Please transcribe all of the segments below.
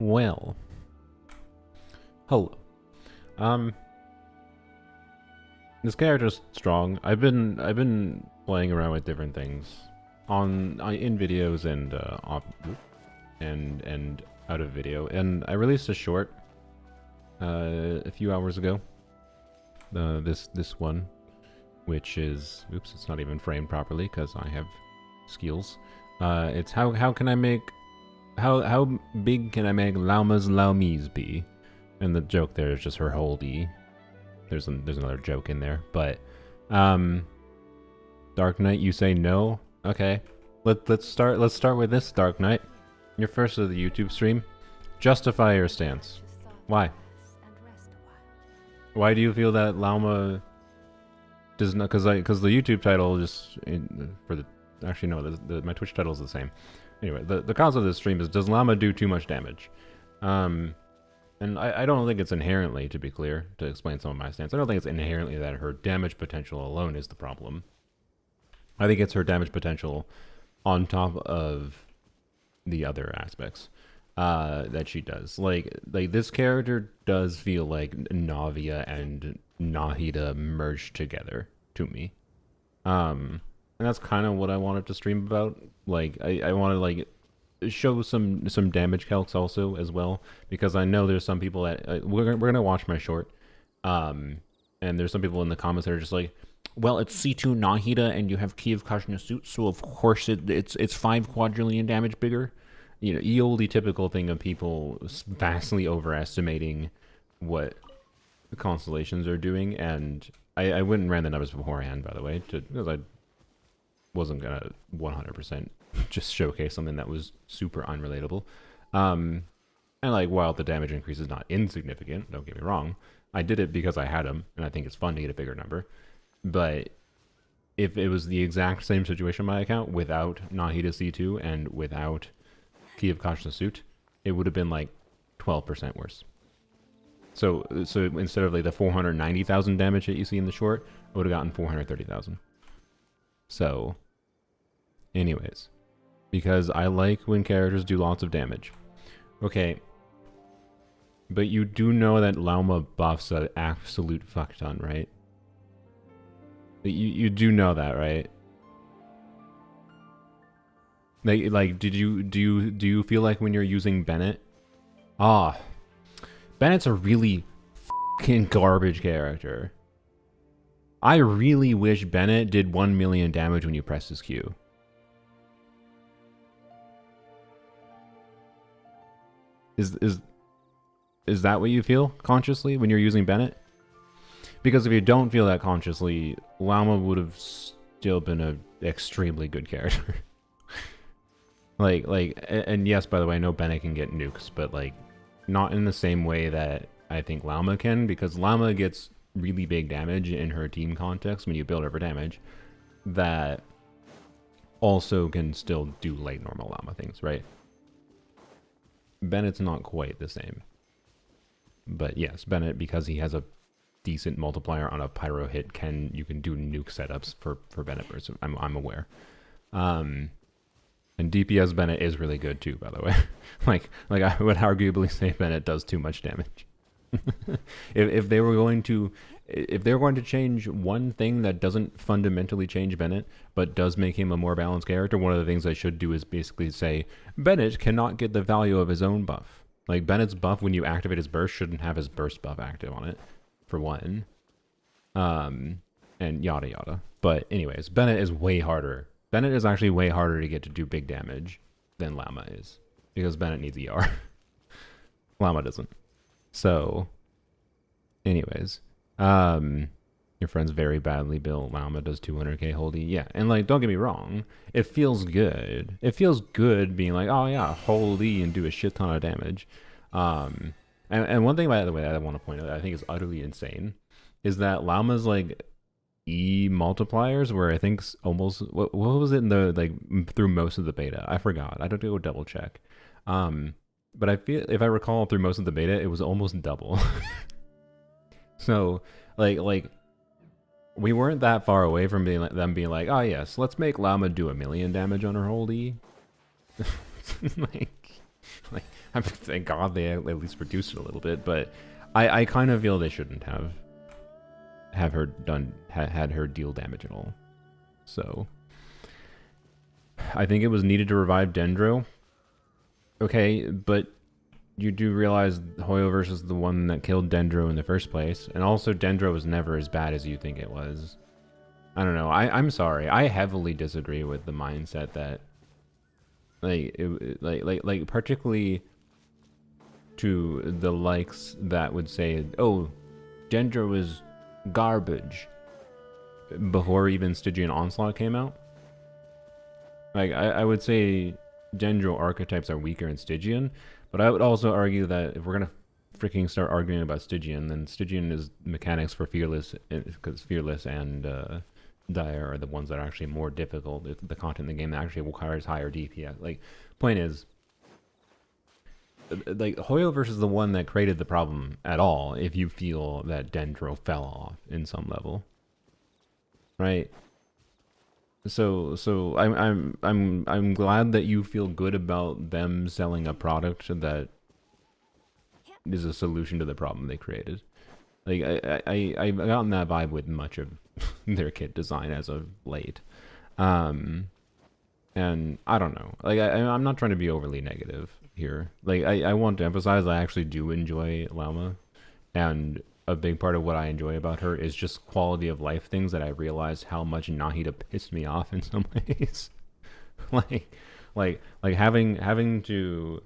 Well, hello. Um, this character's strong. I've been playing around with different things in videos and and out of video, and I released a short a few hours ago. This one, which is oops, it's not even framed properly because I have skills. It's how can I make how big can I make Llama's Laumies be? And the joke there is just her holdie. There's another joke in there, but Dark Knight, you say no? Okay, let's start with this. Dark Knight, you're first of the YouTube stream. Justify your stance. Why? Why do you feel that Lauma does not? Because the YouTube title just for the actually no, my Twitch title is the same. Anyway, the cause of this stream is, does Llama do too much damage? And I don't think it's inherently, to be clear, to explain some of my stance, I don't think it's inherently that her damage potential alone is the problem. I think it's her damage potential on top of the other aspects that she does. Like this character does feel like Navia and Nahida merged together to me. And that's kind of what I wanted to stream about. Like I want to like show some damage calcs also as well, because I know there's some people that we're gonna watch my short, and there's some people in the comments that are just like, well, it's C2 Nahida and you have Key of Kashna suit, so of course it's 5 quadrillion damage bigger. You know, the oldie typical thing of people vastly overestimating what the constellations are doing. And I went and ran the numbers beforehand, by the way, because I wasn't gonna 100% just showcase something that was super unrelatable. And like, while the damage increase is not insignificant, don't get me wrong, I did it because I had them, and I think it's fun to get a bigger number. But if it was the exact same situation on my account without Nahida C2 and without Key of Kashna suit, it would have been like 12% worse. So instead of like the 490,000 damage that you see in the short, I would have gotten 430,000. So, anyways, because I like when characters do lots of damage. Okay, but you do know that Lauma buffs an absolute fuck ton, right? You do know that, right? Like do you feel like when you're using Bennett? Bennett's a really fucking garbage character. I really wish Bennett did 1 million damage when you press his Q. Is that what you feel consciously when you're using Bennett? Because if you don't feel that consciously, Llama would have still been an extremely good character. and yes, by the way, I know Bennett can get nukes, but like not in the same way that I think Llama can, because Llama gets really big damage in her team context when you build her for damage that also can still do like normal Llama things, right? Bennett's not quite the same. But yes, Bennett, because he has a decent multiplier on a pyro hit, you can do nuke setups for Bennett burst. I'm aware. And DPS Bennett is really good too, by the way. like I would arguably say Bennett does too much damage. if they were going to change one thing that doesn't fundamentally change Bennett but does make him a more balanced character, one of the things they should do is basically say Bennett cannot get the value of his own buff. Like Bennett's buff when you activate his burst shouldn't have his burst buff active on it, for one. And yada yada. But anyways, Bennett is way harder. Bennett is actually way harder to get to do big damage than Llama is, because Bennett needs ER. Llama doesn't. So, anyways, your friend's very badly built. Llama does 200k holdie. Yeah, and like, don't get me wrong, it feels good. It feels good being like, oh yeah, holdie and do a shit ton of damage. And one thing, by the way, I want to point out that I think is utterly insane is that Llama's like E multipliers were, I think, almost what was it in the like through most of the beta? I forgot. I don't go double check. But I feel, if I recall, through most of the beta, it was almost double. So, like, we weren't that far away from them being like, oh yes, let's make Llama do 1 million damage on her holdie. Like, Like, thank God they at least reduced it a little bit, but I kind of feel they shouldn't have her had her deal damage at all. So I think it was needed to revive Dendro. Okay, but you do realize Hoyoverse is the one that killed Dendro in the first place, and also Dendro was never as bad as you think it was. I don't know. I'm sorry. I heavily disagree with the mindset that, like particularly to the likes that would say, "Oh, Dendro was garbage," before even Stygian Onslaught came out. Like, I would say Dendro archetypes are weaker in Stygian, but I would also argue that if we're gonna freaking start arguing about Stygian, then Stygian is mechanics for Fearless, because Fearless and Dire are the ones that are actually more difficult. The content in the game that actually requires higher DPS. Like, point is, like, Hoyoverse is the one that created the problem at all. If you feel that Dendro fell off in some level, right? So I'm glad that you feel good about them selling a product that is a solution to the problem they created. Like, I've gotten that vibe with much of their kit design as of late. And I don't know. Like, I'm not trying to be overly negative here. Like, I want to emphasize I actually do enjoy Llama, and a big part of what I enjoy about her is just quality of life things that I realized how much Nahida pissed me off in some ways. like having to.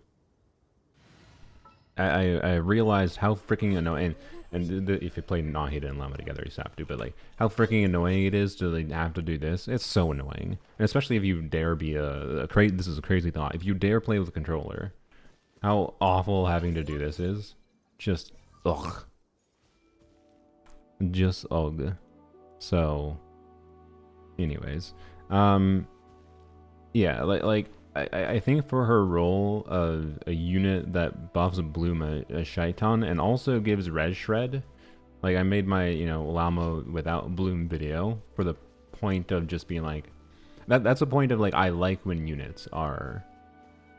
I realized how freaking annoying, and if you play Nahida and Llama together, you have to, but like how freaking annoying it is to like have to do this. It's so annoying, and especially if you dare be this is a crazy thought. If you dare play with a controller, how awful having to do this is. Just ugh. Just ugh. So, anyways, yeah, like I think for her role of a unit that buffs Bloom a shite ton and also gives res shred, like I made my Llama without Bloom video for the point of just being like that's a point of like I like when units are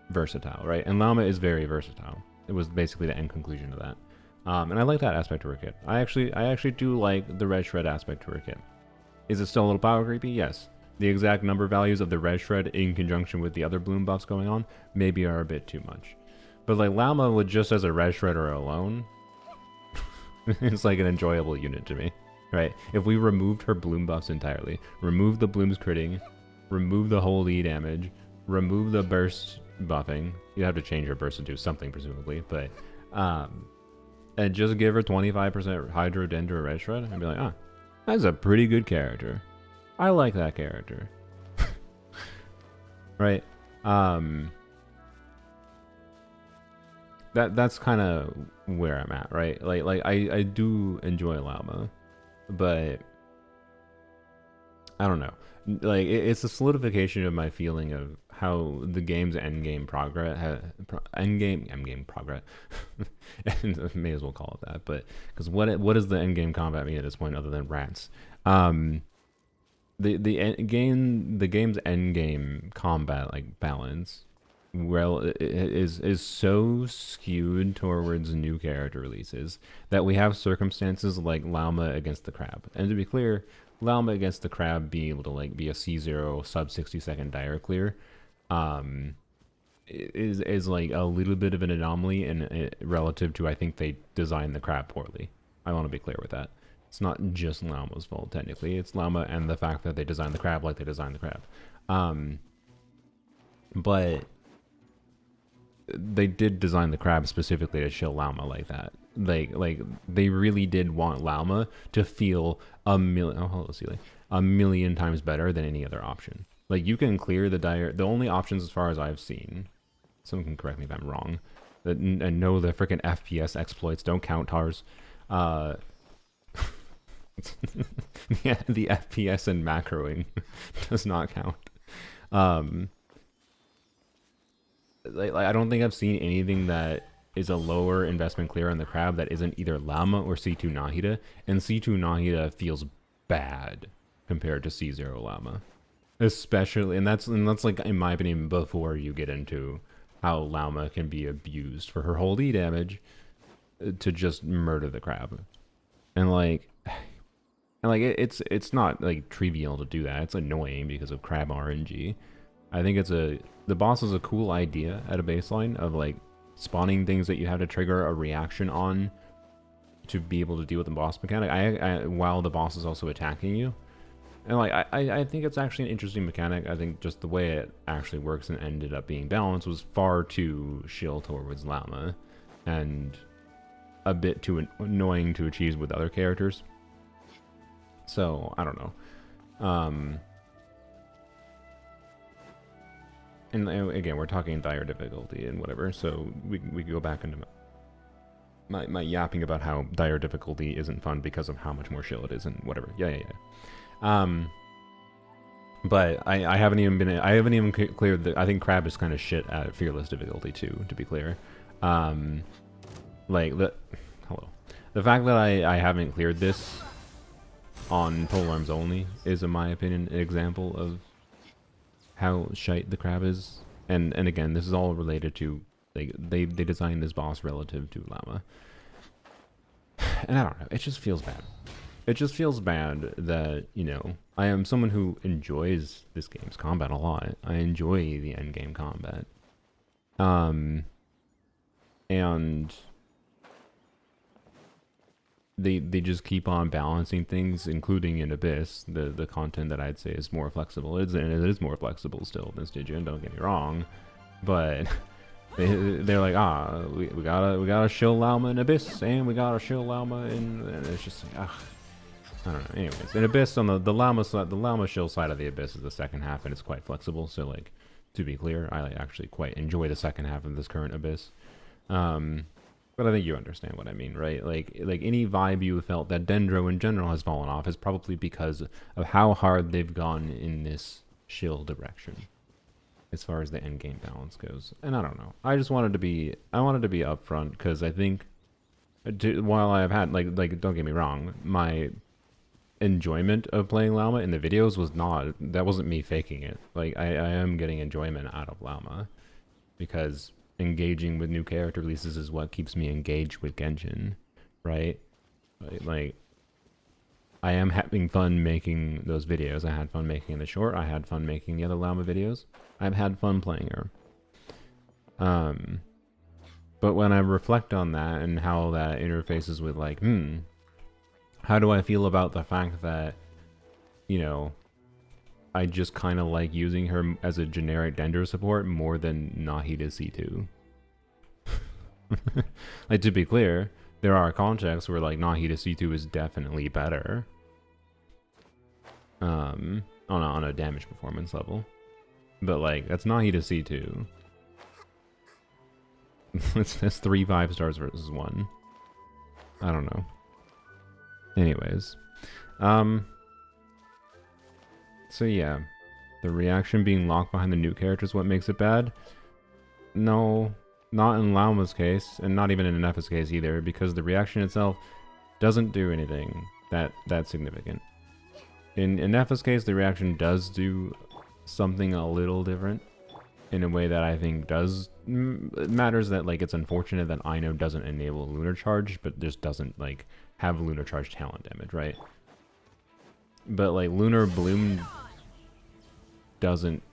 versatile, right? And Llama is very versatile. It was basically the end conclusion of that. And I like that aspect to her kit. I actually do like the red shred aspect to her kit. Is it still a little power creepy? Yes. The exact number values of the red shred in conjunction with the other bloom buffs going on maybe are a bit too much. But like Llama with just as a red shredder alone, it's like an enjoyable unit to me, right? If we removed her bloom buffs entirely, remove the blooms critting, remove the whole E damage, remove the burst buffing, you'd have to change her burst to do something presumably, but and just give her 25% Hydro Dendro Red Shred and be like, ah, that's a pretty good character. I like that character. Right? That's kind of where I'm at, right? Like I do enjoy Llama, but I don't know. Like it's a solidification of my feeling of how the game's endgame progress, endgame progress, and may as well call it that. But because what does the endgame combat mean at this point other than rats? The game's endgame combat like balance, well, is so skewed towards new character releases that we have circumstances like Lauma against the crab, and to be clear, Lauma against the crab being able to like be a C0 sub 60-second dire clear is like a little bit of an anomaly and relative to I think they designed the crab poorly. I want to be clear with that. It's not just Lauma's fault technically. It's Llama and the fact that they designed the crab like they designed the crab. But they did design the crab specifically to chill Llama like that. Like they really did want Llama to feel a million times better than any other option. Like you can clear the dire. The only options, as far as I've seen, someone can correct me if I'm wrong. And no, the freaking FPS exploits don't count, Tars. Yeah, the FPS and macroing does not count. Like I don't think I've seen anything that is a lower investment clear on the crab that isn't either Llama or C2 Nahida, and C2 Nahida feels bad compared to C0 Llama, especially, and that's like in my opinion before you get into how Llama can be abused for her whole E damage to just murder the crab. And like it's not like trivial to do that. It's annoying because of crab RNG. I think the boss is a cool idea at a baseline of like spawning things that you have to trigger a reaction on to be able to deal with the boss mechanic. While the boss is also attacking you. And like I think it's actually an interesting mechanic. I think just the way it actually works and ended up being balanced was far too shill towards Llama, and a bit too annoying to achieve with other characters. So I don't know. And again, we're talking dire difficulty and whatever. So we could go back into my yapping about how dire difficulty isn't fun because of how much more shill it is and whatever. Yeah. But I haven't even cleared the. I think Crab is kind of shit at fearless difficulty too, to be clear. Like the fact that I haven't cleared this on polearms only is, in my opinion, an example of how shite the Crab is. And again, this is all related to they designed this boss relative to Llama. And I don't know, it just feels bad. It just feels bad that, you know, I am someone who enjoys this game's combat a lot. I enjoy the endgame combat. And they just keep on balancing things, including in Abyss, the content that I'd say is more flexible. It is more flexible still than Stygian, don't get me wrong. But they're like, we gotta show Lauma in Abyss, and we gotta show Lauma in, and it's just like, I don't know. Anyways, in Abyss, on the Llama side, the Llama shill side of the Abyss is the second half, and it's quite flexible. So, like, to be clear, I actually quite enjoy the second half of this current Abyss. But I think you understand what I mean, right? Like any vibe you felt that Dendro in general has fallen off is probably because of how hard they've gone in this shill direction, as far as the end game balance goes. And I don't know. I wanted to be upfront because I think, while I have had like don't get me wrong, my enjoyment of playing Llama in the videos wasn't me faking it. Like I am getting enjoyment out of Llama because engaging with new character releases is what keeps me engaged with Genshin, right? Like I am having fun making those videos. I had fun making the short. I had fun making the other Llama videos. I've had fun playing her. But when I reflect on that and how that interfaces with like, how do I feel about the fact that, you know, I just kind of like using her as a generic Dendro support more than Nahida C2. Like, to be clear, there are contexts where like Nahida C2 is definitely better on a damage performance level. But like, that's Nahida C2. That's 3 5-stars versus 1. I don't know. Anyways, so yeah, the reaction being locked behind the new character is what makes it bad. No, not in Lauma's case, and not even in Neffa's case either, because the reaction itself doesn't do anything that significant. In Neffa's case, the reaction does do something a little different in a way that I think does matters. That like, it's unfortunate that Ino doesn't enable Lunar Charge, but just doesn't like have Lunar Charge talent damage, right? But like Lunar Bloom doesn't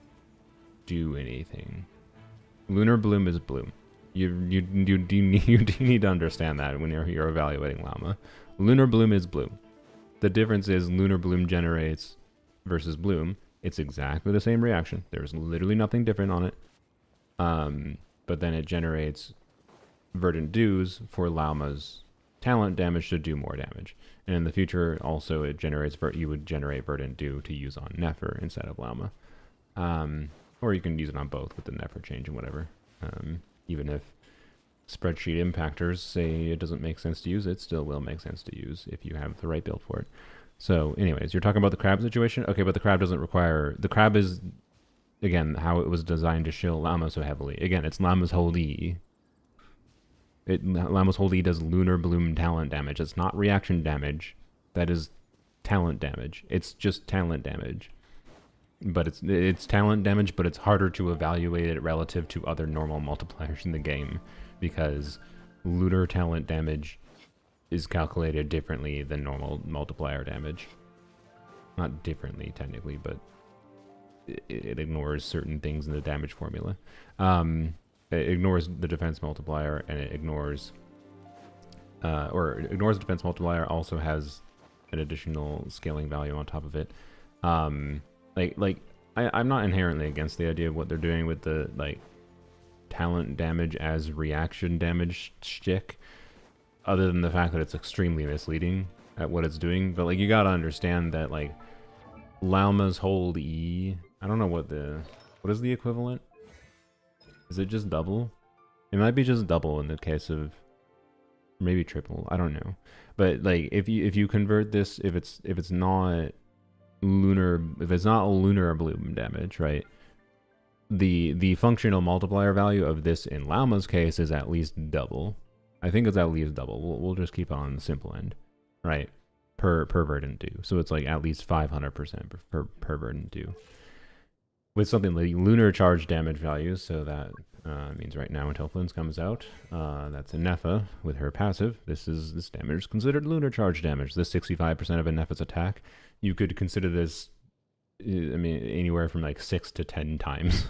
do anything. Lunar Bloom is Bloom. You need to understand that when you're evaluating Llama. Lunar Bloom is Bloom. The difference is Lunar Bloom generates versus Bloom. It's exactly the same reaction. There's literally nothing different on it. But then it generates Verdant Dews for Lauma's talent damage to do more damage. And in the future, also, it generates you would generate Verdant Dew to use on Nefer instead of Llama. Or you can use it on both with the Nefer change and whatever. Even if spreadsheet impactors say it doesn't make sense to use, it still will make sense to use if you have the right build for it. So anyways, you're talking about the crab situation? Okay, but the crab doesn't require... The crab is, again, how it was designed to shill Llama so heavily. Again, it's Llama's whole E. Llama's whole E does Lunar Bloom talent damage. It's not reaction damage. That is talent damage. It's just talent damage. but it's talent damage, but it's harder to evaluate it relative to other normal multipliers in the game, because lunar talent damage is calculated differently than normal multiplier damage. Not differently technically, but it ignores certain things in the damage formula. It ignores the defense multiplier, and it ignores the defense multiplier, also has an additional scaling value on top of it. I'm not inherently against the idea of what they're doing with the talent damage as reaction damage shtick, other than the fact that it's extremely misleading at what it's doing. But you gotta understand that Llama's hold E, I don't know what is the equivalent? Is it just double? It might be just double in the case of, maybe triple, I don't know. But if you convert this, if it's not lunar, if it's not lunar bloom damage, right? The functional multiplier value of this in Llama's case is at least double. I think it's at least double. We'll just keep it on the simple end, right? Per verdant 2. So it's at least 500% per verdant 2. With something like lunar charge damage values, so that means right now until Flynn's comes out, that's Nefa with her passive. This damage is considered lunar charge damage. This 65% of Nefa's attack. You could consider this, I mean, anywhere from 6 to 10 times,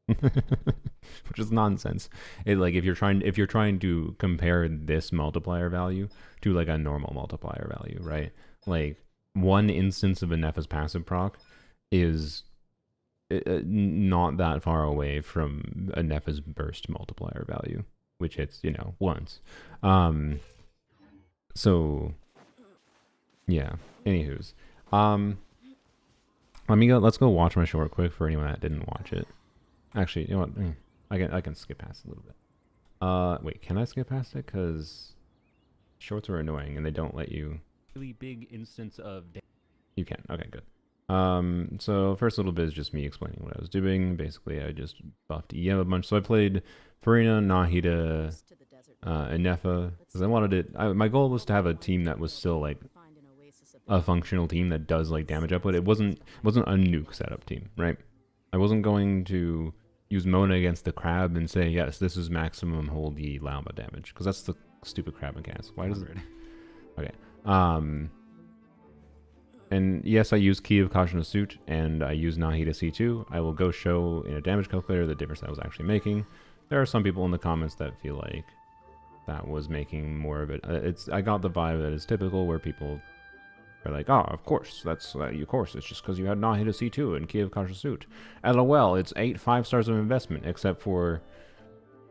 which is nonsense. If you're trying to compare this multiplier value to a normal multiplier value, right? One instance of Nefa's passive proc is not that far away from a Nefa's burst multiplier value, which hits, once. So yeah, anywho's. Let's go watch my short quick for anyone that didn't watch it. Actually, you know what? I can skip past it a little bit. Wait, can I skip past it? Because shorts are annoying and they don't let you. Really big instance of. You can. Okay, good. So first little bit is just me explaining what I was doing. Basically, I just buffed EM a bunch. So I played Farina, Nahida, and Nefa, because I wanted it. My goal was to have a team that was still a functional team that does damage output. It wasn't a nuke setup team, right? I wasn't going to use Mona against the crab and say, yes, this is maximum hold the Lauma damage, because that's the stupid crab mechanics. Why does it? Okay. And yes, I use Key of Caution of Suit, and I use Nahida C2. I will go show in a damage calculator the difference that I was actually making. There are some people in the comments that feel like that was making more of it. I got the vibe that is typical, where people are like, oh, of course, that's of course, it's just because you had Nahida C2 and Key of Caution of Suit. LOL, it's 8 5-stars of investment, except for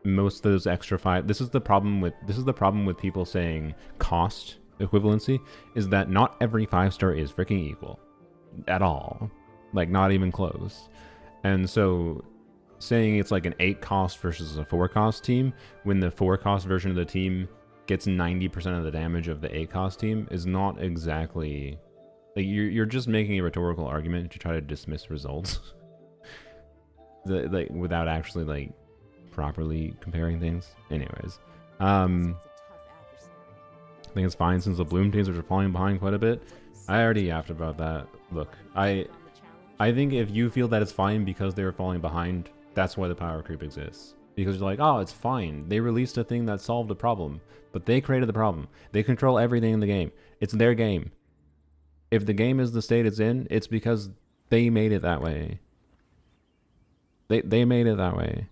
most of those extra 5. This is the problem with people saying cost equivalency, is that not every 5-star is freaking equal at all, not even close. And so saying it's an 8 cost versus a 4 cost team, when the 4 cost version of the team gets 90% of the damage of the 8 cost team, is not exactly you're just making a rhetorical argument to try to dismiss results without actually properly comparing things. Anyways, I think it's fine since the Bloom teams are falling behind quite a bit. I already yapped about that. Look, I think if you feel that it's fine because they're falling behind, that's why the power creep exists. Because you're oh, it's fine. They released a thing that solved a problem, but they created the problem. They control everything in the game. It's their game. If the game is the state it's in, it's because they made it that way. They made it that way.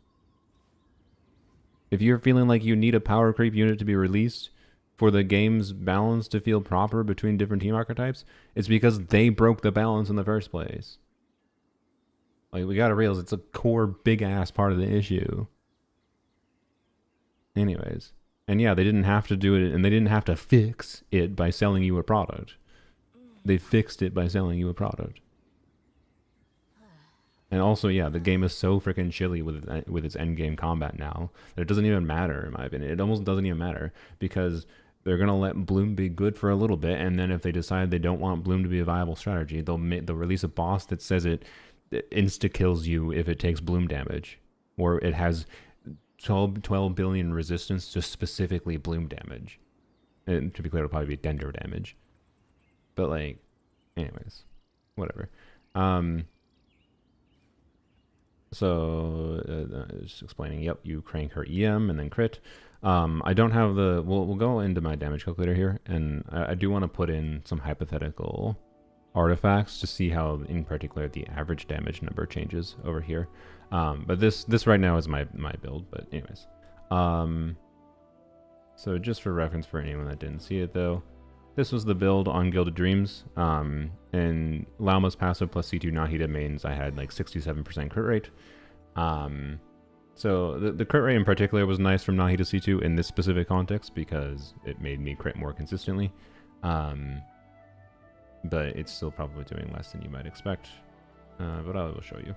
If you're feeling like you need a power creep unit to be released for the game's balance to feel proper between different team archetypes, it's because they broke the balance in the first place. We gotta realize it's a core big-ass part of the issue. Anyways. And yeah, they didn't have to do it, and they didn't have to fix it by selling you a product. They fixed it by selling you a product. And also, yeah, the game is so freaking chilly with its endgame combat now that it doesn't even matter, in my opinion. It almost doesn't even matter, because they're going to let Bloom be good for a little bit, and then if they decide they don't want Bloom to be a viable strategy, they'll release a boss that says it insta-kills you if it takes Bloom damage, or it has 12 billion resistance to specifically Bloom damage. And to be clear, it'll probably be Dendro damage. But anyways, whatever. So just explaining. Yep, you crank her EM and then crit. I don't have the. We'll go into my damage calculator here, and I do want to put in some hypothetical artifacts to see how, in particular, the average damage number changes over here. But this right now is my build. But anyways, so just for reference for anyone that didn't see it though, this was the build on Gilded Dreams. And Lauma's passive plus C2 Nahida mains, I had like 67% crit rate. So the crit rate in particular was nice from Nahida C2 in this specific context because it made me crit more consistently. But it's still probably doing less than you might expect. But I will show you.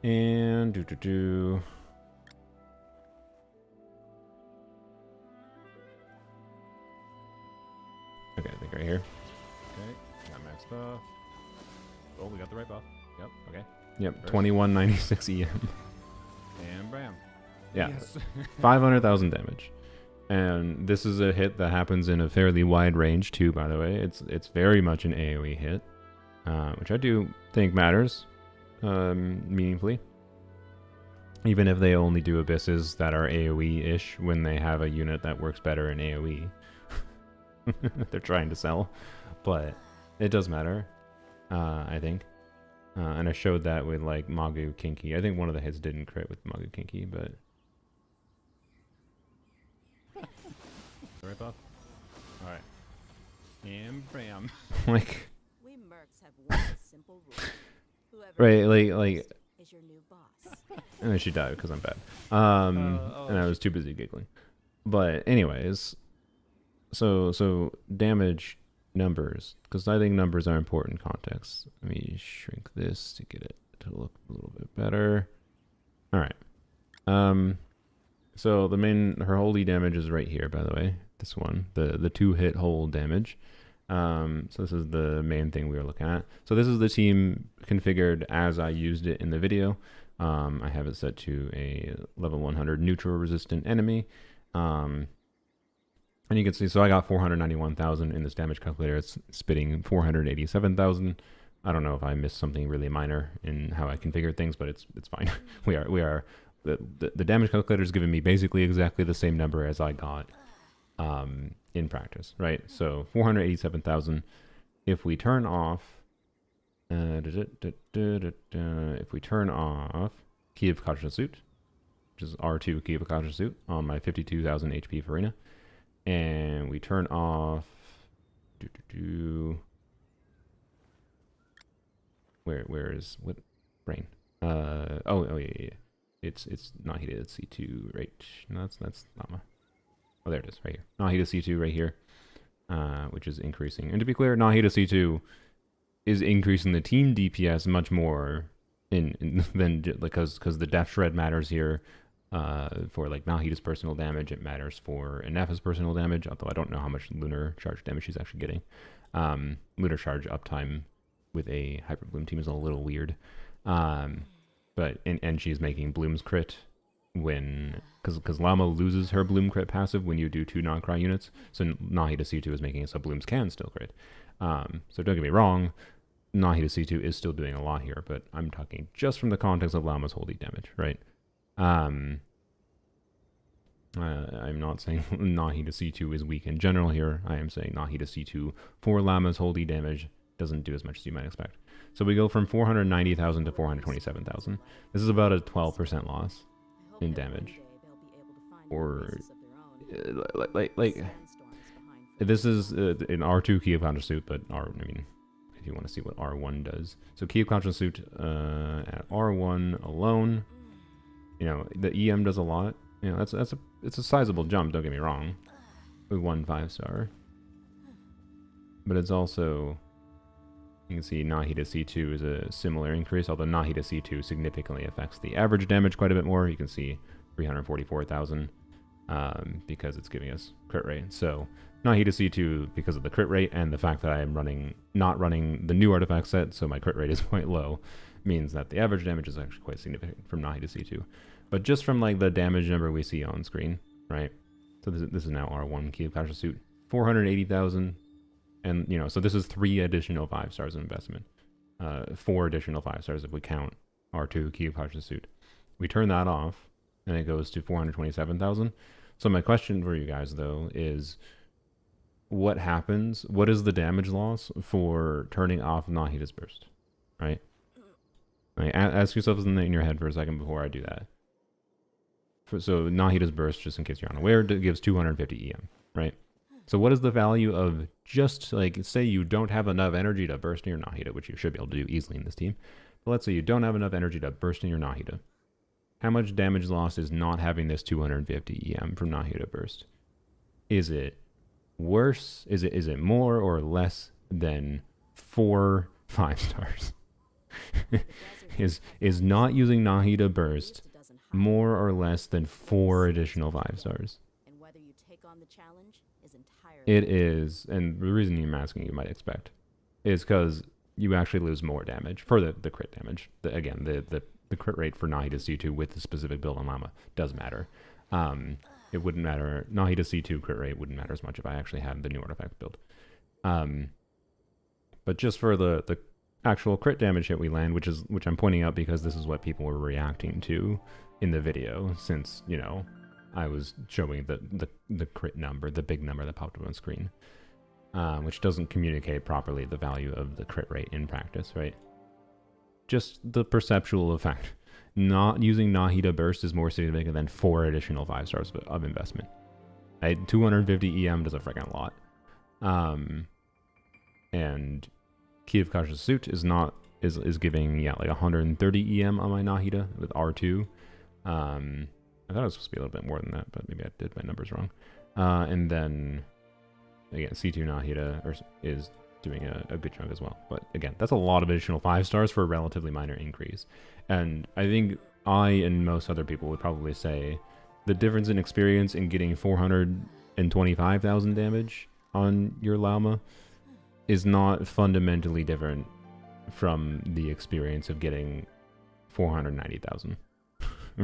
And Okay, I think right here. Okay, got max buff. Oh, we got the right buff. Yep, okay. Yep, 2196 EM. And bam. Yeah, Yes. 500,000 damage. And this is a hit that happens in a fairly wide range too, by the way. It's very much an AoE hit, which I do think matters meaningfully. Even if they only do abysses that are AoE-ish when they have a unit that works better in AoE. They're trying to sell, but it does matter, I think. And I showed that with like Magu Kinky. I think one of the hits didn't crit with Magu Kinky, but right buff. All right. And bam. Like, We mercs have one simple rule. Whoever right, wins like is your new boss. and then she died because I'm bad. Oh, And I was too busy giggling. But anyways, so damage numbers, because I think numbers are important context. Let me shrink this to get it to look a little bit better. All right. So her holy damage is right here, by the way. This one, the 2-hit hole damage. So this is the main thing we were looking at. So this is the team configured as I used it in the video. I have it set to a level 100 neutral resistant enemy. And you can see, so I got 491,000 in this damage calculator. It's spitting 487,000. I don't know if I missed something really minor in how I configured things, but it's fine. we are the damage calculator is giving me basically exactly the same number as I got in practice, right? So 487,000. If we turn off, if we turn off Key of Kajra Suit, which is R2 Key of Kajra Suit on my 52,000 HP Farina, and we turn off where is what brain? Oh yeah. It's Nahida C2 right. No, that's Llama. Oh, there it is right here. Nahida C2 right here, which is increasing. And to be clear, Nahida C2 is increasing the team DPS much more than because the Death Shred matters here. For like Nahida's personal damage, it matters for Inefa's personal damage, although I don't know how much lunar charge damage she's actually getting. Lunar charge uptime with a Hyper Bloom team is a little weird. But she's making Bloom's crit when, because Llama loses her Bloom crit passive when you do 2 non-cry units, so Nahida C2 is making it so Blooms can still crit. So don't get me wrong, Nahida C2 is still doing a lot here, but I'm talking just from the context of Llama's holy damage, right? I'm not saying Nahida C2 is weak in general here. I am saying Nahida C2 for Llama's holy damage doesn't do as much as you might expect. So we go from 490,000 to 427,000. This is about a 12% loss in damage. Or like this is an R2 Key of Countersuit, but if you want to see what R1 does. So Key of Countersuit at R1 alone, the EM does a lot. It's a sizable jump, don't get me wrong, with 1 5-star. But it's also, you can see Nahida C2 is a similar increase, although Nahida C2 significantly affects the average damage quite a bit more. You can see 344,000 because it's giving us crit rate. So Nahida C2, because of the crit rate and the fact that I am not running the new artifact set, so my crit rate is quite low, means that the average damage is actually quite significant from Nahida C2. But just from like the damage number we see on screen, right? So this is now R1 Key of Kasha Suit, 480,000, and so this is 3 additional 5 stars of investment, 4 additional 5 stars if we count R2 key of caution suit. We turn that off, and it goes to 427,000. So my question for you guys, though, is what happens? What is the damage loss for turning off Nahida's burst? Right? Like, ask yourself in your head for a second before I do that. So Nahida's burst, just in case you're unaware, gives 250 EM, right? So what is the value of just, like, say you don't have enough energy to burst in your Nahida, which you should be able to do easily in this team. But let's say you don't have enough energy to burst in your Nahida. How much damage loss is not having this 250 EM from Nahida burst? Is it worse? Is it more or less than 4 5-stars? is not using Nahida burst more or less than 4 additional 5-stars? And whether you take on the challenge is entirely It is, and the reason I'm asking, you might expect, is because you actually lose more damage for the crit damage. Again, the crit rate for Nahida C2 with the specific build on Llama does matter. It wouldn't matter. Nahida C2 crit rate wouldn't matter as much if I actually had the new artifact build. But just for the actual crit damage hit we land, which I'm pointing out because this is what people were reacting to in the video, since, you know, I was showing the crit number, the big number that popped up on screen, which doesn't communicate properly the value of the crit rate in practice, right? Just the perceptual effect. Not using Nahida burst is more significant than 4 additional 5-stars of investment. 250 EM does a freaking lot. And Key of Cautious Suit is giving, yeah, like 130 EM on my Nahida with R2. I thought it was supposed to be a little bit more than that, but maybe I did my numbers wrong. And then, again, C2 Nahida is doing a good chunk as well. But again, that's a lot of additional 5-stars for a relatively minor increase. And I think I and most other people would probably say the difference in experience in getting 425,000 damage on your Llama is not fundamentally different from the experience of getting 490,000,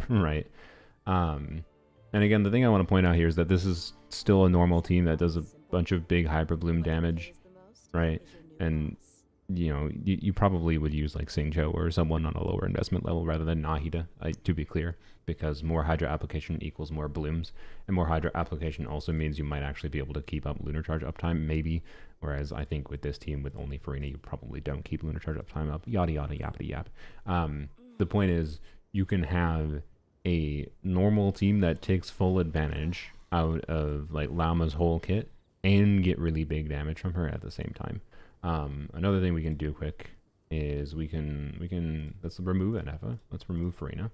right? And again, the thing I want to point out here is that this is still a normal team that does a bunch of big Hyper Bloom damage, right? And, you know, you probably would use like Singcho or someone on a lower investment level rather than Nahida, to be clear, because more Hydra application equals more blooms, and more Hydra application also means you might actually be able to keep up Lunar Charge uptime, maybe, whereas I think with this team, with only Farina, you probably don't keep Lunar Charge uptime up, yada yada yappity yap. The point is, you can have a normal team that takes full advantage out of like Llama's whole kit and get really big damage from her at the same time. Another thing we can do quick is we can let's remove Enefa. Let's remove Farina.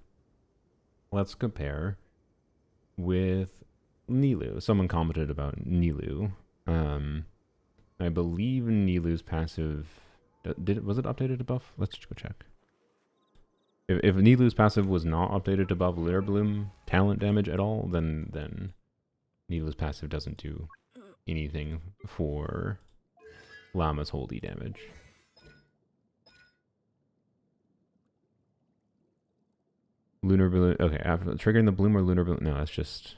Let's compare with Nilou. Someone commented about Nilou. I believe Nilou's passive was it updated to buff? Let's go check. If Nilou's passive was not updated to buff Lunar Bloom talent damage at all, then Nilou's passive doesn't do anything for Llama's holy damage. Lunar Bloom. Okay, after triggering the Bloom or Lunar Bloom. No, that's just.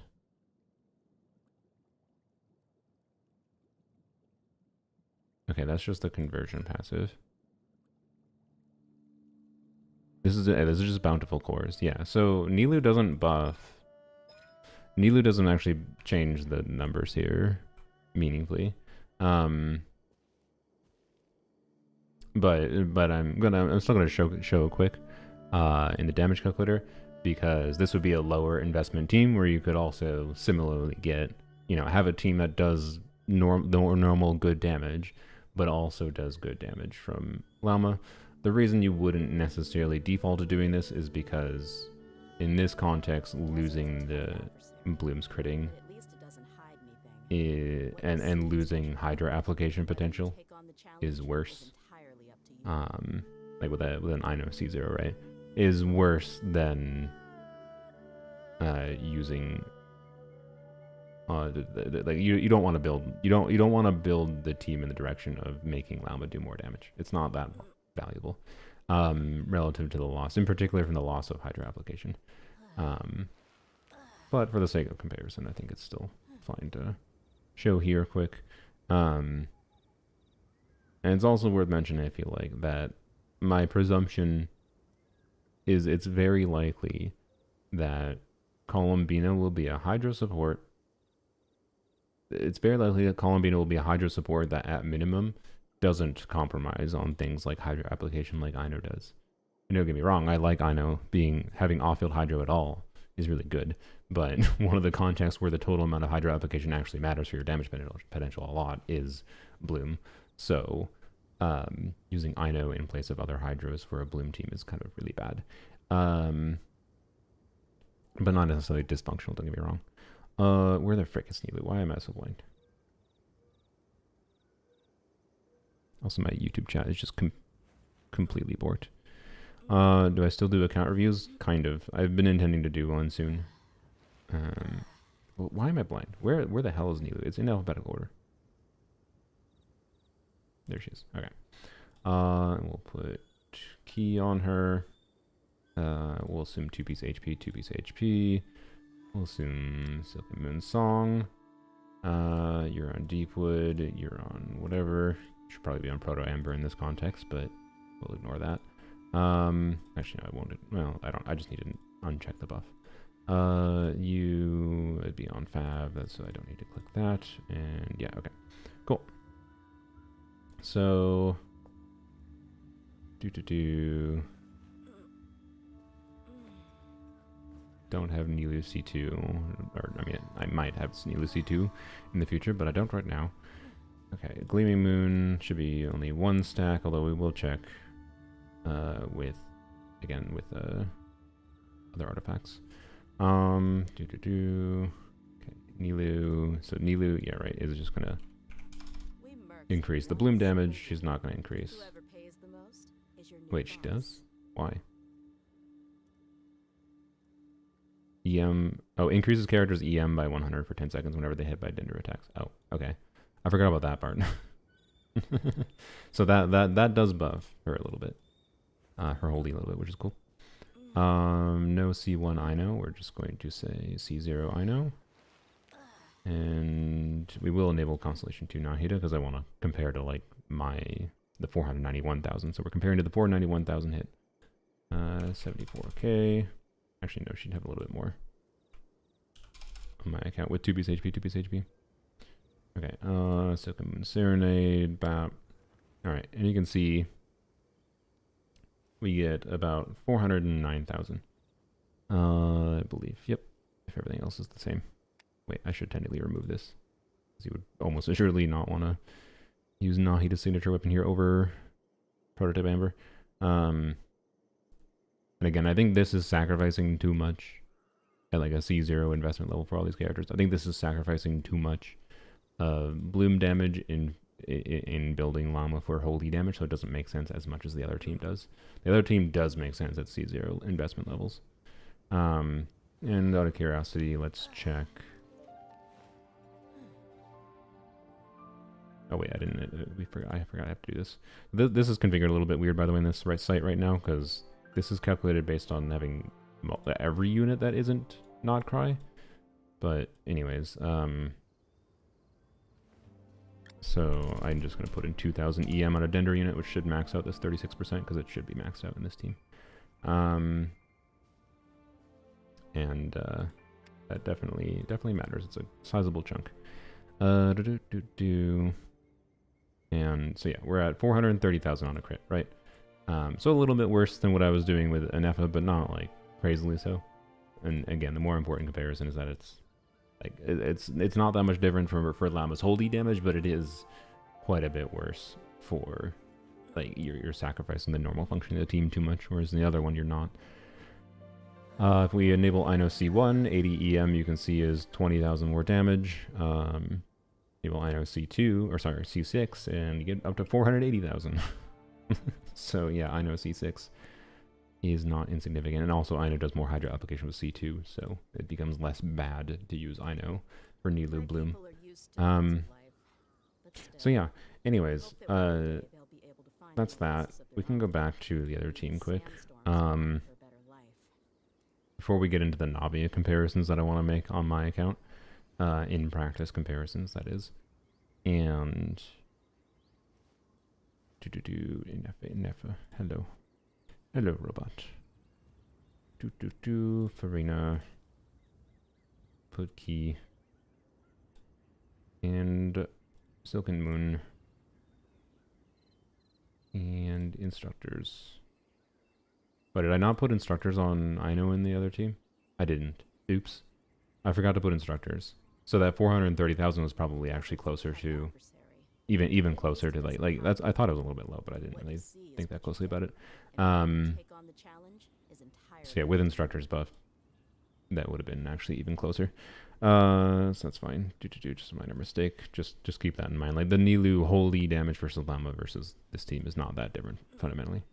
Okay, that's just the conversion passive. This is just bountiful cores. Yeah, so Nilou doesn't buff. Nilou doesn't actually change the numbers here meaningfully. But I'm still gonna show quick in the damage calculator, because this would be a lower investment team where you could also similarly get, you know, have a team that does normal good damage, but also does good damage from Llama. The reason you wouldn't necessarily default to doing this is because in this context, losing the Bloom's critting and losing Hydra application potential is worse. Like with an Ino C0, right? Is worse than using like you don't want to build you don't want to build the team in the direction of making Llama do more damage. It's not that valuable relative to the loss, in particular from the loss of Hydra application. But for the sake of comparison, I think it's still fine to show here quick. And it's also worth mentioning, I feel like, that my presumption is it's very likely that Columbina will be a Hydro support. It's very likely that Columbina will be a Hydro support that at minimum doesn't compromise on things like Hydro application like Ino does. And don't get me wrong, I like Ino having off-field Hydro at all is really good, but one of the contexts where the total amount of Hydro application actually matters for your damage potential a lot is Bloom. So using Ino in place of other Hydros for a Bloom team is kind of really bad. But not necessarily dysfunctional, don't get me wrong. Where the frick is Nilu? Why am I so blind? Also, my YouTube chat is just completely bored. Do I still do account reviews? Kind of. I've been intending to do one soon. Well, why am I blind? Where the hell is Nilu? It's in alphabetical order. There she is. Okay. We'll put key on her. We'll assume 2-piece HP, 2-piece HP. We'll assume Silky Moon Song. You're on Deepwood. You're on whatever. Should probably be on Proto Amber in this context, but we'll ignore that. Actually, no, I won't. Well, I don't. I just need to uncheck the buff. You would be on Fab, so I don't need to click that. And yeah, okay, cool. So, don't have Nilu C2, or I mean, I might have Nilu C2 in the future, but I don't right now. Okay, Gleaming Moon should be only one stack, although we will check with other artifacts. Okay, Nilu. So Nilu, yeah, right, is just gonna increase the bloom damage. She's not gonna increase. Wait, she does? Why? EM. Oh, increases characters EM by 100 for 10 seconds whenever they hit by Dendro attacks. Oh, okay. I forgot about that part. So that does buff her a little bit. Her holding a little bit, which is cool. No C1 Ino. We're just going to say C0 Ino. And we will enable Constellation 2 Nahida because I want to compare to like the 491,000. So we're comparing to the 491,000 hit. 74k. Actually, no, she'd have a little bit more on my account with 2-piece HP, 2-piece HP. Okay, Silky Moon Serenade, BAP. Alright, and you can see we get about 409,000. I believe, yep, if everything else is the same. Wait, I should technically remove this, because you would almost assuredly not want to use Nahida's signature weapon here over Prototype Amber. And again, I think this is sacrificing too much at like a C0 investment level for all these characters. I think this is sacrificing too much bloom damage in building Llama for holy damage, so it doesn't make sense as much as the other team does. The other team does make sense at C0 investment levels. And out of curiosity, let's check. Oh wait, I didn't. I forgot I have to do this. This is configured a little bit weird, by the way, in this site right now, because this is calculated based on having every unit that isn't not cry. But anyways, so I'm just going to put in 2,000 EM on a Dendro unit, which should max out this 36% because it should be maxed out in this team. And that definitely matters. It's a sizable chunk. And so yeah, we're at 430,000 on a crit, right? So a little bit worse than what I was doing with Anefa, but not like crazily so. And again, the more important comparison is that it's like it's not that much different for Llama's holy damage, but it is quite a bit worse for like you're sacrificing the normal functioning of the team too much, whereas in the other one you're not. If we enable Ino C1, 80 EM you can see is 20,000 more damage. Enable Ino C2, or sorry, C6, and you get up to 480,000. So yeah, Ino C6 is not insignificant, and also Ino does more Hydro application with C2, so it becomes less bad to use Ino for Nilu Bloom. So yeah, anyways, that's that. We can go back to the other team quick. Before we get into the Navia comparisons that I want to make on my account, in practice comparisons, that is. And Nefa. Hello robot. Farina. Put key. And Silken Moon. And instructors. But did I not put instructors on Aino in the other team? I didn't. Oops. I forgot to put instructors. So that 430,000 was probably actually closer to, even closer to like that's. I thought it was a little bit low, but I didn't really think that closely about it. So yeah, with instructors buff, that would have been actually even closer. So that's fine. Just a minor mistake. Just keep that in mind. Like the Nilu holy damage versus Llama versus this team is not that different fundamentally.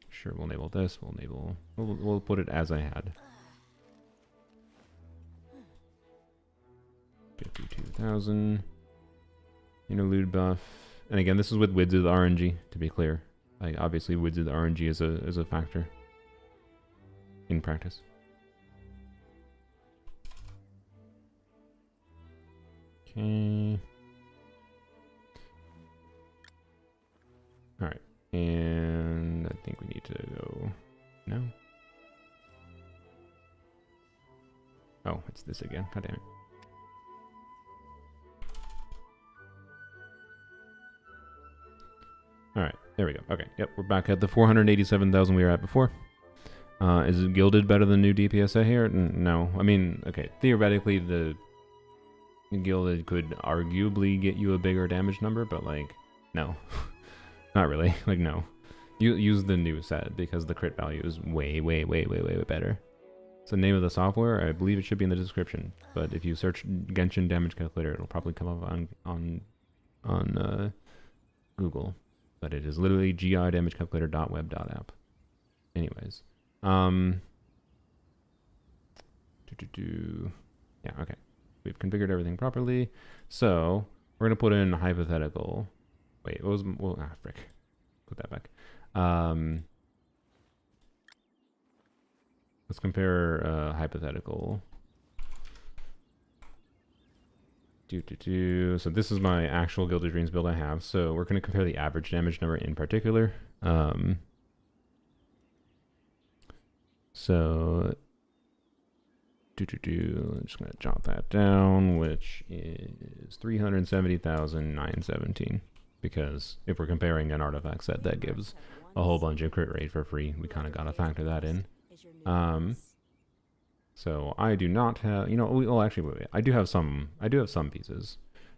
Sure, we'll enable this. We'll put it as I had. 52,000. Interlude buff. And again, this is with Wids of the RNG, to be clear. Like obviously Wids of the RNG is a factor in practice. Okay. Alright. And I think we need to go. No. Oh, it's this again. God damn it. Alright, there we go. Okay, yep, we're back at the 487,000 we were at before. Is it Gilded better than new DPSA here? No. I mean, okay, theoretically the Gilded could arguably get you a bigger damage number, but like, no. Not really. Like, no. You use the new set because the crit value is way better. So name of the software, I believe it should be in the description. But if you search Genshin damage calculator, it'll probably come up on Google. But it is literally gi-damagecalculator.web.app. Anyways. Yeah, okay. We've configured everything properly. So, we're going to put in a hypothetical. Wait, what was... Well, frick. Put that back. Let's compare hypothetical. So this is my actual Gilded Dreams build I have. So we're going to compare the average damage number in particular. So I'm just going to jot that down, which is 370,917. Because if we're comparing an artifact set that gives a whole bunch of crit rate for free, we kind of got to factor that in. So I do not have, well actually wait, I do have some pieces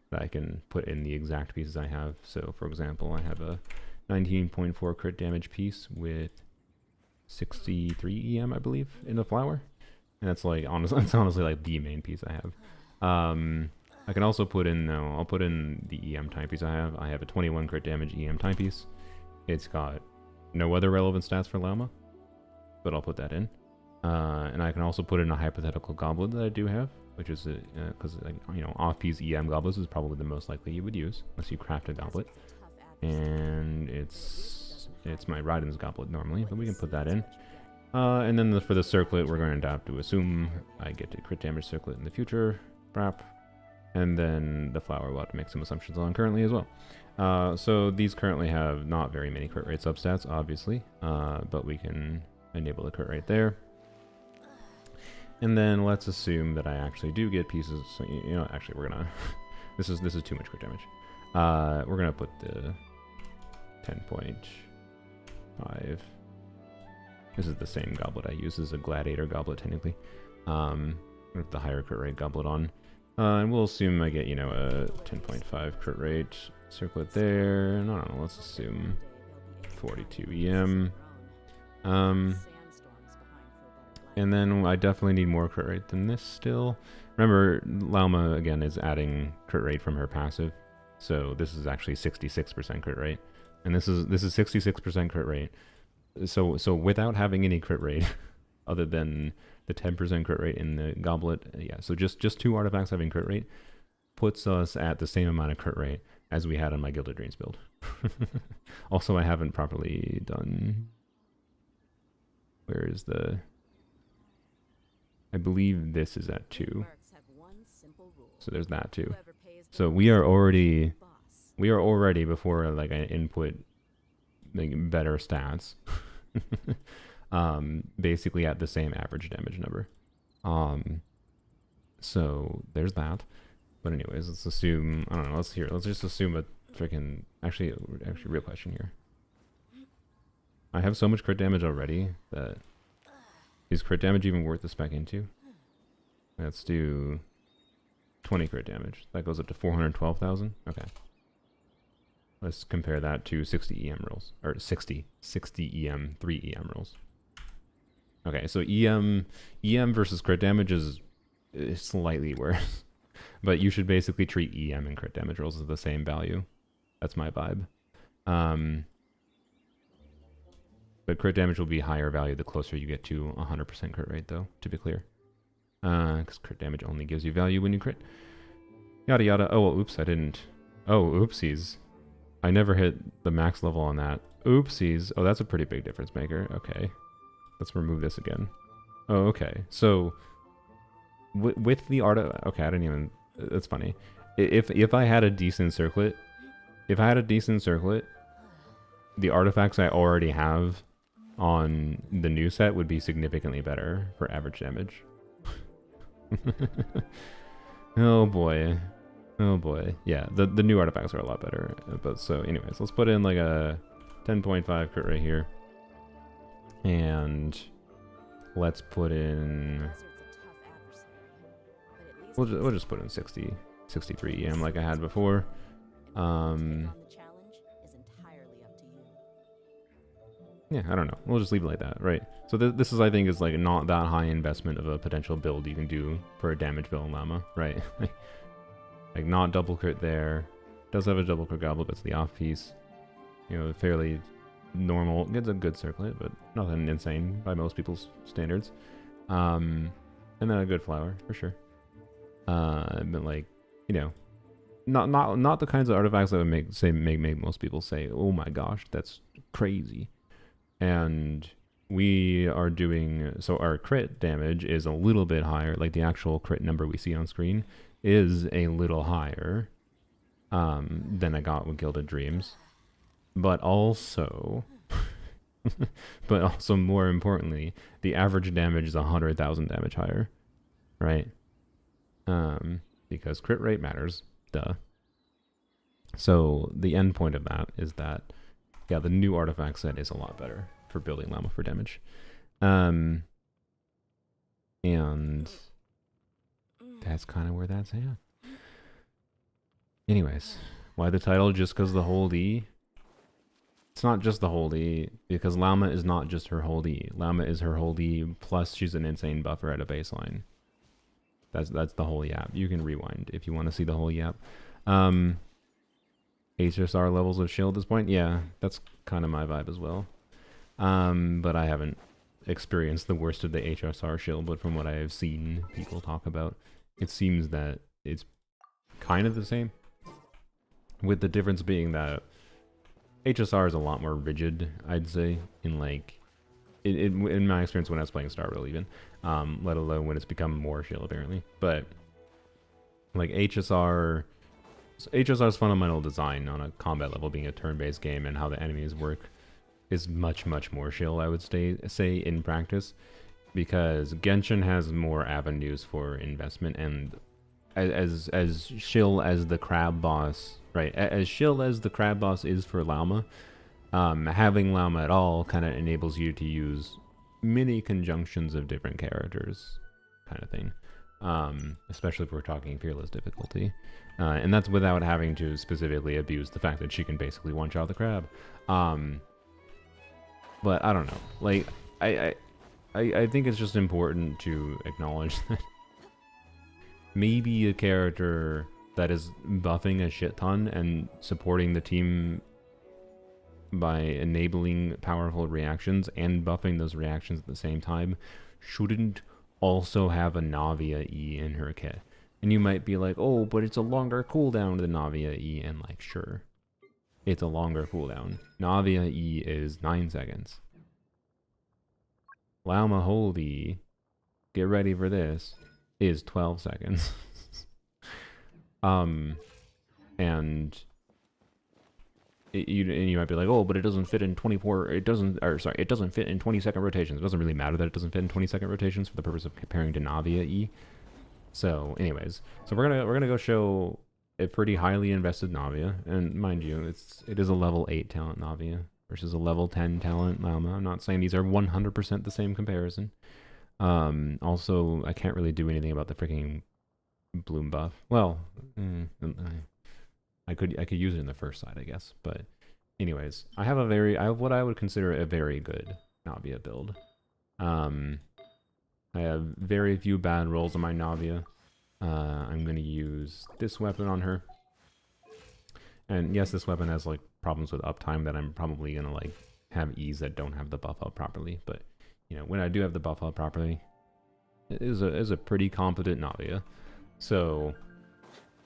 that I can put in the exact pieces I have. So for example, I have a 19.4 crit damage piece with 63 EM, I believe, in the flower. And that's like, that's honestly like the main piece I have. I can also put in, I'll put in the EM timepiece I have. I have a 21 crit damage EM timepiece. It's got no other relevant stats for Llama, but I'll put that in. And I can also put in a hypothetical goblet that I do have, which is, because, off-piece EM goblets is probably the most likely you would use, unless you craft a goblet. And it's my Raiden's goblet normally, but we can put that in. And then for the circlet, we're going to have to assume I get a crit damage circlet in the future. Brap. And then the flower we'll have to make some assumptions on currently as well. So these currently have not very many crit rate substats, obviously, but we can enable the crit rate there. And then let's assume that I actually do get pieces. So, actually we're gonna this is too much crit damage. We're gonna put the 10.5. This is the same goblet I use as a gladiator goblet technically. With the higher crit rate goblet on. And we'll assume I get, a 10.5 crit rate circlet there. No, let's assume 42 EM. And then I definitely need more crit rate than this still. Remember, Lauma, again, is adding crit rate from her passive. So this is actually 66% crit rate. And this is 66% crit rate. So without having any crit rate, other than the 10% crit rate in the goblet, yeah, so just 2 artifacts having crit rate puts us at the same amount of crit rate as we had on my Gilded Dreams build. Also, I haven't properly done... Where is the... I believe this is at 2. So there's that too. So we are already before like I input like better stats. Basically at the same average damage number. So there's that. But anyways, let's assume, I don't know, let's just assume a freaking, actually, real question here. I have so much crit damage already that, is crit damage even worth the spec into? Let's do 20 crit damage. That goes up to 412,000. Okay. Let's compare that to 60 EM rolls. Or 60 EM, 3 EM rolls. Okay, so EM versus crit damage is slightly worse. But you should basically treat EM and crit damage rolls as the same value. That's my vibe. But crit damage will be higher value the closer you get to 100% crit rate, though, to be clear. Because crit damage only gives you value when you crit. Yada yada. Oh, well, oops, I didn't. Oh, oopsies. I never hit the max level on that. Oopsies. Oh, that's a pretty big difference maker. Okay. Let's remove this again. Oh, okay. So, with the art... Okay, I didn't even... That's funny. If I had a decent circlet... the artifacts I already have on the new set would be significantly better for average damage. Oh boy. Oh boy. Yeah, the new artifacts are a lot better. But so anyways, let's put in like a 10.5 crit right here. And let's put in... We'll just put in 63 EM like I had before. Yeah, I don't know. We'll just leave it like that, right? So this is, I think, is like not that high investment of a potential build you can do for a damage bill in Llama, right? Like not double crit there. Does have a double crit goblet, but it's the off piece. You know, fairly normal. Gets a good circlet, but nothing insane by most people's standards. And then a good flower for sure. But like, you know, not the kinds of artifacts that would make most people say, "Oh my gosh, that's crazy." And we are doing, so our crit damage is a little bit higher, like the actual crit number we see on screen is a little higher than I got with Gilded Dreams. But also, more importantly, the average damage is 100,000 damage higher, right? Because crit rate matters, duh. So the end point of that is that, yeah, the new artifact set is a lot better for building Llama for damage. And that's kind of where that's at. Anyways, why the title? Just because the hold E? It's not just the hold E, because Llama is not just her hold E. Llama is her hold E, plus she's an insane buffer at a baseline. That's the whole yap. You can rewind if you want to see the whole yap. HSR levels of shield at this point? Yeah, that's kind of my vibe as well. But I haven't experienced the worst of the HSR shield, but from what I have seen people talk about, it seems that it's kind of the same. With the difference being that HSR is a lot more rigid, I'd say, in like... in my experience when I was playing Star Rail even, let alone when it's become more shield apparently. But like HSR's fundamental design on a combat level being a turn-based game and how the enemies work is much more shield, I would say in practice, because Genshin has more avenues for investment, and as shill as the crab boss, right? As shill as the crab boss is for Lauma, having Llama at all kind of enables you to use many conjunctions of different characters, kind of thing. Especially if we're talking fearless difficulty. And that's without having to specifically abuse the fact that she can basically one-shot the crab. But I don't know. Like, I think it's just important to acknowledge that maybe a character that is buffing a shit ton and supporting the team by enabling powerful reactions and buffing those reactions at the same time shouldn't also have a Navia E in her kit. And you might be like, oh, but it's a longer cooldown than Navia E, and like, sure, it's a longer cooldown. Navia E is 9 seconds. Llama hold E, get ready for this, is 12 seconds. And and you might be like, oh, but it doesn't fit in 24. It doesn't, or sorry, it doesn't fit in 20-second rotations. It doesn't really matter that it doesn't fit in 20-second rotations for the purpose of comparing to Navia E. So, anyways, so we're gonna go show a pretty highly invested Navia, and mind you, it is a level 8 talent Navia versus a level 10 talent Llama. I'm not saying these are 100% the same comparison. Also, I can't really do anything about the freaking bloom buff. Well, I could use it in the first side, I guess. But anyways, I have what I would consider a very good Navia build. I have very few bad rolls on my Navia. I'm gonna use this weapon on her. And yes, this weapon has like problems with uptime that I'm probably gonna like have E's that don't have the buff up properly. But you know, when I do have the buff up properly, it is a pretty competent Navia. So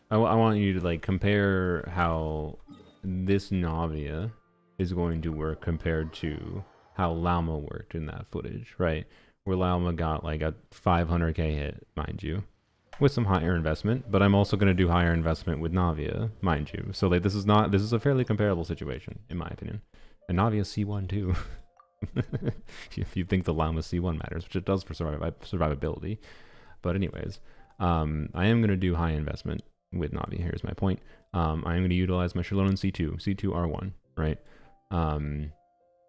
I want you to like compare how this Navia is going to work compared to how Llama worked in that footage, right? Where Llama got like a 500k hit, mind you, with some higher investment, but I'm also going to do higher investment with Navia, mind you. So like this is a fairly comparable situation, in my opinion. And Navia C1 too. If you think the Llama C1 matters, which it does for survivability. But anyways, I am going to do high investment with Navia. Here's my point. I am going to utilize my Shalom C2 R1, right?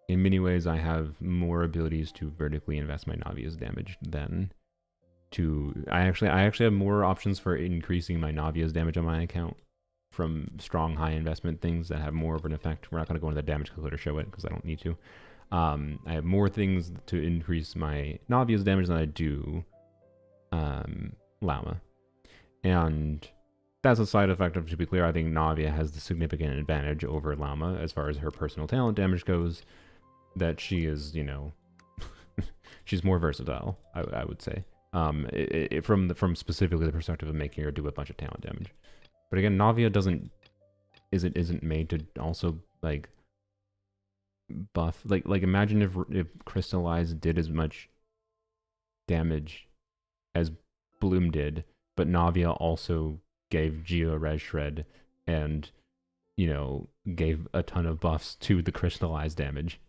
In many ways, I have more abilities to vertically invest my Navia's damage than to... I actually have more options for increasing my Navia's damage on my account from strong high investment things that have more of an effect. We're not going to go into the damage calculator to show it because I don't need to. I have more things to increase my Navia's damage than I do Llama. And that's a side effect of, to be clear, I think Navia has the significant advantage over Llama as far as her personal talent damage goes. That she is, you know, she's more versatile, I would say. From specifically the perspective of making her do a bunch of talent damage. But again, Navia isn't made to also like buff like imagine if Crystallize did as much damage as Bloom did, but Navia also gave Geo Res Shred and, you know, gave a ton of buffs to the Crystallize damage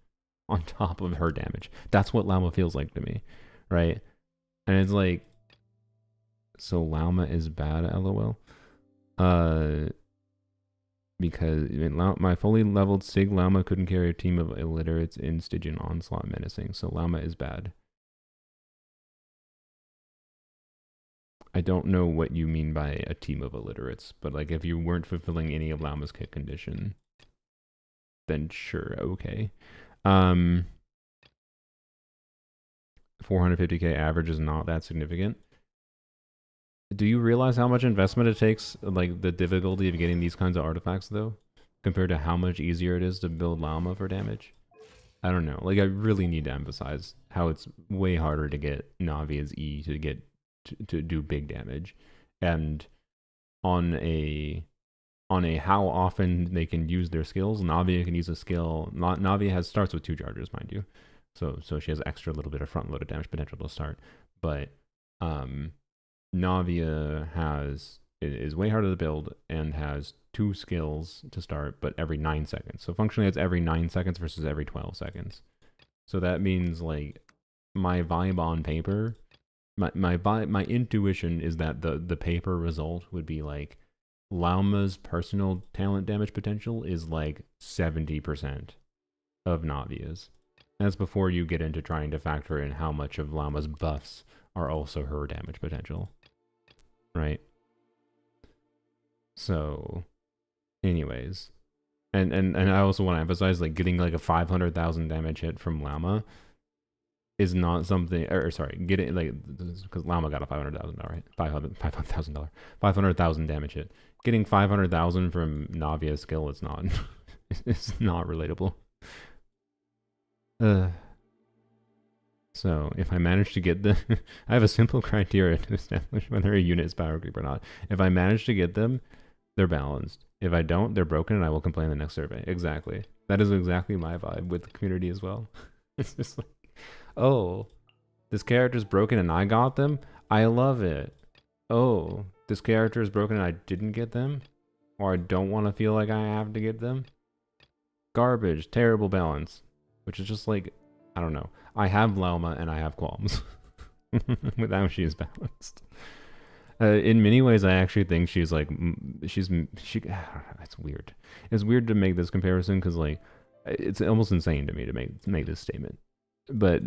on top of her damage. That's what Llama feels like to me, right? And it's like, so Llama is bad, lol. Because my fully leveled Sig Llama couldn't carry a team of illiterates in Stygian Onslaught menacing, so Llama is bad. I don't know what you mean by a team of illiterates, but like if you weren't fulfilling any of Llama's kit condition, then sure, okay. 450k average is not that significant. Do you realize how much investment it takes, like the difficulty of getting these kinds of artifacts though, compared to how much easier it is to build Llama for damage? I don't know, like I really need to emphasize how it's way harder to get Navia's E to get to do big damage, and on a how often they can use their skills. Navia can use a skill. Navia starts with 2 charges, mind you, so she has extra little bit of front loaded damage potential to start. But Navia is way harder to build and has 2 skills to start, but every 9 seconds. So functionally, it's every 9 seconds versus every 12 seconds. So that means like my vibe on paper, my intuition is that the paper result would be like Llama's personal talent damage potential is like 70% of Navia's. That's before you get into trying to factor in how much of Llama's buffs are also her damage potential. Right? So, anyways. And I also want to emphasize, like, getting like a 500,000 damage hit from Llama is not something, or sorry, getting, like, because Llama got a $500,000 hit, $500,000 damage hit. Getting 500,000 from Navia's skill is not, it's not relatable. So, if I manage to get the... I have a simple criteria to establish whether a unit is power creep or not. If I manage to get them, they're balanced. If I don't, they're broken and I will complain in the next survey. Exactly. That is exactly my vibe with the community as well. It's just like, oh, this character's broken and I got them? I love it. Oh, this character is broken and I didn't get them? Or I don't want to feel like I have to get them? Garbage, terrible balance. Which is just like, I don't know. I have Llama and I have qualms with how she is balanced. In many ways, I actually think she's like, it's weird. It's weird to make this comparison because like, it's almost insane to me to make this statement. But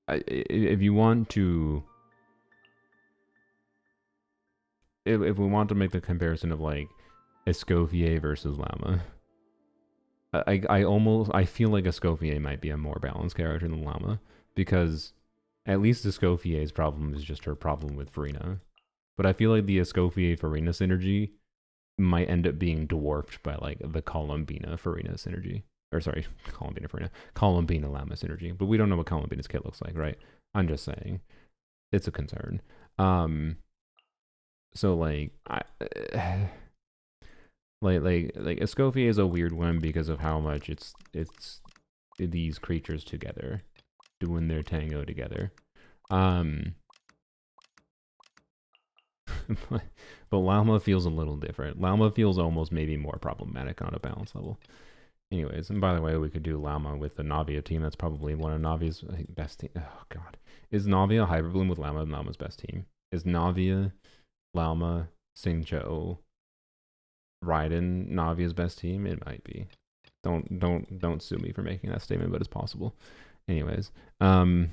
if you want to, if we want to make the comparison of like Escoffier versus Llama, I feel like Escoffier might be a more balanced character than Llama, because at least Escoffier's problem is just her problem with Farina. But I feel like the Escoffier Farina synergy might end up being dwarfed by like the Columbina Farina synergy. Or sorry, Columbina Farina. Columbina Llama synergy. But we don't know what Columbina's kit looks like, right? I'm just saying. It's a concern. So like like Escoffier is a weird one because of how much it's these creatures together doing their tango together. But Llama feels a little different. Llama feels almost maybe more problematic on a balance level. Anyways, and by the way, we could do Llama with the Navia team. That's probably one of Navia's best team. Oh god, is Navia Hyper Bloom with Llama Llama's best team? Is Navia, Llama, Xingqiu, Raiden Navia's best team? It might be. Don't sue me for making that statement, but it's possible. Anyways, who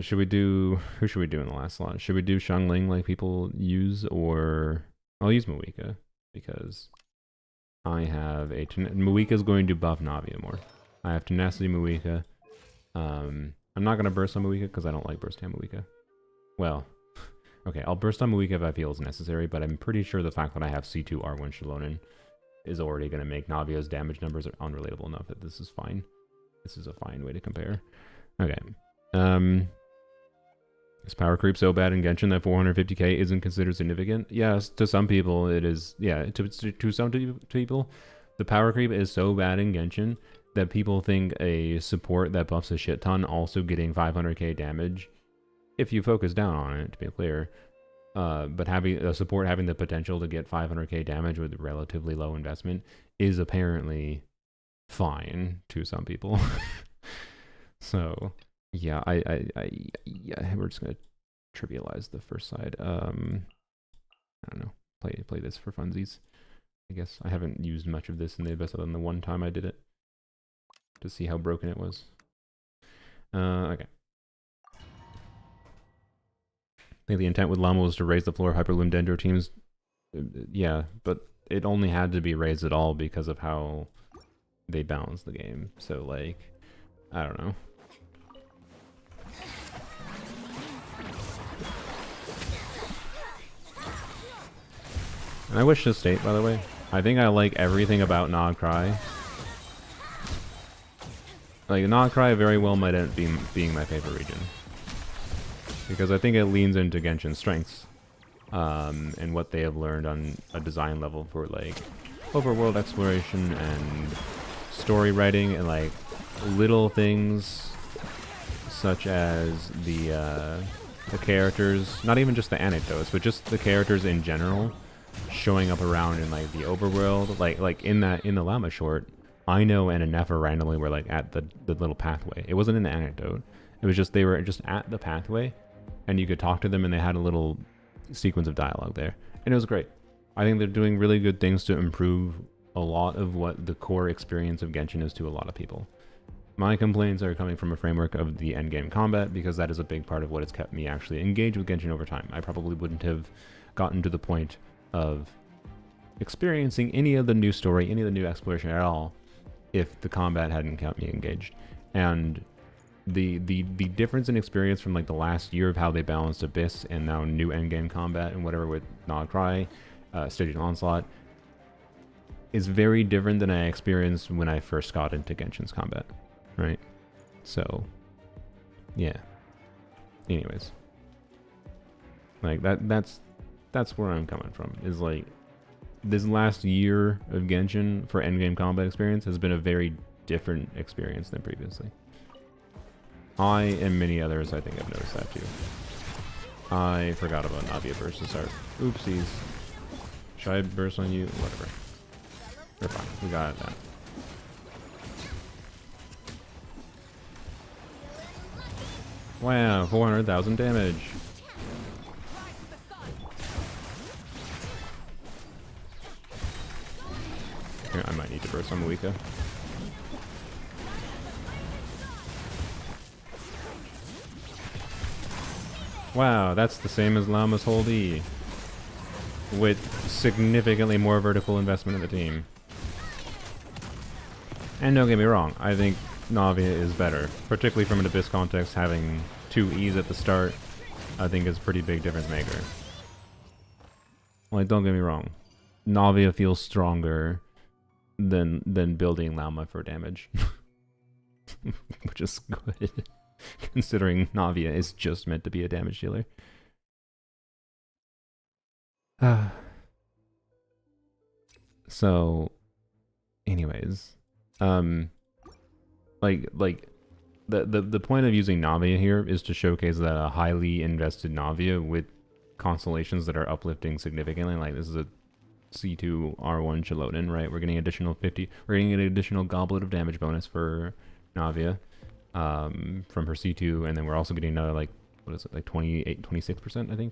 should we do in the last slot? Should we do Xiangling like people use, or I'll use Moika because I have Moika's going to buff Navia more. I have Tenacity Moika. I'm not gonna burst on Moika because I don't like burst on Moika. Well, okay, I'll burst on Moika if I feel it's necessary, but I'm pretty sure the fact that I have C2 R1 Shalonen is already gonna make Navia's damage numbers unrelatable enough that this is fine. This is a fine way to compare. Okay. Is power creep so bad in Genshin that 450k isn't considered significant? Yes, to some people it is. Yeah, to some people, the power creep is so bad in Genshin that people think a support that buffs a shit ton also getting 500k damage, if you focus down on it, to be clear. But having a support having the potential to get 500k damage with relatively low investment is apparently fine to some people. So yeah, yeah, we're just gonna trivialize the first side. I don't know, play this for funsies. I guess I haven't used much of this in the Abyss other than the one time I did it to see how broken it was. Okay. I think the intent with Llama was to raise the floor of Hyper Bloom Dendro teams. Yeah, but it only had to be raised at all because of how they balance the game. So like, I don't know. And I wish to state, by the way, I think I like everything about Nod Cry. Like, Nod Cry very well might end up being my favorite region. Because I think it leans into Genshin's strengths. And what they have learned on a design level for, like, overworld exploration and story writing and, like, little things such as the characters, not even just the anecdotes, but just the characters in general showing up around in like the overworld, like in the Llama short, Ino and Anefa randomly were like at the little pathway. It wasn't in the anecdote. It was just they were just at the pathway, and you could talk to them, and they had a little sequence of dialogue there, and it was great. I think they're doing really good things to improve a lot of what the core experience of Genshin is to a lot of people. My complaints are coming from a framework of the endgame combat, because that is a big part of what has kept me actually engaged with Genshin over time. I probably wouldn't have gotten to the point of experiencing any of the new story, any of the new exploration at all, if the combat hadn't kept me engaged. And the difference in experience from like the last year of how they balanced Abyss and now new endgame combat and whatever with Nod Cry, Stygian Onslaught, is very different than I experienced when I first got into Genshin's combat, right? So, yeah. Anyways, like that's where I'm coming from, is like this last year of Genshin for endgame combat experience has been a very different experience than previously. I and many others I think have noticed that too. I forgot about Navia versus art. Oopsies. Should I burst on you? Whatever. We're fine. We got it then. Wow, 400,000 damage. Here, I might need to burst on Moika. Wow, that's the same as Llama's hold E, with significantly more vertical investment in the team. And don't get me wrong, I think Navia is better, particularly from an Abyss context. Having 2 E's at the start, I think is a pretty big difference maker. Like, don't get me wrong, Navia feels stronger than building Llama for damage, which is good. Considering Navia is just meant to be a damage dealer. So, anyways, like the point of using Navia here is to showcase that a highly invested Navia with constellations that are uplifting significantly. Like, this is a C2 R1 Chaloden, right? We're getting additional 50. We're getting an additional goblet of damage bonus for Navia. From her C2, and then we're also getting another, like, what is it, like 26%, I think,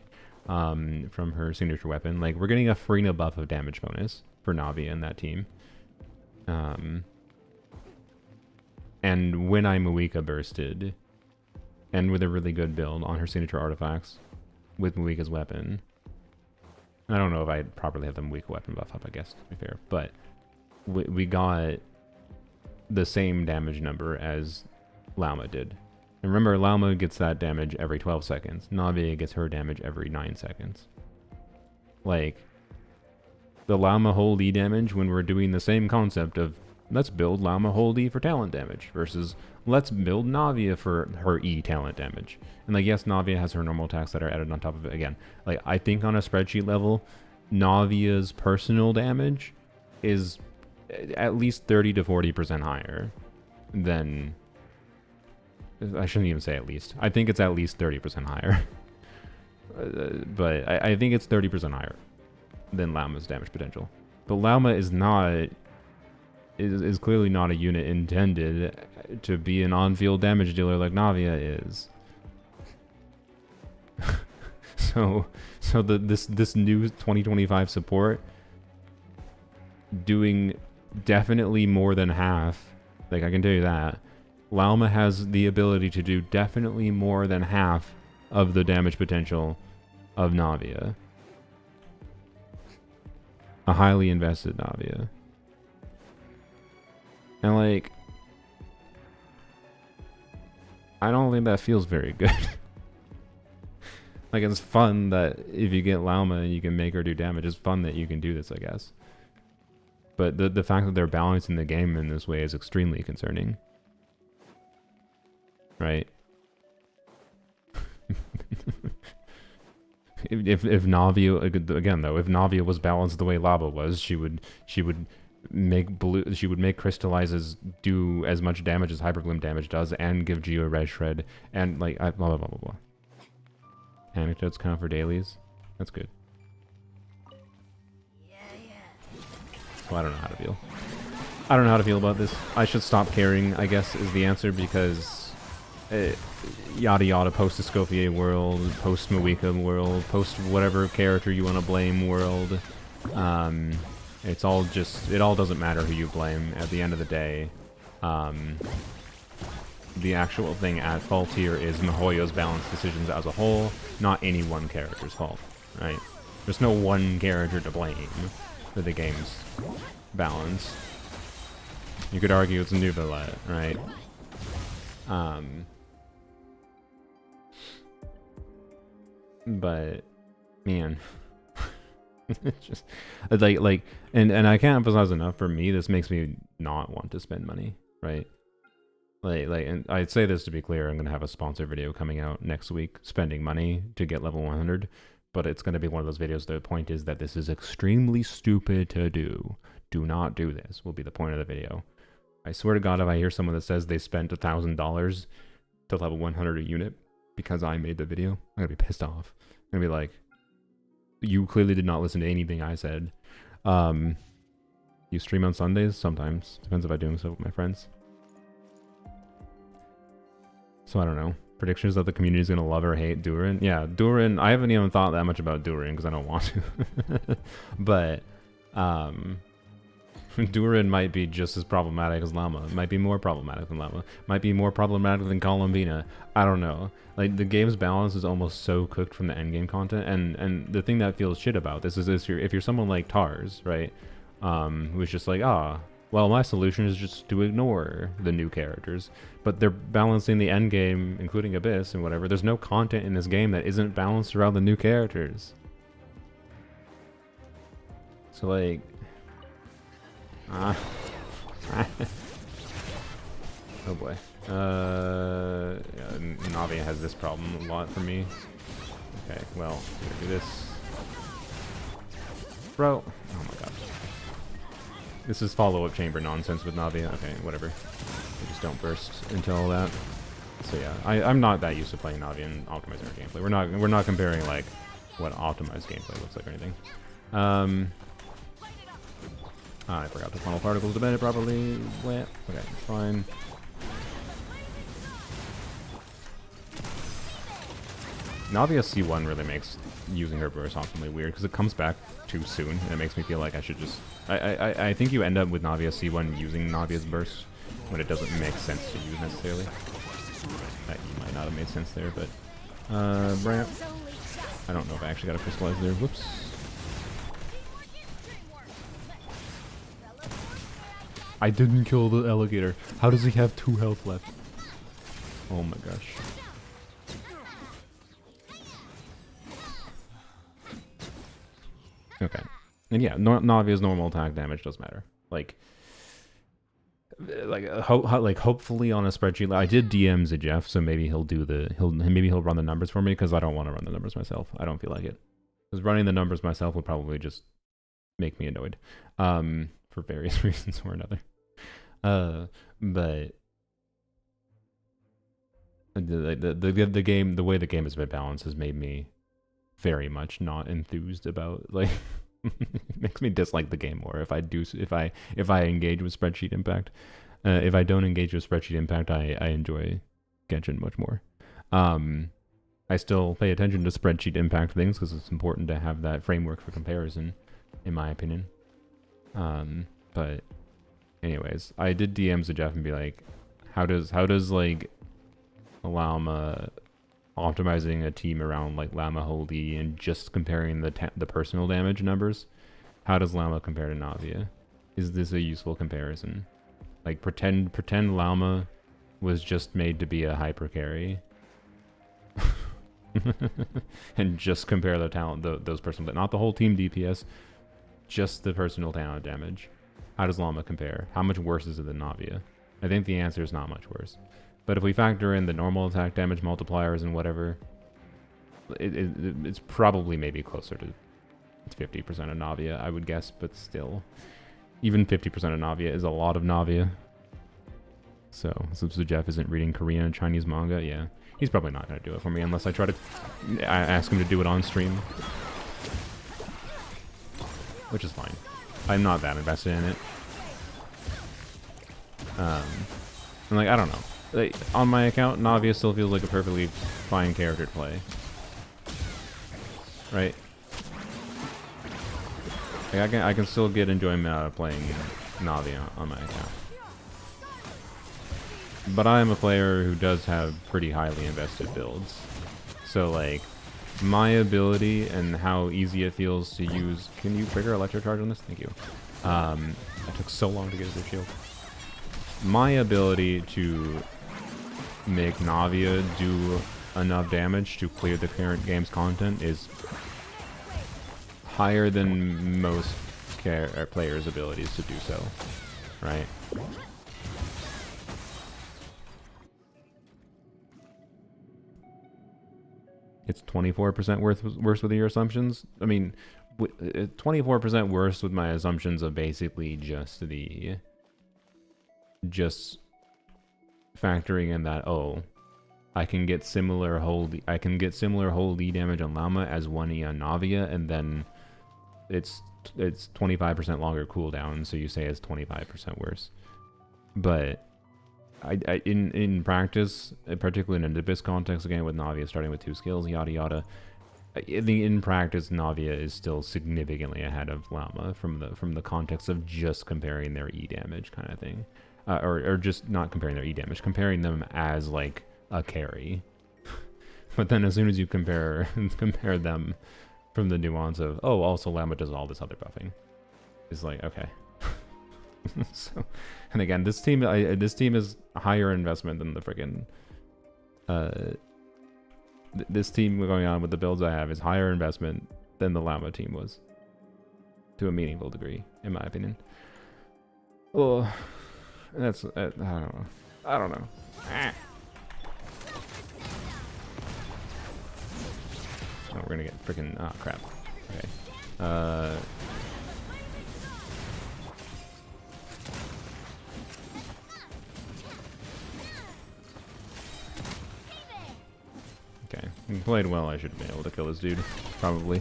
from her signature weapon. Like, we're getting a Frina buff of damage bonus for Navia in that team. And when I Moika bursted, and with a really good build on her signature artifacts with Moika's weapon, I don't know if I properly have the Moika weapon buff up, I guess, to be fair, but we got the same damage number as Llama did. And remember, Llama gets that damage every 12 seconds. Navia gets her damage every 9 seconds. Like, the Llama hold E damage, when we're doing the same concept of let's build Llama hold E for talent damage versus let's build Navia for her E talent damage. And like, yes, Navia has her normal attacks that are added on top of it. Again, like, I think on a spreadsheet level, Navia's personal damage is at least 30 to 40% higher than... I shouldn't even say at least. I think it's at least 30% higher. But I think it's 30% higher than Llama's damage potential. But Llama is not... is clearly not a unit intended to be an on-field damage dealer like Navia is. so this new 2025 support doing definitely more than half, like, I can tell you that. Llama has the ability to do definitely more than half of the damage potential of Navia. A highly invested Navia. And, like, I don't think that feels very good. Like, it's fun that if you get Llama and you can make her do damage, it's fun that you can do this, I guess. But the fact that they're balancing the game in this way is extremely concerning. Right? if Navia, again though, if Navia was balanced the way Lava was, she would make crystallizes do as much damage as Hyperbloom damage does, and give Geo Red Shred, and like blah blah blah blah blah. Anecdotes count for dailies. That's good. Well, I don't know how to feel. I don't know how to feel about this. I should stop caring, I guess, is the answer, because yada yada, post Escoffier world, post Moika world, post whatever character you want to blame world. It's all just, it all doesn't matter who you blame at the end of the day. The actual thing at fault here is Mihoyo's balanced decisions as a whole, not any one character's fault, right? There's no one character to blame for the game's balance. You could argue it's Nuvalet, right? But man, it's just like and I can't emphasize enough, for me this makes me not want to spend money, right? Like and I'd say this to be clear, I'm gonna have a sponsor video coming out next week, spending money to get level 100, but it's gonna be one of those videos. The point is that this is extremely stupid to do. Do not do this, will be the point of the video. I swear to God, if I hear someone that says they spent $1,000 to level 100 a unit because I made the video, I'm gonna be pissed off. I'm gonna be like, You clearly did not listen to anything I said. You stream on Sundays? Sometimes. Depends if I'm doing so with my friends. So I don't know. Predictions that the community is going to love or hate Durin? Yeah, Durin, I haven't even thought that much about Durin because I don't want to. But, Durin might be just as problematic as Llama. It might be more problematic than Llama. Might be more problematic than Columbina. I don't know. Like, the game's balance is almost so cooked from the endgame content, and the thing that feels shit about this is if you're someone like Tars, right, who's just like, well, my solution is just to ignore the new characters, but they're balancing the endgame, including Abyss and whatever. There's no content in this game that isn't balanced around the new characters. So, like... oh boy. Yeah, Navia has this problem a lot for me. Okay, well, I'm gonna do this. Bro! Oh my gosh. This is follow-up chamber nonsense with Navia. Okay, whatever. We just don't burst into all that. So yeah, I'm not that used to playing Navia and optimizing our gameplay. We're not comparing like what optimized gameplay looks like or anything. I forgot to funnel particles to Bennett properly. Okay, fine. Navia C1 really makes using her burst optimally weird because it comes back too soon and it makes me feel like I should just... I think you end up with Navia C1 using Navia's burst when it doesn't make sense to use necessarily. That might not have made sense there, but... Bramp. I don't know if I actually got a crystallize there. Whoops. I didn't kill the alligator. How does he have 2 health left? Oh my gosh. Okay. And yeah, Navia's normal attack damage does matter. Hopefully on a spreadsheet. I did DM Jeff, so maybe he'll run the numbers for me because I don't want to run the numbers myself. I don't feel like it. Because running the numbers myself would probably just make me annoyed. For various reasons or another. But the game, the way the game has been balanced has made me very much not enthused about, like, it makes me dislike the game more if I engage with spreadsheet impact. If I don't engage with spreadsheet impact, I enjoy Genshin much more. I still pay attention to spreadsheet impact things because it's important to have that framework for comparison, in my opinion. But anyways, I did DM Jeff and be like, how does like Llama optimizing a team around like Llama Holy and just comparing the personal damage numbers, how does Llama compare to Navia? Is this a useful comparison? Like pretend Llama was just made to be a hyper carry. And just compare the talent, those personal, not the whole team DPS, just the personal talent damage. How does Llama compare? How much worse is it than Navia? I think the answer is not much worse. But if we factor in the normal attack damage multipliers and whatever, it's probably maybe closer to 50% of Navia, I would guess, but still. Even 50% of Navia is a lot of Navia. So, since Jeff isn't reading Korean and Chinese manga, yeah. He's probably not going to do it for me unless I try to ask him to do it on stream. Which is fine. I'm not that invested in it. And like, I don't know. Like, on my account, Navia still feels like a perfectly fine character to play. Right? Like, I can still get enjoyment out of playing Navia on my account. But I am a player who does have pretty highly invested builds. So, like, my ability and how easy it feels to use... Can you trigger electro charge on this? Thank you. It took so long to get his shield. My ability to make Navia do enough damage to clear the current game's content is higher than most players' abilities to do so, right? It's 24% worse with your assumptions. I mean, 24% worse with my assumptions of basically just factoring in that, oh, I can get similar hold E damage on Llama as 1E on Navia, and then it's 25% longer cooldown, so you say it's 25% worse. But in practice, particularly in an Abyss context, again with Navia starting with 2 skills, yada yada. In practice, Navia is still significantly ahead of Llama from the context of just comparing their E damage kind of thing, or just not comparing their E damage, comparing them as like a carry. But then as soon as you compare them from the nuance of, oh, also Llama does all this other buffing, it's like, okay. So, and again, this team is higher investment than the freaking this team going on with the builds I have is higher investment than the Llama team was, to a meaningful degree, in my opinion. Oh, that's I don't know. Ah. Oh, we're gonna get freaking crap. Okay. Okay, he played well. I should have been able to kill this dude, probably.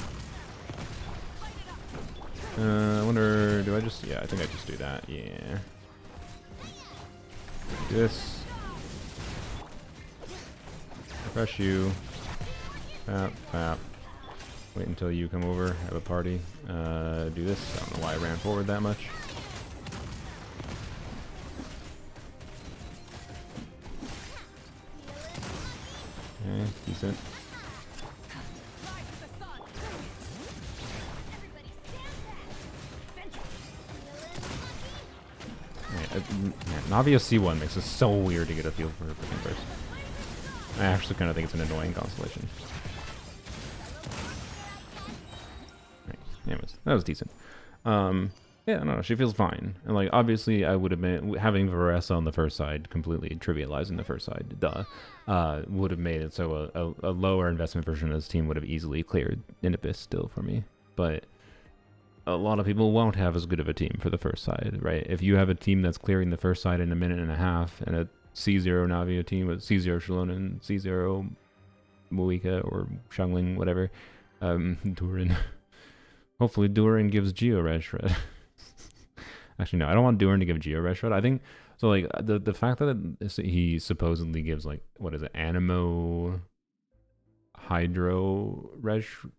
I wonder, do I just, yeah, I think I just do that, yeah. Do this. Refresh you. Pap, pap. Wait until you come over, have a party. Do this, I don't know why I ran forward that much. Okay, decent. Navia C1 makes it so weird to get a feel for her freaking first. I actually kind of think it's an annoying constellation. Right. Anyways, that was decent. Yeah, no, she feels fine. And like, obviously, I would have been having Varessa on the first side, completely trivializing the first side. Duh, would have made it so a lower investment version of this team would have easily cleared in Abyss still for me. But a lot of people won't have as good of a team for the first side, right? If you have a team that's clearing the first side in a minute and a half, and a C0 Navia team with C0 Shalon and C0 Muika or Xiangling, whatever, Durin. Hopefully Durin gives Geo Red Shred. Actually, no, I don't want Durin to give Geo Red Shred. I think, so like, the fact that he supposedly gives, like, what is it, Animo Hydro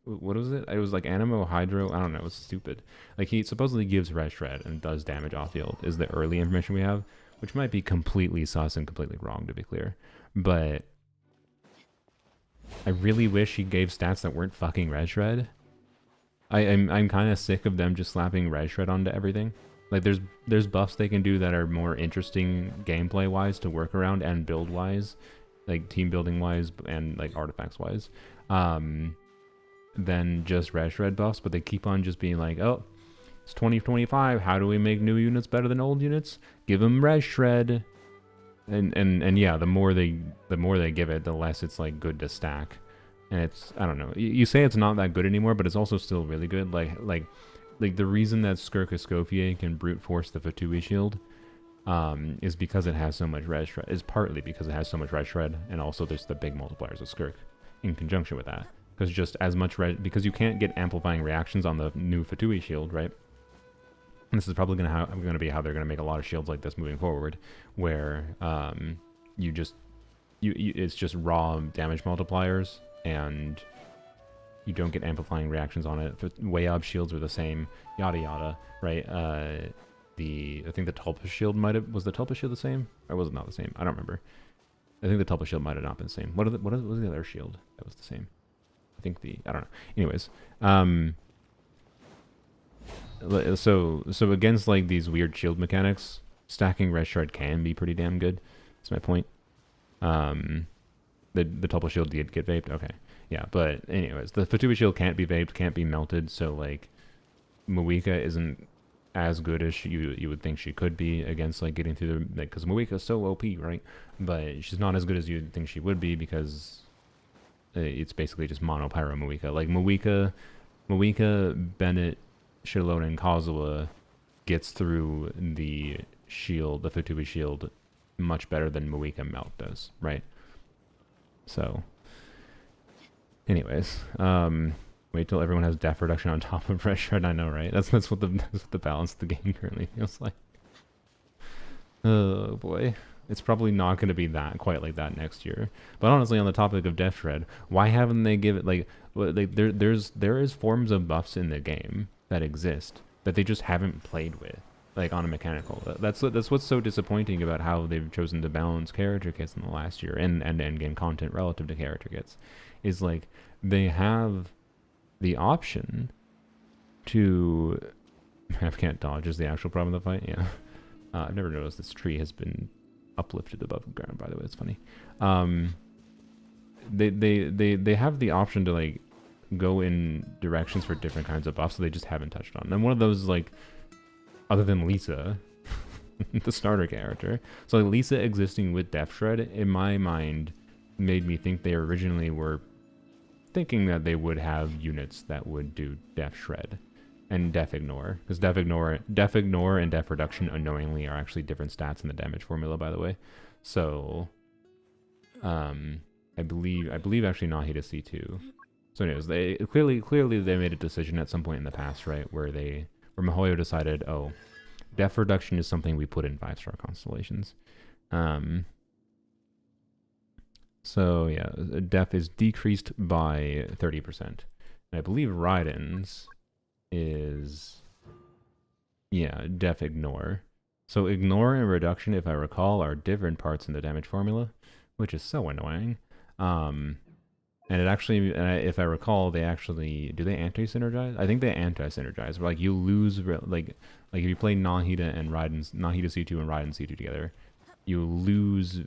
what was it? It was like Animo Hydro, I don't know, it was stupid. Like, he supposedly gives Red Shred and does damage off field, is the early information we have, which might be completely sus and completely wrong, to be clear. But I really wish he gave stats that weren't fucking Red Shred. I'm kind of sick of them just slapping Red Shred onto everything. Like, there's buffs they can do that are more interesting gameplay-wise to work around and build-wise, like team building-wise and like artifacts-wise, than just Red Shred buffs. But they keep on just being like, oh, it's 2025. How do we make new units better than old units? Give them Red Shred. And yeah, the more they give it, the less it's like good to stack. And it's, I don't know. You say it's not that good anymore, but it's also still really good. Like the reason that Skirk Escoffier can brute force the Fatui shield is because it has so much red shred. Is partly because it has so much red shred, and also there's the big multipliers of Skirk in conjunction with that. Because just as much red, because you can't get amplifying reactions on the new Fatui shield, right? And this is probably going to be how they're going to make a lot of shields like this moving forward, where it's just raw damage multipliers, and you don't get amplifying reactions on it. Wayab shields are the same, yada yada, right? I think the Tulpa shield was the Tulpa shield the same? Or was it not the same? I don't remember. I think the Tulpa shield might have not been the same. What was the other shield that was the same? I think I don't know. Anyways, so against like these weird shield mechanics, stacking Red Shard can be pretty damn good. That's my point. The Tulpa shield did get vaped. Okay. Yeah, but anyways, the Fatui shield can't be vaped, can't be melted, so like Muika isn't as good as you would think she could be against like getting through the, like, because Muika is so OP, right? But she's not as good as you'd think she would be because it's basically just mono pyro Muika. Like Muika, Bennett, Shilona, and Kazuha gets through the shield, the Fatui shield, much better than Muika Melt does, right? So, anyways, wait till everyone has def reduction on top of red shred. I know, right? That's what the balance of the game currently feels like. Oh boy, it's probably not going to be that quite like that next year. But honestly, on the topic of def shred, why haven't they given like there is forms of buffs in the game that exist that they just haven't played with, like on a mechanical. That's what's so disappointing about how they've chosen to balance character kits in the last year and endgame content relative to character kits, is like they have the option to have can't dodge is the actual problem of the fight. Yeah. I've never noticed this tree has been uplifted above the ground, by the way. It's funny. They have the option to like go in directions for different kinds of buffs, so they just haven't touched on. And one of those is like, other than Lisa, the starter character. So like Lisa existing with Def Shred, in my mind, made me think they originally were thinking that they would have units that would do Def Shred and Def Ignore, because Def Ignore and Def Reduction annoyingly are actually different stats in the damage formula, by the way. So, I believe actually Nahida C2. So anyways, they clearly they made a decision at some point in the past, right, where MiHoYo decided, oh, Def Reduction is something we put in 5-star constellations. So yeah, Def is decreased by 30%. And I believe Raiden's is, yeah, Def Ignore. So Ignore and Reduction, if I recall, are different parts in the damage formula, which is so annoying. And it actually, if I recall, they actually, do they anti-synergize? I think they anti-synergize, where like you lose, like if you play Nahida C2 and Raiden C2 together, you lose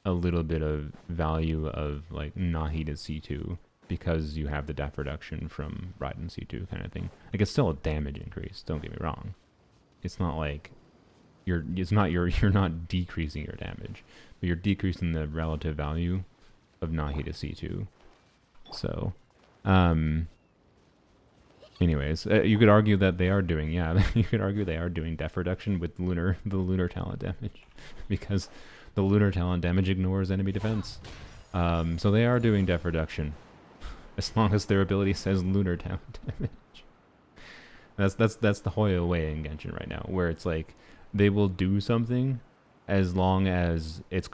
a little bit of value of like Nahida C2 because you have the def reduction from Raiden C2 kind of thing. Like it's still a damage increase, don't get me wrong. It's not like you're not decreasing your damage, but you're decreasing the relative value of Nahida C2. So, anyways, you could argue that they are doing, you could argue they are doing def reduction with the lunar talent damage, because the lunar talent damage ignores enemy defense. So they are doing def reduction, as long as their ability says lunar talent damage. That's the Hoyo way in Genshin right now, where it's like they will do something as long as it's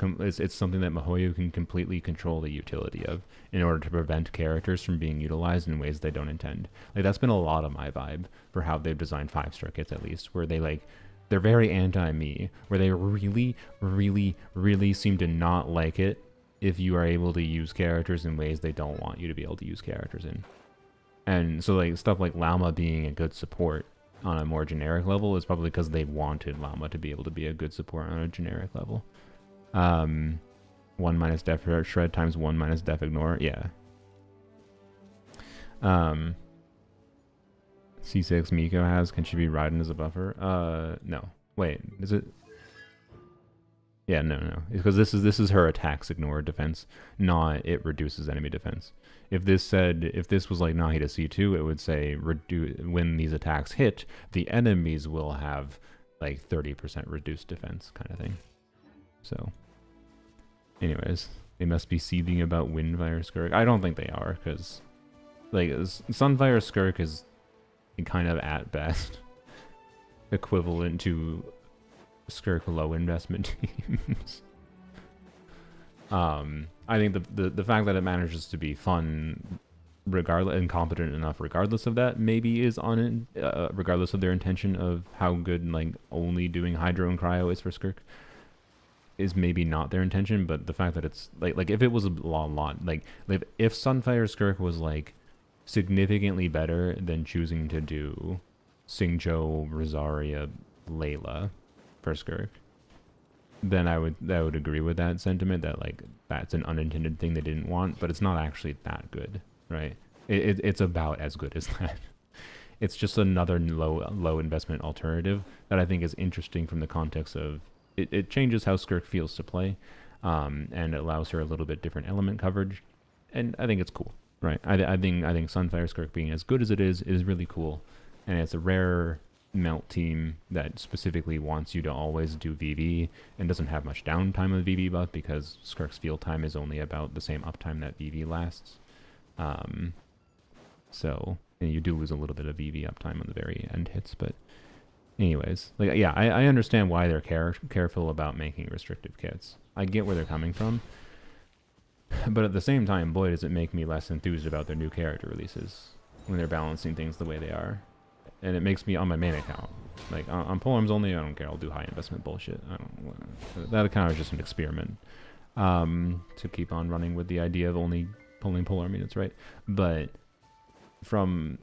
something that MiHoYo can completely control the utility of, in order to prevent characters from being utilized in ways they don't intend. Like that's been a lot of my vibe for how they've designed 5-star kits, at least, where they're very anti-me, where they really, really, really seem to not like it if you are able to use characters in ways they don't want you to be able to use characters in. And so like stuff like Llama being a good support on a more generic level is probably because they wanted Llama to be able to be a good support on a generic level. 1 minus def shred times 1 minus def ignore, yeah. C6 Miko has, can she be Raiden as a buffer? No. Wait, is it? Yeah, no. Because this is her attacks ignore defense, not it reduces enemy defense. If this was like Nahida C2, it would say when these attacks hit, the enemies will have like 30% reduced defense kind of thing. So, anyways, they must be seething about Windfire Skirk. I don't think they are, because like Sunfire Skirk is kind of at best equivalent to Skirk low investment teams. I think the fact that it manages to be fun regardless and competent enough regardless of that maybe is on it, regardless of their intention of how good like only doing hydro and cryo is for Skirk, is maybe not their intention. But the fact that it's like if it was a lot like if Sunfire Skirk was like significantly better than choosing to do Xingqiu, Rosaria, Layla for Skirk, then I would agree with that sentiment, that like that's an unintended thing they didn't want, but it's not actually that good, right? It's about as good as that. It's just another low investment alternative that I think is interesting from the context of it changes how Skirk feels to play, and it allows her a little bit different element coverage, and I think it's cool, right? I think Sunfire Skirk being as good as it is really cool, and it's a rare melt team that specifically wants you to always do VV and doesn't have much downtime with VV buff because Skirk's field time is only about the same uptime that VV lasts. So you do lose a little bit of VV uptime on the very end hits, but anyways, like yeah, I understand why they're careful about making restrictive kits. I get where they're coming from, but at the same time, boy, does it make me less enthused about their new character releases when they're balancing things the way they are. And it makes me on my main account, like on polearms only, I don't care. I'll do high investment bullshit. I don't. That account is just an experiment to keep on running with the idea of only pulling polearm units, right? But from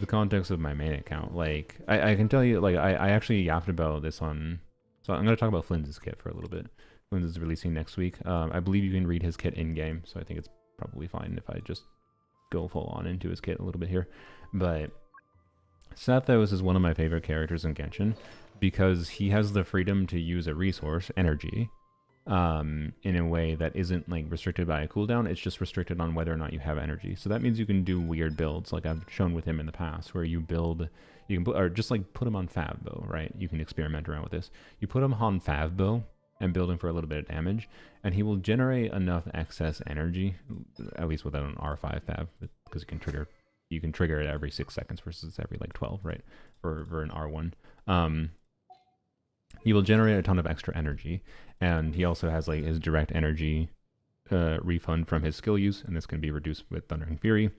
the context of my main account, like I can tell you, like I actually yapped about this on. So I'm gonna talk about Flynn's kit for a little bit. Flynn's is releasing next week. I believe you can read his kit in game, so I think it's probably fine if I just go full on into his kit a little bit here, but. Sathos is one of my favorite characters in Genshin because he has the freedom to use a resource, energy, in a way that isn't like restricted by a cooldown. It's just restricted on whether or not you have energy. So that means you can do weird builds like I've shown with him in the past where you build, you can put, or just like put him on Favbo, right? You can experiment around with this. You put him on Favbo and build him for a little bit of damage and he will generate enough excess energy, at least without an R5 Fav, because it can trigger. You can trigger it every 6 seconds versus every like 12, right? For an R1. He will generate a ton of extra energy, and he also has like his direct energy refund from his skill use, and this can be reduced with Thundering Fury.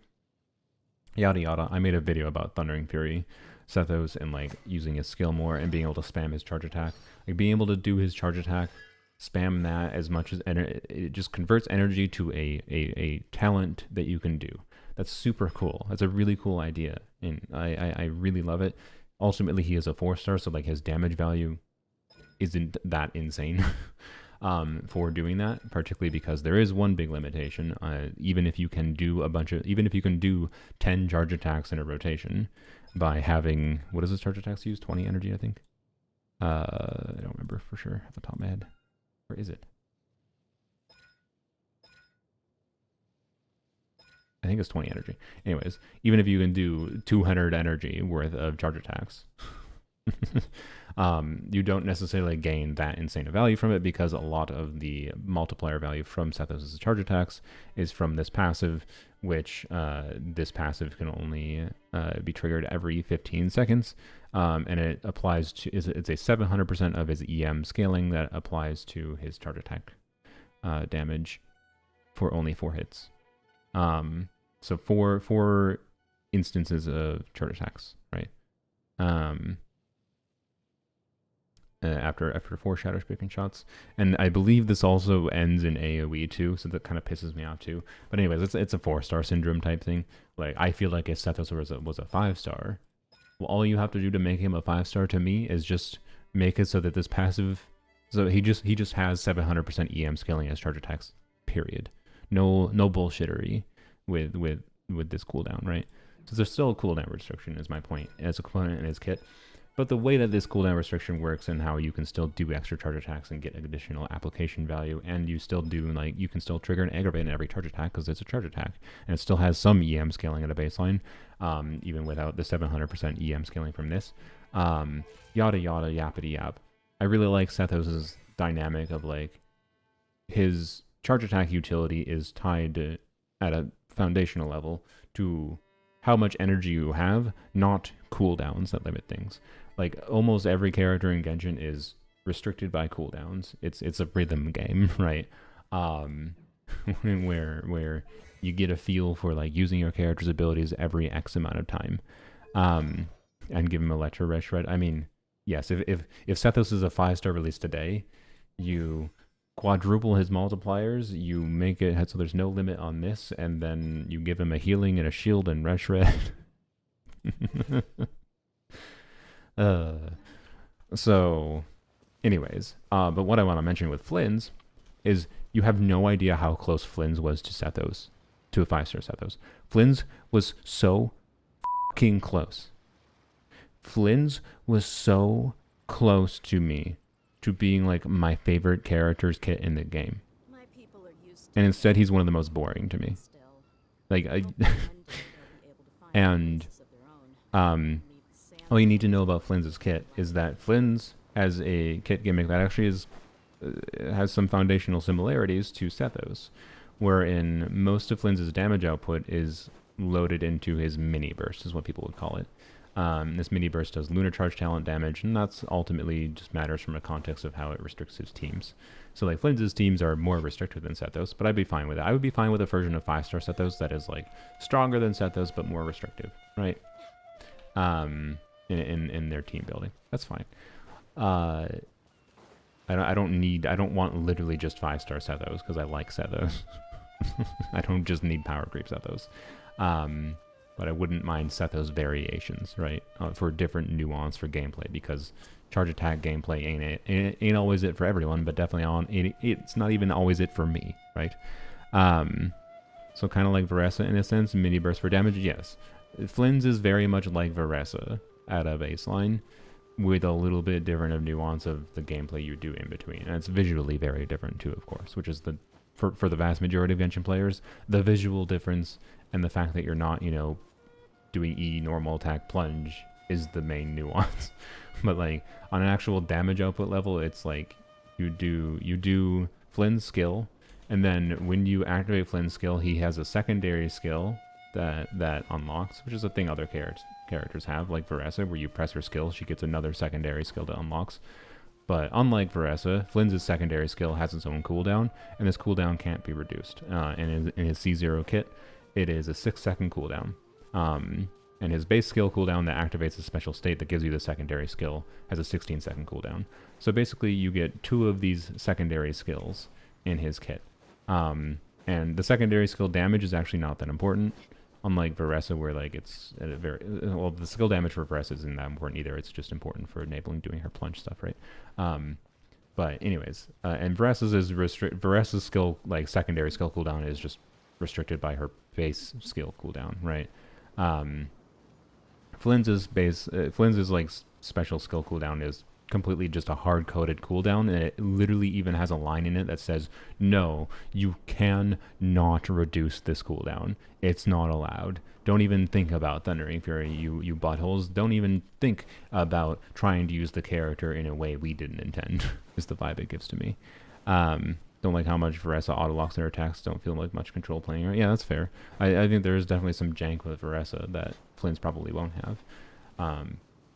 Yada yada. I made a video about Thundering Fury, Sethos, and like using his skill more and being able to spam his charge attack. Like being able to do his charge attack, spam that as much as, and it just converts energy to a talent that you can do. That's super cool. That's a really cool idea, and I really love it. Ultimately, he is a 4-star, so like his damage value isn't that insane for doing that, particularly because there is one big limitation. Even if you can do even if you can do 10 charge attacks in a rotation by having, what does his charge attacks use? 20 energy, I think. I don't remember for sure off the top of my head. Where is it? I think it's 20 energy. Anyways, even if you can do 200 energy worth of charge attacks, you don't necessarily gain that insane of value from it because a lot of the multiplier value from Sethos' charge attacks is from this passive, which this passive can only be triggered every 15 seconds. And it applies to, it's a 700% of his EM scaling that applies to his charge attack damage for only 4 hits. So four instances of charge attacks, right? After 4 shadow speaking shots, and I believe this also ends in AOE too, so that kind of pisses me off too. But anyways, it's a 4-star syndrome type thing. Like I feel like if Sethos was a 5-star, well, all you have to do to make him a 5-star to me is just make it so that this passive, so he just has 700% EM scaling as charge attacks. Period. No bullshittery with this cooldown, right? So there's still a cooldown restriction is my point as a component in his kit. But the way that this cooldown restriction works and how you can still do extra charge attacks and get additional application value, and you still do, like, you can still trigger an aggravate in every charge attack because it's a charge attack, and it still has some EM scaling at a baseline, even without the 700% EM scaling from this. Yada yada yappity yap. I really like Sethos' dynamic of, like, his charge attack utility is tied to, at a foundational level, to how much energy you have, not cooldowns that limit things. Like almost every character in Genshin is restricted by cooldowns. It's a rhythm game, right? Where you get a feel for like using your character's abilities every X amount of time, and give him Electro Red Shred. I mean, yes, if Sethos is a 5-star release today, you quadruple his multipliers, you make it so there's no limit on this, and then you give him a healing and a shield and Red Shred. So anyways, but what I want to mention with Flynn's is you have no idea how close Flynn's was to Sethos, to a 5-star Sethos. Flynn's was so fucking close. Flynn's was so close to me, to being like my favorite character's kit in the game. My people are used to And instead he's one of the most boring to me. still. Like, and all you need to know about Flynn's kit is that Flynn's has a kit gimmick that actually has some foundational similarities to Sethos, wherein most of Flynn's damage output is loaded into his mini burst, is what people would call it. This mini burst does lunar charge talent damage, and that's ultimately just matters from a context of how it restricts his teams. So like Flynn's teams are more restricted than Sethos, but I'd be fine with it. I would be fine with a version of 5-star Sethos that is like stronger than Sethos but more restrictive, right? In their team building, that's fine. I don't want literally just 5-star Sethos because I like Sethos. I don't just need power creep Sethos. But I wouldn't mind Sethos variations, right? For different nuance for gameplay, because charge attack gameplay ain't always it for everyone, but definitely it's not even always it for me, right? So kind of like Veresa in a sense, mini burst for damage, yes. Flynn's is very much like Veresa at a baseline, with a little bit different of nuance of the gameplay you do in between. And it's visually very different too, of course, which is for the vast majority of Genshin players, the visual difference and the fact that you're not, doing E normal attack plunge is the main nuance. But like on an actual damage output level, it's like you do Flynn's skill, and then when you activate Flynn's skill, he has a secondary skill that unlocks, which is a thing other characters have, like Veresa, where you press her skill, she gets another secondary skill that unlocks. But unlike Veresa, Flynn's secondary skill has its own cooldown, and this cooldown can't be reduced. In his C0 kit, it is a 6-second cooldown. And his base skill cooldown that activates a special state that gives you the secondary skill has a 16-second cooldown. So basically, you get 2 of these secondary skills in his kit. And the secondary skill damage is actually not that important. Unlike Veresa, where like it's at a the skill damage for Veresa isn't that important either. It's just important for enabling doing her plunge stuff, right? But anyways, and Veresa's skill, like secondary skill cooldown, is just restricted by her base skill cooldown, right? Flynn's like special skill cooldown is completely just a hard-coded cooldown, and it literally even has a line in it that says, no, you can not reduce this cooldown. It's not allowed. Don't even think about Thundering Fury, you buttholes. Don't even think about trying to use the character in a way we didn't intend, is the vibe it gives to me. Don't like how much Veresa auto-locks their attacks. Don't feel like much control playing. Right? Yeah, that's fair. I think there is definitely some jank with Veresa that Flynn's probably won't have.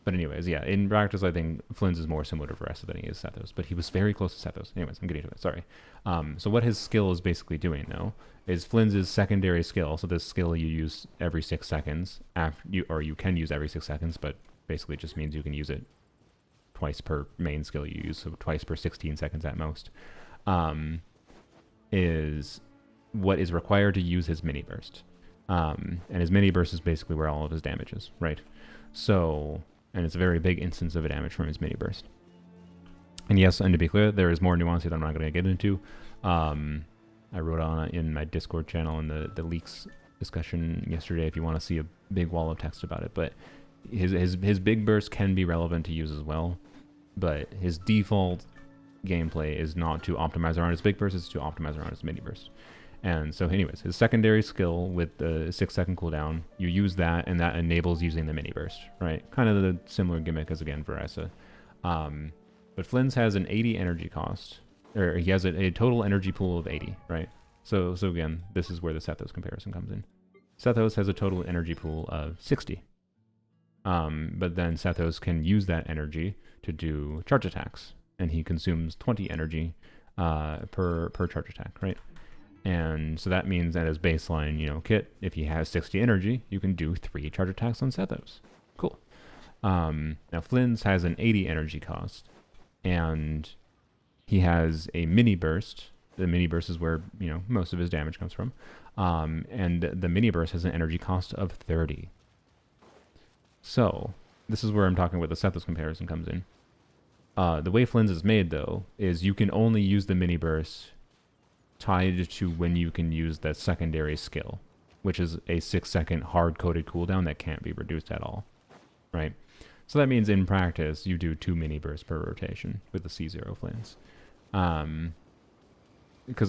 But anyways, yeah, in practice, I think Flynn's is more similar to Veresa than he is Sethos, but he was very close to Sethos. Anyways, I'm getting to it, sorry. So what his skill is basically doing, though, is Flynn's secondary skill. So this skill you use every 6 seconds, you can use every 6 seconds, but basically it just means you can use it twice per main skill you use, so twice per 16 seconds at most, is what is required to use his mini burst. And his mini burst is basically where all of his damage is, right? So... and it's a very big instance of a damage from his mini burst. And yes, and to be clear, there is more nuance that I'm not going to get into. I wrote on it in my Discord channel in the leaks discussion yesterday if you want to see a big wall of text about it. But his big burst can be relevant to use as well. But his default gameplay is not to optimize around his big burst, it's to optimize around his mini burst. And so anyways, his secondary skill with the 6-second cooldown, you use that, and that enables using the mini burst, right? Kind of the similar gimmick as, again, Veresa. But Flynn's has an 80 energy cost, or he has a total energy pool of 80, right? So again, this is where the Sethos comparison comes in. Sethos has a total energy pool of 60. But then Sethos can use that energy to do charge attacks, and he consumes 20 energy per charge attack, right? And so that means that his baseline, kit, if he has 60 energy, you can do 3 charge attacks on Sethos. Cool. Now Flynn's has an 80 energy cost, and he has a mini burst. The mini burst is where, most of his damage comes from. And the mini burst has an energy cost of 30. So this is where I'm talking about the Sethos comparison comes in. The way Flynn's is made, though, is you can only use the mini burst tied to when you can use that secondary skill, which is a 6-second hard-coded cooldown that can't be reduced at all, right? So that means in practice, you do 2 mini bursts per rotation with the C0 Flynn's.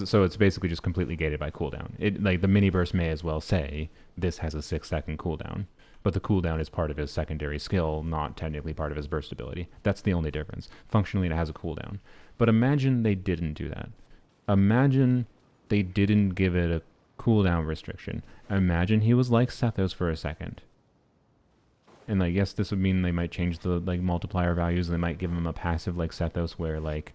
So it's basically just completely gated by cooldown. Like the mini burst may as well say, this has a 6-second cooldown, but the cooldown is part of his secondary skill, not technically part of his burst ability. That's the only difference. Functionally, it has a cooldown. But imagine they didn't do that. Imagine they didn't give it a cooldown restriction. Imagine he was like Sethos for a second. And like, yes, this would mean they might change the like multiplier values, and they might give him a passive like Sethos where like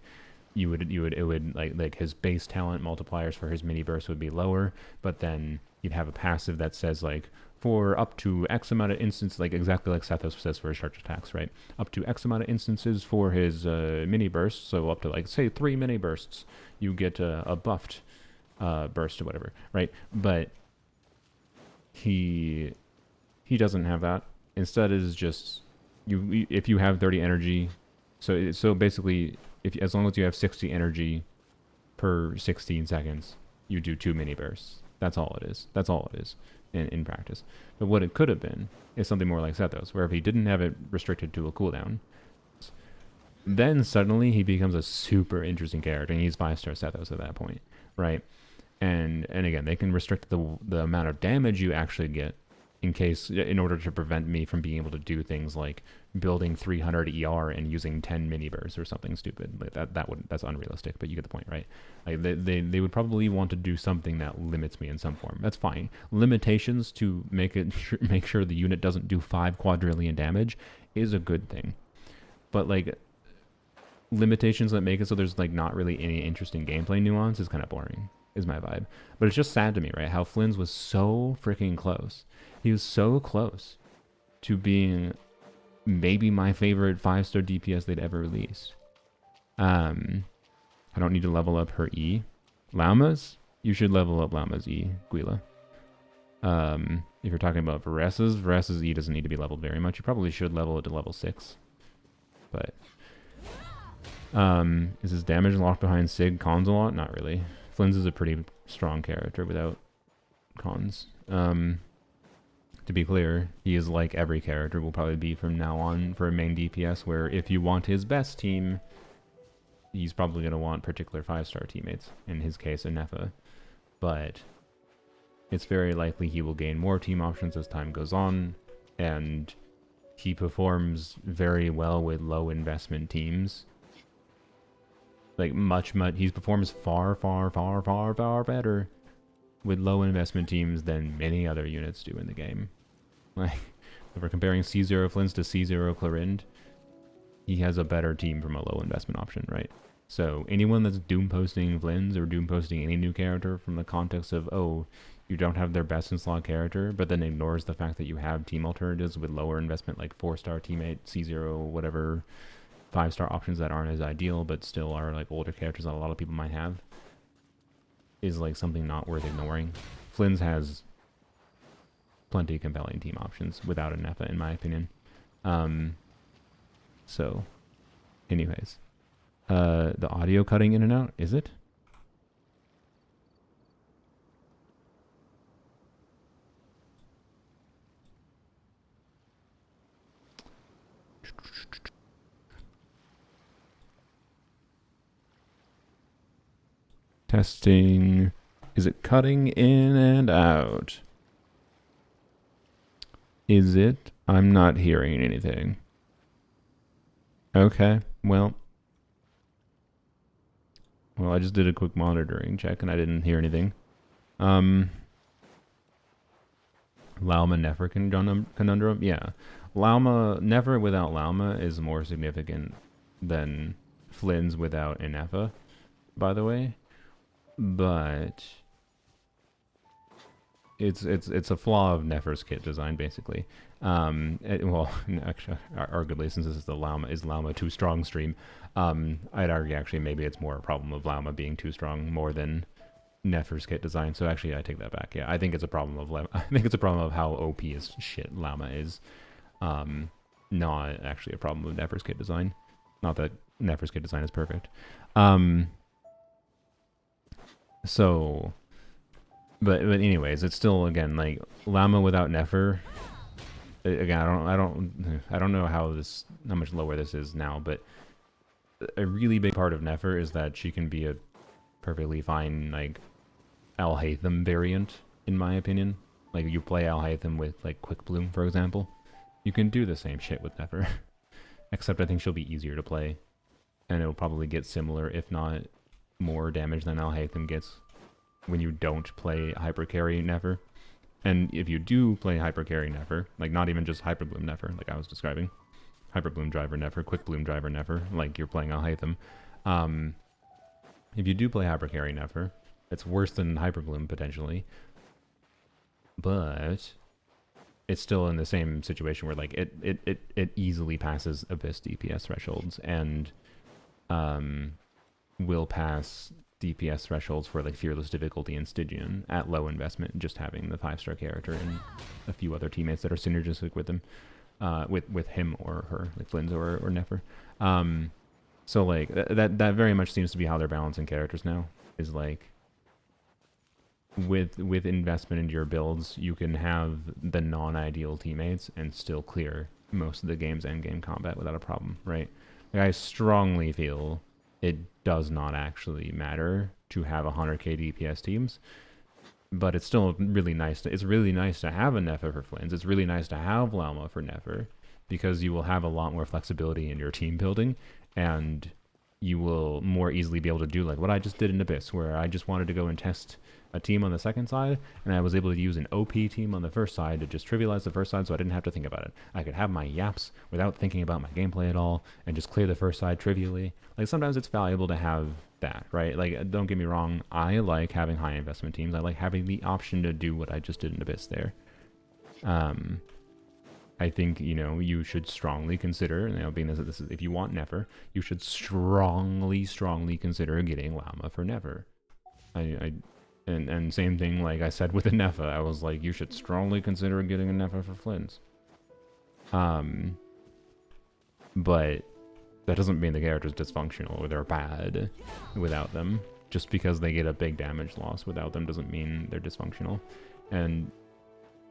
it would like his base talent multipliers for his mini burst would be lower, but then you'd have a passive that says like for up to X amount of instances, like exactly like Sethos says for his charge attacks, right? Up to X amount of instances for his mini bursts, so up to like say 3 mini bursts, you get a buffed burst or whatever, right? But he doesn't have that. Instead, it is just if you have 30 energy, so basically as long as you have 60 energy per 16 seconds, you do 2 mini bursts. That's all it is. That's all it is in practice. But what it could have been is something more like Sethos, where if he didn't have it restricted to a cooldown, then suddenly he becomes a super interesting character, and he's 5-star Sethos at that point, right? And again, they can restrict the amount of damage you actually get in order to prevent me from being able to do things like building 300 ER and using 10 mini bursts or something stupid like that's unrealistic, but you get the point, right? Like they would probably want to do something that limits me in some form. That's fine. Limitations to make sure the unit doesn't do 5 quadrillion damage is a good thing, but like limitations that make it so there's like not really any interesting gameplay nuance is kind of boring, is my vibe. But it's just sad to me, right? How Flynn's was so freaking close. He was so close to being maybe my favorite 5-star DPS they'd ever released. I don't need to level up her E. Llama's? You should level up Llama's E, Guila. If you're talking about Varessa's E doesn't need to be leveled very much. You probably should level it to level 6. But is his damage locked behind Sig cons a lot? Not really. Flynn's is a pretty strong character without cons. To be clear, he is like every character will probably be from now on for a main DPS, where if you want his best team, he's probably going to want particular 5-star teammates, in his case, Anefa. But it's very likely he will gain more team options as time goes on, and he performs very well with low investment teams. Like he performs far better with low investment teams than many other units do in the game. Like, if we're comparing C0 Flynn's to C0 Clarind, he has a better team from a low investment option, right? So anyone that's doom posting Flynn's or doom posting any new character from the context of, oh, you don't have their best in slot character, but then ignores the fact that you have team alternatives with lower investment, like 4-star teammate, C0, whatever, 5-star options that aren't as ideal, but still are like older characters that a lot of people might have, is like something not worth ignoring. Flynn's has plenty of compelling team options without a Nefa, in my opinion. So, anyways, the audio cutting in and out, is it? Testing. Is it cutting in and out? Is it? I'm not hearing anything. Okay, well, I just did a quick monitoring check and I didn't hear anything. Lauma Nefer conundrum? Yeah. Nefer without Lauma is more significant than Flynn's without Inefa, by the way. But it's a flaw of Nefer's kit design, basically. Well, actually, arguably, since this is the Lauma too strong stream, I'd argue actually maybe it's more a problem of Lauma being too strong more than Nefer's kit design. So actually, I take that back. Yeah, I think it's a problem of I think it's a problem of how OP as shit Lauma is. Not actually a problem of Nefer's kit design. Not that Nefer's kit design is perfect. So, but anyways, it's still, again, like Llama without Nefer. Again, I don't know how much lower this is now, but a really big part of Nefer is that she can be a perfectly fine like Al Haytham variant, in my opinion. Like you play Alhaitham with like Quick Bloom, for example. You can do the same shit with Nefer. Except I think she'll be easier to play. And it'll probably get similar, if not more damage than Alhaitham gets when you don't play Hyper Carry Nefer. And if you do play Hyper Carry Nefer, like not even just Hyper Bloom Nefer, like I was describing, Hyper Bloom Driver Nefer, Quick Bloom Driver Nefer, like you're playing Alhaitham. If you do play Hyper Carry Nefer, it's worse than Hyper Bloom potentially, but it's still in the same situation where like it easily passes Abyss DPS thresholds and will pass DPS thresholds for like Fearless Difficulty and Stygian at low investment, just having the 5-star character and a few other teammates that are synergistic with him, with him or her, like Flynn's or Nefer. So like that very much seems to be how they're balancing characters now. Is like with investment into your builds, you can have the non-ideal teammates and still clear most of the game's endgame combat without a problem, right? Like I strongly feel it does not actually matter to have 100k DPS teams, but it's still really nice. It's really nice to have a Nefer for Flynn's. It's really nice to have Llama for Nefer, because you will have a lot more flexibility in your team building, and you will more easily be able to do like what I just did in Abyss, where I just wanted to go and test a team on the second side, and I was able to use an OP team on the first side to just trivialize the first side, so I didn't have to think about it. I could have my yaps without thinking about my gameplay at all, and just clear the first side trivially. Like sometimes it's valuable to have that, right? Like don't get me wrong, I like having high investment teams. I like having the option to do what I just did in Abyss there. I think, you know, you should strongly consider, you know, being this is, if you want Nefer, you should strongly consider getting Llama for Nefer. And same thing, like I said with the Nefa, I was like, you should strongly consider getting a Nefa for Flynn's. But that doesn't mean the character's dysfunctional or they're bad without them. Just because they get a big damage loss without them doesn't mean they're dysfunctional. And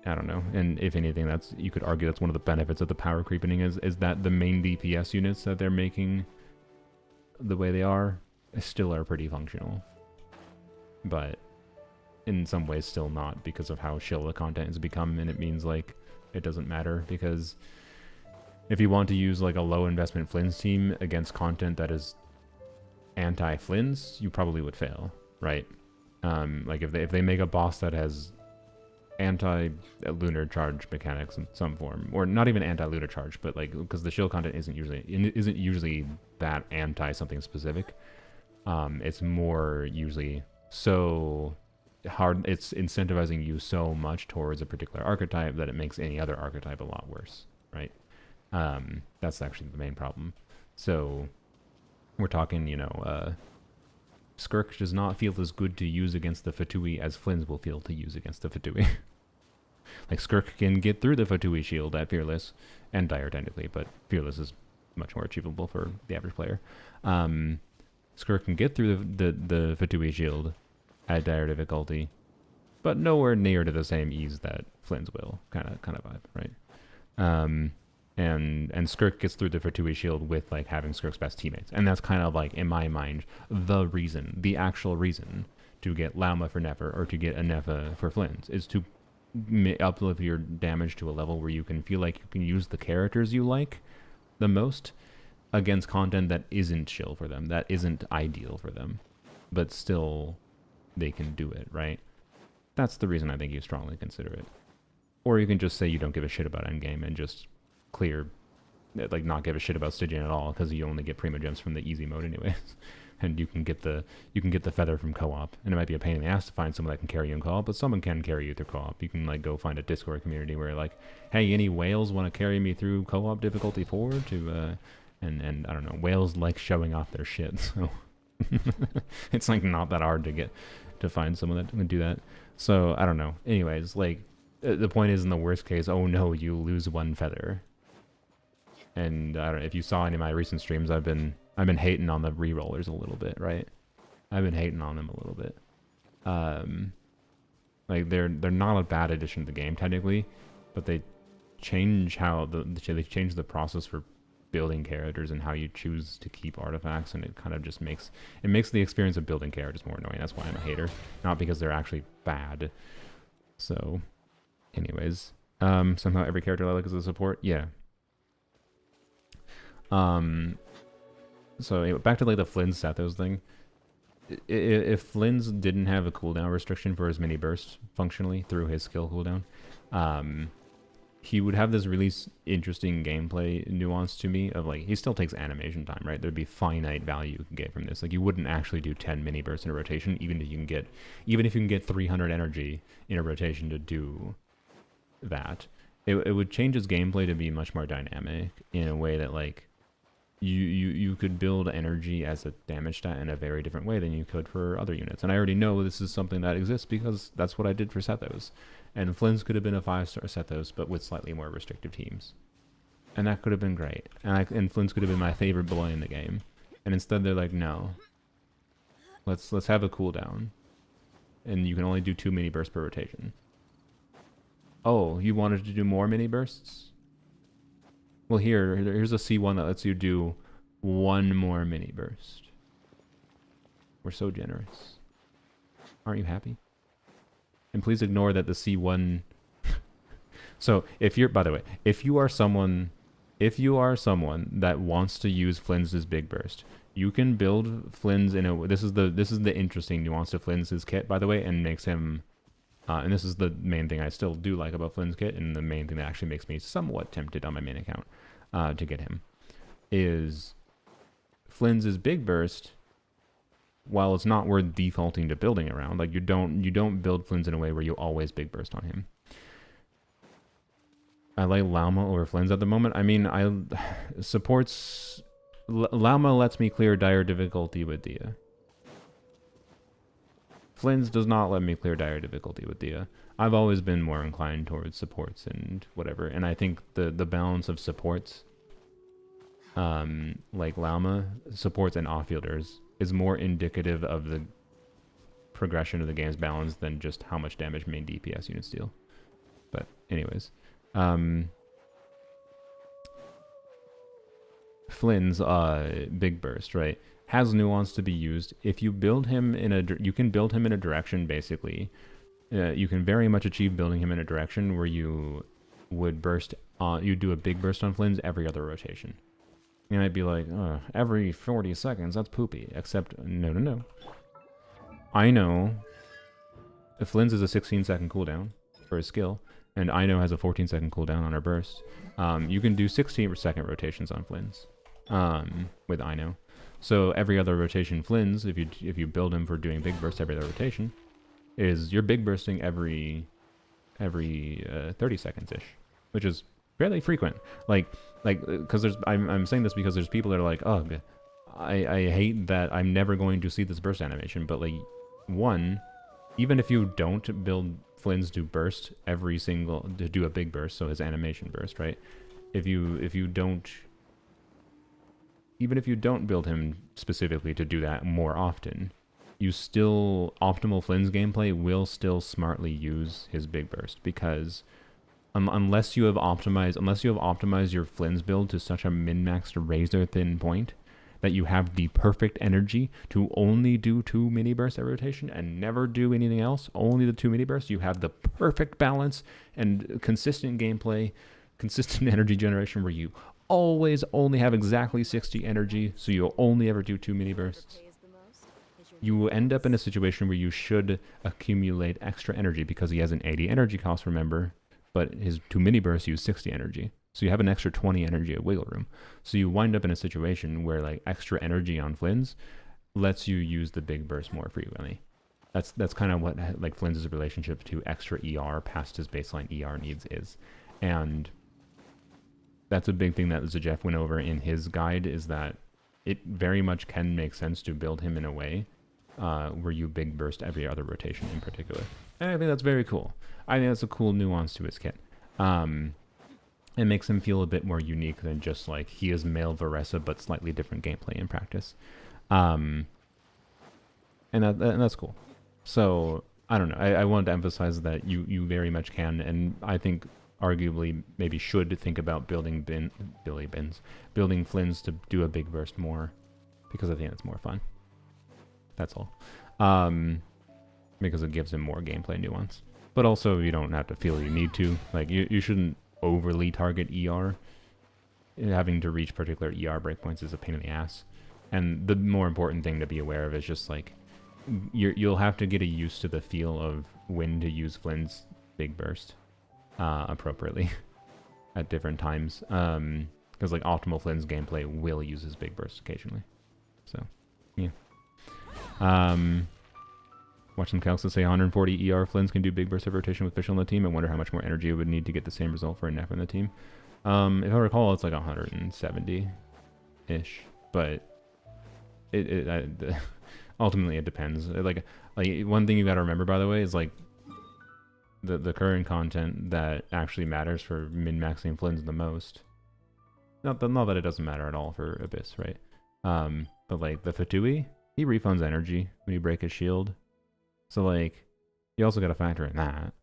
I don't know. And if anything, that's, you could argue that's one of the benefits of the power creeping is that the main DPS units that they're making the way they are still are pretty functional. But in some ways still not, because of how shill the content has become, and it means like it doesn't matter, because if you want to use like a low investment Flynn's team against content that is anti-Flynn's, you probably would fail, right? Like if they make a boss that has anti-lunar charge mechanics in some form, or not even anti-lunar charge, but like because the shill content isn't usually that anti something specific. It's more usually so hard, it's incentivizing you so much towards a particular archetype that it makes any other archetype a lot worse, right? That's actually the main problem. So we're talking, you know, Skirk does not feel as good to use against the Fatui as Flynn's will feel to use against the Fatui. Like Skirk can get through the Fatui shield at Fearless, and Dire technically, but Fearless is much more achievable for the average player. Skirk can get through the Fatui shield at Dire difficulty, but nowhere near to the same ease that Flynn's will, kind of vibe, right? And Skirk gets through the Fatui shield with like having Skirk's best teammates, and that's kind of like, in my mind, the actual reason to get Lauma for Nefer or to get a Nefa for Flynn's is to uplift your damage to a level where you can feel like you can use the characters you like the most against content that isn't chill for them, that isn't ideal for them, but still they can do it, right? That's the reason I think you strongly consider it. Or you can just say you don't give a shit about endgame and just clear, like not give a shit about Stygian at all, because you only get Primo Gems from the easy mode anyways. And you can get the feather from co-op, and it might be a pain in the ass to find someone that can carry you in co-op, but someone can carry you through co-op. You can like go find a Discord community where like, hey, any whales want to carry me through co-op difficulty 4 to and I don't know, whales like showing off their shit, so it's like not that hard to find someone that can do that. So I don't know. Anyways, like the point is, in the worst case, oh no, you lose one feather. And I don't know if you saw any of my recent streams, I've been hating on the rerollers a little bit, right? I've been hating on them a little bit. Like they're not a bad addition to the game technically, but they change how they change the process for building characters and how you choose to keep artifacts, and it kind of just makes the experience of building characters more annoying. That's why I'm a hater, not because they're actually bad. So Anyways, somehow every character I like is a support. Yeah. So anyway, back to like the Flynn's Sathos thing. If Flynn's didn't have a cooldown restriction for his mini burst functionally through his skill cooldown, he would have this really interesting gameplay nuance to me of like, he still takes animation time, right? There'd be finite value you can get from this. Like you wouldn't actually do 10 mini bursts in a rotation, even if you can get 300 energy in a rotation to do that. It would change his gameplay to be much more dynamic in a way that like, you could build energy as a damage stat in a very different way than you could for other units. And I already know this is something that exists because that's what I did for Sathos. And Flynn's could have been a 5-star Sathos, but with slightly more restrictive teams. And that could have been great. And Flynn's could have been my favorite boy in the game. And instead they're like, no. Let's have a cooldown. And you can only do 2 mini bursts per rotation. Oh, you wanted to do more mini bursts? Well, here's a C1 that lets you do 1 more mini burst. We're so generous. Aren't you happy? And please ignore that the C1... So, by the way, if you are someone that wants to use Flynn's big burst, you can build Flynn's in a... This is the interesting nuance to Flynn's kit, by the way, and makes him... and this is the main thing I still do like about Flynn's kit, and the main thing that actually makes me somewhat tempted on my main account to get him, is Flynn's big burst. While it's not worth defaulting to building around, like you don't build Flynn's in a way where you always big burst on him. I like Llama over Flynn's at the moment. I mean, Llama lets me clear dire difficulty with Dia. Flynn's does not let me clear dire difficulty with Dia. I've always been more inclined towards supports and whatever, and I think the balance of supports, like Llama, supports and offfielders, is more indicative of the progression of the game's balance than just how much damage main DPS units deal. But anyways, Flynn's big burst, right, has nuance to be used. If you build him you can build him in a direction, basically. You can very much achieve building him in a direction where you would you do a big burst on Flynn's every other rotation. You might be like, every 40 seconds, that's poopy. Except, no. I know if Flynn's is a 16-second cooldown for his skill, and I know has a 14-second cooldown on her burst, you can do 16-second rotations on Flynn's with I know. So every other rotation Flynn's, if you build him for doing big burst every other rotation, you're big bursting every 30 seconds-ish, which is fairly frequent. Like, because I'm saying this because there's people that are like, oh, I hate that I'm never going to see this burst animation. But like, one, even if you don't build Flynn's to burst to do a big burst, so his animation burst, right? Even if you don't build him specifically to do that more often, optimal Flynn's gameplay will still smartly use his big burst, because unless you have optimized your Flynn's build to such a min-maxed razor thin point that you have the perfect energy to only do 2 mini bursts at rotation and never do anything else, only the 2 mini bursts, you have the perfect balance and consistent gameplay, consistent energy generation where you always only have exactly 60 energy, so you'll only ever do 2 mini bursts. You will end up in a situation where you should accumulate extra energy because he has an 80 energy cost, remember, but his 2 mini bursts use 60 energy. So you have an extra 20 energy at wiggle room. So you wind up in a situation where like extra energy on Flynn's lets you use the big burst more frequently. That's kind of what like Flynn's relationship to extra ER past his baseline ER needs is. And that's a big thing that Zajeff went over in his guide, is that it very much can make sense to build him in a way where you big burst every other rotation in particular. And I think that's very cool. I think that's a cool nuance to his kit. It makes him feel a bit more unique than just like he is male Varesa but slightly different gameplay in practice. And that's cool. So I don't know. I wanted to emphasize that you very much can, and I think arguably maybe should think about building building Flynn's to do a big burst more, because I think it's more fun. That's all. Because it gives him more gameplay nuance. but also you don't have to feel you need to. Like, you shouldn't overly target ER. Having to reach particular ER breakpoints is a pain in the ass. And the more important thing to be aware of is just like, you'll have to get used to the feel of when to use Flynn's Big Burst appropriately at different times. Because like optimal Flynn's gameplay will use his Big Burst occasionally. So, yeah. Watch some calcs that say 140 ER Flynn's can do Big Burst of rotation with Fischl on the team. I wonder how much more energy it would need to get the same result for a Neff in the team. If I recall, it's like 170-ish, but ultimately it depends. Like one thing you got to remember, by the way, is like the current content that actually matters for min-maxing Flynn's the most. Not that it doesn't matter at all for Abyss, right? But like the Fatui, he refunds energy when you break his shield. So like, you also got to factor in that.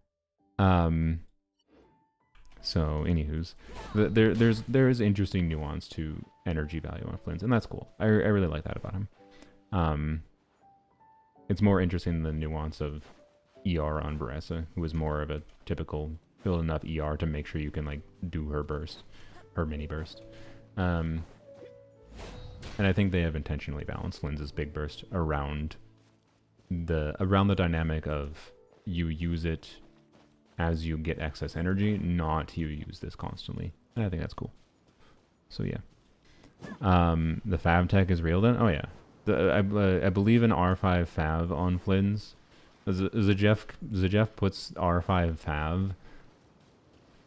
So, anywho's, there is interesting nuance to energy value on Flynn's, and that's cool. I really like that about him. It's more interesting than the nuance of ER on Baressa, who is more of a typical build enough ER to make sure you can like do her burst, her mini burst. And I think they have intentionally balanced Flynn's big burst around the dynamic of you use it as you get excess energy, not you use this constantly. And I think that's cool. So yeah. The Fav tech is real then? Oh yeah. I believe an R5 Fav on Flynn's. Zajeff puts R5 Fav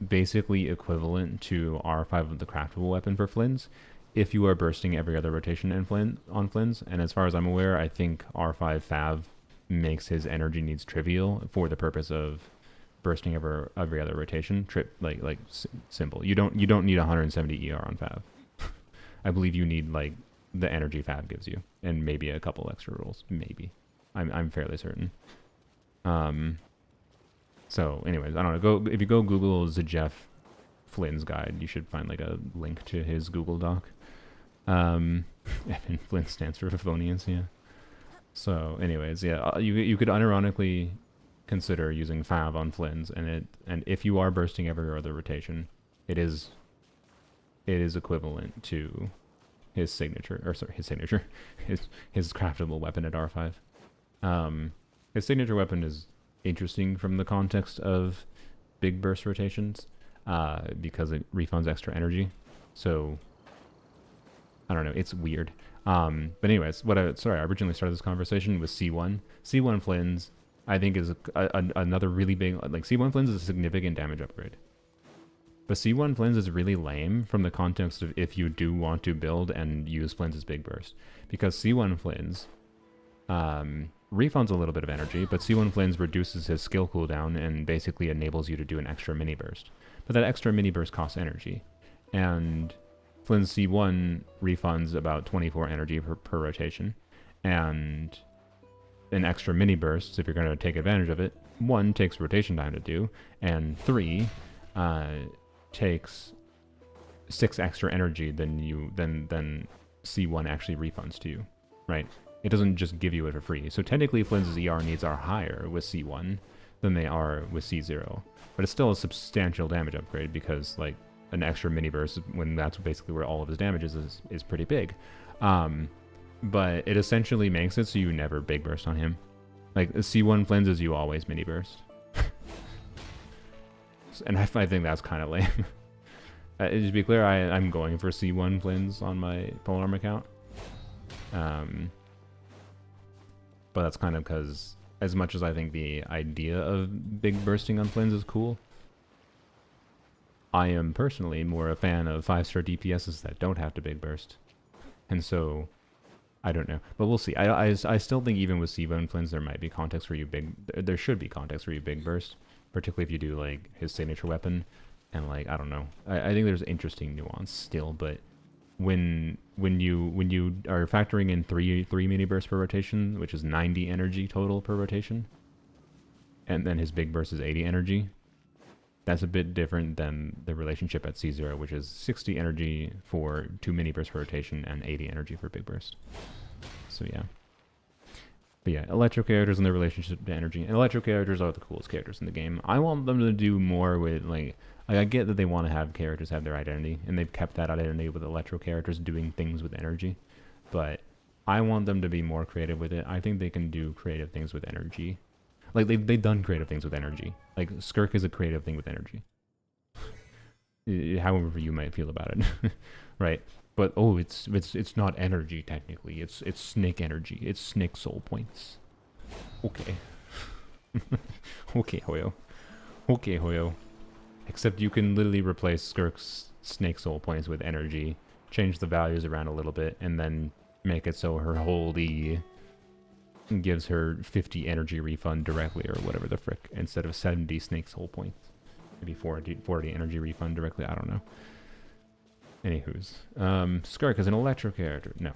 basically equivalent to R5 of the craftable weapon for Flynn's if you are bursting every other rotation on Flynn's. And as far as I'm aware, I think R5 Fav makes his energy needs trivial for the purpose of bursting every other rotation. Simple. You don't need 170 ER on Fav. I believe you need like the energy Fav gives you, and maybe a couple extra rolls. Maybe. I'm fairly certain. So anyways, I don't know. If you go Google Zajeff Flynn's guide, you should find like a link to his Google Doc. Evan Flynn stands for Favonians, yeah. So anyways, yeah, you could unironically consider using Fav on Flynn's, and if you are bursting every other rotation, it is equivalent to his signature, his craftable weapon at R5. His signature weapon is interesting from the context of big burst rotations, because it refunds extra energy. So I don't know, it's weird. But anyways, I originally started this conversation with C1. C1 Flynn's, I think, is another really big, like C1 Flynn's is a significant damage upgrade. But C1 Flynn's is really lame from the context of if you do want to build and use Flynn's big burst. Because C1 Flynn's refunds a little bit of energy, but C1 Flynn's reduces his skill cooldown and basically enables you to do an extra mini burst. But that extra mini burst costs energy. And Flynn's C1 refunds about 24 energy per rotation. And an extra mini burst, if you're going to take advantage of it, 1, takes rotation time to do, and 3, takes 6 extra energy than C1 actually refunds to you, right? It doesn't just give you it for free. So technically Flynn's ER needs are higher with C1 than they are with C0. But it's still a substantial damage upgrade because like an extra mini burst, when that's basically where all of his damage is pretty big. But it essentially makes it so you never big burst on him. Like C1 Flynn's is you always mini burst. And I think that's kind of lame. To be clear, I'm going for C1 Flynn's on my polearm account. But that's kind of because, as much as I think the idea of big bursting on Flynn's is cool, I am personally more a fan of 5-star DPSs that don't have to big burst. And so, I don't know. But we'll see. I still think even with C1 Flynn's, there might be context where there should be context where you big burst. Particularly if you do like his signature weapon. And like, I don't know. I think there's interesting nuance still, but when you are factoring in three mini bursts per rotation, which is 90 energy total per rotation, and then his big burst is 80 energy, that's a bit different than the relationship at C0, which is 60 energy for 2 mini bursts per rotation and 80 energy for big burst. So yeah. But yeah, electro characters and their relationship to energy. And electro characters are the coolest characters in the game. I want them to do more with like I get that they want to have characters have their identity, and they've kept that identity with electro characters doing things with energy. But I want them to be more creative with it. I think they can do creative things with energy. Like they've done creative things with energy. Like Skirk is a creative thing with energy. However you might feel about it, right? But oh, it's not energy technically. It's snake energy. It's snake soul points. Okay. Okay, Hoyo. Okay, Hoyo. Except you can literally replace Skirk's snake soul points with energy, change the values around a little bit, and then make it so her holy gives her 50 energy refund directly or whatever the frick, instead of 70 snake soul points. Maybe 40 energy refund directly, I don't know. Anywho's. Skirk is an electro character. No.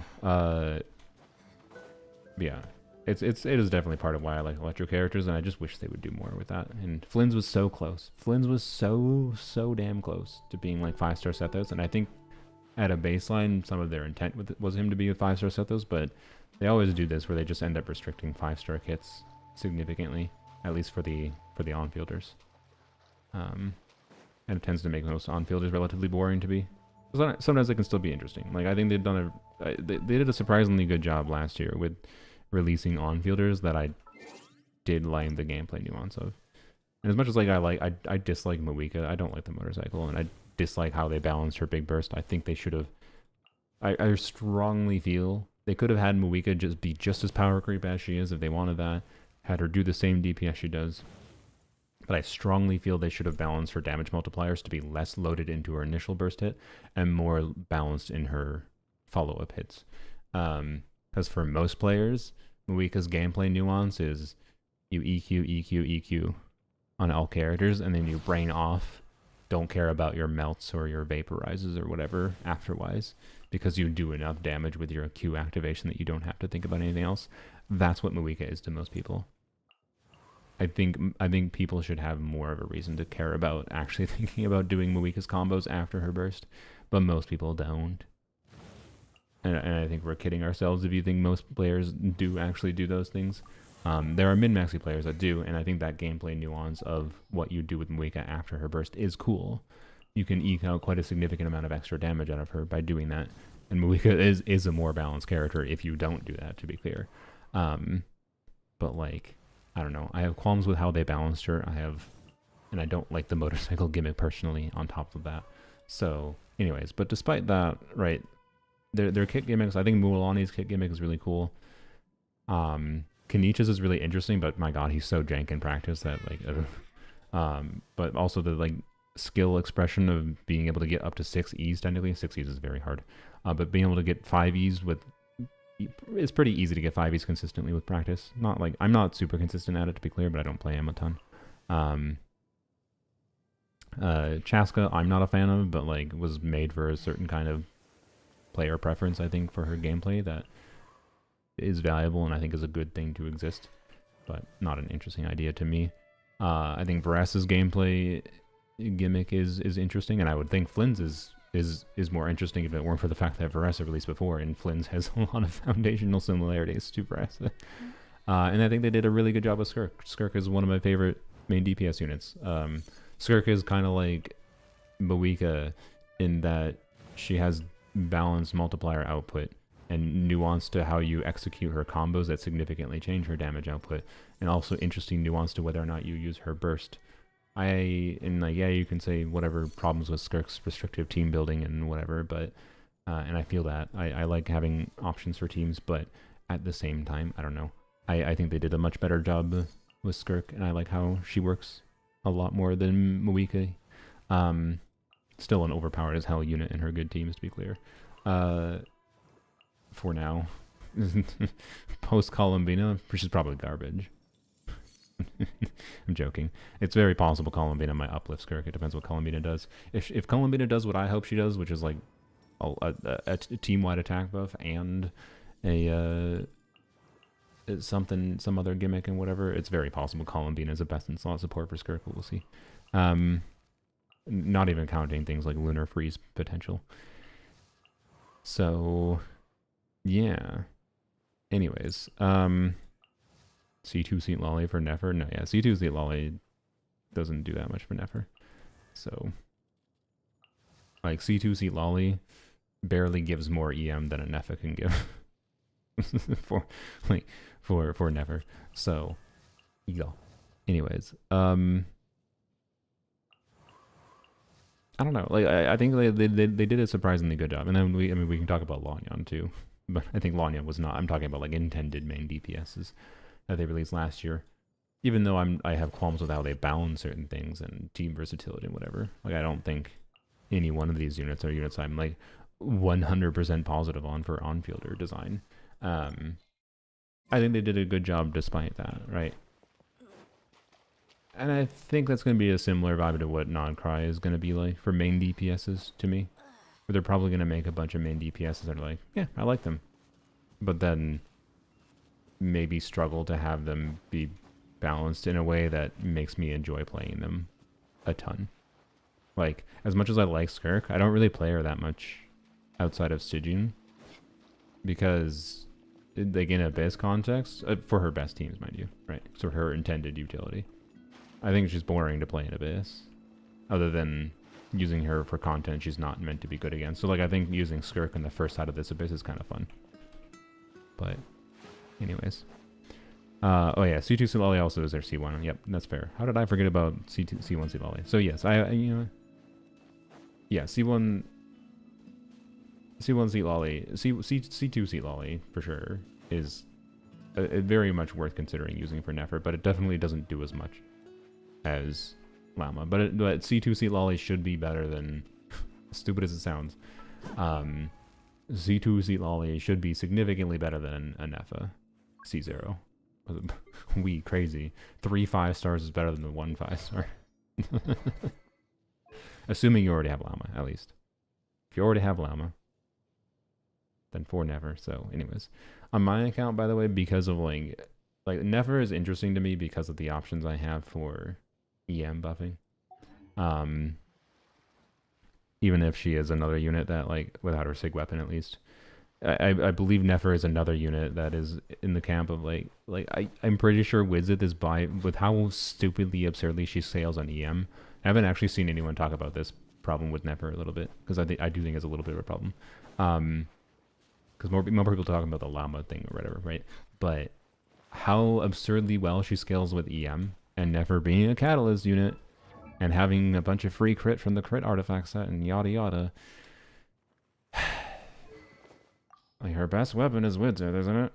Yeah. It is definitely part of why I like electro characters, and I just wish they would do more with that. And Flynn's was so close. Flynn's was so damn close to being like 5-star Sethos, and I think at a baseline, some of their intent with it was him to be a 5-star Sethos, but they always do this where they just end up restricting 5-star kits significantly, at least for the on-fielders. And it tends to make most on-fielders relatively boring to be. Sometimes they can still be interesting. Like I think they've done they did a surprisingly good job last year with releasing on-fielders that I did like the gameplay nuance of. And as much as like I dislike Moika, I don't like the motorcycle, and I dislike how they balanced her big burst. I think they should have. I strongly feel they could have had Moika just be just as power creep as she is if they wanted that. Had her do the same DPS she does. But I strongly feel they should have balanced her damage multipliers to be less loaded into her initial burst hit and more balanced in her follow-up hits. Because for most players, Moika's gameplay nuance is you EQ on all characters, and then you brain off, don't care about your melts or your vaporizes or whatever afterwise, because you do enough damage with your Q activation that you don't have to think about anything else. That's what Moika is to most people. I think people should have more of a reason to care about actually thinking about doing Moika's combos after her burst, but most people don't. And I think we're kidding ourselves if you think most players do actually do those things. There are min-maxy players that do, and I think that gameplay nuance of what you do with Moika after her burst is cool. You can eke out quite a significant amount of extra damage out of her by doing that. And Moika is a more balanced character if you don't do that, to be clear. But like, I don't know. I have qualms with how they balanced her. And I don't like the motorcycle gimmick personally on top of that. So, anyways, but despite that, right, their kit gimmicks, I think Mualani's kit gimmick is really cool. Kenichi's is really interesting, but my god, he's so jank in practice that like, but also the like skill expression of being able to get up to 6 E's technically. 6 E's is very hard, but being able to get 5 E's with, it's pretty easy to get 5 E's consistently with practice. Not like, I'm not super consistent at it, to be clear, but I don't play him a ton. Chaska, I'm not a fan of, but like was made for a certain kind of player preference, I think, for her gameplay that is valuable and I think is a good thing to exist, but not an interesting idea to me. I think Varas's gameplay gimmick is interesting, and I would think Flynn's is more interesting if it weren't for the fact that Varasa released before, and Flynn's has a lot of foundational similarities to Varasa. And I think they did a really good job with Skirk. Skirk is one of my favorite main DPS units. Skirk is kind of like Moika in that she has balanced multiplier output and nuance to how you execute her combos that significantly change her damage output, and also interesting nuance to whether or not you use her burst. You can say whatever problems with Skirk's restrictive team building and whatever, but and I feel that I like having options for teams, but at the same time, I don't know. I think they did a much better job with Skirk, and I like how she works a lot more than Moika. Still an overpowered as hell unit in her good teams, to be clear. For now. Post Columbina, which is probably garbage. I'm joking. It's very possible Columbina might uplift Skirk. It depends what Columbina does. If Columbina does what I hope she does, which is like a team-wide attack buff and some other gimmick and whatever, it's very possible Columbina is a best in slot support for Skirk, but we'll see. Not even counting things like Lunar Freeze potential. So, yeah. Anyways, C2 Seat Lolly for Nefer? No, yeah, C2 Seat Lolly doesn't do that much for Nefer. So, like, C2 Seat Lolly barely gives more EM than a Nefer can give for Nefer. So, yeah. Anyways, I don't know. Like, I think they did a surprisingly good job. And then we can talk about Lanyan too. But I think Lanyan was not. I'm talking about like intended main DPSs that they released last year. Even though I have qualms with how they balance certain things and team versatility and whatever. Like, I don't think any one of these units are units I'm like 100% positive on for on-fielder design. I think they did a good job despite that, right? And I think that's going to be a similar vibe to what Non-Cry is going to be like for main DPSs to me. Where they're probably going to make a bunch of main DPSs that are like, yeah, I like them. But then maybe struggle to have them be balanced in a way that makes me enjoy playing them a ton. Like, as much as I like Skirk, I don't really play her that much outside of Stygian. Because, like, in Abyss context, for her best teams, mind you, right? So her intended utility. I think she's boring to play in Abyss. Other than using her for content she's not meant to be good against. So, like, I think using Skirk on the first side of this Abyss is kind of fun. But, anyways. Oh yeah, C2 Silali also is their C1. Yep, that's fair. How did I forget about C1 Silali? So yes, yeah, C1 Silali, C2 Silali for sure is very much worth considering using for Nefer, but it definitely doesn't do as much as Llama. But C2 Silali should be better than, as stupid as it sounds, C2 Silali should be significantly better than a Nefa C0. We crazy. 3 5-stars is better than the 1 5-star. Assuming you already have Llama, at least. If you already have Llama, then 4 Nefer. So, anyways. On my account, by the way, because of like Nefer is interesting to me because of the options I have for EM buffing. Even if she is another unit that, like, without her SIG weapon at least. I believe Nefer is another unit that is in the camp of I'm pretty sure Wizard is with how stupidly, absurdly she sails on EM. I haven't actually seen anyone talk about this problem with Nefer a little bit, because I do think it's a little bit of a problem. Because more people talking about the Llama thing or whatever, right? But how absurdly well she scales with EM, and Nefer being a Catalyst unit, and having a bunch of free crit from the crit artifact set and yada yada. Like, her best weapon is Wizard, isn't it?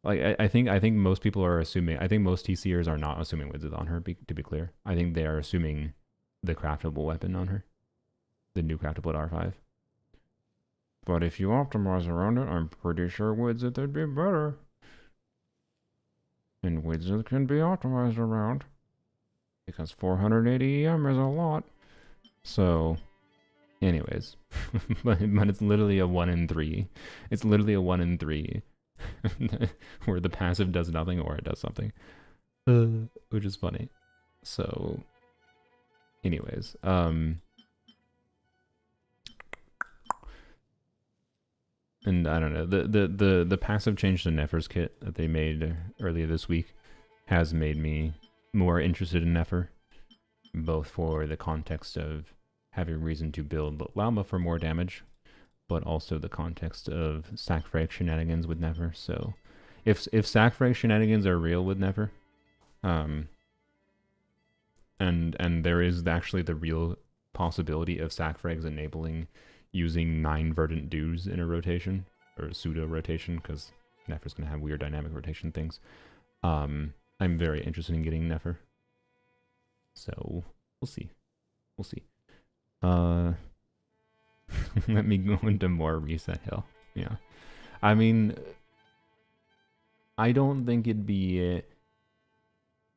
Like, I think most people are assuming, I think most TCers are not assuming Wizard on her, to be clear. I think they are assuming the craftable weapon on her. The new craftable at R5. But if you optimize around it, I'm pretty sure Wizard would be better. And Wizard can be optimized around. Because 480 EM is a lot. So, anyways. but it's literally a 1 in 3. It's literally a 1 in 3. Where the passive does nothing or it does something. Which is funny. So, anyways. And I don't know, the passive change to Nefer's kit that they made earlier this week has made me more interested in Nefer, both for the context of having reason to build Lauma for more damage, but also the context of sack frag shenanigans with Nefer. So if sack frag shenanigans are real with Nefer, and there is actually the real possibility of sack frags enabling using 9 verdant dews in a rotation, or pseudo rotation, because Nefer's going to have weird dynamic rotation things. I'm very interested in getting Nefer. So, we'll see. We'll see. Let me go into more Reset Hill. Yeah. I mean, I don't think it'd be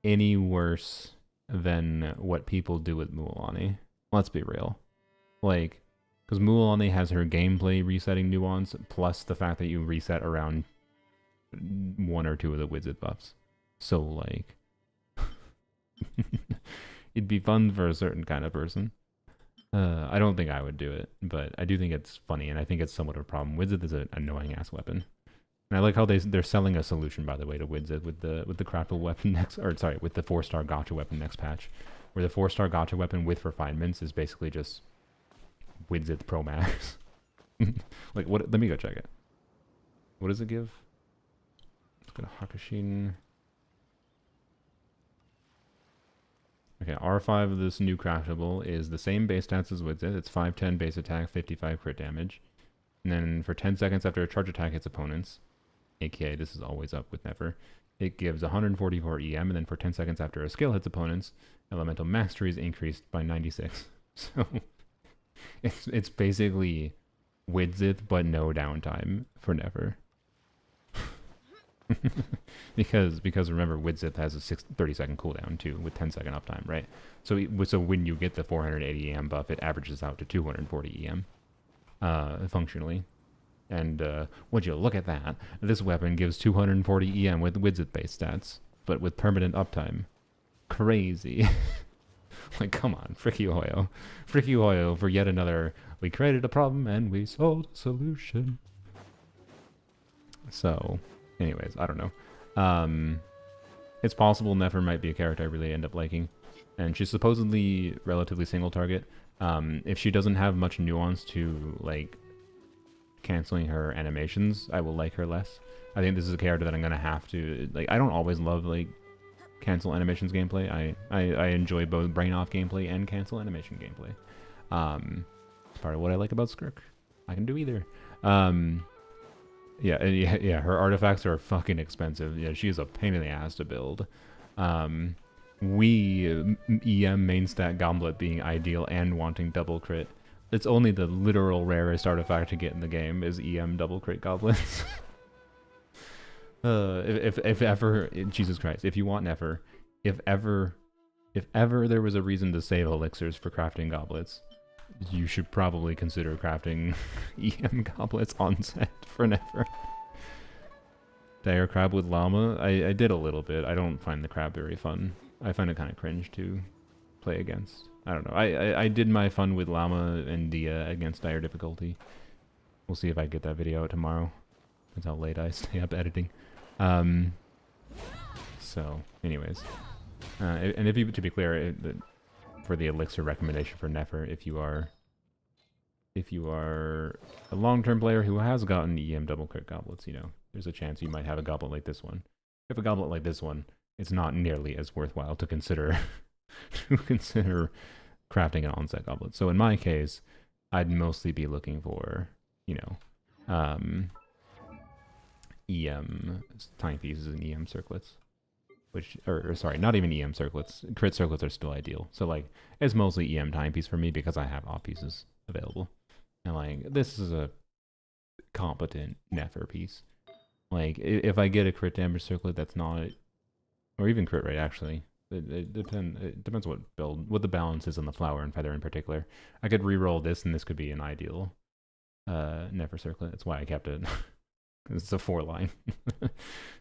any worse than what people do with Mualani. Let's be real. Like, because Mualani has her gameplay resetting nuance, plus the fact that you reset around 1 or 2 of the Wizard buffs. So, like, it'd be fun for a certain kind of person. I don't think I would do it, but I do think it's funny, and I think it's somewhat of a problem. Wizard is an annoying-ass weapon. And I like how they're selling a solution, by the way, to Widzit with the craftable weapon next, or sorry, with the 4-star gotcha weapon next patch, where the 4-star gotcha weapon with refinements is basically just Widzit Pro Max. Like what? Let me go check it. What does it give? Let's go to Hakushin. Okay, R5 of this new craftable is the same base stats as Widzit. It's 510 base attack, 55 crit damage. And then for 10 seconds after a charge attack hits opponents, aka this is always up with Nefer, it gives 144 EM, and then for 10 seconds after a skill hits opponents, elemental mastery is increased by 96. So it's basically Widzit, but no downtime for Nefer. because remember, Widzit has a 30-second cooldown too, with 10-second uptime, right? So when you get the 480 EM buff, it averages out to 240 EM, functionally. And would you look at that? This weapon gives 240 EM with Widzit-based stats, but with permanent uptime. Crazy. Like, come on, Fricky Hoyo. Fricky Hoyo for yet another, we created a problem and we solved a solution. So, anyways, I don't know. It's possible Nefer might be a character I really end up liking. And she's supposedly relatively single target. If she doesn't have much nuance to, like, canceling her animations, I will like her less. I think this is a character that I'm gonna have to, like, I don't always love, like, cancel animations gameplay. I enjoy both brain off gameplay and cancel animation gameplay. It's part of what I like about Skirk. I can do either. Yeah, her artifacts are fucking expensive. Yeah, she is a pain in the ass to build. EM main stat goblet being ideal and wanting double crit. It's only the literal rarest artifact to get in the game is EM double crit goblets. If ever, Jesus Christ, if you want Nefer, if ever there was a reason to save elixirs for crafting goblets, you should probably consider crafting EM goblets on set for Nefer. Dire crab with llama, I did a little bit. I don't find the crab very fun. I find it kind of cringe to play against. I don't know. I did my fun with llama and Dia against dire difficulty. We'll see if I get that video out tomorrow. That's how late I stay up editing. So, anyways, and if you, to be clear, for the elixir recommendation for Nefer, if you are a long-term player who has gotten EM double crit goblets, you know, there's a chance you might have a goblet like this one. If a goblet like this one, it's not nearly as worthwhile to consider crafting an onset goblet. So in my case, I'd mostly be looking for, you know, EM timepieces and EM circlets, which, or sorry, not even EM circlets. Crit circlets are still ideal. So like, it's mostly EM timepiece for me because I have off pieces available, and like this is a competent Nefer piece. Like if I get a crit damage circlet that's not, or even crit rate actually, it depends what the balance is on the flower and feather in particular. I could re-roll this and this could be an ideal Nefer circlet. That's why I kept it. It's a 4-line.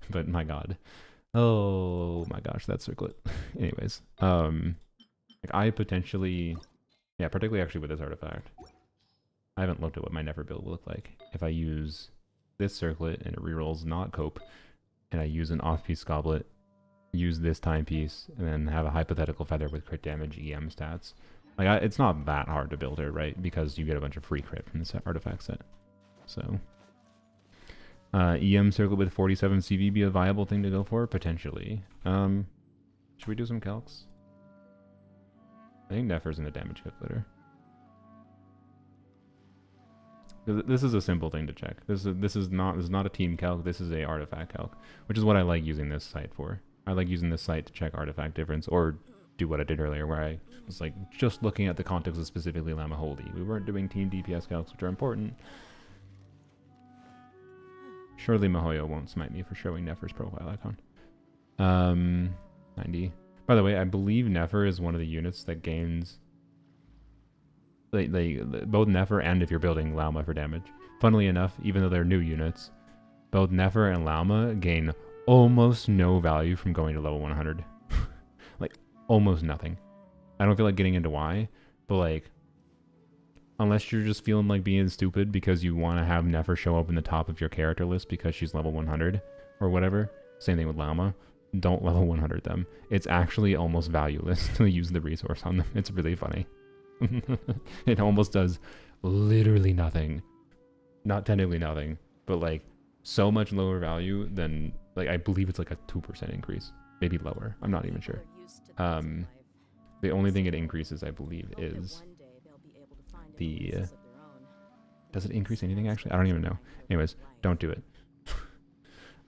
But my god. Oh my gosh, that circlet. Anyways, like I potentially, yeah, particularly actually with this artifact, I haven't looked at what my Nefer build will look like. If I use this circlet and it rerolls not cope, and I use an off-piece goblet, use this timepiece, and then have a hypothetical feather with crit damage EM stats. Like it's not that hard to build her, right? Because you get a bunch of free crit from this artifact set. So EM circlet with 47 CV be a viable thing to go for? Potentially. Should we do some calcs? I think Nefer's in a damage calculator. This is a simple thing to check. This is not a team calc. This is a artifact calc, which is what I like using this site for. I like using this site to check artifact difference, or do what I did earlier, where I was like just looking at the context of specifically Llama Holy. We weren't doing team DPS calcs, which are important. Surely Mihoyo won't smite me for showing Nefer's profile icon. 90. By the way, I believe Nefer is one of the units that gains both Nefer and if you're building Llama for damage. Funnily enough, even though they're new units, both Nefer and Llama gain almost no value from going to level 100. Like, almost nothing. I don't feel like getting into why, but like, unless you're just feeling like being stupid because you want to have Nefer show up in the top of your character list because she's level 100 or whatever. Same thing with Llama. Don't level 100 them. It's actually almost valueless to use the resource on them. It's really funny. It almost does literally nothing. Not technically nothing, but like so much lower value than, like, I believe it's like a 2% increase. Maybe lower. I'm not even sure. The only thing it increases, I believe, is the... does it increase anything, actually? I don't even know. Anyways, don't do it.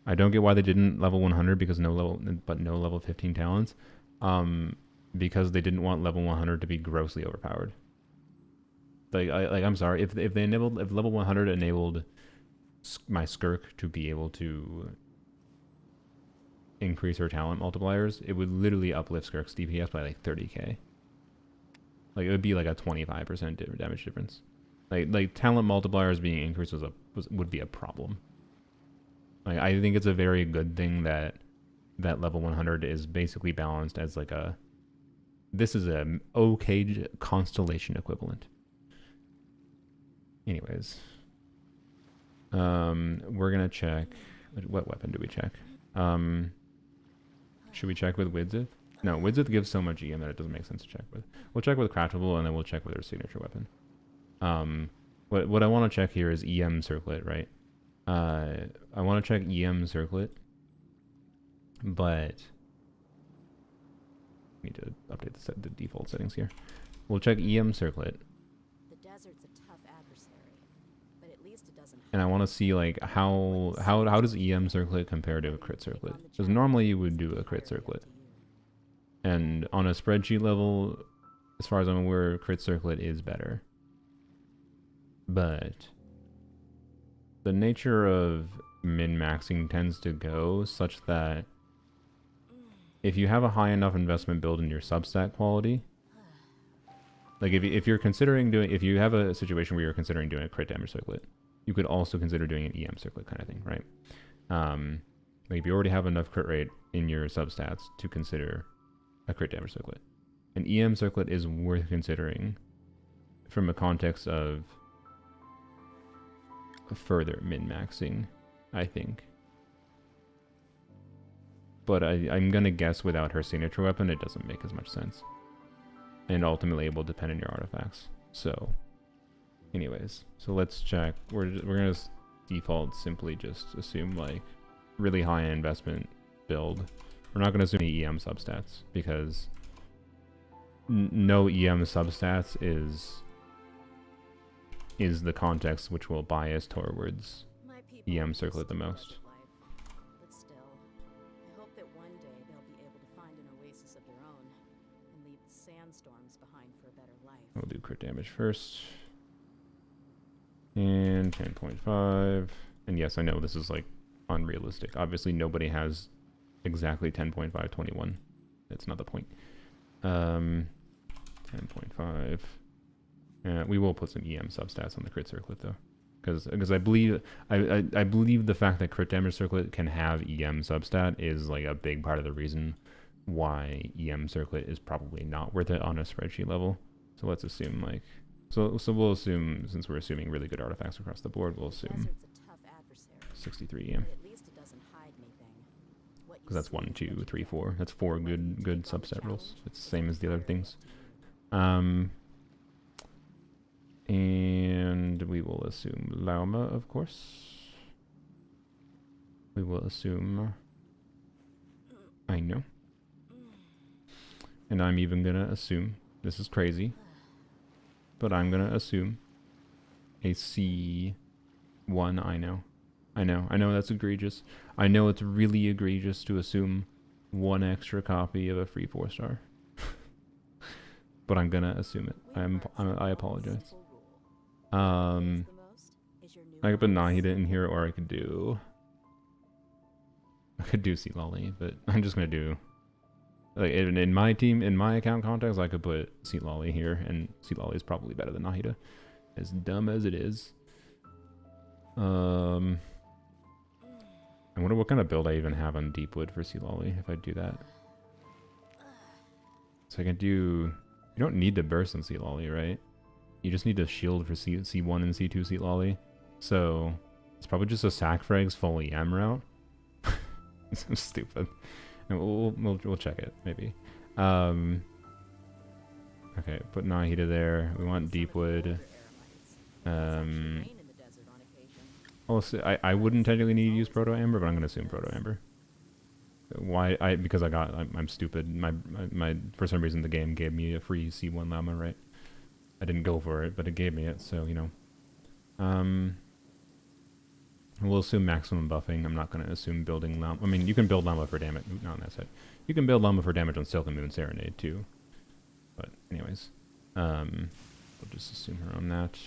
I don't get why they didn't level 100 because no level 15 talents. Because they didn't want level 100 to be grossly overpowered. I'm sorry, if level 100 enabled my Skirk to be able to increase her talent multipliers, it would literally uplift Skirk's DPS by like 30k. Like, it would be like a 25% damage difference. Like talent multipliers being increased would be a problem. Like, I think it's a very good thing that level 100 is basically balanced as like a, this is a okay Constellation equivalent. Anyways, we're gonna check. What weapon do we check? Should we check with Widzith? No, Widzith gives so much EM that it doesn't make sense to check with. We'll check with Craftable, and then we'll check with her signature weapon. What I want to check here is EM Circlet, right? I want to check EM Circlet, but I need to update the default settings here. We'll check EM Circlet. The desert's a tough adversary, but at least it doesn't. And I want to see like how does EM Circlet compare to a crit circlet? Because normally you would do a crit circlet, and on a spreadsheet level, as far as I'm aware, crit circlet is better. But the nature of min-maxing tends to go such that if you have a high enough investment build in your substat quality, like if you're considering doing, if you have a situation where you're considering doing a crit damage circlet, you could also consider doing an EM circlet kind of thing, right? Like if you already have enough crit rate in your substats to consider a crit damage circlet, an EM circlet is worth considering from a context of further min-maxing, I think. But I'm gonna guess without her signature weapon, it doesn't make as much sense. And ultimately it will depend on your artifacts. So, anyways, so let's check. We're gonna default simply just assume like really high investment build. We're not gonna assume any EM substats because no EM substats is the context which will bias towards EM circlet the most. But still, I hope that one day they'll be able to find an oasis of their own and leave the sandstorms behind for a better life. We'll do crit damage first. And 10.5. And yes, I know this is like unrealistic. Obviously nobody has exactly 10.521. That's not the point. 10.5. We will put some EM substats on the crit circlet though, because I believe the fact that crit damage circlet can have EM substat is like a big part of the reason why EM circlet is probably not worth it on a spreadsheet level. So let's assume like so we'll assume, since we're assuming really good artifacts across the board, we'll assume 63 EM. Because that's 1, 2, 3, 4. That's 4 good subset rolls. It's the same as the other things. And we will assume Lauma, of course. We will assume I know. And I'm even gonna assume, this is crazy, but I'm gonna assume a C1 I know. I know that's egregious. I know it's really egregious to assume 1 extra copy of a free 4-star. But I'm gonna assume it. I apologize. I could put Nahida in here, or I could do Sea Lolly, but I'm just gonna do like in my team, in my account context, I could put Sea Lolly here, and Sea Lolly is probably better than Nahida, as dumb as it is. I wonder what kind of build I even have on Deepwood for Sea Lolly if I do that. So I can do. You don't need to burst on Sea Lolly, right? You just need a shield for C1 and C2 Seat Lolly. So it's probably just a sack frags full EM route. It's so stupid. And we'll check it, maybe. Okay, put Nahida there. We want Deepwood. I wouldn't technically need to use Proto Amber, but I'm gonna assume Proto Amber. Why? Because I'm stupid. My for some reason the game gave me a free C1 Llama, right? I didn't go for it, but it gave me it, so you know. We'll assume maximum buffing. I'm not gonna assume building Llama. I mean, you can build Llama for damage. Not on that side. You can build Llama for damage on Silk and Moon Serenade too. But anyways, we'll just assume her on that.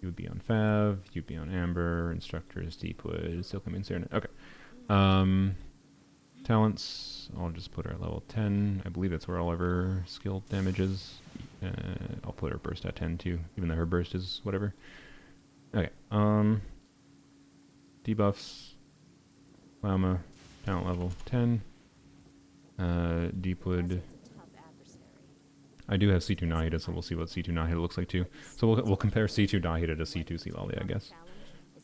You would be on Fav, you'd be on Amber, Instructors, Deepwood, Silk and Moon Serenade. Okay. Talents, I'll just put her at level 10. I believe that's where all of her skill damage is. I'll put her burst at 10 too, even though her burst is whatever. Okay. Debuffs. Llama, talent level 10. Deepwood. I do have C2 Nahida, so we'll see what C2 Nahida looks like too. So we'll compare C2 Nahida to C2 Sea Lolly, I guess.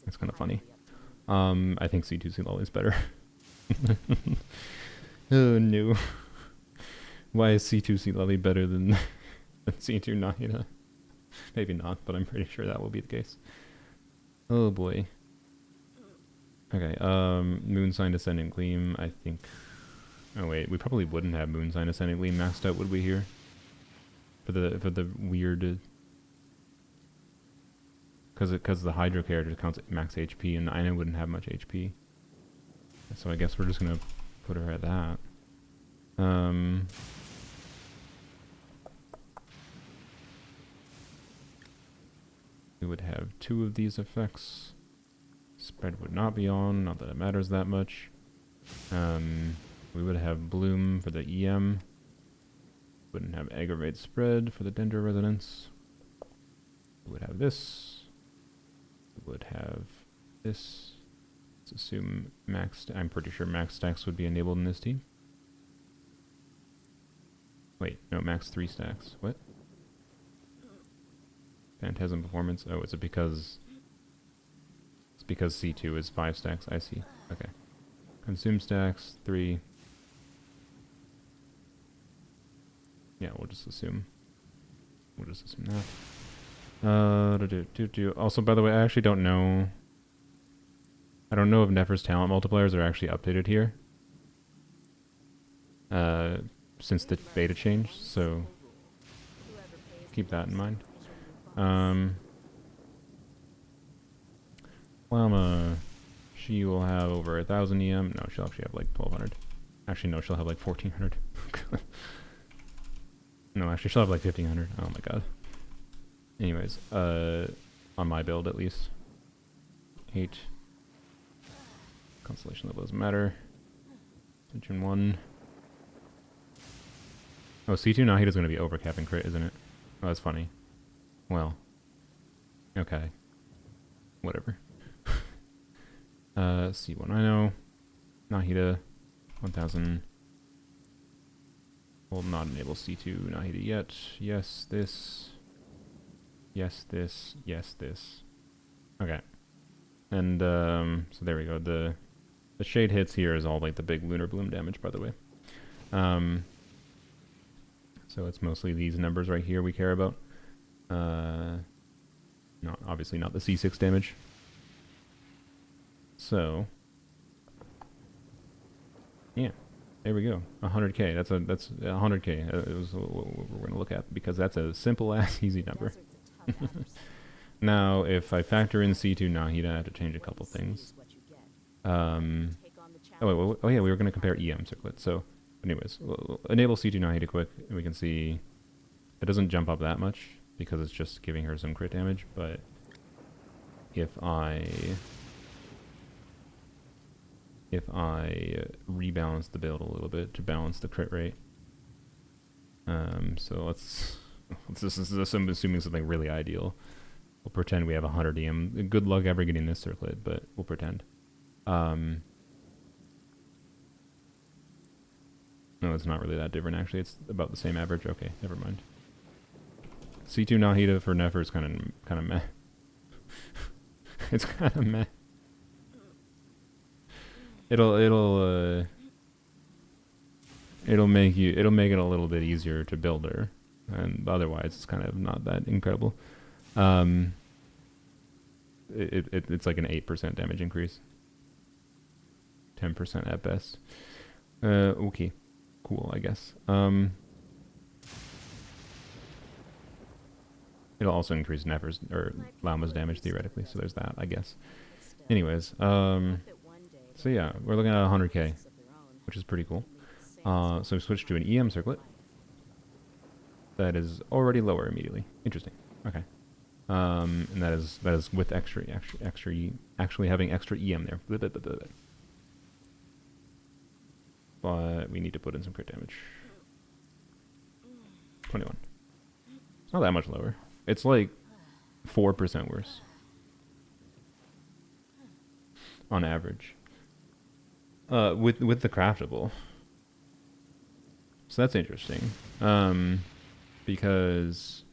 It's kind of funny. I think C2 Sea Lolly is better. Oh no. Why is C2 Sea Lolly better than C2 Nahida? Maybe not, but I'm pretty sure that will be the case. Oh boy. Okay, Moon Sign Ascendant Gleam, I think... Oh wait, we probably wouldn't have Moon Sign Ascendant Gleam maxed out, would we here? For the weird... Because the Hydro character counts max HP, and Aina wouldn't have much HP. So I guess we're just gonna put her at that. We would have 2 of these effects. Spread would not be on, not that it matters that much. We would have Bloom for the EM. Wouldn't have Aggravate Spread for the Dendro Resonance. We would have this. We would have this. Let's assume max... I'm pretty sure max stacks would be enabled in this team. Wait, no, max 3 stacks. What? Phantasm Performance. Oh, is it because... It's because C2 is 5 stacks. I see. Okay. Consume stacks, 3. Yeah, we'll just assume. We'll just assume that. Also, by the way, I actually don't know... I don't know if Nefer's talent multipliers are actually updated here. Since the beta changed, so... keep that in mind. Llama... She will have over 1,000 EM. No, she'll actually have like 1,200. Actually, no, she'll have like 1,400. No, actually, she'll have like 1,500. Oh my god. Anyways, on my build at least. 8. Constellation level doesn't matter. Engine 1. Oh, C2 Nahida's going to be overcapping crit, isn't it? Oh, that's funny. Well. Okay. Whatever. C1 I know. Nahida 1000. Will not enable C2 Nahida yet. Yes, this. Yes, this. Yes, this. Okay. And so there we go. The shade hits here is all like the big Lunar Bloom damage, by the way. So it's mostly these numbers right here we care about. Not obviously not the C6 damage. So yeah, there we go. 100k. That's 100k. It was what we're gonna look at because that's a simple ass easy number. Now, if I factor in C2 Nahida, I have to change a couple things. Oh yeah, we were gonna compare EM circlet. So, anyways, we'll enable C2 Nahida quick, and we can see it doesn't jump up that much because it's just giving her some crit damage. But if I rebalance the build a little bit to balance the crit rate. So this is assuming something really ideal. We'll pretend we have 100 EM. Good luck ever getting this circlet, but we'll pretend. No, it's not really that different actually. It's about the same average. Okay, never mind. C2 Nahida for Nefer is kind of meh. It's kind of meh. It'll make it a little bit easier to build her, and otherwise it's kind of not that incredible. It's like an 8% damage increase, 10% at best. Okay, cool, I guess. It'll also increase Nefer's or Llama's damage theoretically, so there's that, I guess. Anyways, so yeah, we're looking at 100k, which is pretty cool. So we switched to an EM circlet that is already lower immediately. Interesting. Okay. And that is with actually having extra EM there. But we need to put in some crit damage. 21. It's not that much lower. It's like 4% worse on average. With the craftable. So that's interesting. Because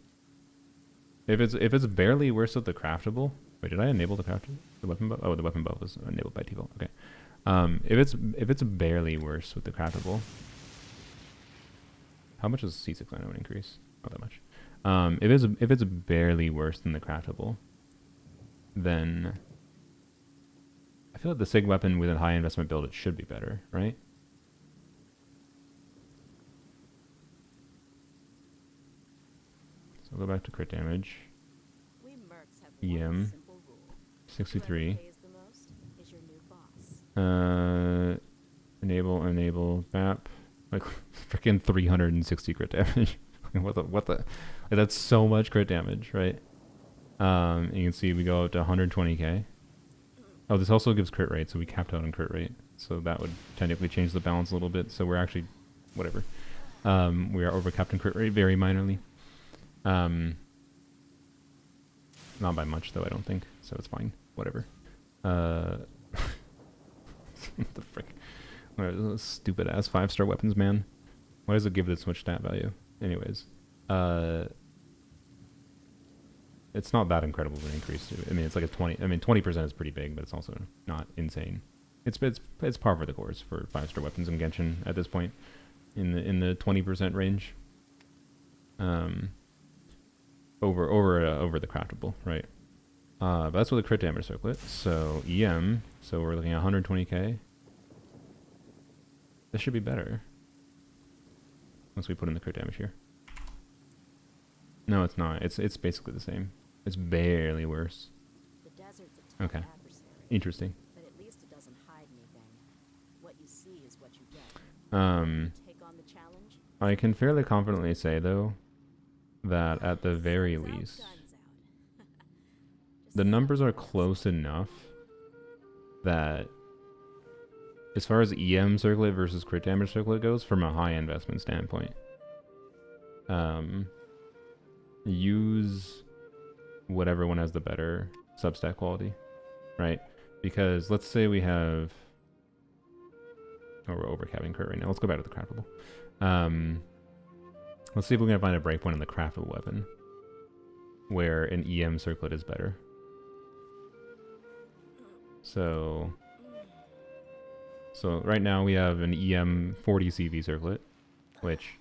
if it's barely worse with the craftable. Wait, did I enable the craftable? The weapon buff? Oh, the weapon buff was enabled by default. Okay. If it's barely worse with the craftable. How much does C6 I know increase? Not that much. If it's barely worse than the craftable, then I feel like the SIG weapon with a high investment build, it should be better, right? So I'll go back to crit damage. EM 63. Enable map. Like freaking 360 crit damage. what the like, that's so much crit damage, right? You can see we go up to 120k. Oh, this also gives crit rate, so we capped out on crit rate. So that would technically change the balance a little bit. So we're actually, whatever. We are overcapped in crit rate very minorly. Not by much though, I don't think. So it's fine. Whatever. What the frick? Stupid ass 5-star weapons, man. Why does it give this much stat value? Anyways, it's not that incredible of an increase. I mean, it's like a 20. I mean, 20% is pretty big, but it's also not insane. It's par for the course for 5-star weapons in Genshin at this point, in the 20% range. Over the craftable, right? But that's with a crit damage circlet. So EM. So we're looking at 120k. This should be better. Once we put in the crit damage here. No, it's not. It's basically the same. It's barely worse. Okay. Interesting. But at least it doesn't hide anything. What you see is what you get. Take on the challenge. I can fairly confidently say though that at the very least the numbers are close enough that as far as EM circlet versus crit damage circlet goes, from a high investment standpoint, use whatever one has the better substat quality, right? Because let's say we have, oh, we're overcapping crit right now. Let's go back to the craftable. Let's see if we can find a breakpoint in the craftable weapon where an EM circlet is better. So right now we have an EM 40 CV circlet, which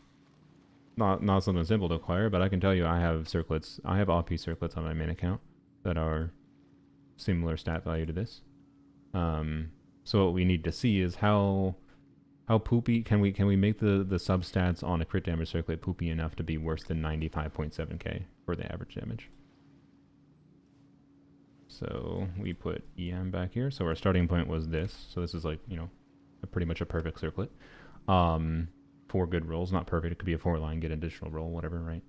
not something simple to acquire, but I can tell you I have circlets. I have OP circlets on my main account that are similar stat value to this. So what we need to see is how poopy can we make the substats on a crit damage circlet poopy enough to be worse than 95.7k for the average damage. So we put EM back here. So our starting point was this. So this is like, you know, pretty much a perfect circlet. 4 good rolls, not perfect. It could be a 4-line, get an additional roll, whatever, right?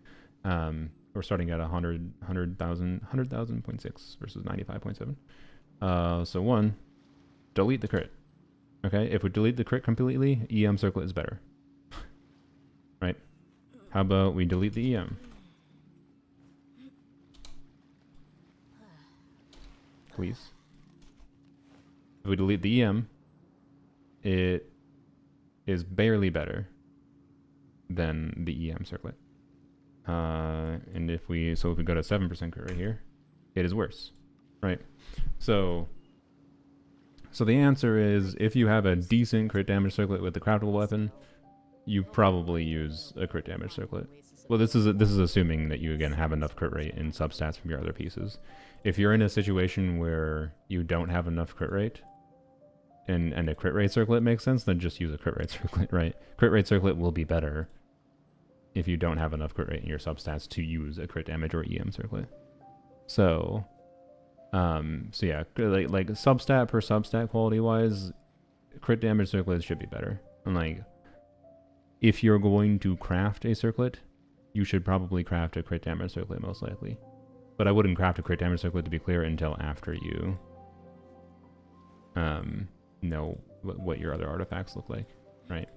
We're starting at 100,000.6 versus 95.7. So 1, delete the crit. Okay, if we delete the crit completely, EM circlet is better. Right? How about we delete the EM? Please. If we delete the EM, it is barely better than the EM circlet. And if we go to 7% crit rate here, it is worse, right? So the answer is, if you have a decent crit damage circlet with the craftable weapon, you probably use a crit damage circlet. Well, this is assuming that you again have enough crit rate and substats from your other pieces. If you're in a situation where you don't have enough crit rate, and a crit rate circlet makes sense, then just use a crit rate circlet, right? Crit rate circlet will be better if you don't have enough crit rate in your substats to use a crit damage or EM circlet. So yeah, like substat per substat quality wise, crit damage circlets should be better. And like, if you're going to craft a circlet, you should probably craft a crit damage circlet most likely. But I wouldn't craft a crit damage circlet, to be clear, until after you know what your other artifacts look like, right?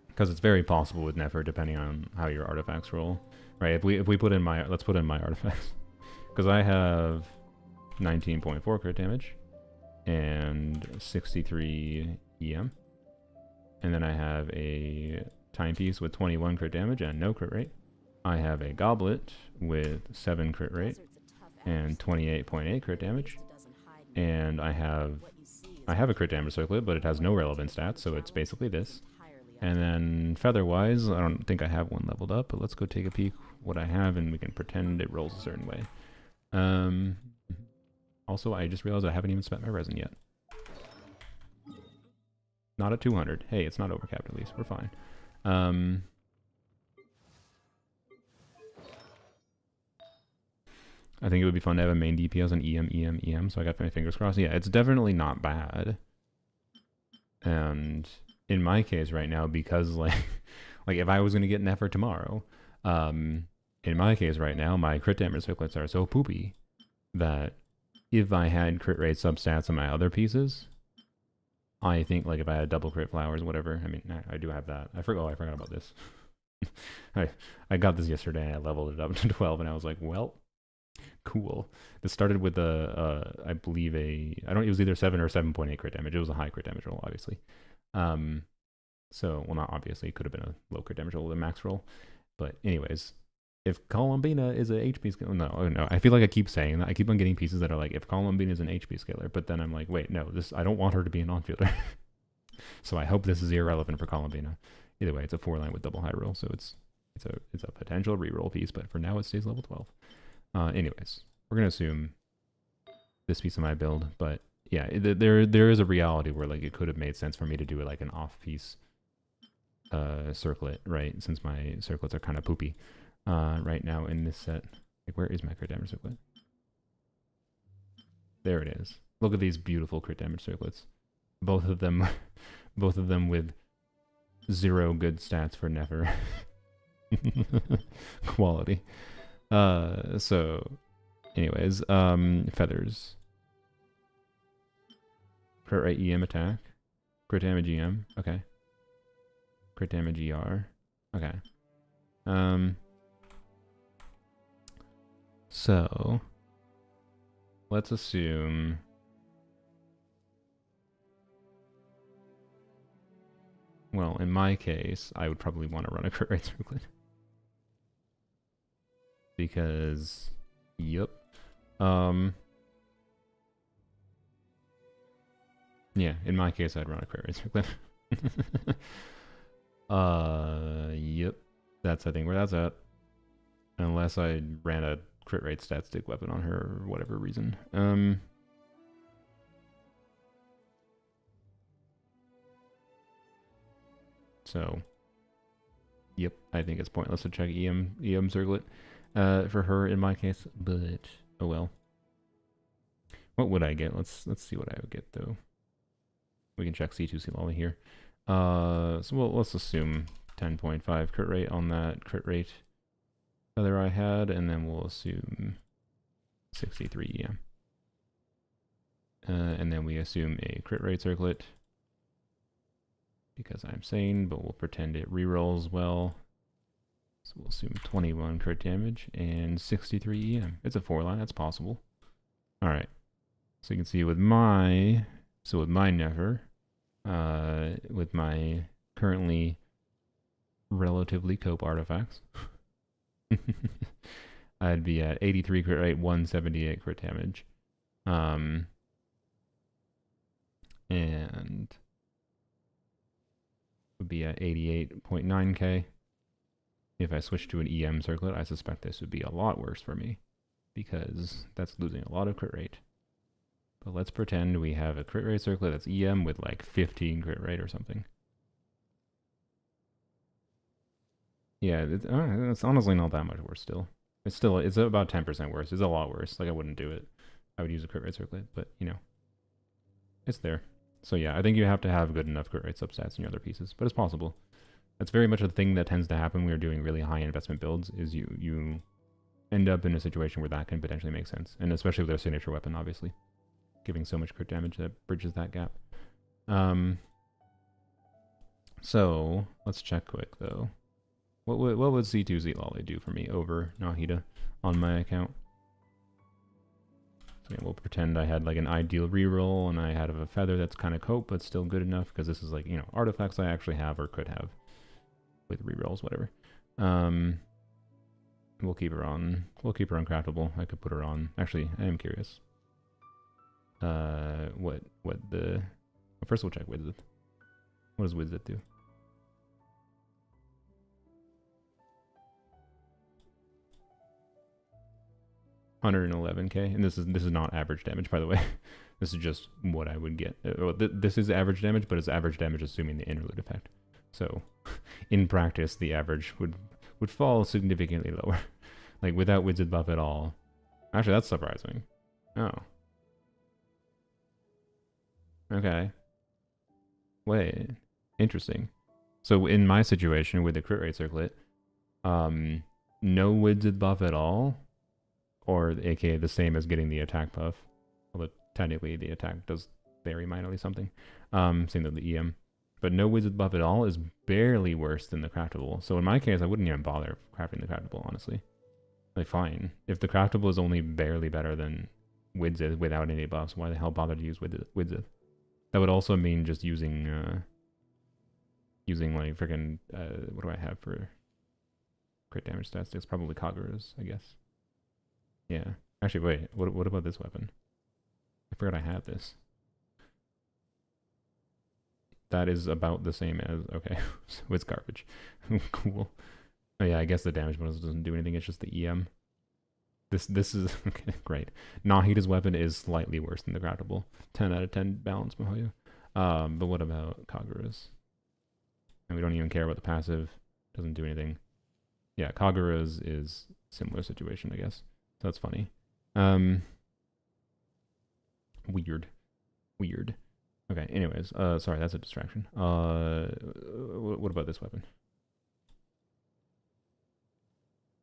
Because it's very possible with Nefer, depending on how your artifacts roll, right? If we put in my, let's put in my artifacts, because I have 19.4 crit damage and 63 EM, and then I have a timepiece with 21 crit damage and no crit rate. I have a goblet with 7 crit rate and 28.8 crit damage, and I have a crit damage circlet, but it has no relevant stats, so it's basically this. And then feather-wise, I don't think I have one leveled up, but let's go take a peek what I have, and we can pretend it rolls a certain way. Also, I just realized I haven't even spent my resin yet. Not at 200. Hey, it's not overcapped at least. We're fine. I think it would be fun to have a main DPS on EM, so I got my fingers crossed. Yeah, it's definitely not bad. And in my case right now, because like if I was going to get Nefer tomorrow, in my case right now, my crit damage circlets are so poopy that if I had crit rate substats on my other pieces, I think, like, if I had double crit flowers, whatever, I mean, I do have that. I forgot about this. I got this yesterday, I leveled it up to 12, and I was like, well, cool. This started with I believe it was either 7 or 7.8 crit damage. It was a high crit damage roll, obviously. So, well, not obviously, it could have been a low crit damage roll with a max roll. But anyways, if Columbina is a HP scaler, no, I feel like I keep saying that. I keep on getting pieces that are like, if Columbina is an HP scaler, but then I'm like, wait, no, I don't want her to be a non-fielder. So I hope this is irrelevant for Columbina. Either way, it's a 4-line with double high roll, so it's a potential reroll piece, but for now it stays level 12. Anyways, we're gonna assume this piece of my build, but yeah, there is a reality where, like, it could have made sense for me to do like an off-piece circlet, right? Since my circlets are kind of poopy right now in this set. Like, where is my crit damage circlet? There it is. Look at these beautiful crit damage circlets. Both of them with 0 good stats for Nefer. Quality. So anyways, feathers. Crit rate EM attack. Crit damage EM. Okay. Crit damage ER. Okay. So let's assume well, in my case, I would probably want to run a crit rate circlet. Because yep. Yeah, in my case I'd run a crit rate circlet. Yep. That's, I think, where that's at. Unless I ran a crit rate stat stick weapon on her or whatever reason. So yep, I think it's pointless to check EM circlet for her in my case, but oh well. What would I get? Let's see what I would get though. We can check C2C Llama here. So let's assume 10.5 crit rate on that crit rate feather I had, and then we'll assume 63 EM. And then we assume a crit rate circlet because I'm sane, but we'll pretend it rerolls well. So we'll assume 21 crit damage and 63 EM. It's a 4-line, that's possible. Alright. So you can see with my Nefer, with my currently relatively cope artifacts. I'd be at 83 crit rate, 178 crit damage. And would be at 88.9k. If I switch to an EM circlet, I suspect this would be a lot worse for me, because that's losing a lot of crit rate. But let's pretend we have a crit rate circlet that's EM with like 15 crit rate or something. Yeah, it's honestly not that much worse still. It's about 10% worse. It's a lot worse. Like, I wouldn't do it. I would use a crit rate circlet, but, you know, it's there. So yeah, I think you have to have good enough crit rate substats in your other pieces, but it's possible. That's very much a thing that tends to happen when you're doing really high investment builds, is you end up in a situation where that can potentially make sense. And especially with their signature weapon, obviously. Giving so much crit damage that bridges that gap. So, let's check quick, though. What would C2Z Lolly do for me over Nahida on my account? So yeah, we'll pretend I had like an ideal reroll and I had a feather that's kind of cope but still good enough, because this is like, you know, artifacts I actually have or could have with rerolls, whatever. We'll keep her on craftable. I could put her on. Actually, I am curious. What the... Well, first we'll check Widzith. What does Widzith do? $111k, and this is not average damage, by the way. This is just what I would get. This is average damage, but it's average damage assuming the interlude effect. So, in practice, the average would fall significantly lower, like without Widzith buff at all. Actually, that's surprising. Oh. Okay. Wait. Interesting. So in my situation with the crit rate circlet, no Widzith buff at all, or aka the same as getting the attack buff. Although technically the attack does vary minorly something. Same with the EM. But no Widzith buff at all is barely worse than the craftable. So in my case, I wouldn't even bother crafting the craftable, honestly. Like, fine. If the craftable is only barely better than Widzith without any buffs, why the hell bother to use Widzith? That would also mean just using like freaking what do I have for crit damage stats? It's probably Kagura's, I guess. Yeah. Actually, wait. What about this weapon? I forgot I had this. That is about the same as... Okay, so it's garbage. Cool. Oh yeah, I guess the damage bonus doesn't do anything. It's just the EM. This is... Okay, great. Nahida's weapon is slightly worse than the craftable. 10 out of 10 balance, Mahoyo. But what about Kagura's? And we don't even care about the passive. Doesn't do anything. Yeah, Kagura's is similar situation, I guess. So that's funny. Weird. Okay, anyways, sorry, that's a distraction. What about this weapon?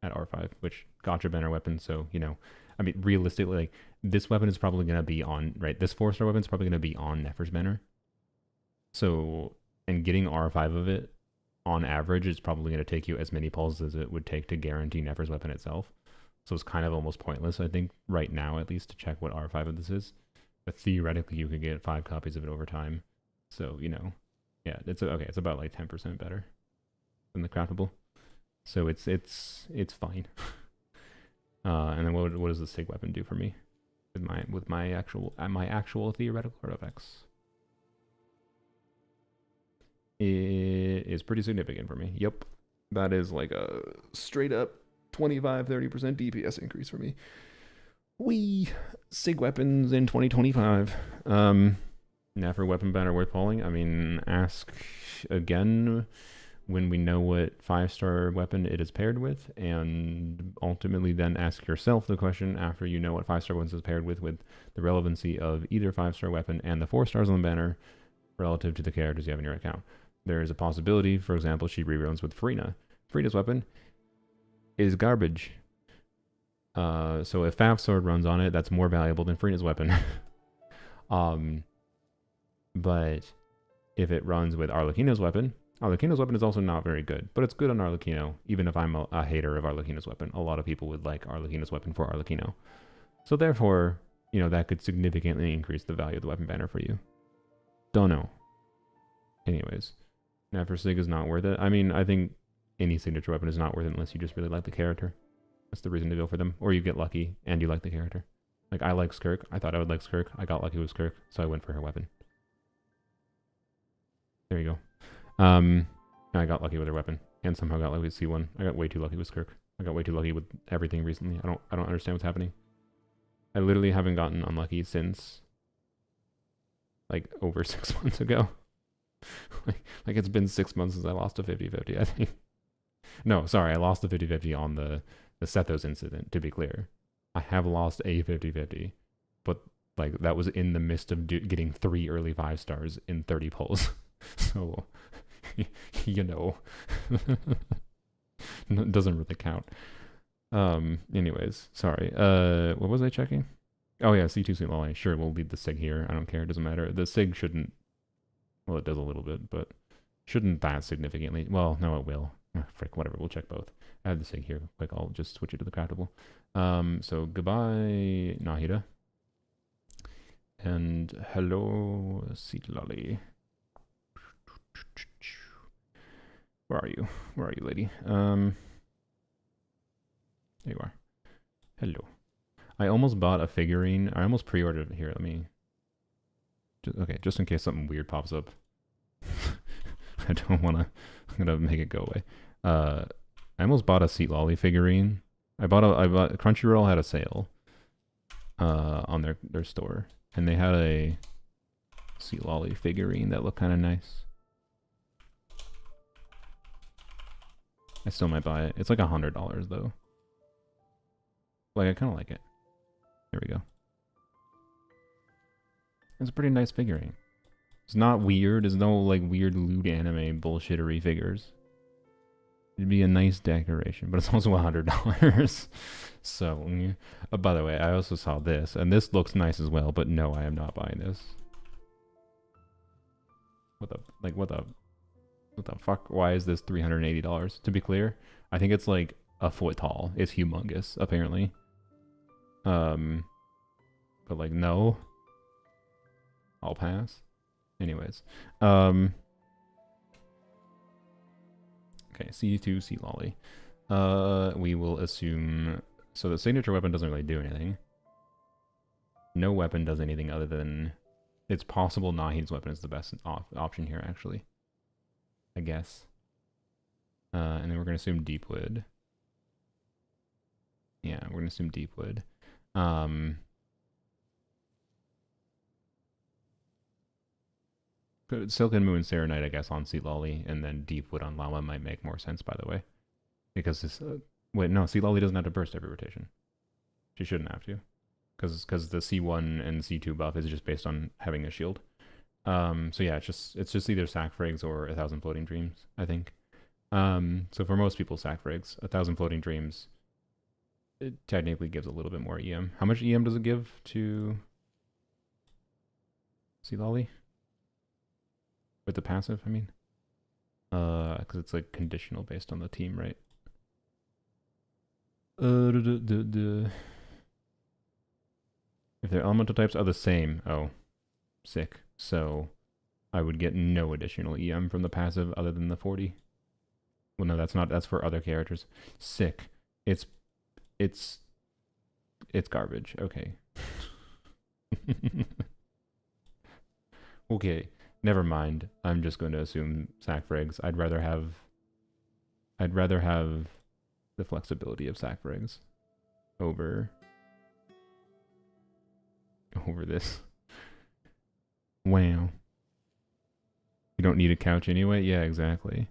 At R5, which gotcha banner weapon, so, you know, I mean, realistically, like, this weapon is probably going to be on, right, this 4-star weapon is probably going to be on Nefer's banner. So, and getting R5 of it, on average, is probably going to take you as many pulls as it would take to guarantee Nefer's weapon itself. So it's kind of almost pointless, I think, right now, at least, to check what R5 of this is. But theoretically, you could get 5 copies of it over time. So, you know, yeah, it's okay. It's about like 10% better than the craftable. So it's fine. And then what does the Sig weapon do for me with my actual theoretical artifacts? It is pretty significant for me. Yep, that is like a straight up 25-30% DPS increase for me. Sig weapons in 2025. Nefer weapon banner worth pulling. I mean, ask again when we know what 5-star weapon it is paired with, and ultimately then ask yourself the question after you know what 5-star weapons is paired with the relevancy of either 5-star weapon and the 4 stars on the banner relative to the characters you have in your account. There is a possibility, for example, she reruns with Farina. Farina's weapon is garbage. So if Faf Sword runs on it, that's more valuable than Farina's weapon. But if it runs with Arlecchino's weapon is also not very good, but it's good on Arlecchino, even if I'm a hater of Arlecchino's weapon. A lot of people would like Arlecchino's weapon for Arlecchino. So therefore, you know, that could significantly increase the value of the weapon banner for you. Don't know. Anyways, Nefer Sig is not worth it. I mean, I think any signature weapon is not worth it unless you just really like the character. That's the reason to go for them. Or you get lucky and you like the character. Like, I like Skirk. I thought I would like Skirk. I got lucky with Skirk, so I went for her weapon. There you go. And I got lucky with her weapon. And somehow got lucky with C1. I got way too lucky with Skirk. I got way too lucky with everything recently. I don't understand what's happening. I literally haven't gotten unlucky since like over 6 months ago. like it's been 6 months since I lost a 50-50, I think. No, sorry, I lost the 50-50 on the Sethos incident, to be clear. I have lost a 50-50, but like that was in the midst of getting 3 early 5 stars in 30 pulls. So, you know, it doesn't really count. Anyways, sorry. What was I checking? Oh yeah, C2 Llama. Sure, we'll leave the SIG here. I don't care. It doesn't matter. The SIG shouldn't. Well, it does a little bit, but shouldn't that significantly. Well, no, it will. Frick, whatever. We'll check both. I have the SIG here. Quick, I'll just switch it to the craftable. So goodbye, Nahida. And hello, Seatlolly. Where are you? Where are you, lady? There you are. Hello. I almost bought a figurine. I almost pre-ordered it. Here, let me... Okay, just in case something weird pops up. I don't want to... I'm going to make it go away. I almost bought a Seat Lolly figurine. I bought Crunchyroll had a sale on their store. And they had a Seat Lolly figurine that looked kind of nice. I still might buy it. It's like $100 though. Like, I kind of like it. There we go. It's a pretty nice figurine. It's not weird. There's no like weird lewd anime bullshittery figures. It'd be a nice decoration, but it's also $100. So, by the way, I also saw this, and this looks nice as well, but no, I am not buying this. What the fuck? Why is this $380? To be clear, I think it's like a foot tall. It's humongous, apparently. But like, no. I'll pass. Anyways. Okay, C2, C Lolly. We will assume... So the signature weapon doesn't really do anything. No weapon does anything other than... It's possible Nahida's weapon is the best option here, actually. I guess. And then we're going to assume Deepwood. Yeah, we're going to assume Deepwood. Silken Moon Serenite, I guess, on Sea Lolly, and then Deepwood on Llama might make more sense, by the way. Because this... wait, no, Sea Lolly doesn't have to burst every rotation. She shouldn't have to. Because the C1 and C2 buff is just based on having a shield. So yeah, it's just either Sack Frigs or 1,000 Floating Dreams, I think. So for most people, Sack Frigs, 1,000 Floating Dreams, it technically gives a little bit more EM. How much EM does it give to Sea Lolly? With the passive, I mean? Because it's like conditional based on the team, right? If their elemental types are the same, oh, sick. So I would get no additional EM from the passive other than the 40. Well, no, that's not. That's for other characters. Sick. It's garbage. Okay. Okay. Never mind. I'm just going to assume Sack Frigs. I'd rather have the flexibility of Sack Frigs over this. Wow. You don't need a couch anyway? Yeah, exactly.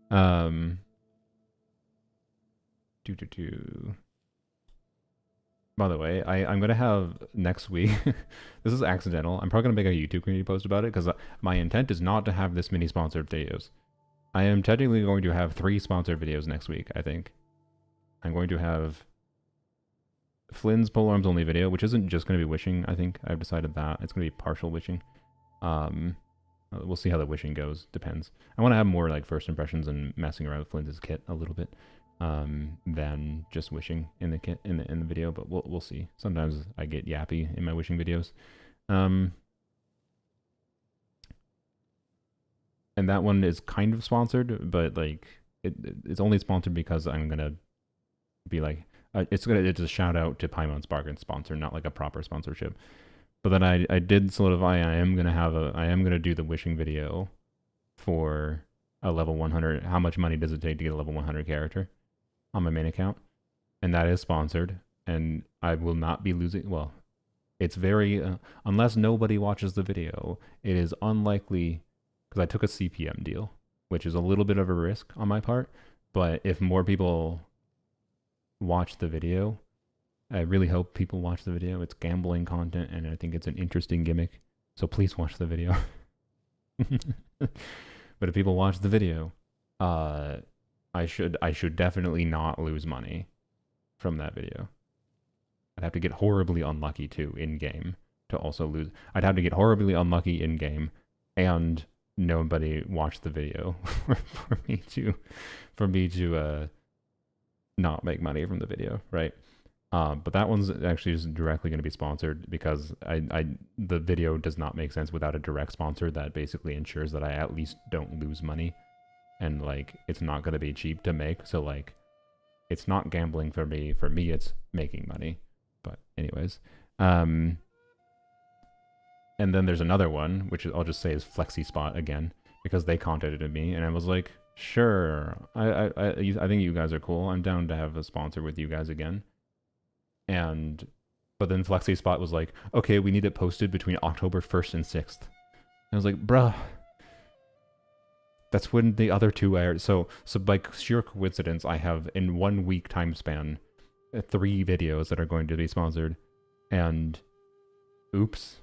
By the way, I'm going to have next week, this is accidental, I'm probably going to make a YouTube community post about it, because my intent is not to have this many sponsored videos. I am technically going to have 3 sponsored videos next week, I think. I'm going to have Flynn's Polar Arms Only video, which isn't just going to be wishing, I think. I've decided that. It's going to be partial wishing. We'll see how the wishing goes. Depends. I want to have more like first impressions and messing around with Flynn's kit a little bit. Than just wishing in the kit in the video, but we'll see. Sometimes I get yappy in my wishing videos, and that one is kind of sponsored, but like it's only sponsored because I'm gonna be like, it's a shout out to Paimon's Bargain sponsor, not like a proper sponsorship. But then I did solidify I am gonna do the wishing video for a level 100. How much money does it take to get a level 100 character on my main account? And that is sponsored, and I will not be losing. Well, it's very unless nobody watches the video, it is unlikely because I took a CPM deal, which is a little bit of a risk on my part. But if more people watch the video, I really hope people watch the video. It's gambling content, and I think it's an interesting gimmick. So please watch the video. But if people watch the video, I should definitely not lose money from that video. I'd have to get horribly unlucky too in game to also lose. I'd have to get horribly unlucky in game, and nobody watch the video for me to not make money from the video, right? But that one's actually just directly going to be sponsored because the video does not make sense without a direct sponsor that basically ensures that I at least don't lose money, and like it's not going to be cheap to make. So like, it's not gambling for me. For me, it's making money. But anyways, and then there's another one which I'll just say is Flexi Spot again because they contacted me and I was like, sure, I think you guys are cool. I'm down to have a sponsor with you guys again. But then Flexi Spot was like, okay, we need it posted between October 1st and 6th. And I was like, bruh, that's when the other two aired. So by sheer coincidence, I have in 1 week time span 3 videos that are going to be sponsored. And oops,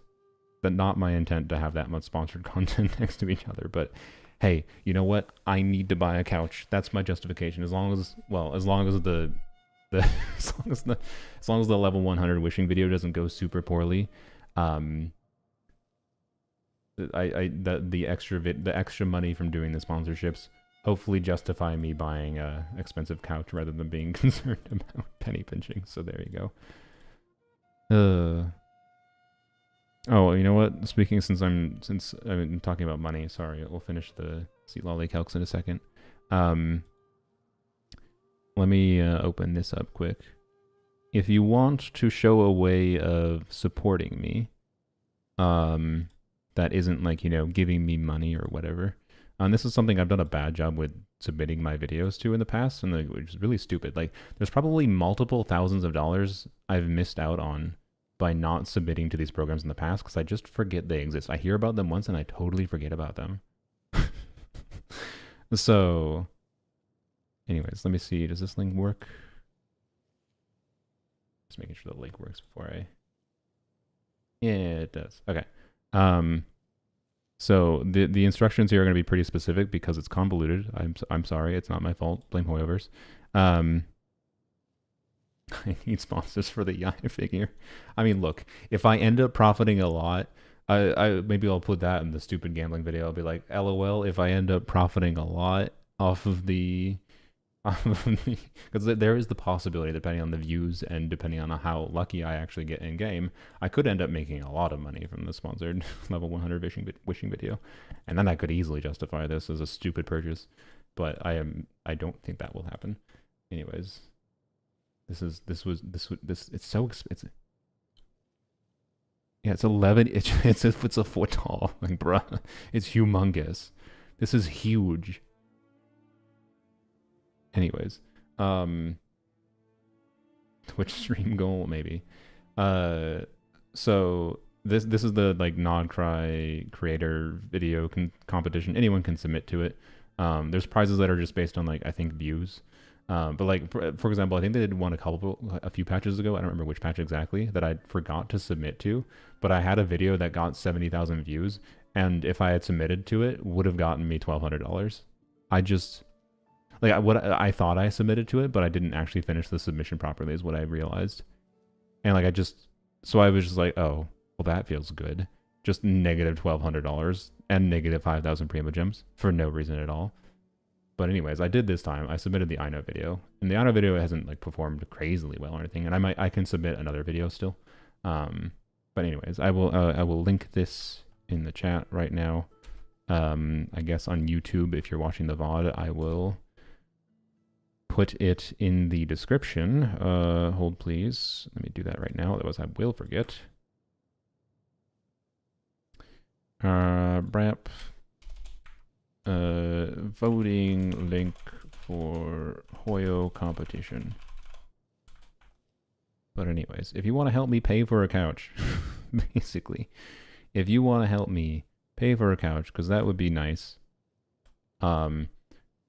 that's not my intent to have that much sponsored content next to each other. But hey, you know what? I need to buy a couch. That's my justification. As long as the as long as the level 100 wishing video doesn't go super poorly, the extra money from doing the sponsorships hopefully justify me buying a expensive couch rather than being concerned about penny pinching. So there you go. Oh, you know what? Speaking since I've been talking about money, sorry, we'll finish the Seat Lolly calcs in a second. Let me open this up quick. If you want to show a way of supporting me, that isn't like, you know, giving me money or whatever. And this is something I've done a bad job with submitting my videos to in the past, and which is really stupid. Like, there's probably multiple thousands of dollars I've missed out on by not submitting to these programs in the past because I just forget they exist. I hear about them once and I totally forget about them. So, anyways, let me see. Does this link work? Just making sure the link works before I... Yeah, it does. Okay. So the instructions here are going to be pretty specific because it's convoluted. I'm sorry. It's not my fault. Blame Hoyoverse. I need sponsors for the Yai figure. I mean, look, if I end up profiting a lot, I maybe I'll put that in the stupid gambling video. I'll be like, LOL, if I end up profiting a lot off of the, because there is the possibility, depending on the views and depending on how lucky I actually get in game, I could end up making a lot of money from the sponsored level 100 wishing video, and then I could easily justify this as a stupid purchase. But I don't think that will happen. Anyways. It's so expensive. Yeah, it's 11. It's a foot tall. Like, bruh, it's humongous. This is huge. Anyways, Twitch stream goal maybe. So this is the like Nod Cry creator video competition. Anyone can submit to it. There's prizes that are just based on like I think views. But like for example, I think they did one a few patches ago. I don't remember which patch exactly that I forgot to submit to, but I had a video that got 70,000 views, and if I had submitted to it, would have gotten me $1,200. I just like what I thought I submitted to it, but I didn't actually finish the submission properly, is what I realized. And like so I was just like, oh, well that feels good. Just negative $1,200 and negative 5,000 Primo Gems for no reason at all. But anyways, I did this time. I submitted the I Know video, and the I Know video hasn't like performed crazily well or anything. And I can submit another video still. But anyways, I will link this in the chat right now. I guess on YouTube, if you're watching the VOD, I will put it in the description. Hold please. Let me do that right now, otherwise I will forget. Bramp. Voting link for Hoyo competition. But anyways, if you want to help me pay for a couch, basically, if you want to help me pay for a couch, because that would be nice.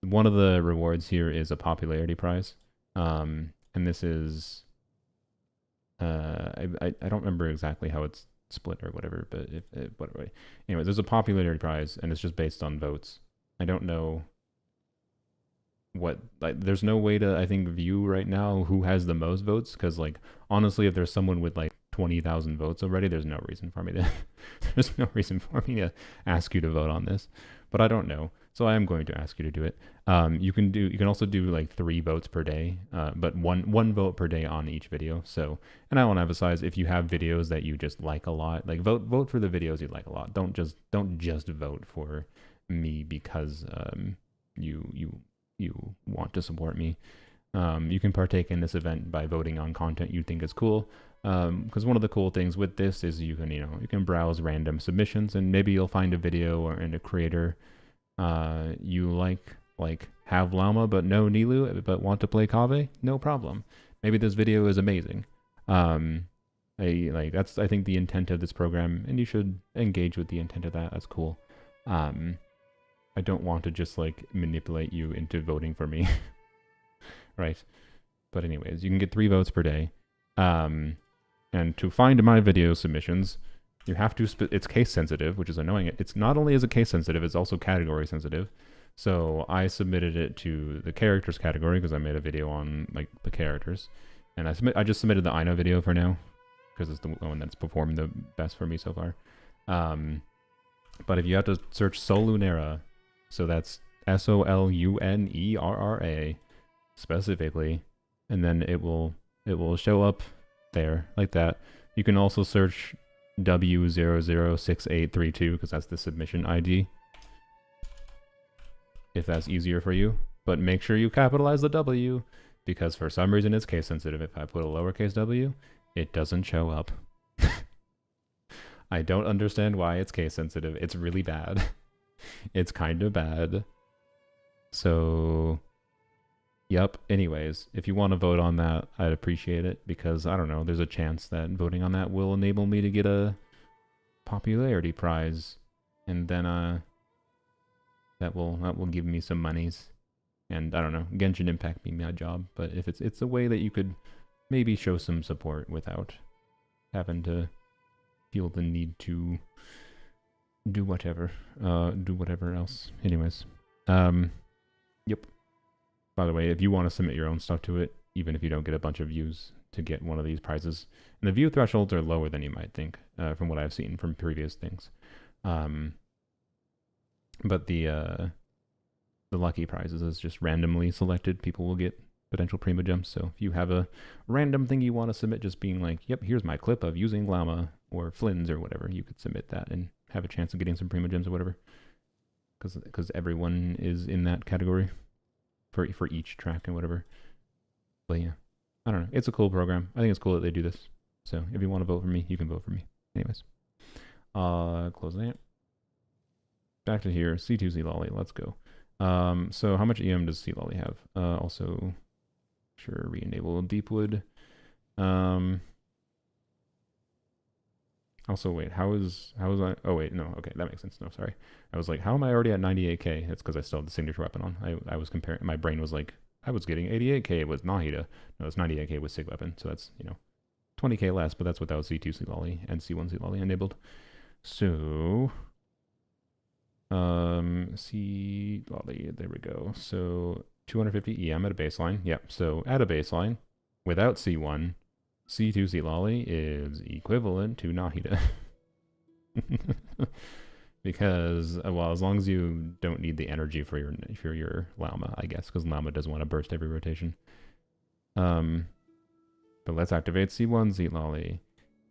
One of the rewards here is a popularity prize. And this is, I don't remember exactly how it's split or whatever, but whatever. Anyway, there's a popularity prize, and it's just based on votes. I don't know what, like, there's no way to, I think, view right now who has the most votes, because, like, honestly, if there's someone with, like, 20,000 votes already, there's no reason for me to, there's no reason for me to ask you to vote on this, but I don't know, so I am going to ask you to do it. You can also do, like, 3 votes per day, but one vote per day on each video, so, and I want to emphasize, if you have videos that you just like a lot, like, vote for the videos you like a lot, don't just vote for me because, you want to support me. You can partake in this event by voting on content you think is cool. Because one of the cool things with this is you can browse random submissions, and maybe you'll find a video and a creator you like have Llama but no Nilu but want to play Kave. No problem. Maybe this video is amazing. That's I think the intent of this program, and you should engage with the intent of that. That's cool. I don't want to just like manipulate you into voting for me. Right. But anyways, you can get 3 votes per day. And to find my video submissions, you have to, it's case sensitive, which is annoying. It's not only is it case sensitive, it's also category sensitive. So I submitted it to the characters category because I made a video on like the characters. And I just submitted the Ina video for now because it's the one that's performed the best for me so far. But if you have to search Solunera, so that's Solunera specifically, and then it will show up there like that. You can also search W006832 because that's the submission ID, if that's easier for you. But make sure you capitalize the W, because for some reason it's case sensitive. If I put a lowercase w, it doesn't show up. I don't understand why it's case sensitive. It's really bad. It's kind of bad. So, yep. Anyways, if you want to vote on that, I'd appreciate it, because I don't know, there's a chance that voting on that will enable me to get a popularity prize, and then that will give me some monies. And I don't know, Genshin Impact being my job, but if it's a way that you could maybe show some support without having to feel the need to do whatever else. Anyways, yep. By the way, if you want to submit your own stuff to it, even if you don't get a bunch of views to get one of these prizes, and the view thresholds are lower than you might think, from what I've seen from previous things. But the lucky prizes is just randomly selected. People will get potential prima gems. So if you have a random thing you want to submit, just being like, yep, here's my clip of using Llama or Flynn's or whatever, you could submit that and have a chance of getting some prima gems or whatever. Because everyone is in that category for each track and whatever. But yeah, I don't know. It's a cool program. I think it's cool that they do this. So if you want to vote for me, you can vote for me. Anyways, close that. Back to here. C2Z Lolly. Let's go. So how much EM does C Lolly have? Also, sure, re-enable Deepwood. Also, wait, how is I? Oh wait, no, okay, that makes sense. No, sorry, I was like, how am I already at 98k? That's because I still have the signature weapon on. I was comparing. My brain was like, I was getting 88k with Nahida. No, it's 98k with Sig weapon. So that's 20k less, but that's without C2 C Lolly and C1 C Lolly enabled. So, C Lolly, there we go. So 250 EM at a baseline. Yep. So at a baseline, without C1. C2 C Lolly is equivalent to Nahida. Because, well, as long as you don't need the energy for your Llama, I guess, because Llama doesn't want to burst every rotation. But let's activate C1 Z Lolly.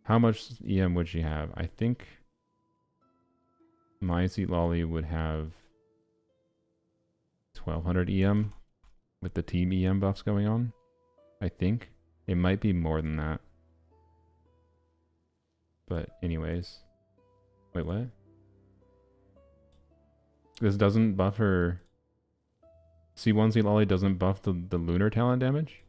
How much EM would she have? I think my Z Lolly would have 1200 EM. with the team EM buffs going on. I think it might be more than that. But anyways, wait, what? This doesn't buff her. C1 C Lolly doesn't buff the lunar talent damage?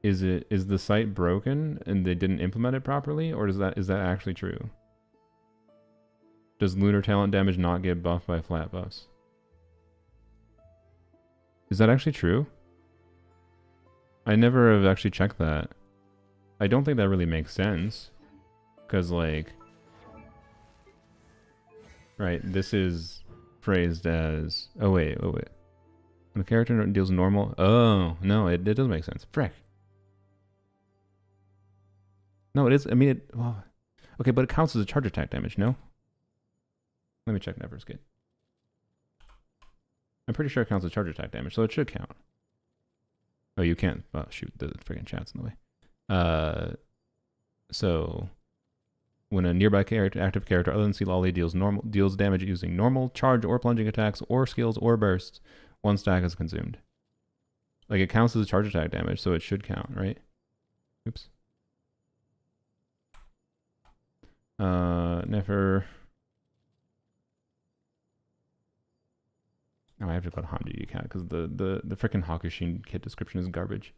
Is the site broken and they didn't implement it properly, or is that actually true? Does lunar talent damage not get buffed by flat buffs? Is that actually true? I never have actually checked that. I don't think that really makes sense. Because, like... Right, this is phrased as... Oh, wait. When a character deals normal... Oh, no, it does make sense. Frick. No, it is... I mean, it... Well, okay, but it counts as a charge attack damage, no? Let me check Never's Gate. I'm pretty sure it counts as charge attack damage, so it should count. Oh, you can't. Oh, shoot, the freaking chat's in the way. So when a nearby active character other than C-Lolly deals damage using normal, charge, or plunging attacks, or skills, or bursts, one stack is consumed. Like, it counts as a charge attack damage, so it should count, right? Oops. Never. Oh, I have to go to Hamdi account because the freaking Hakushin kit description is garbage.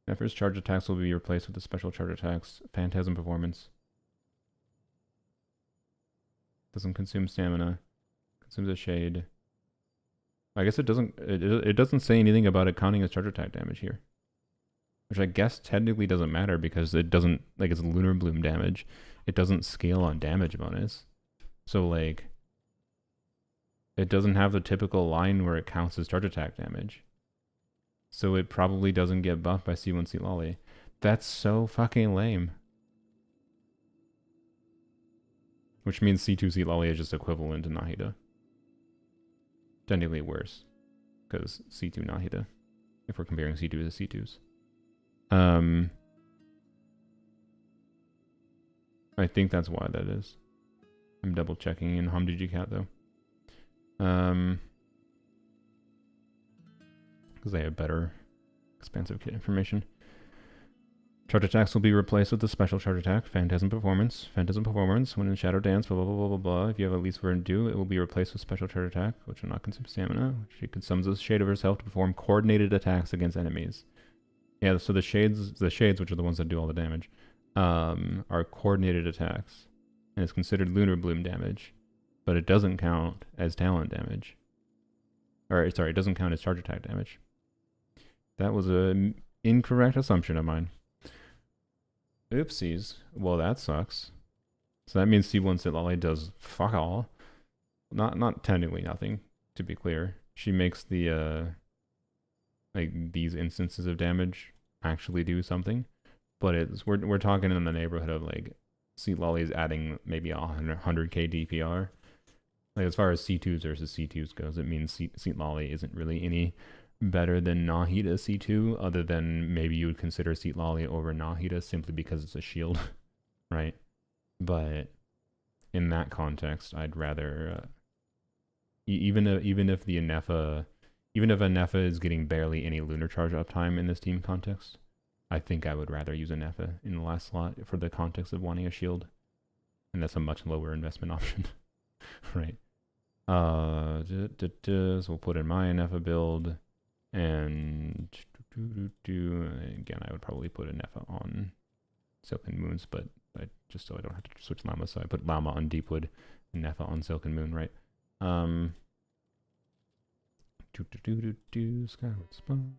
Nefer's charge attacks will be replaced with the special charge attacks. Phantasm performance. Doesn't consume stamina. Consumes a shade. I guess it doesn't. It doesn't say anything about it counting as charge attack damage here, which I guess technically doesn't matter because it doesn't, like, it's Lunar Bloom damage. It doesn't scale on damage bonus. So, like, it doesn't have the typical line where it counts as charge attack damage. So it probably doesn't get buffed by C1 C-Lolly. That's so fucking lame. Which means C2 C-Lolly is just equivalent to Nahida. Technically worse. Because C2 Nahida. If we're comparing C2 to C2s. I think that's why that is. I'm double checking in HomDGCat though. Because they have better expansive kit information. Charge attacks will be replaced with the special charge attack, Phantasm Performance. Phantasm Performance, when in Shadow Dance, blah blah blah blah blah blah. If you have at least word do, it will be replaced with special charge attack, which will not consume stamina. She consumes a shade of herself to perform coordinated attacks against enemies. Yeah, so the shades, which are the ones that do all the damage, are coordinated attacks, and it's considered Lunar Bloom damage, but it doesn't count as talent damage. Or sorry, it doesn't count as charge attack damage. That was an incorrect assumption of mine. Oopsies. Well, that sucks. So that means C1 C-Lolly does fuck all. Not technically nothing, to be clear. She makes the like these instances of damage actually do something, but it's we're talking in the neighborhood of like C-Lolly is adding maybe 100k DPR. Like, as far as C2s versus C2s goes, it means C-Lolly isn't really any better than Nahida C2, other than maybe you would consider C-Lolly over Nahida simply because it's a shield, right? But in that context, I'd rather even if Anefa is getting barely any lunar charge uptime in this team context, I think I would rather use Anefa in the last slot for the context of wanting a shield, and that's a much lower investment option, right? So we'll put in my Anefa build. And again, I would probably put Anefa on Silken Moons, but just so I don't have to switch Llama, so I put Llama on Deepwood and Nefa on Silken Moon, right? Skyward Spawn.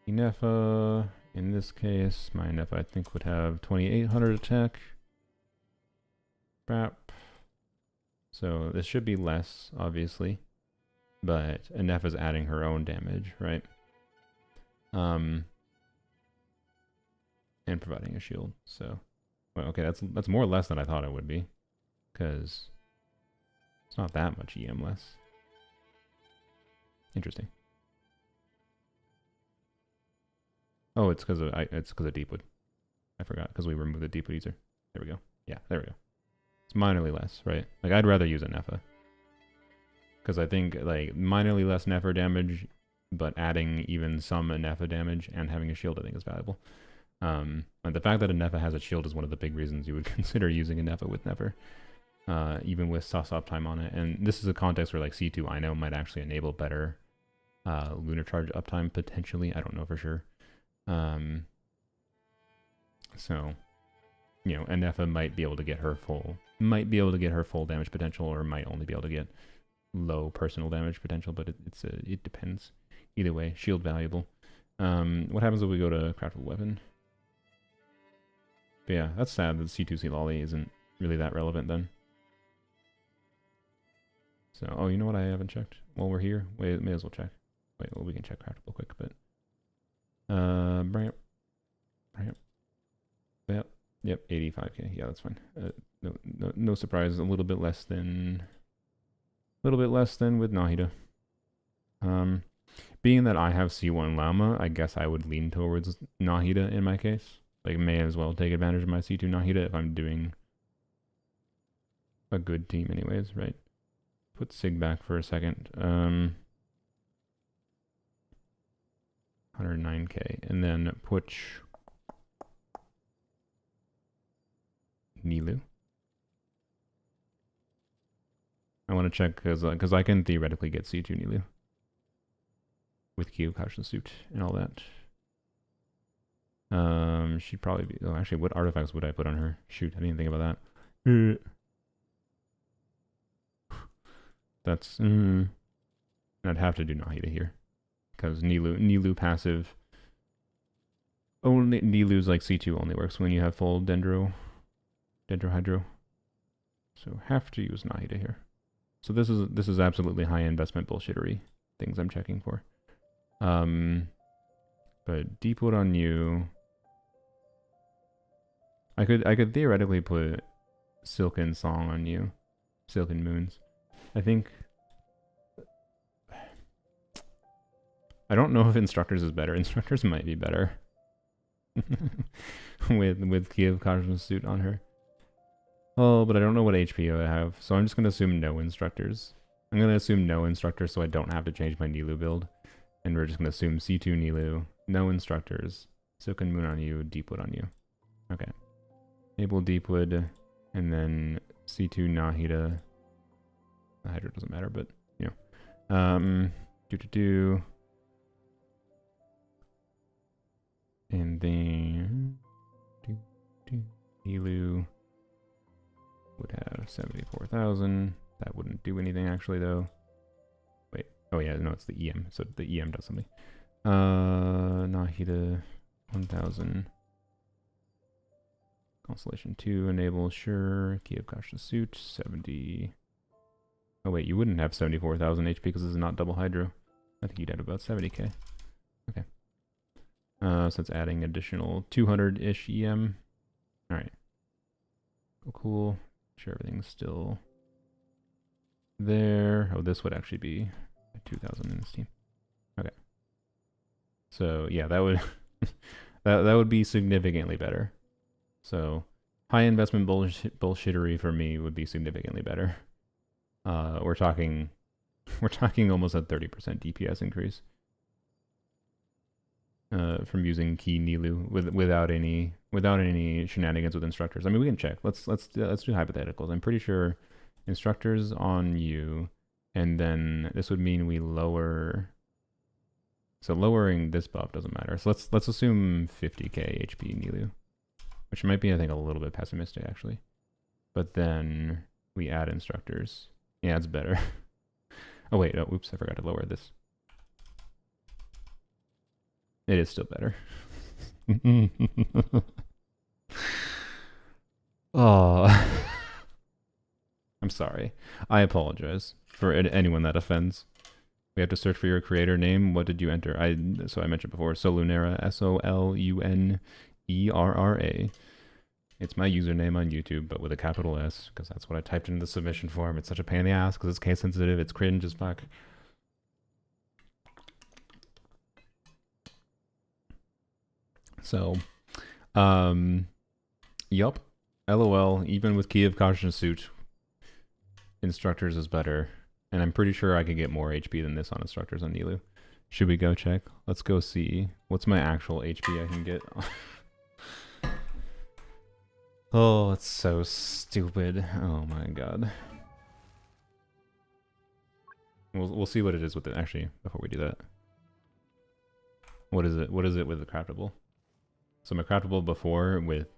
Nefa, in this case, my Nefa I think would have 2800 attack. Bap. So this should be less, obviously. But Anefa's adding her own damage, right? And providing a shield. So, well, okay, that's more or less than I thought it would be, because it's not that much EM less. Interesting. Oh, it's because of Deepwood. I forgot because we removed the deep user. There we go. Yeah, there we go. It's minorly less, right? Like, I'd rather use a Nefa. Because I think, like, minorly less Nefer damage, but adding even some Nefa damage and having a shield, I think, is valuable. And the fact that a Nefa has a shield is one of the big reasons you would consider using a Nefa with Nefer. Even with sus uptime on it. And this is a context where, like, C2 I know might actually enable better lunar charge uptime, potentially. I don't know for sure. So, you know, a Nefa might be able to get her full damage potential, or might only be able to get low personal damage potential, but it depends. Either way, shield valuable. What happens if we go to craftable weapon? But yeah, that's sad that C2C Lolly isn't really that relevant then. So, oh, you know what I haven't checked? While we're here, wait, may as well check. Wait, well, we can check craftable quick, but bring up. Yep, 85k. Yeah, that's fine. No surprise. A little bit less than with Nahida. Being that I have C1 Llama, I guess I would lean towards Nahida in my case. Like, may as well take advantage of my C2 Nahida if I'm doing a good team anyways, right? Put Sig back for a second. 109k, and then put Nilu. I want to check because I can theoretically get C2 Nilu with Kyokashin suit and all that. She'd probably be. Oh, actually, what artifacts would I put on her? Shoot, I didn't think about that. That's. I'd have to do Nahida here because Nilu passive. Only Nilu's like C2 only works when you have full Dendro Hydro. So have to use Nahida here. So this is absolutely high investment bullshittery things I'm checking for. But Deepwood on you. I could theoretically put Silken Song on you. Silken Moons. I think I don't know if Instructors is better. Instructors might be better. with Kyokashin suit on her. Oh, but I don't know what HP I have, so I'm just going to assume no Instructors. I'm going to assume no Instructors so I don't have to change my Nilu build. And we're just going to assume C2 Nilu, no Instructors, Silken Moon on you, Deepwood on you. Okay. Enable Deepwood, and then C2 Nahida. The Hydra doesn't matter, but, you know. And then Nilu would have 74,000. That wouldn't do anything actually though. Wait. Oh yeah, no, it's the EM. So the EM does something. Nahida 1,000. Constellation 2 enable, sure. Kyokashin suit 70. Oh wait, you wouldn't have 74,000 HP because this is not double hydro. I think you'd have about 70k. Okay. So it's adding additional 200-ish EM. Alright. Cool. Sure, everything's still there. Oh, this would actually be 2,000 in this team. Okay. So yeah, that would that would be significantly better. So high investment bullshittery for me would be significantly better. We're talking almost a 30% DPS increase. From using Key Nilu without any shenanigans with Instructors. I mean, we can check. Let's do hypotheticals. I'm pretty sure Instructors on you, and then this would mean we lower. So lowering this buff doesn't matter. So let's assume 50k HP Nilu, which might be, I think, a little bit pessimistic actually. But then we add Instructors. Yeah, it's better. Oh wait, oh, oops, I forgot to lower this. It is still better. Oh, I'm sorry. I apologize for anyone that offends. We have to search for your creator name. What did you enter? So I mentioned before, Solunera, Solunera. It's my username on YouTube, but with a capital S, because that's what I typed into the submission form. It's such a pain in the ass because it's case sensitive. It's cringe as fuck. So, Yup. LOL. Even with Key of Caution suit, Instructors is better. And I'm pretty sure I could get more HP than this on Instructors on Nilou. Should we go check? Let's go see. What's my actual HP I can get? Oh, it's so stupid. Oh my god. We'll see what it is with it. Actually, before we do that. What is it? What is it with the craftable? So my craftable before with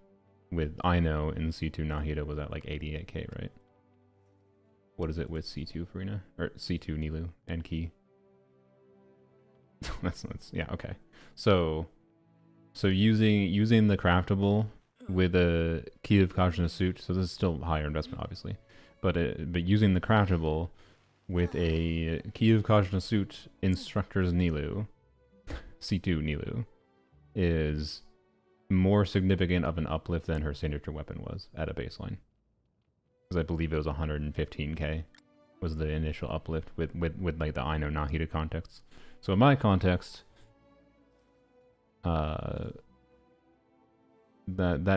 Ino in C2 Nahida was at like 88k, right? What is it with C2 Farina? Or C2 Nilou and Key? that's yeah, okay. So using the craftable with a Key of Caution suit, so this is still higher investment obviously. But using the craftable with a Key of Caution suit Instructors Nilou, C2 Nilou, is more significant of an uplift than her signature weapon was at a baseline. Because I believe it was 115k was the initial uplift with like the Ino Nahida context. So in my context, that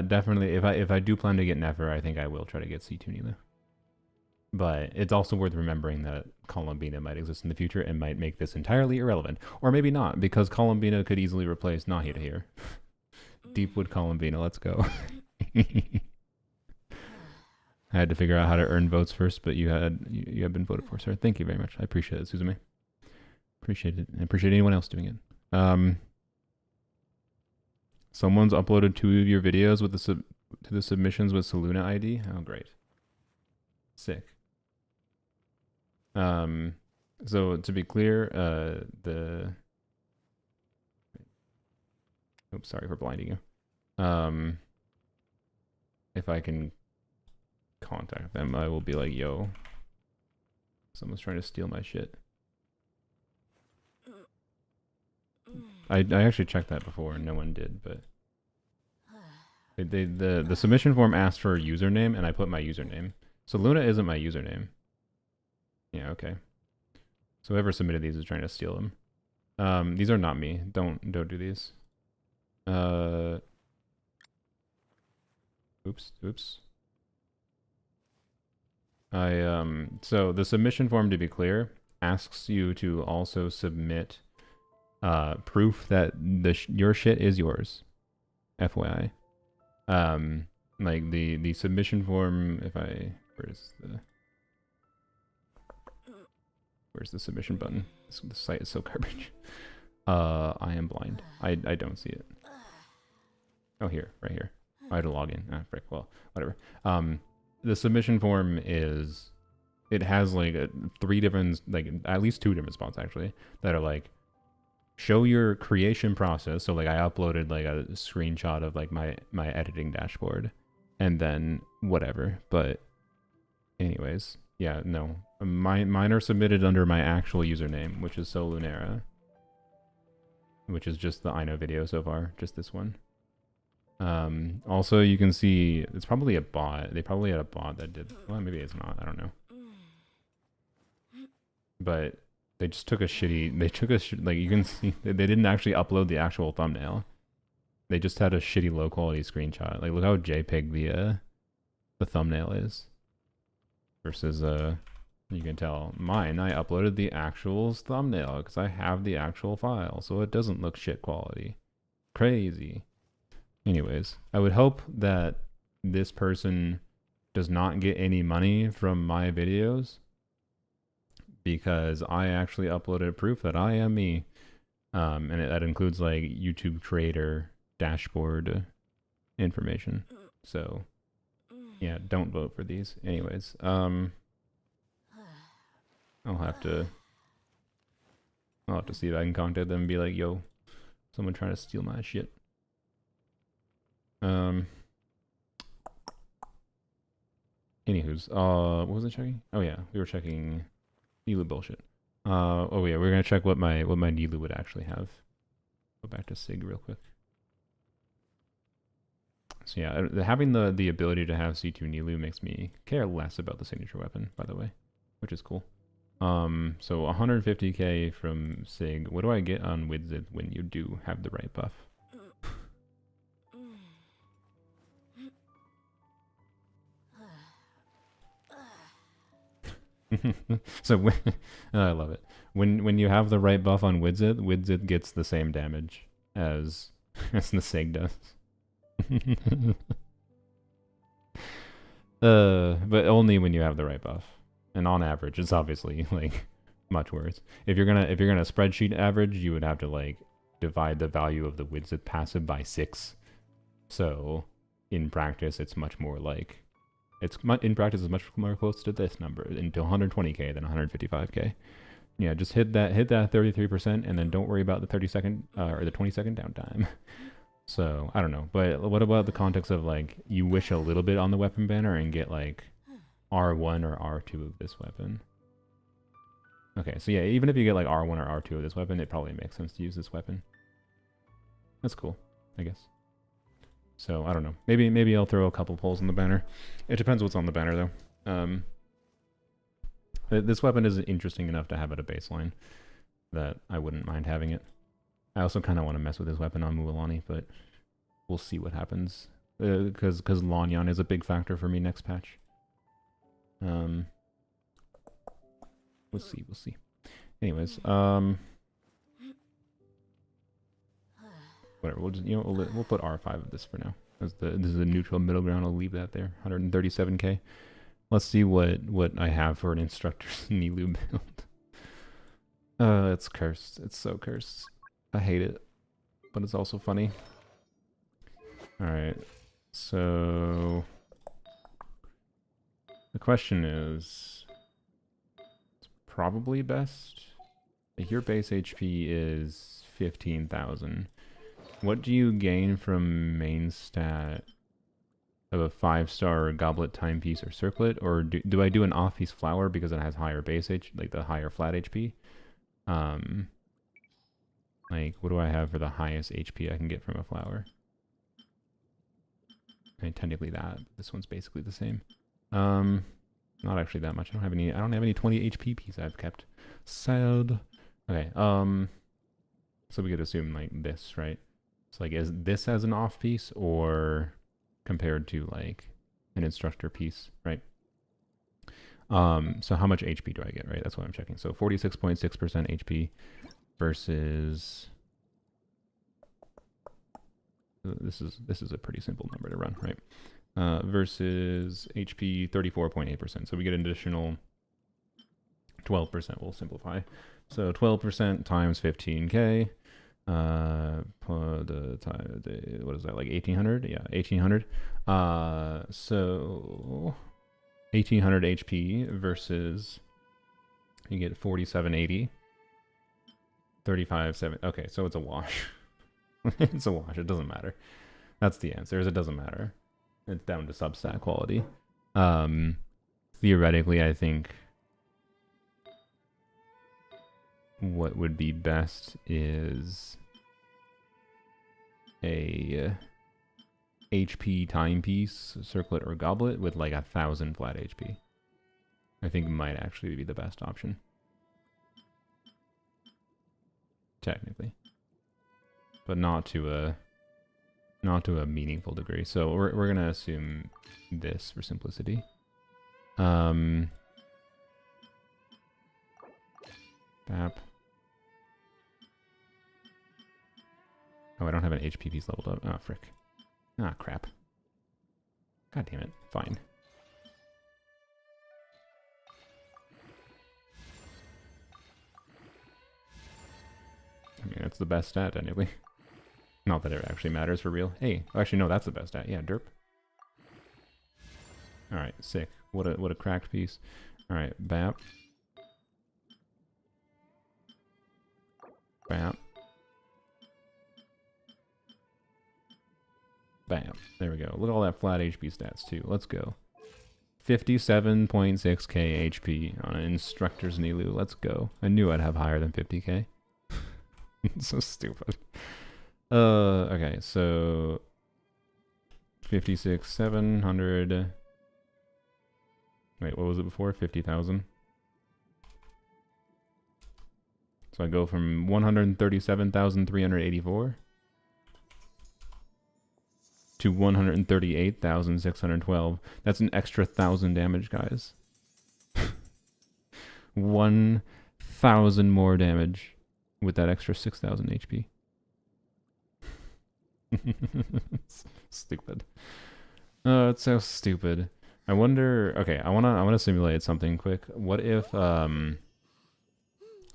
definitely, if I do plan to get Nefer, I think I will try to get C2 Nilou. But it's also worth remembering that Columbina might exist in the future and might make this entirely irrelevant. Or maybe not, because Columbina could easily replace Nahida here. Deepwood Columbina, let's go. I had to figure out how to earn votes first, but you have been voted for, sir. Thank you very much. I appreciate it, Suzume. Appreciate it. I appreciate anyone else doing it. Someone's uploaded 2 of your videos with to the submissions with Saluna ID. Oh, great. Sick. So to be clear, oops, sorry for blinding you. If I can contact them, I will be like, yo, someone's trying to steal my shit. I actually checked that before and no one did, but the submission form asked for a username and I put my username. So Luna isn't my username. Yeah, okay. So whoever submitted these is trying to steal them. These are not me. Don't do these. Oops. So the submission form, to be clear, asks you to also submit proof that your shit is yours. FYI. Like the submission form, where's the submission button? The site is so garbage. I am blind. I don't see it. Oh, here, right here. I had to log in. Ah, frick. Well, whatever. The submission form it has like 3 different, like at least 2 different spots actually, that are like, show your creation process. So like I uploaded like a screenshot of like my editing dashboard and then whatever. But anyways, yeah, no. Mine are submitted under my actual username, which is Solunera. Which is just the Ino video so far, just this one. Also, you can see it's probably a bot. They probably had a bot that did. Well, maybe it's not. I don't know. But they just took a shitty. They took like you can see they didn't actually upload the actual thumbnail. They just had a shitty low quality screenshot. Like look how JPEG the thumbnail is. Versus you can tell mine. I uploaded the actual thumbnail because I have the actual file, so it doesn't look shit quality. Crazy. Anyways, I would hope that this person does not get any money from my videos because I actually uploaded proof that I am me. And that includes like YouTube creator dashboard information. So yeah, don't vote for these. Anyways, I'll have to see if I can contact them and be like, yo, someone trying to steal my shit. Anywho's, what was I checking? Oh yeah, we were checking Nilou bullshit. Oh yeah, we're gonna check what my Nilou would actually have. Go back to Sig real quick. So yeah, having the ability to have C2 Nilou makes me care less about the signature weapon, by the way, which is cool. So 150k from Sig. What do I get on Widzith when you do have the right buff? So when, I love it. When you have the right buff on Widzit gets the same damage as the Seg does. But only when you have the right buff. And on average, it's obviously like much worse. If you're gonna spreadsheet average, you would have to like divide the value of the Widzit passive by 6. So in practice, it's much more like in practice it's much more close to this number, into 120k than 155k. Yeah, just hit that 33% and then don't worry about the 30-second or the 20-second downtime. So I don't know, but what about the context of like you wish a little bit on the weapon banner and get like R1 or R2 of this weapon? Okay, so yeah, even if you get like R1 or R2 of this weapon, it probably makes sense to use this weapon. That's cool, I guess. So I don't know. Maybe I'll throw a couple pulls on the banner. It depends what's on the banner though. This weapon is interesting enough to have at a baseline that I wouldn't mind having it. I also kind of want to mess with this weapon on Mualani, but we'll see what happens. Because Lanyan is a big factor for me next patch. We'll see. Anyways, whatever. We'll just we'll put R5 of this for now. This is a neutral middle ground. I'll leave that there. 137k. Let's see what I have for an instructor's Nilu build. It's cursed. It's so cursed. I hate it, but it's also funny. All right. So the question is, it's probably best. Your base HP is 15,000. What do you gain from main stat of a 5-star goblet, timepiece, or circlet? Or do I do an off-piece flower because it has higher base HP, like the higher flat HP? Like, what do I have for the highest HP I can get from a flower? I mean, technically that. This one's basically the same. Not actually that much. I don't have any 20 HP piece I've kept. Sad. Okay. So we could assume like this, right? So like, is this as an off piece or compared to like an instructor piece, right? So how much HP do I get, right? That's what I'm checking. So 46.6% HP versus this is a pretty simple number to run, right? Versus HP 34.8%. So we get an additional 12%. We'll simplify. So 12% times 15k. What is that, like 1800? Yeah, 1800. So 1800 HP versus you get 4780. 35.7. Okay, so it's a wash. It's a wash. It doesn't matter. That's the answer. Is it doesn't matter. It's down to substat quality. Theoretically, I think what would be best is a HP timepiece, circlet, or goblet with like 1,000 flat HP. I think might actually be the best option. Technically. But not to a meaningful degree. So we're gonna assume this for simplicity. Bap. Oh, I don't have an HP piece leveled up. Oh, frick. Ah, crap. God damn it. Fine. I mean, that's the best stat, anyway. Not that it actually matters for real. Hey, actually, no, that's the best stat. Yeah, derp. Alright, sick. What a cracked piece. Alright, bap. Bap. Bam. There we go. Look at all that flat HP stats, too. Let's go. 57.6k HP on an instructor's Nilu. Let's go. I knew I'd have higher than 50k. So stupid. Okay, so 56,700. Wait, what was it before? 50,000. So I go from 137,384 to 138,612. That's an extra 1,000 damage, guys. 1,000 more damage with that extra 6,000 HP. Stupid. Oh, it's so stupid. I wonder. Okay, I wanna simulate something quick. What if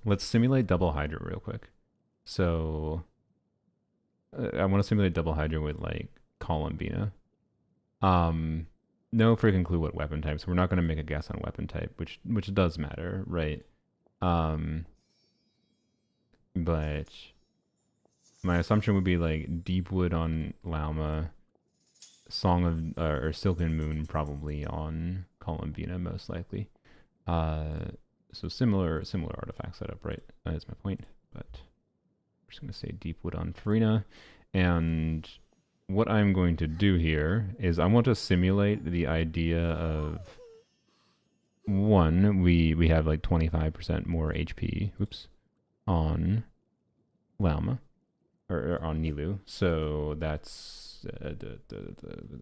let's simulate double Hydra real quick. So I want to simulate double Hydra with like Columbina. No freaking clue what weapon type, so we're not gonna make a guess on weapon type, which does matter, right? But my assumption would be like Deepwood on Llama, Song of or Silken Moon probably on Columbina most likely. So similar artifact setup, right? That is my point. But I'm just gonna say Deepwood on Farina, and what I'm going to do here is I want to simulate the idea of one, we have like 25% more HP. Oops, on Llama or on Nilu, so that's the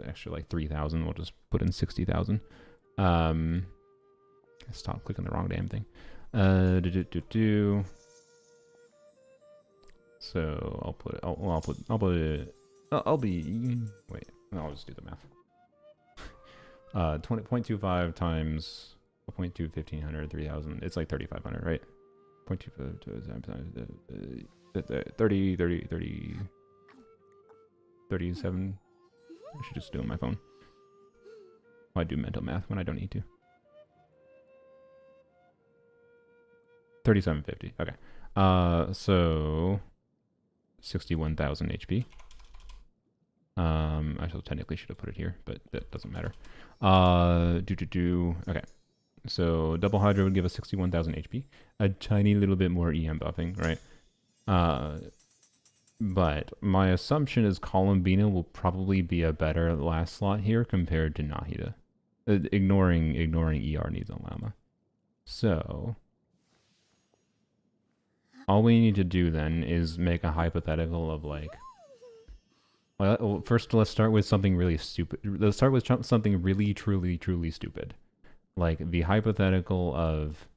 extra like 3,000. We'll just put in 60,000. Stop clicking the wrong damn thing. So I'll put it. I'll be. Wait, I'll just do the math. 20.25 times 0.2 1,500 3,000. It's like 3,500, right? 0.25 times 37. I should just do it on my phone. I do mental math when I don't need to. 3750. Okay. So 61,000 HP. I still technically should have put it here, but that doesn't matter. Okay. So double Hydra would give us 61,000 HP. A tiny little bit more EM buffing, right? But my assumption is Columbina will probably be a better last slot here compared to Nahida. Ignoring ER needs on Llama. So all we need to do then is make a hypothetical of like, well, first let's start with something really stupid. Let's start with something really, truly stupid. Like the hypothetical of,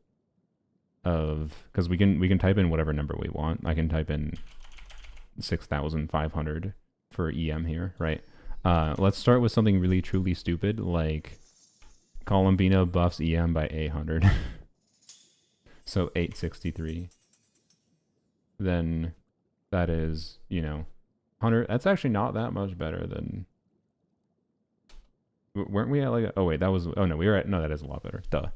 because we can type in whatever number we want. I can type in 6,500 for EM here, right? Let's start with something really, truly stupid, like Columbina buffs EM by 800. So 863. Then that is, 100. That's actually not that much better than. Weren't we at like? Oh wait, that was. Oh no, we were at. No, that is a lot better. Duh.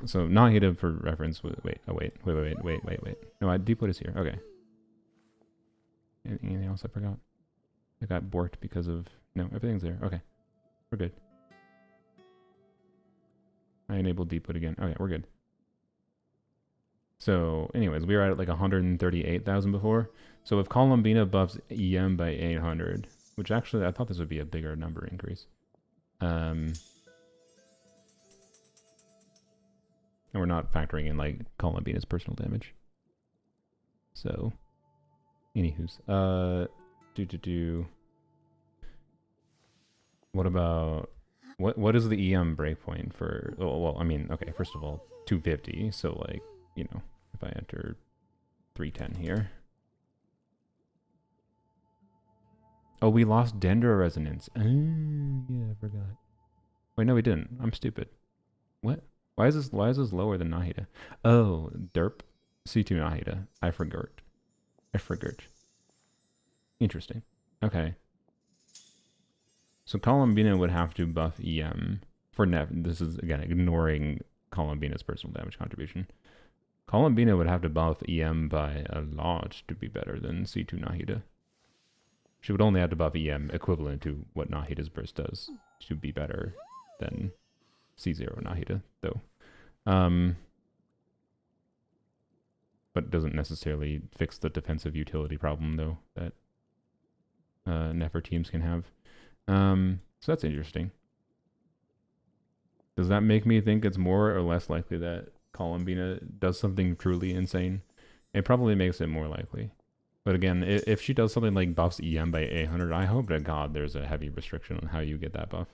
So Nahida for reference. Wait. No, Deepwood is here. Okay. Anything else I forgot? I got borked because of. No, everything's there. Okay, we're good. I enabled Deepwood again. Okay, we're good. So, anyways, we were at like 138,000 before. So if Columbina buffs EM by 800, which actually I thought this would be a bigger number increase. And we're not factoring in like Columbina's personal damage. So, anywho's, what about what is the EM breakpoint for? Well, I mean, okay, first of all, 250. So like, if I enter 310 here. Oh, we lost Dendro resonance. Yeah, I forgot. Wait, no, we didn't. I'm stupid. What? Why is this lower than Nahida? Oh, derp. C2 Nahida. I forgot. Interesting. Okay. So Columbina would have to buff EM for this is again ignoring Columbina's personal damage contribution. Columbina would have to buff EM by a lot to be better than C2 Nahida. She would only have to buff EM equivalent to what Nahida's burst does to be better than C0 Nahida, though. But doesn't necessarily fix the defensive utility problem, though, that Nefer teams can have. So that's interesting. Does that make me think it's more or less likely that Columbina does something truly insane? It probably makes it more likely. But again, if she does something like buffs EM by 800, I hope to God there's a heavy restriction on how you get that buff.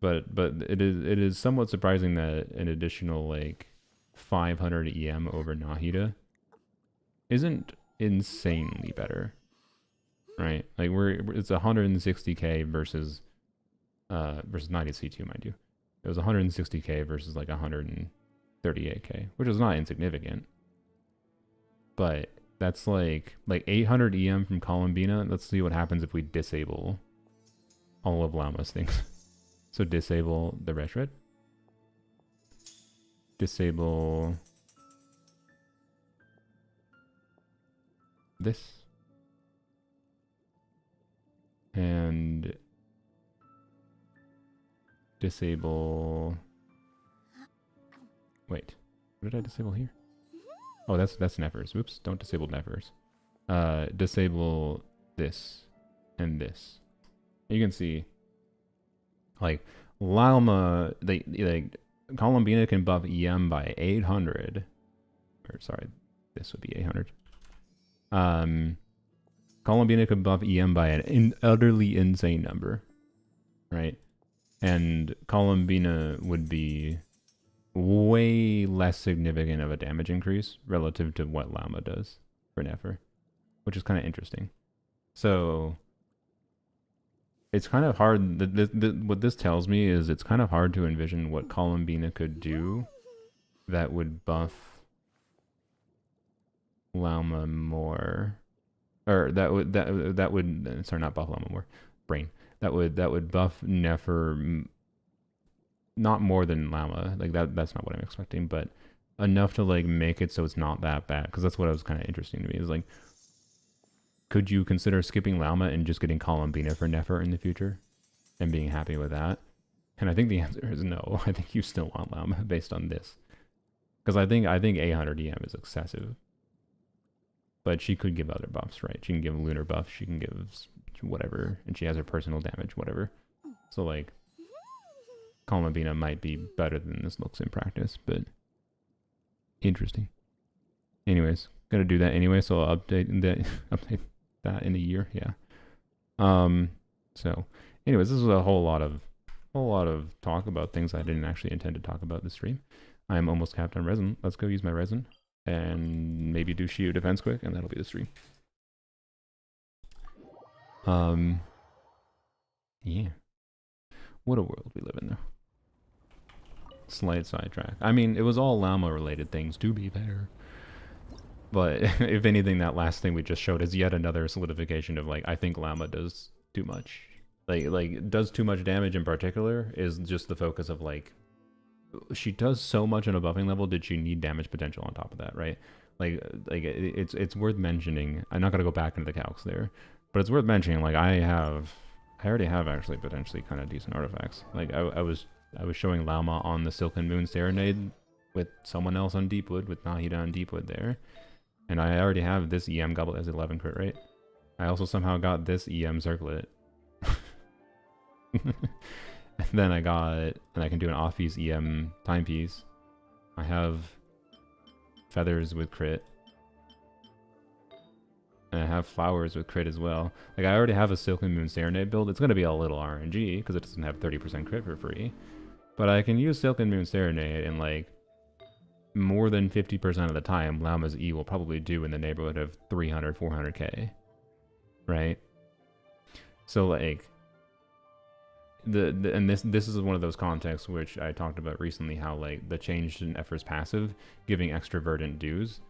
but it is somewhat surprising that an additional like 500 EM over Nahida isn't insanely better, right? Like it's 160k versus 90C2, mind you. It was 160k versus like 138k, which is not insignificant. But that's like 800 EM from Columbina. Let's see what happens if we disable all of Llama's things. So disable the retread. Disable this. And disable... Wait, what did I disable here? Oh, that's Neffers. Oops, don't disable Neffers. Disable this and this. You can see, like, Lauma, like, Columbina can buff EM by 800. Or, sorry, this would be 800. Columbina could buff EM by an utterly insane number, right? And Columbina would be way less significant of a damage increase relative to what Llama does for Nefer, which is kind of interesting. So it's kind of hard. What this tells me is it's kind of hard to envision what Columbina could do that would buff Llama more, or that would sorry, not buff Llama more, brain. That would buff Nefer not more than Llama. Like that's not what I'm expecting, but enough to like make it so it's not that bad. Because that's what was kind of interesting to me. Is like, could you consider skipping Llama and just getting Columbina for Nefer in the future, and being happy with that? And I think the answer is no. I think you still want Llama based on this, because I think 800 EM is excessive. But she could give other buffs, right? She can give lunar buff. She can give whatever, and she has her personal damage, whatever. So like, Columbina might be better than this looks in practice, but interesting. Anyways, gonna do that anyway, so I'll update that in a year. Yeah. So, anyways, this was a whole lot of talk about things I didn't actually intend to talk about this stream. I'm almost capped on resin. Let's go use my resin and maybe do Shiyu Defense quick, and that'll be the stream. Yeah. What a world we live in, though. Slight sidetrack. I mean, it was all Llama related things, to be fair. But if anything, that last thing we just showed is yet another solidification of like, I think Llama does too much. Like does too much damage in particular is just the focus of like, she does so much on a buffing level, did she need damage potential on top of that, right? Like it's worth mentioning. I'm not gonna go back into the calcs there, but it's worth mentioning, like I already have actually potentially kind of decent artifacts. Like I was showing Lauma on the Silken Moon Serenade with someone else on Deepwood, with Nahida on Deepwood there. And I already have this EM Goblet as 11 crit rate. I also somehow got this EM Circlet. And then I can do an off-piece EM Timepiece. I have Feathers with crit. And I have Flowers with crit as well. Like, I already have a Silken Moon Serenade build. It's going to be a little RNG, because it doesn't have 30% crit for free. But I can use Silken Moon Serenade, and, like, more than 50% of the time, Lauma's E will probably do in the neighborhood of 300, 400k. Right? So, like, and this is one of those contexts which I talked about recently, how, like, the change in Effort's passive, giving extra verdant dues,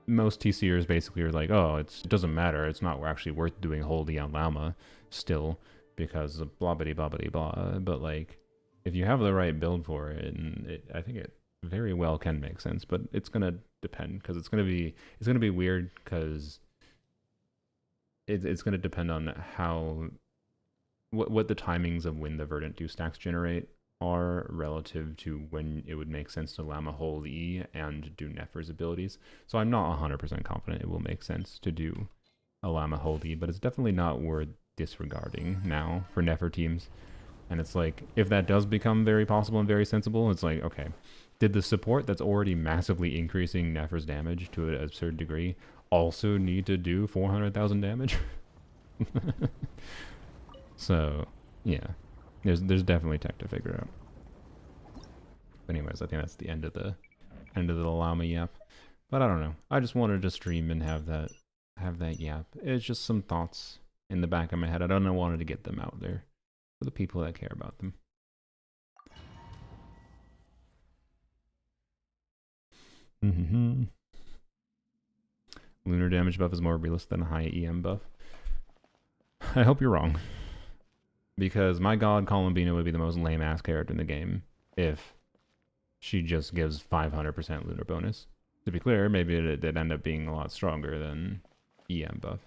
most TCers basically are like, oh, it doesn't matter, it's not actually worth doing Holdy on Llama still, because of blah blah blah blah blah. But like, if you have the right build for it, and I think it very well can make sense, but it's gonna depend, because it's gonna be weird, because it's gonna depend on how what the timings of when the verdant due stacks generate are relative to when it would make sense to Llama Hold E and do Nefer's abilities. So I'm not 100% confident it will make sense to do a Llama Hold E, but it's definitely not worth disregarding now for Nefer teams. And it's like, if that does become very possible and very sensible, it's like, okay, did the support that's already massively increasing Nefer's damage to an absurd degree also need to do 400,000 damage? So, yeah. There's definitely tech to figure out. But anyways, I think that's the end of the Llama yap. But I don't know. I just wanted to stream and have that yap. It's just some thoughts in the back of my head. I don't know, wanted to get them out there for the people that care about them. Lunar damage buff is more realistic than a high EM buff. I hope you're wrong. Because my god, Columbina would be the most lame-ass character in the game if she just gives 500% lunar bonus. To be clear, maybe it did end up being a lot stronger than EM buff.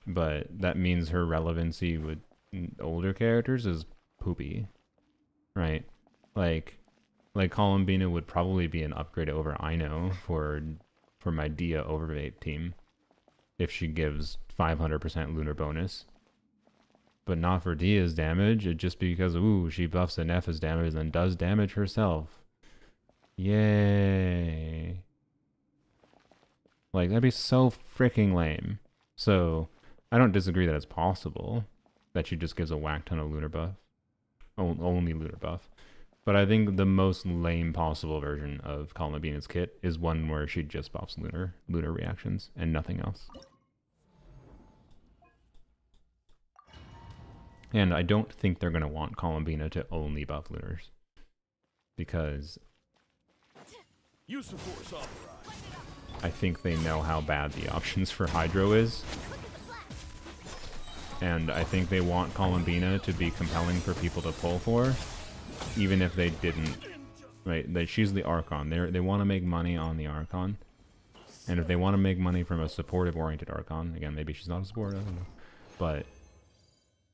But that means her relevancy with older characters is poopy. Right? Like Columbina would probably be an upgrade over Ino for my Dia Overbait team if she gives 500% lunar bonus. But not for Dia's damage, it just because, ooh, she buffs Neffa's damage and then does damage herself. Yay. Like, that'd be so freaking lame. So, I don't disagree that it's possible that she just gives a whack ton of lunar buff. Only lunar buff. But I think the most lame possible version of Columbina's kit is one where she just buffs lunar reactions and nothing else. And I don't think they're going to want Columbina to only buff lunars. Because I think they know how bad the options for Hydro is. And I think they want Columbina to be compelling for people to pull for. Even if they didn't, right? She's the Archon. They want to make money on the Archon. And if they want to make money from a supportive-oriented Archon, again, maybe she's not a supportive, I don't know. But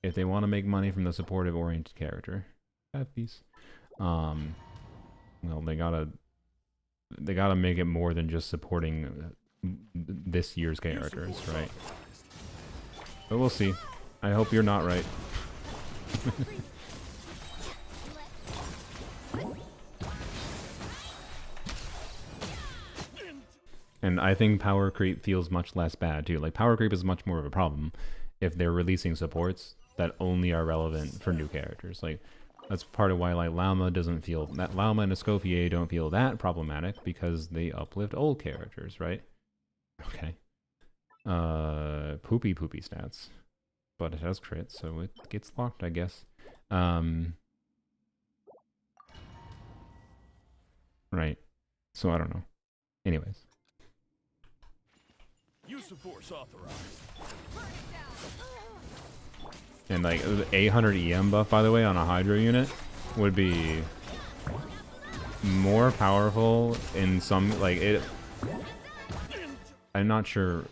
if they want to make money from the supportive-oriented character, have peace. Well, they gotta make it more than just supporting this year's characters, right? But we'll see. I hope you're not right. And I think power creep feels much less bad too. Like, power creep is much more of a problem if they're releasing supports that only are relevant for new characters. Like, that's part of why, like, Llama doesn't feel that Llama and Escoffier don't feel that problematic, because they uplift old characters, right? Okay. Poopy stats. But it has crit, so it gets locked, I guess. Right. So I don't know. Anyways. Use of force authorized. And like the 800 EM buff, by the way, on a Hydro unit would be more powerful in some, like, it. I'm not sure.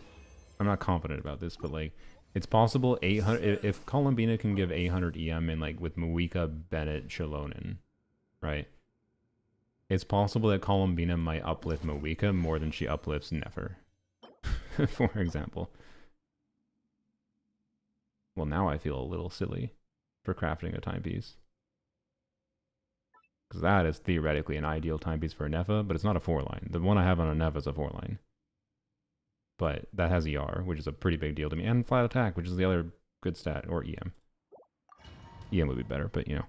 I'm not confident about this, but like, it's possible 800 if Columbina can give 800 EM in, like, with Muika, Bennett, Shalonen, right? It's possible that Columbina might uplift Muika more than she uplifts Nefer. For example. Well, now I feel a little silly for crafting a timepiece. Because that is theoretically an ideal timepiece for a Neffa, but it's not a 4-line. The one I have on a Neffa is a 4-line. But that has ER, which is a pretty big deal to me. And flat attack, which is the other good stat. Or EM. EM would be better, but you know.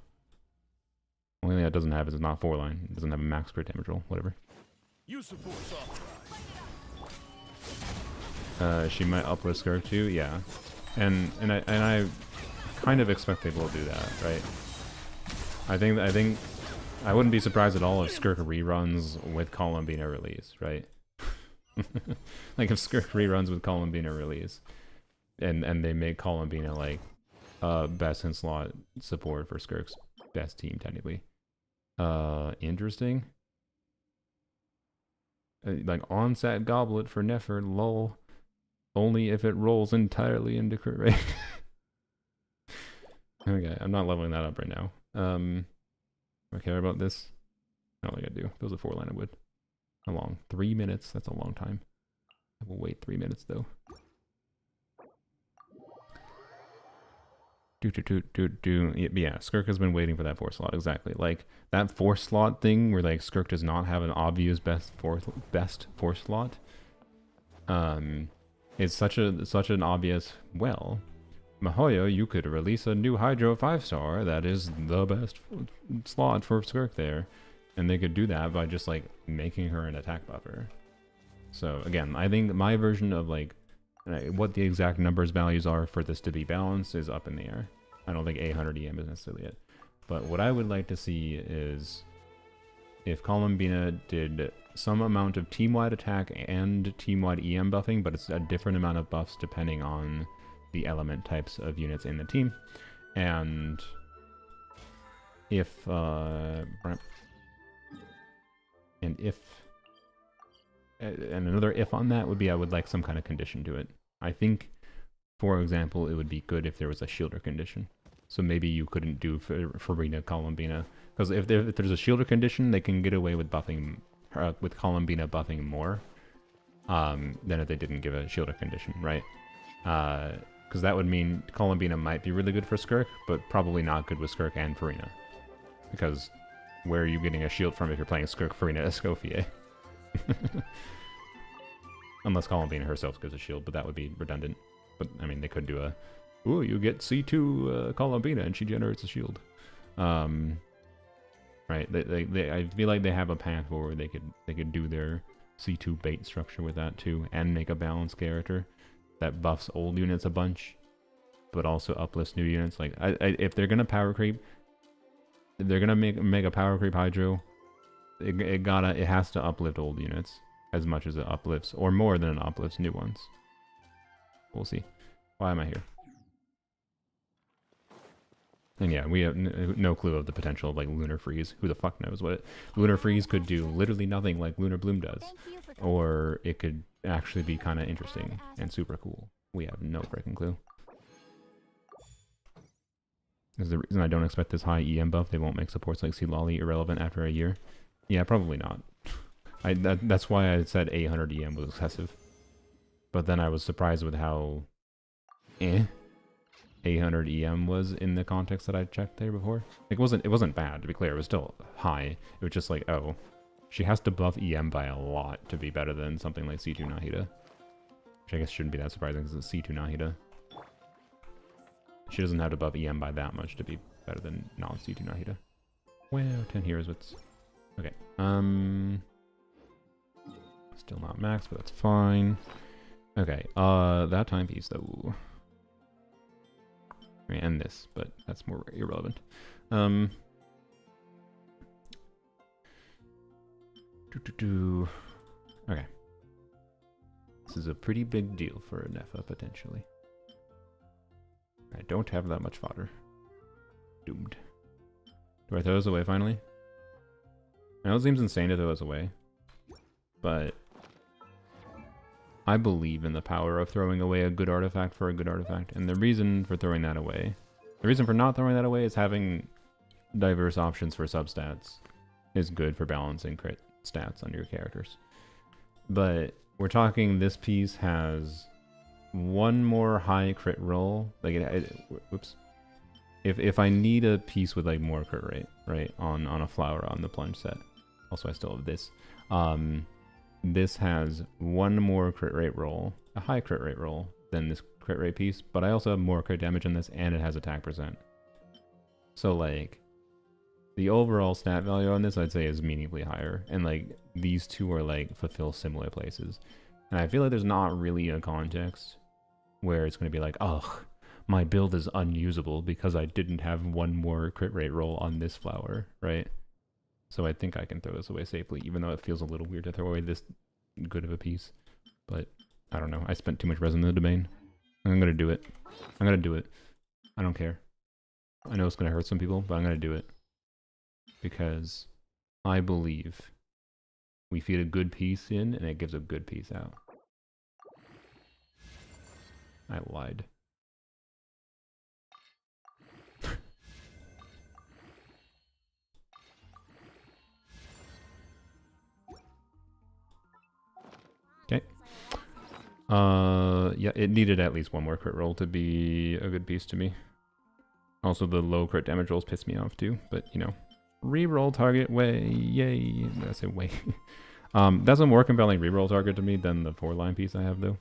Only thing that doesn't have is it's not 4-line. It doesn't have a max crit damage roll, whatever. Use of force authorized. She might uplift Skirk too, yeah. And I kind of expect they will do that, right? I think I wouldn't be surprised at all if Skirk reruns with Columbina release, right? Like if Skirk reruns with Columbina release, and they make Columbina like best in slot support for Skirk's best team technically. Interesting. Like onset goblet for Nefer, lol. Only if it rolls entirely into crit rate. Okay, I'm not leveling that up right now. Do I care about this? I don't think I do. If it was a 4-line, I would. How long? 3 minutes? That's a long time. I will wait 3 minutes though. Yeah, Skirk has been waiting for that 4 slot, exactly. Like, that 4 slot thing where, like, Skirk does not have an obvious best 4 slot. It's such an obvious, well, Mahoyo, you could release a new Hydro 5-star that is the best slot for Skirk there. And they could do that by just, like, making her an attack buffer. So, again, I think my version of, like, what the exact numbers values are for this to be balanced is up in the air. I don't think 800 EM is necessarily it. But what I would like to see is if Columbina did some amount of team-wide attack and team-wide EM buffing, but it's a different amount of buffs depending on the element types of units in the team. And if and another if on that would be I would like some kind of condition to it. I think, for example, it would be good if there was a shielder condition. So maybe you couldn't do Farina Columbina, because if there's a shielder condition, they can get away with buffing with Columbina buffing more than if they didn't give a shielder condition, right? Because that would mean Columbina might be really good for Skirk, but probably not good with Skirk and Farina. Because where are you getting a shield from if you're playing Skirk, Farina, Escoffier? Unless Columbina herself gives a shield, but that would be redundant. But, I mean, they could do a, ooh, you get C2 Columbina and she generates a shield. Right, I feel like they have a path where they could do their C2 bait structure with that too, and make a balanced character that buffs old units a bunch, but also uplifts new units. Like, if they're gonna power creep, if they're gonna make a power creep Hydro, it has to uplift old units as much as it uplifts, or more than it uplifts new ones. We'll see. Why am I here? And yeah, we have no clue of the potential of like Lunar Freeze. Who the fuck knows what Lunar Freeze could do? Literally nothing like Lunar Bloom does. Or it could actually be kind of interesting and super cool. We have no freaking clue. Is the reason I don't expect this high EM buff. They won't make supports like Lolly irrelevant after a year. Yeah, probably not. That's why I said 800 EM was excessive. But then I was surprised with how 800 EM was in the context that I checked there before. It wasn't bad, to be clear. It was still high. It was just like, oh, she has to buff EM by a lot to be better than something like C2 Nahida. Which I guess shouldn't be that surprising because it's C2 Nahida. She doesn't have to buff EM by that much to be better than non-C2 Nahida. Well, 10 heroes, what's... Okay, still not max, but that's fine. Okay, that timepiece though. I mean, and this, but that's more irrelevant. Okay. This is a pretty big deal for Nefa, potentially. I don't have that much fodder. Doomed. Do I throw those away finally? I know it seems insane to throw those away, but I believe in the power of throwing away a good artifact for a good artifact, and the reason for throwing that away, the reason for not throwing that away is having diverse options for substats is good for balancing crit stats on your characters. But we're talking this piece has one more high crit roll, like whoops. If I need a piece with like more crit rate, right, on a flower on the plunge set. Also, I still have this. This has one more crit rate roll, a high crit rate roll than this crit rate piece, but I also have more crit damage in this, and it has attack %. So like, the overall stat value on this, I'd say, is meaningfully higher, and like these two are like fulfill similar places. And I feel like there's not really a context where it's going to be like, ugh, my build is unusable because I didn't have one more crit rate roll on this flower, right? So I think I can throw this away safely, even though it feels a little weird to throw away this good of a piece. But I don't know. I spent too much resin in the domain. I'm going to do it. I'm going to do it. I don't care. I know it's going to hurt some people, but I'm going to do it. Because I believe we feed a good piece in, and it gives a good piece out. I lied. Okay. Yeah, it needed at least one more crit roll to be a good piece to me. Also, the low crit damage rolls piss me off too, but you know. Reroll target way, yay. I say way. That's a more compelling reroll target to me than the 4-line piece I have though.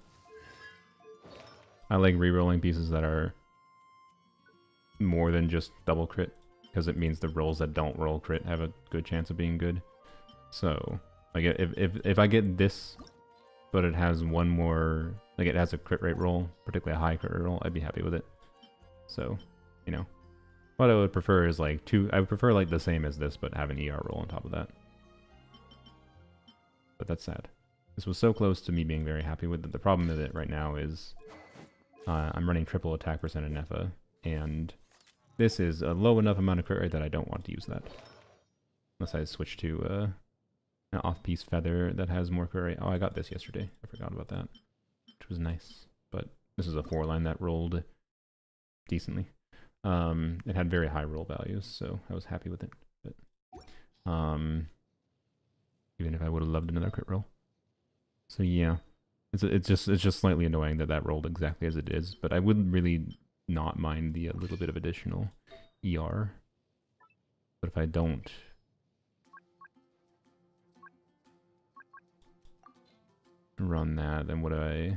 I like rerolling pieces that are more than just double crit, because it means the rolls that don't roll crit have a good chance of being good. So, like, if I get this, but it has one more, like it has a crit rate roll, particularly a high crit rate roll, I'd be happy with it. So, you know, what I would prefer is like I would prefer like the same as this, but have an ER roll on top of that. But that's sad. This was so close to me being very happy with it. The problem with it right now is I'm running triple attack percent in Nefa, and this is a low enough amount of crit rate that I don't want to use that. Unless I switch to an off-piece feather that has more crit rate. Oh, I got this yesterday. I forgot about that, which was nice. But this is a 4-line that rolled decently. It had very high roll values, so I was happy with it. But even if I would have loved another crit roll. So yeah, it's just slightly annoying that rolled exactly as it is. But I would really not mind the little bit of additional ER. But if I don't run that, then what do I...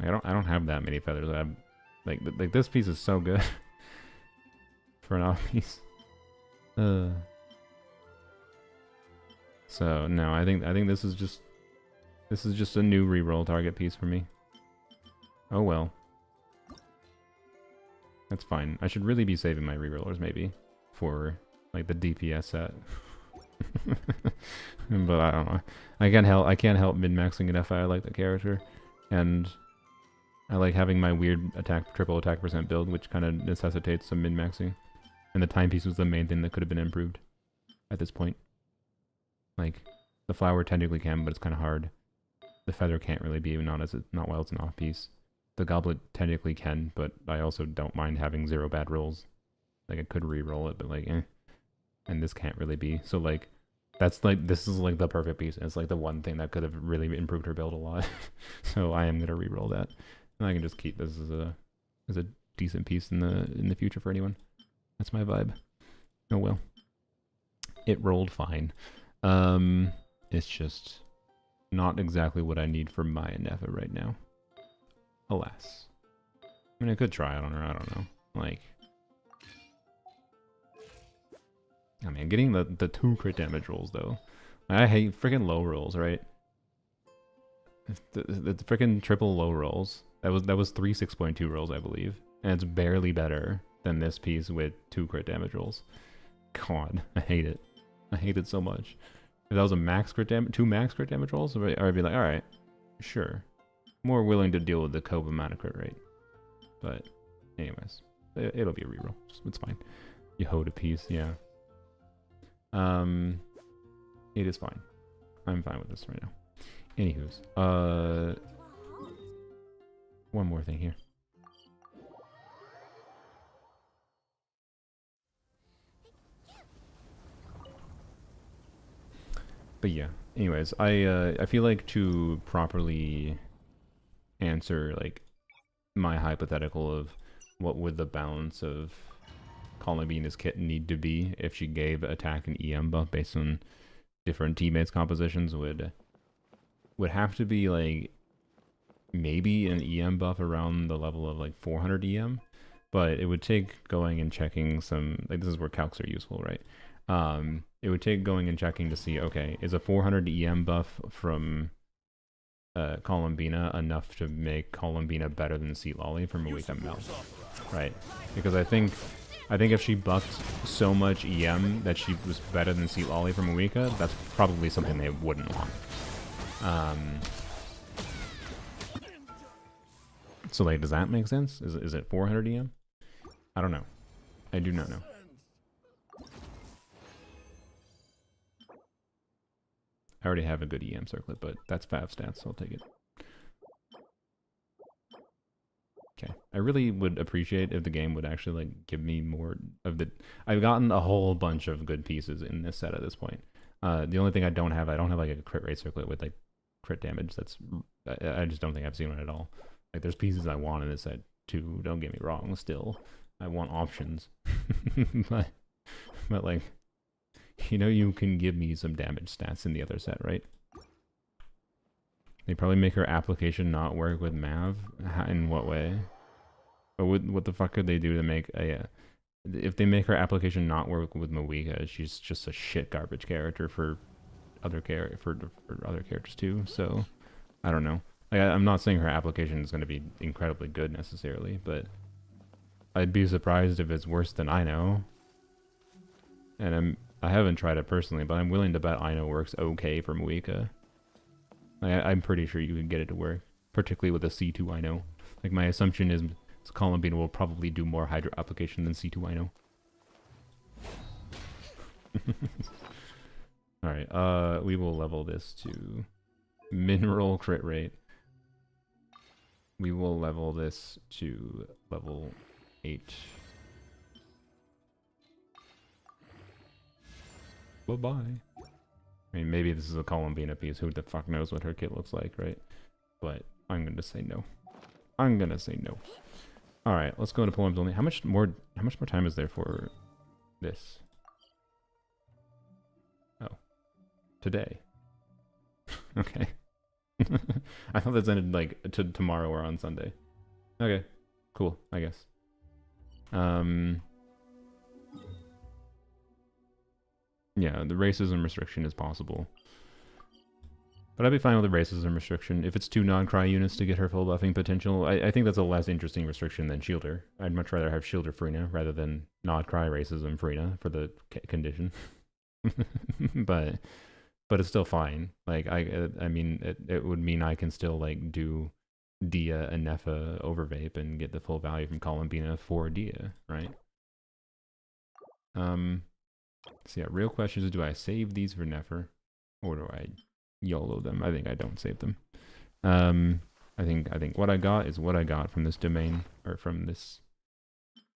I don't have that many feathers. I have like this piece is so good for an off piece. So no, I think this is just a new reroll target piece for me. Oh well. That's fine. I should really be saving my rerollers maybe for like the DPS set. But I don't know. I can't help min-maxing it if I like the character, and I like having my weird triple attack percent build, which kind of necessitates some min-maxing. And the timepiece was the main thing that could have been improved at this point. Like, the flower technically can, but it's kind of hard. The feather can't really be, not while it's an off piece. The goblet technically can, but I also don't mind having 0 bad rolls. Like, I could re-roll it, but like, eh. And this can't really be. So like, this is like the perfect piece. It's like the one thing that could have really improved her build a lot. So I am gonna re-roll that. And I can just keep this as a decent piece in the future for anyone. That's my vibe. Oh well. It rolled fine. It's just not exactly what I need for my Nefa right now. Alas. I mean, I could try it on her, I don't know. Like, I mean, getting the 2 crit damage rolls though. I hate freaking low rolls, right? The freaking triple low rolls. That was 3 6.2 rolls, I believe. And it's barely better than this piece with 2 crit damage rolls. God, I hate it. I hate it so much. If that was a max crit damage, 2 max crit damage rolls, I'd be like, alright, sure. More willing to deal with the Cove amount of crit rate. But, anyways, it'll be a reroll. It's fine. You hold a piece, yeah. It is fine. I'm fine with this right now. Anywho's, one more thing here. But yeah, anyways, I feel like to properly answer like my hypothetical of what would the balance of Columbina's kit need to be if she gave attack and EM buff based on different teammates compositions would have to be like maybe an EM buff around the level of like 400 EM, but it would take going and checking some, like this is where calcs are useful, right? It would take going and checking to see, okay, is a 400 EM buff from Columbina enough to make Columbina better than Seat Lolly from Moika Mel, right? Because I think if she buffed so much EM that she was better than Seat Lolly from Moika, that's probably something they wouldn't want. So like, does that make sense? Is it 400 EM? I don't know. I do not know. I already have a good EM circlet, but that's 5 stats, so I'll take it. Okay. I really would appreciate if the game would actually like give me more of the... I've gotten a whole bunch of good pieces in this set at this point. The only thing I don't have like a crit rate circlet with like crit damage. That's... I just don't think I've seen one at all. Like, there's pieces I want in this set too, don't get me wrong, still. I want options. but like, you can give me some damage stats in the other set, right? They probably make her application not work with Mav. In what way? But what the fuck could they do to make a... if they make her application not work with Moika, she's just a shit garbage character for other other characters too. So I don't know. Like, I'm not saying her application is going to be incredibly good necessarily, but I'd be surprised if it's worse than I know. And I haven't tried it personally, but I'm willing to bet I know works okay for Moika. I'm pretty sure you can get it to work, particularly with a C2 I know. Like, my assumption is Columbine will probably do more Hydra application than C2 I know. Alright, we will level this to mineral crit rate. We will level this to level 8. Bye-bye. I mean, maybe this is a Columbina piece. Who the fuck knows what her kit looks like, right? But I'm gonna say no. I'm gonna say no. Alright, let's go into poems only. How much more time is there for this? Oh. Today. Okay. I thought this ended like tomorrow or on Sunday. Okay. Cool, I guess. Yeah, the racism restriction is possible. But I'd be fine with the racism restriction. If it's 2 non-cry units to get her full buffing potential, I think that's a less interesting restriction than Shielder. I'd much rather have Shielder Freena rather than non-cry racism Freena for the condition. but it's still fine. Like, I mean, it would mean I can still, like, do Dia and Nefa over Vape and get the full value from Columbina for Dia, right? So yeah, real question is, do I save these for Nefer? Or do I YOLO them? I think I don't save them. I think what I got is what I got from this domain, or from this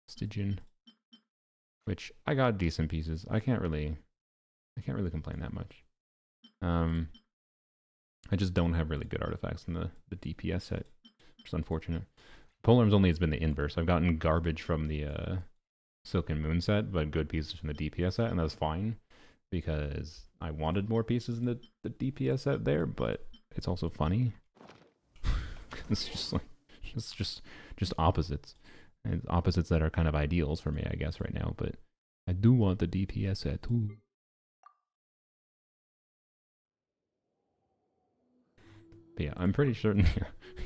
Stygian. Which, I got decent pieces. I can't really complain that much. I just don't have really good artifacts in the DPS set, which is unfortunate. Polearms only has been the inverse. I've gotten garbage from the Silken Moon set, but good pieces from the DPS set, and that's fine, because I wanted more pieces in the DPS set there, but it's also funny. It's just like, just opposites. And opposites that are kind of ideals for me, I guess, right now, but I do want the DPS set too. But yeah, I'm pretty certain.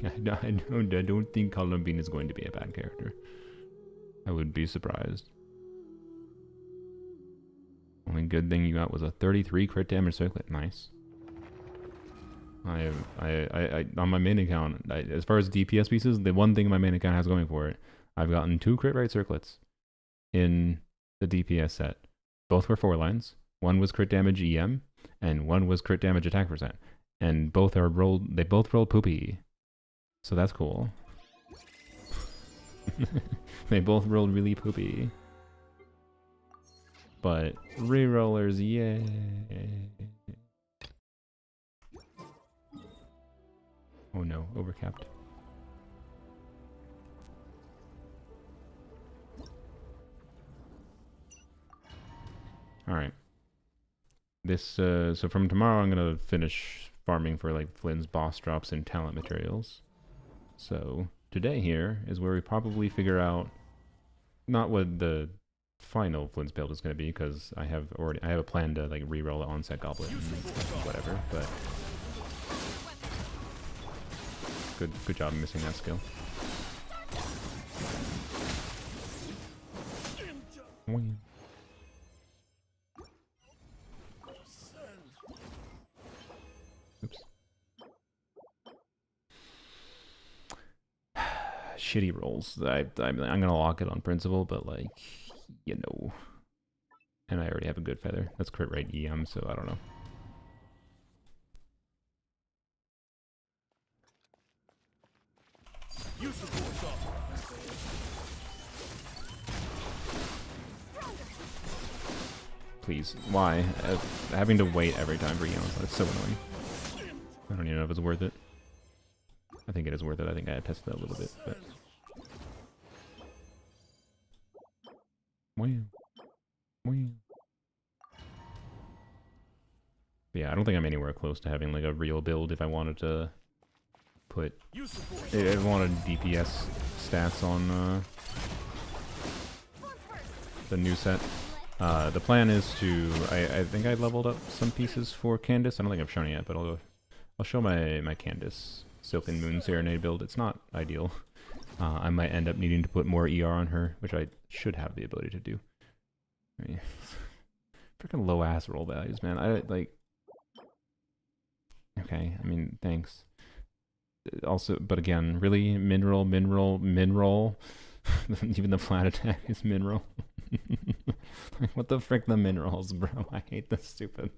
I don't think Columbine is going to be a bad character. I would be surprised. Only good thing you got was a 33 crit damage circlet. Nice. I on my main account, as far as DPS pieces, the one thing my main account has going for it, I've gotten 2 crit rate circlets in the DPS set. Both were 4 lines. One was crit damage EM, and one was crit damage attack percent. And both are rolled. They both rolled poopy, so that's cool. They both rolled really poopy. But rerollers, yay! Oh no, overcapped. All right. This so from tomorrow I'm gonna finish farming for like Flynn's boss drops and talent materials. So today here is where we probably figure out not what the final Flynn's build is going to be, because I have a plan to like re-roll the onset goblet and whatever, but good job missing that skill. Oops. Shitty rolls. I'm gonna lock it on principle, but like, you know. And I already have a good feather. That's crit rate EM, so I don't know. Please, why? Having to wait every time for Eons, that's so annoying. I don't even know if it's worth it. I think it is worth it. I think I tested that a little bit, but... Wow. Wow. But yeah, I don't think I'm anywhere close to having like a real build if I wanted to put... I wanted DPS stats on the new set. The plan is to... I think I leveled up some pieces for Candace. I don't think I've shown it yet, but I'll show my Candace Silken Moon Serenade build. It's not ideal. I might end up needing to put more ER on her, which I should have the ability to do. I mean, freaking low ass roll values, man. I like... Okay, I mean, thanks. Also, but again, really? Mineral. Even the flat attack is mineral. Like, what the frick the minerals, bro? I hate this stupid.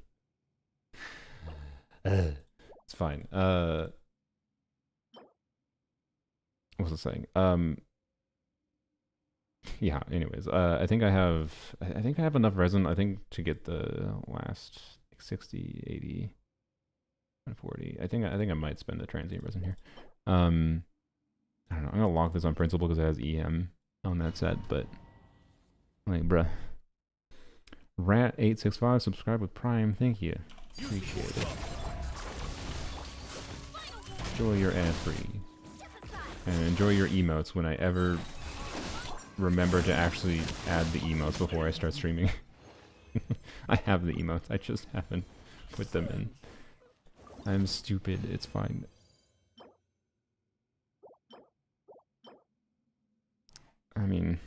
It's fine. What was I saying? Yeah, anyways, I think I have enough resin, I think, to get the last like 60, 80, 140. I think I might spend the transient resin here. I don't know. I'm gonna lock this on principle because it has EM on that set, but like, bruh. Rat865 subscribe with Prime. Thank you. Appreciate it. Enjoy your ad free. And enjoy your emotes when I ever remember to actually add the emotes before I start streaming. I have the emotes, I just haven't put them in. I'm stupid, it's fine. I mean,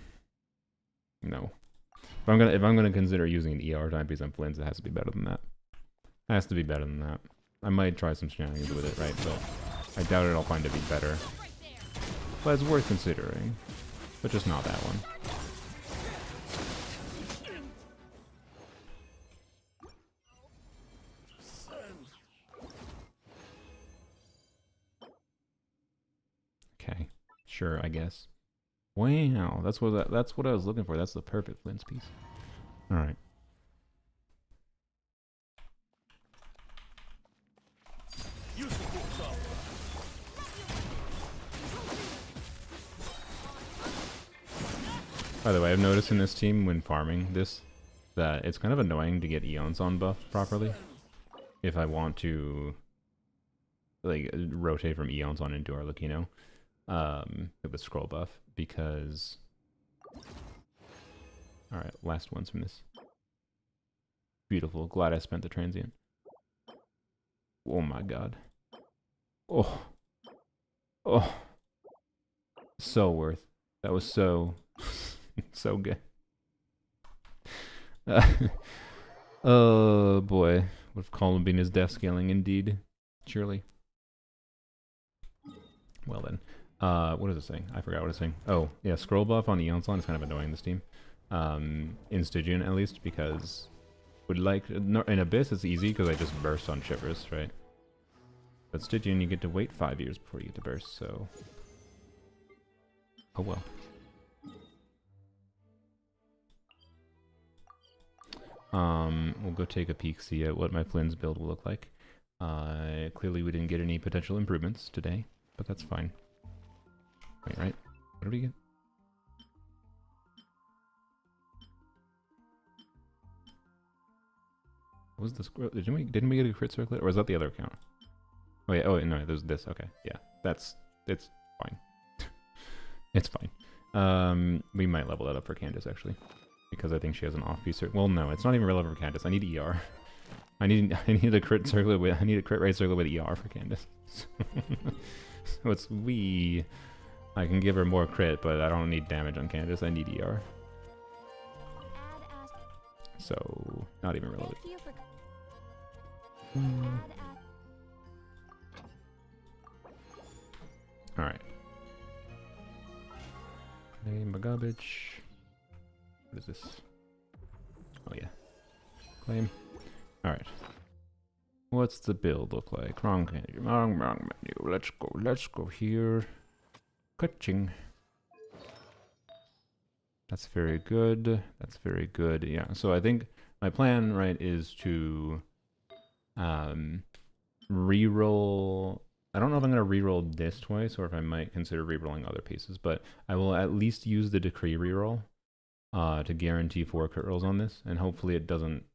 no. If I'm gonna consider using an ER timepiece on Flynn's, it has to be better than that. It has to be better than that. I might try some shenanigans with it, right? But I doubt I'll find it to be better. But it's worth considering. But just not that one. Okay. Sure, I guess. Wow, that's what I was looking for. That's the perfect Flynn's piece. Alright. By the way, I've noticed in this team when farming this that it's kind of annoying to get Eons on buff properly if I want to like rotate from Eons on into Arlecchino with scroll buff, because alright, last ones from this. Beautiful. Glad I spent the transient. Oh my god. Oh. Oh. So worth. That was so so good. Oh boy. What if Columbina's death scaling indeed? Surely. Well then. What is it saying? I forgot what it's saying. Oh, yeah, scroll buff on Eonslon is kind of annoying this team. In Stygian at least, because in Abyss it's easy because I just burst on Shivers, right? But Stygian you get to wait 5 years before you get to burst, so oh well. We'll go take a peek, see at what my Flynn's build will look like. Clearly we didn't get any potential improvements today, but that's fine. Wait, right? What did we get? What was the squirrel? Didn't we get a crit circlet, or was that the other account? Oh yeah, oh no, there's this. Okay, yeah, it's fine. It's fine. We might level that up for Candace actually, because I think she has an off-piece. Well, no, it's not even relevant for Candace. I need ER. I need a crit circlet with. I need a crit rate circlet with ER for Candace. So it's we. I can give her more crit, but I don't need damage on Candace. I need ER. So not even relevant. All right. Claim my garbage. What is this? Oh yeah. Claim. All right. What's the build look like? Wrong menu. Let's go here. Catching. That's very good. That's very good. Yeah. So I think my plan, right, is to reroll. I don't know if I'm going to reroll this twice or if I might consider rerolling other pieces, but I will at least use the decree reroll to guarantee 4 crit rolls on this, and hopefully it doesn't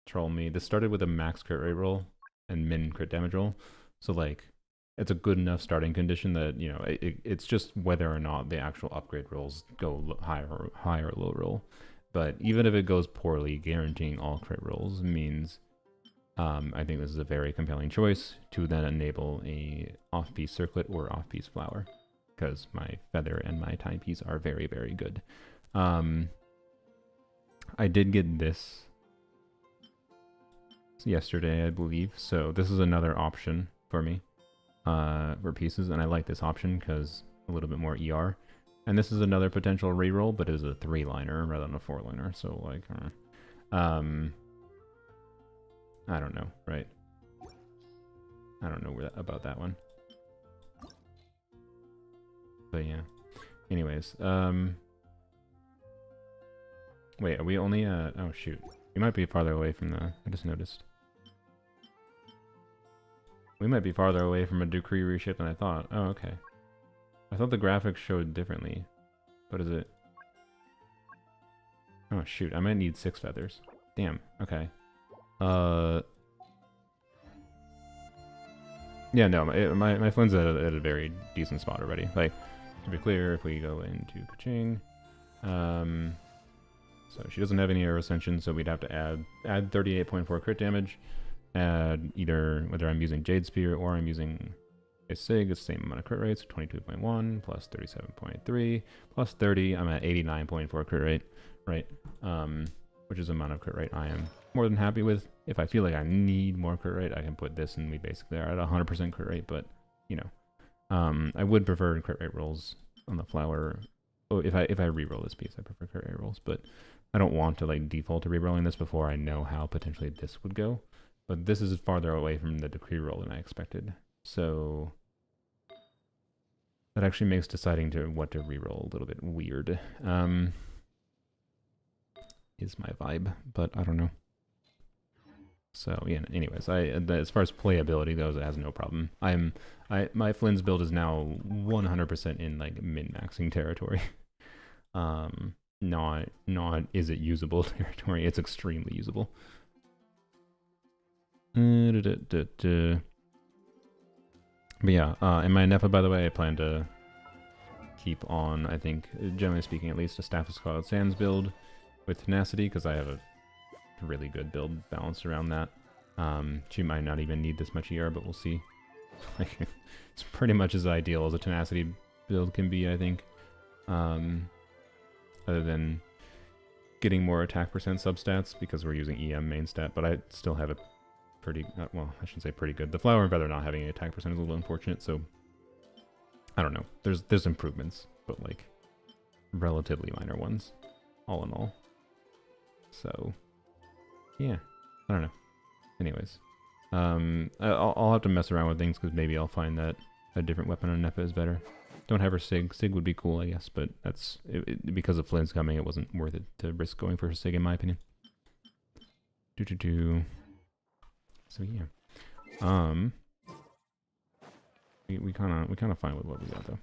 troll me. This started with a max crit rate roll and min crit damage roll. So like, it's a good enough starting condition that, you know, it's just whether or not the actual upgrade rolls go higher or low roll. But even if it goes poorly, guaranteeing all crit rolls means I think this is a very compelling choice to then enable a off-piece circlet or off-piece flower, because my feather and my timepiece are very, very good. I did get this yesterday, I believe, so this is another option for me for pieces, and I like this option because a little bit more ER. And this is another potential reroll, but it is a 3-liner rather than a 4-liner, so like, I don't know, right? I don't know about that one. But yeah. Anyways, wait, are we only oh shoot. We might be farther away from the, I just noticed. We might be farther away from a decree reshape than I thought. Oh, okay. I thought the graphics showed differently. What is it? Oh shoot, I might need 6 feathers. Damn, okay. Yeah, no, my flynn's at a very decent spot already. Like, to be clear, if we go into Kaching, so she doesn't have any arrow ascension, so we'd have to add 38.4 crit damage, add either, whether I'm using Jade Spear or I'm using a Sig, it's the same amount of crit rates, 22.1 plus 37.3 plus 30, I'm at 89.4 crit rate, right? Which is the amount of crit rate I am more than happy with. If I feel like I need more crit rate, I can put this and we basically are at 100% crit rate, but, you know, I would prefer crit rate rolls on the flower. Oh, if I re-roll this piece, I prefer crit rate rolls, but I don't want to like default to re-rolling this before I know how potentially this would go. But this is farther away from the decree roll than I expected. So that actually makes deciding to what to re-roll a little bit weird. Is my vibe, but I don't know. So yeah, anyways, as far as playability goes, it has no problem. My Flynn's build is now 100% in like min-maxing territory. Not is it usable territory. It's extremely usable. But yeah, in my Nefa, by the way, I plan to keep on, I think, generally speaking, at least a Staff of Scarlet Sands build with tenacity, because I have a really good build balanced around that. She might not even need this much ER, but we'll see. Like, it's pretty much as ideal as a tenacity build can be, I think. Other than getting more attack percent substats, because we're using EM main stat, but I still have a pretty, well, I shouldn't say pretty good. The flower and feather not having any attack percent is a little unfortunate, so I don't know. There's improvements, but like relatively minor ones, all in all. So yeah, I don't know. Anyways, I'll have to mess around with things, because maybe I'll find that a different weapon on Nefa is better. Don't have her Sig. Sig would be cool, I guess, but that's because of Flynn's coming, it wasn't worth it to risk going for her Sig, in my opinion. So yeah, we kind of fine with what we got though.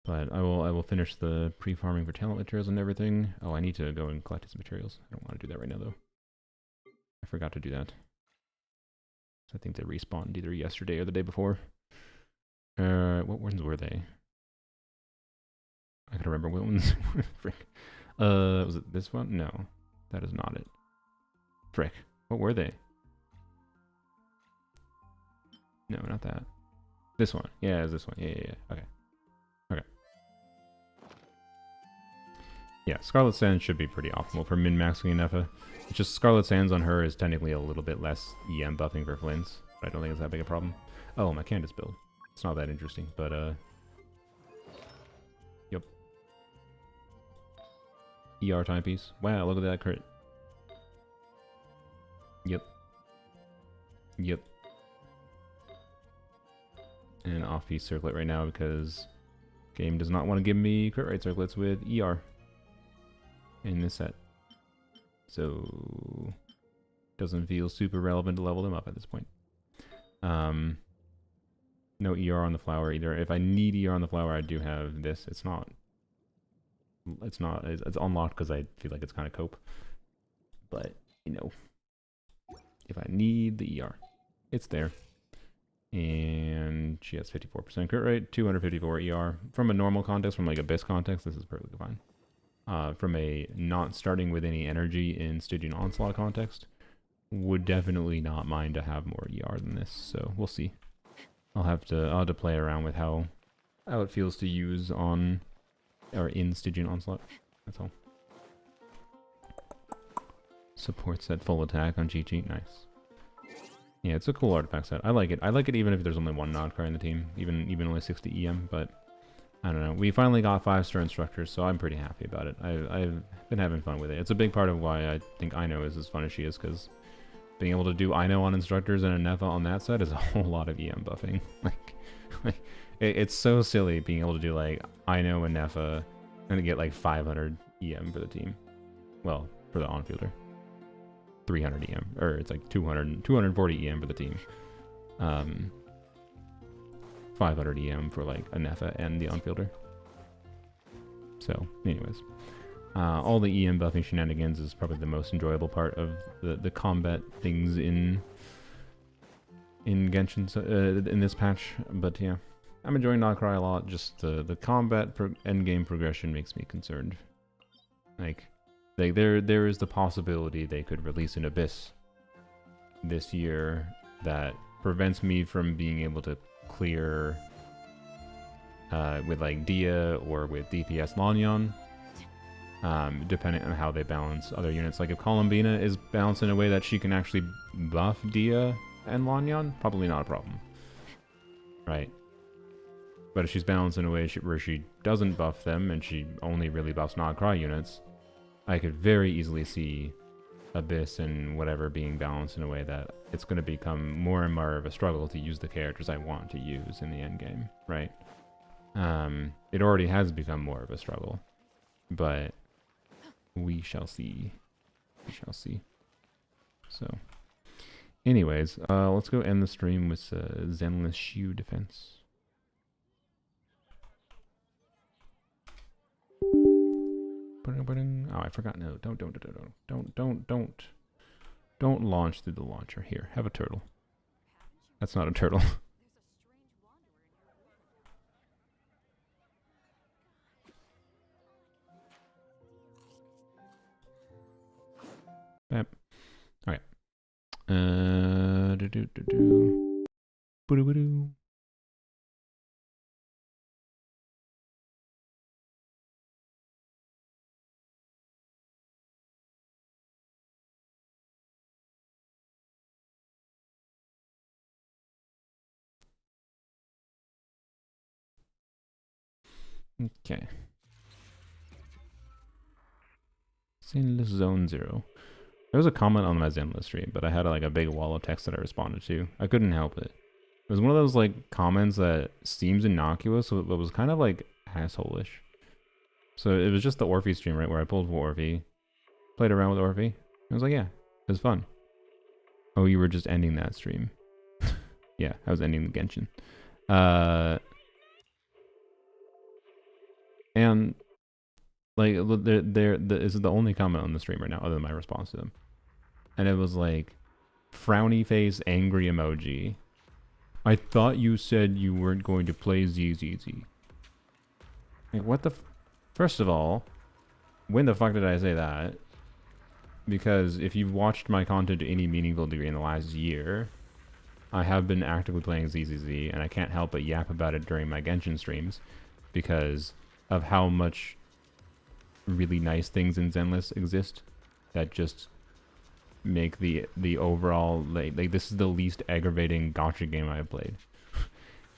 But I will finish the pre-farming for talent materials and everything. Oh, I need to go and collect his materials. I don't want to do that right now though. I forgot to do that. I think they respawned either yesterday or the day before. What ones were they? I gotta remember what ones. Frick. Was it this one? No, that is not it. Frick. What were they? No, not that. This one. Yeah, it's this one. Yeah. Okay. Yeah, Scarlet Sands should be pretty optimal for min-maxing Nefa. It's just Scarlet Sands on her is technically a little bit less EM buffing for Flynn's, but I don't think it's that big a problem. Oh, my Candace build. It's not that interesting, but yep. ER timepiece. Wow, look at that crit. Yep. And off-piece circlet right now because game does not want to give me crit rate circlets with ER in this set. So doesn't feel super relevant to level them up at this point. No ER on the flower either. If I need ER on the flower, I do have this. It's unlocked because I feel like it's kind of cope. But, you know, if I need the ER. It's there. And she has 54% crit rate, 254 ER. From a normal context, from like Abyss context, this is perfectly fine. From a not starting with any energy in Stygian Onslaught context, would definitely not mind to have more ER than this, so we'll see. I'll have to play around with how it feels to use on or in Stygian Onslaught. That's all. Supports that full attack on Chi-Chi. Nice. Yeah, it's a cool artifact set. I like it. I like it even if there's only one Nodcry in the team, even only 60 EM, but I don't know. We finally got 5-star instructors, so I'm pretty happy about it. I've been having fun with it. It's a big part of why I think Ino is as fun as she is, because being able to do Ino on instructors and a Nefa on that set is a whole lot of EM buffing. It's so silly being able to do like Ino and Nefa and get like 500 EM for the team. Well, for the on-fielder. 300 EM, or it's like 240 EM for the team. 500 EM for like a Nefa and the on-fielder. So, anyways. All the EM buffing shenanigans is probably the most enjoyable part of the combat things in Genshin in this patch. But yeah, I'm enjoying Nodcry a lot. Just the combat endgame progression makes me concerned. Like there is the possibility they could release an Abyss this year that prevents me from being able to clear with like Dia or with DPS Lanyon. Depending on how they balance other units. Like if Columbina is balanced in a way that she can actually buff Dia and Lanyon, probably not a problem. Right? But if she's balanced in a way where she doesn't buff them and she only really buffs Nodcry units, I could very easily see Abyss and whatever being balanced in a way that it's going to become more and more of a struggle to use the characters I want to use in the endgame, right? It already has become more of a struggle, but we shall see. We shall see. So, anyways, let's go end the stream with Zenless Shiyu Defense. Oh, I forgot. No, don't launch through the launcher. Here, have a turtle. That's not a turtle. Bam. Alright. Boo-doo-boo-doo. Okay. Zenless Zone 0. There was a comment on my Zenless stream, but I had like a big wall of text that I responded to. I couldn't help it. It was one of those like comments that seems innocuous, but was kind of like asshole-ish. So it was just the Orphe stream, right, where I pulled for Orphe, played around with Orphe. I was like, yeah, it was fun. Oh, you were just ending that stream. Yeah, I was ending the Genshin. And like this is the only comment on the stream right now, other than my response to them. And it was like, frowny face, angry emoji. I thought you said you weren't going to play ZZZ. Like, what the? First of all, when the fuck did I say that? Because if you've watched my content to any meaningful degree in the last year, I have been actively playing ZZZ, and I can't help but yap about it during my Genshin streams, because of how much really nice things in Zenless exist that just make the overall like this is the least aggravating gacha game I've played.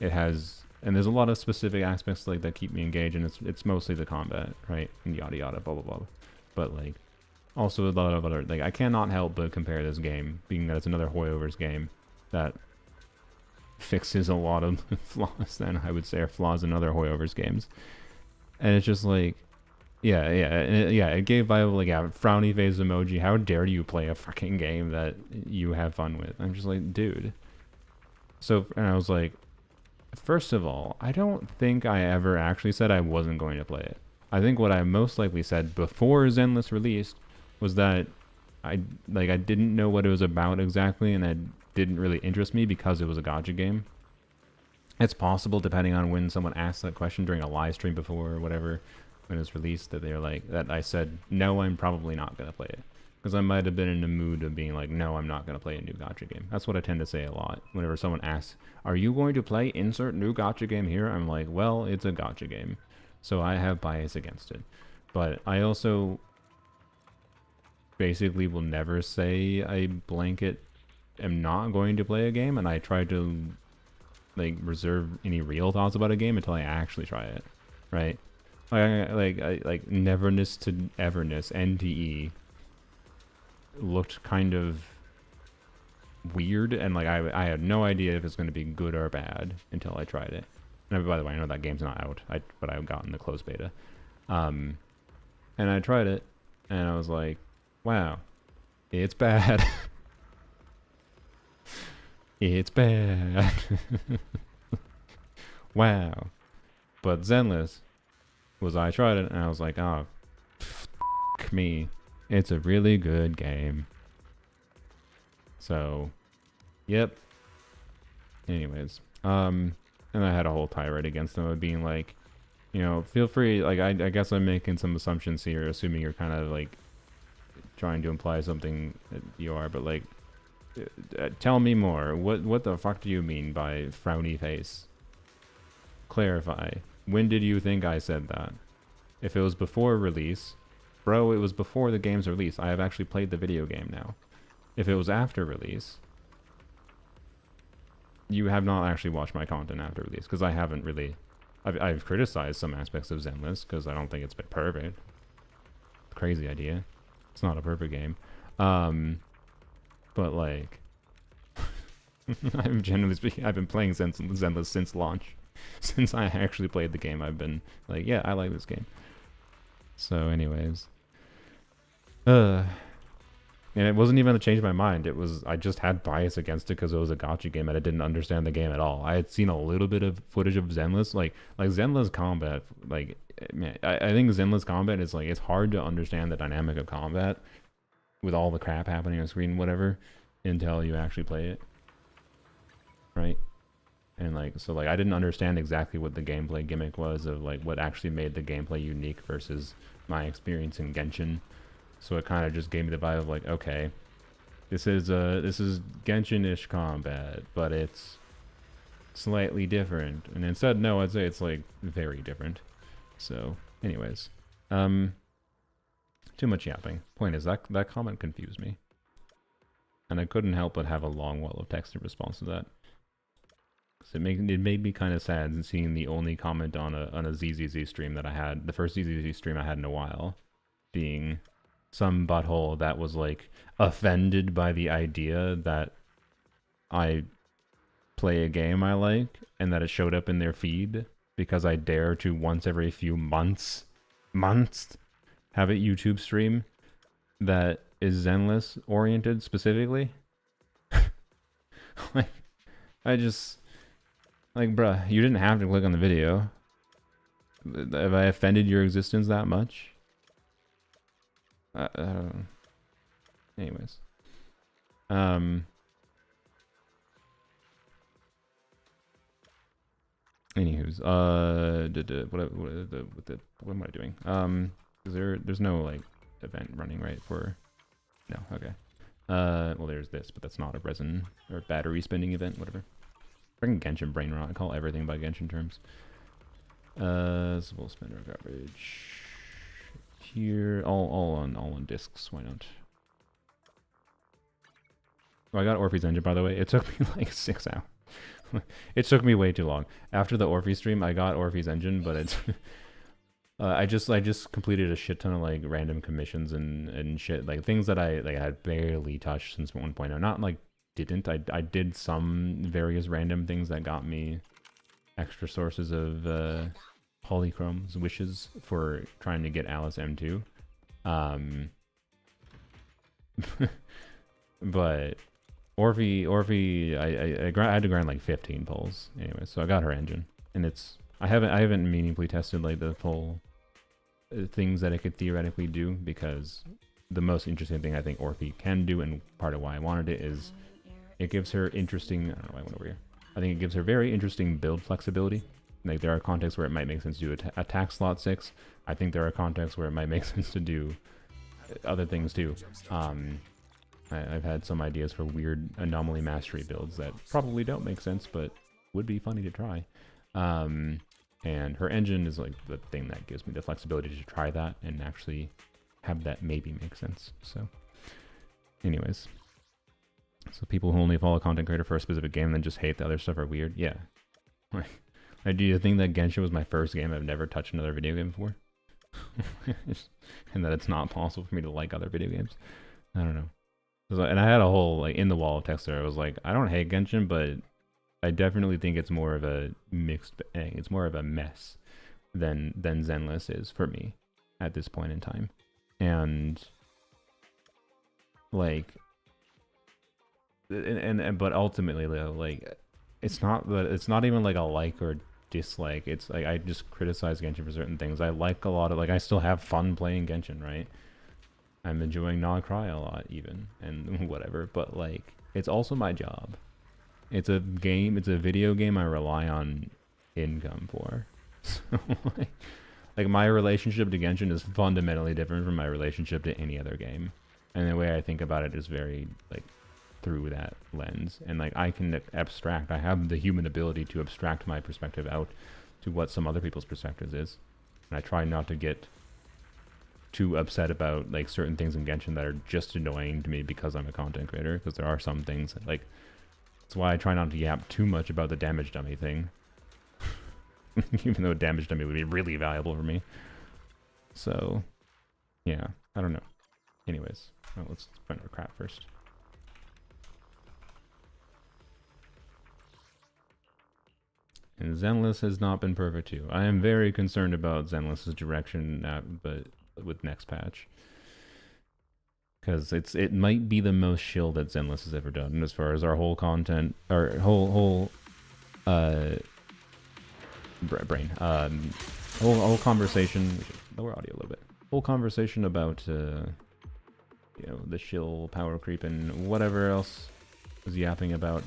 It has, and there's a lot of specific aspects like that keep me engaged, and it's mostly the combat, right, and yada yada blah blah blah. But like also a lot of other, like, I cannot help but compare this game, being that it's another Hoyover's game that fixes a lot of flaws then I would say are flaws in other Hoyover's games. And it's just like, yeah, it gave vibe like a frowny face emoji. How dare you play a fucking game that you have fun with? I'm just like, dude. So, and I was like, first of all, I don't think I ever actually said I wasn't going to play it. I think what I most likely said before Zenless released was that I didn't know what it was about exactly, and it didn't really interest me because it was a gacha game. It's possible, depending on when someone asked that question during a live stream before or whatever, when it was released, that they're like, that I said, no, I'm probably not going to play it. Because I might have been in the mood of being like, no, I'm not going to play a new gacha game. That's what I tend to say a lot. Whenever someone asks, are you going to play insert new gacha game here? I'm like, well, it's a gacha game. So I have bias against it. But I also basically will never say I blanket am not going to play a game, and I try to like reserve any real thoughts about a game until I actually try it, right? Like Neverness to Everness, NTE, looked kind of weird, and like I had no idea if it's going to be good or bad until I tried it. And by the way, I know that game's not out, but I got in the closed beta, and I tried it, and I was like, wow, it's bad. It's bad. Wow. But Zenless I tried it, and I was like, oh, f me. It's a really good game. So, yep. Anyways, and I had a whole tirade against them of being like, you know, feel free, like, I guess I'm making some assumptions here, assuming you're kind of like trying to imply something that you are, but like, tell me more. What the fuck do you mean by frowny face? Clarify. When did you think I said that? If it was before release, bro, it was before the game's release. I have actually played the video game now. If it was after release, you have not actually watched my content after release, because I haven't really. I've criticized some aspects of Zenless because I don't think it's been perfect. Crazy idea. It's not a perfect game. But like, I'm generally speaking, I've been playing Zenless since launch. Since I actually played the game, I've been like, yeah, I like this game. So anyways. And it wasn't even to change my mind. It was, I just had bias against it because it was a gacha game and I didn't understand the game at all. I had seen a little bit of footage of Zenless, like Zenless combat. Like, man, I think Zenless combat is like, it's hard to understand the dynamic of combat with all the crap happening on screen, whatever, until you actually play it, right? And like, so like, I didn't understand exactly what the gameplay gimmick was of like what actually made the gameplay unique versus my experience in Genshin. So it kind of just gave me the vibe of like, okay, this is Genshin-ish combat, but it's slightly different. And instead, no, I'd say it's like very different. So, anyways, too much yapping. Point is, that comment confused me, and I couldn't help but have a long wall of text in response to that. Cause it made me kind of sad seeing the only comment on a ZZZ stream that I had, the first ZZZ stream I had in a while, being some butthole that was like offended by the idea that I play a game I like and that it showed up in their feed because I dare to once every few months have a YouTube stream that is Zenless oriented specifically. Like, I just, like, bruh, you didn't have to click on the video. Have I offended your existence that much? Anyways, anywho's, what am I doing? There's no like event running, right? For no, okay. Well, there's this, but that's not a resin or battery spending event, whatever. Freaking Genshin brain rot. I call everything by Genshin terms. So we'll spend our garbage here, all on discs. Why not? Oh, I got Orphe's engine, by the way. It took me like 6 hours. It took me way too long. After the Orphe stream, I got Orphe's engine, but it's I just completed a shit ton of like random commissions and shit, like things that I had barely touched since 1.0. Not like I did some various random things that got me extra sources of polychrome's wishes for trying to get Alice M2. But Orphe, I had to grind like 15 pulls anyway, so I got her engine, and I haven't meaningfully tested like the full things that it could theoretically do because the most interesting thing I think Orphe can do, and part of why I wanted it, is it gives her interesting, I don't know why I went over here. I think it gives her very interesting build flexibility. Like, there are contexts where it might make sense to do attack slot 6. I think there are contexts where it might make sense to do other things too. I've had some ideas for weird anomaly mastery builds that probably don't make sense, but would be funny to try. And her engine is like the thing that gives me the flexibility to try that and actually have that maybe make sense. So anyways, so people who only follow a content creator for a specific game and then just hate the other stuff are weird. Yeah. Do you think that Genshin was my first game? I've never touched another video game before. And that it's not possible for me to like other video games. I don't know. And I had a whole, like, in the wall of text there. I was like, I don't hate Genshin, but I definitely think it's more of a mixed bag. It's more of a mess than Zenless is for me at this point in time. And like, but ultimately, like, it's not even like a like or dislike. It's like, I just criticize Genshin for certain things. I like a lot of, like, I still have fun playing Genshin, right? I'm enjoying Not Cry a lot even, and whatever, but like, it's also my job. It's a game, it's a video game I rely on income for. So like my relationship to Genshin is fundamentally different from my relationship to any other game. And the way I think about it is very, like, through that lens. And like, I can abstract, I have the human ability to abstract my perspective out to what some other people's perspectives is. And I try not to get too upset about like certain things in Genshin that are just annoying to me because I'm a content creator, because there are some things that, like, that's why I try not to yap too much about the damage dummy thing. Even though a damage dummy would be really valuable for me. So yeah, I don't know. Anyways, well, let's find our crap first. And Zenless has not been perfect too. I am very concerned about Zenless's direction, but with next patch, because it might be the most shill that Zenless has ever done as far as our whole content, our whole whole conversation. We should lower audio a little bit. Whole conversation about you know, the shill power creep and whatever else was yapping about.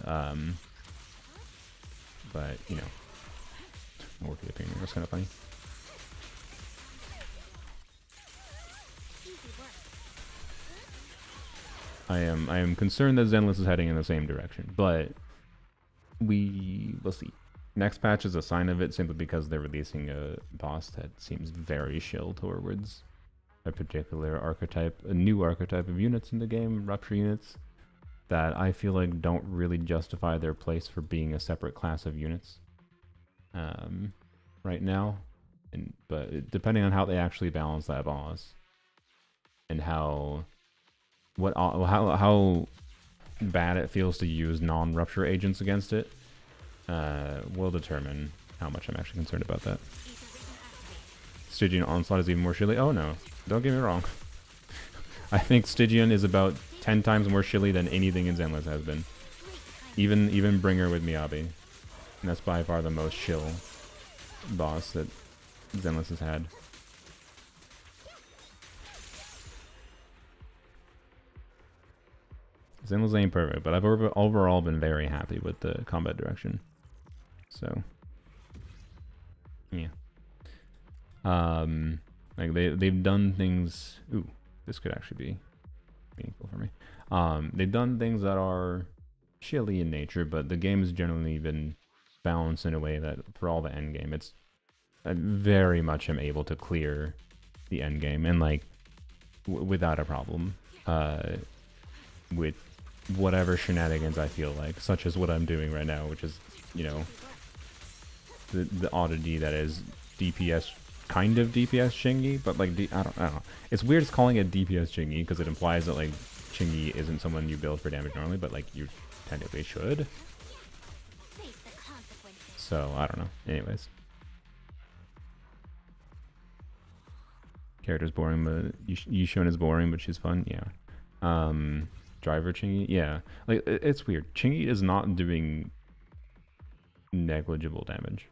But you know, Orphe opinion was kind of funny. I am concerned that Zenless is heading in the same direction, but we'll see. Next patch is a sign of it, simply because they're releasing a boss that seems very shill towards a particular archetype, a new archetype of units in the game, rupture units, that I feel like don't really justify their place for being a separate class of units right now. But depending on how they actually balance that boss and how bad it feels to use non-rupture agents against it, will determine how much I'm actually concerned about that. Stygian Onslaught is even more shilly. Oh no, don't get me wrong. I think Stygian is about 10 times more shilly than anything in Zenless has been. Even Bringer with Miyabi. And that's by far the most shill boss that Zenless has had. Zenless ain't perfect, but I've overall been very happy with the combat direction. So yeah. Like they've done things. Ooh, this could actually be meaningful for me. They've done things that are chilly in nature, but the game has generally been balanced in a way that for all the end game, I very much am able to clear the end game, and like without a problem, with whatever shenanigans I feel like, such as what I'm doing right now, which is, you know, the oddity that is DPS, kind of DPS Chingy, but like I don't know. It's weird calling it DPS Chingy because it implies that like Chingy isn't someone you build for damage normally, but like you technically should. So I don't know. Anyways, character's boring, but Yishun is boring, but she's fun. Yeah. Driver Chingy, yeah. Like it's weird. Chingy is not doing negligible damage.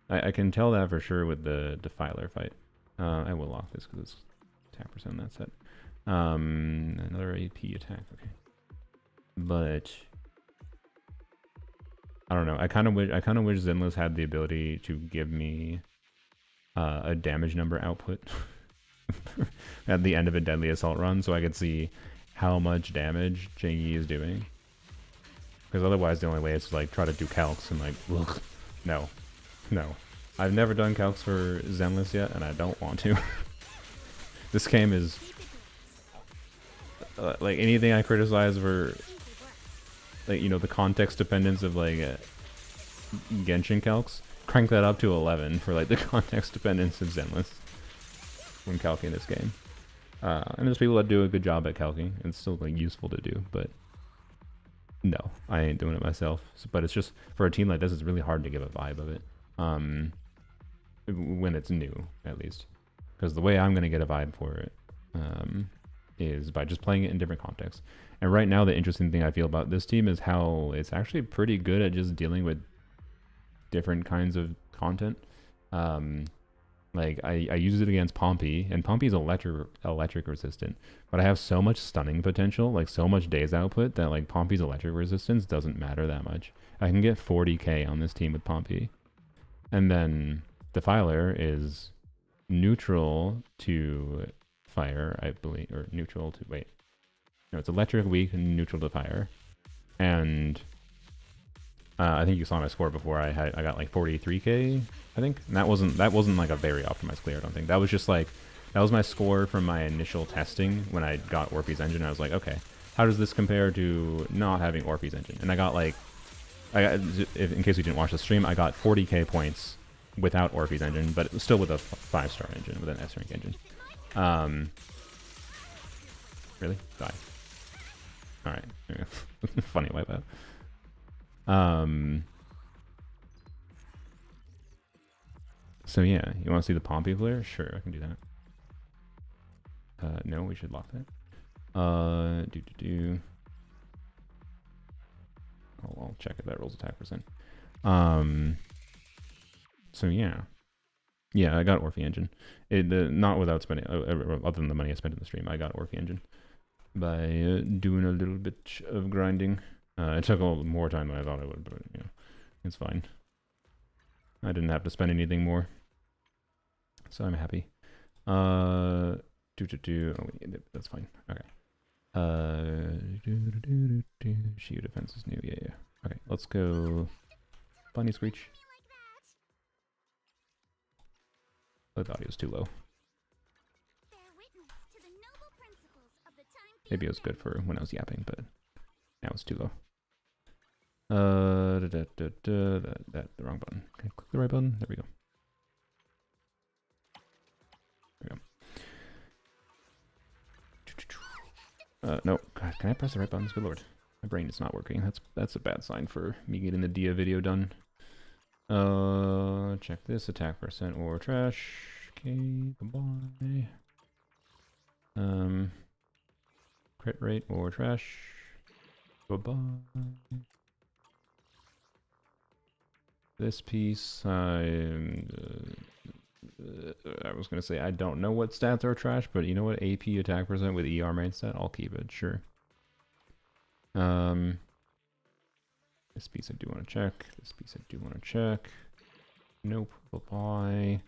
I can tell that for sure with the Defiler fight. I will lock this because it's attack percent on that set. Another AP attack. Okay, but I don't know. I kind of wish Zenless had the ability to give me a damage number output at the end of a deadly assault run, so I could see how much damage Jingyi is doing. Because otherwise, the only way is to like try to do calcs and like, ugh, no. I've never done calcs for Zenless yet, and I don't want to. This game is like anything I criticize for, like, you know, the context dependence of like Genshin calcs. Crank that up to 11 for like the context dependence of Zenless when calcing this game. And there's people that do a good job at calcing. It's still like useful to do, but no, I ain't doing it myself. So, but it's just for a team like this, it's really hard to give a vibe of it. When it's new, at least, because the way I'm gonna get a vibe for it is by just playing it in different contexts. And right now, the interesting thing I feel about this team is how it's actually pretty good at just dealing with different kinds of content. Like I use it against Pompey, and Pompey's electric resistant, but I have so much stunning potential, like so much days output, that like Pompey's electric resistance doesn't matter that much. I can get 40k on this team with Pompey. And then Defiler is neutral to fire, I believe, or neutral to, wait. No, it's electric, weak, and neutral to fire. And I think you saw my score before. I got like 43k, I think. And that wasn't like a very optimized clear, I don't think. That was just like, that was my score from my initial testing when I got Orphe's engine. I was like, okay, how does this compare to not having Orphe's engine? And I got like, in case you didn't watch the stream, I got 40k points without Orphe's engine, but still with a 5-star engine, with an S-rank engine. Really? Die. Alright. Funny wipeout. So yeah, you want to see the Pompey flare? Sure, I can do that. No, we should lock that. I'll check if that rolls attack percent. So yeah, I got Orphe engine. Not without spending, other than the money I spent in the stream. I got Orphe engine by doing a little bit of grinding. It took a little more time than I thought it would, but you know, it's fine. I didn't have to spend anything more, so I'm happy. Oh, that's fine. Okay. Shiyu Defense is new. Yeah. Okay, let's go. Bunny Screech. The audio's too low. Maybe it was good for when I was yapping, but now it's too low. The wrong button. Can I click the right button? There we go. There we go. No, God, can I press the right buttons? Good lord, my brain is not working. That's a bad sign for me getting the Dia video done. Check this, attack percent or trash. Okay, bye-bye. Crit rate or trash. Bye-bye. This piece, I was gonna say I don't know what stats are trash, but you know what? AP attack percent with ER main stat, I'll keep it, sure. This piece I do want to check. This piece I do want to check. Nope. Bye-bye.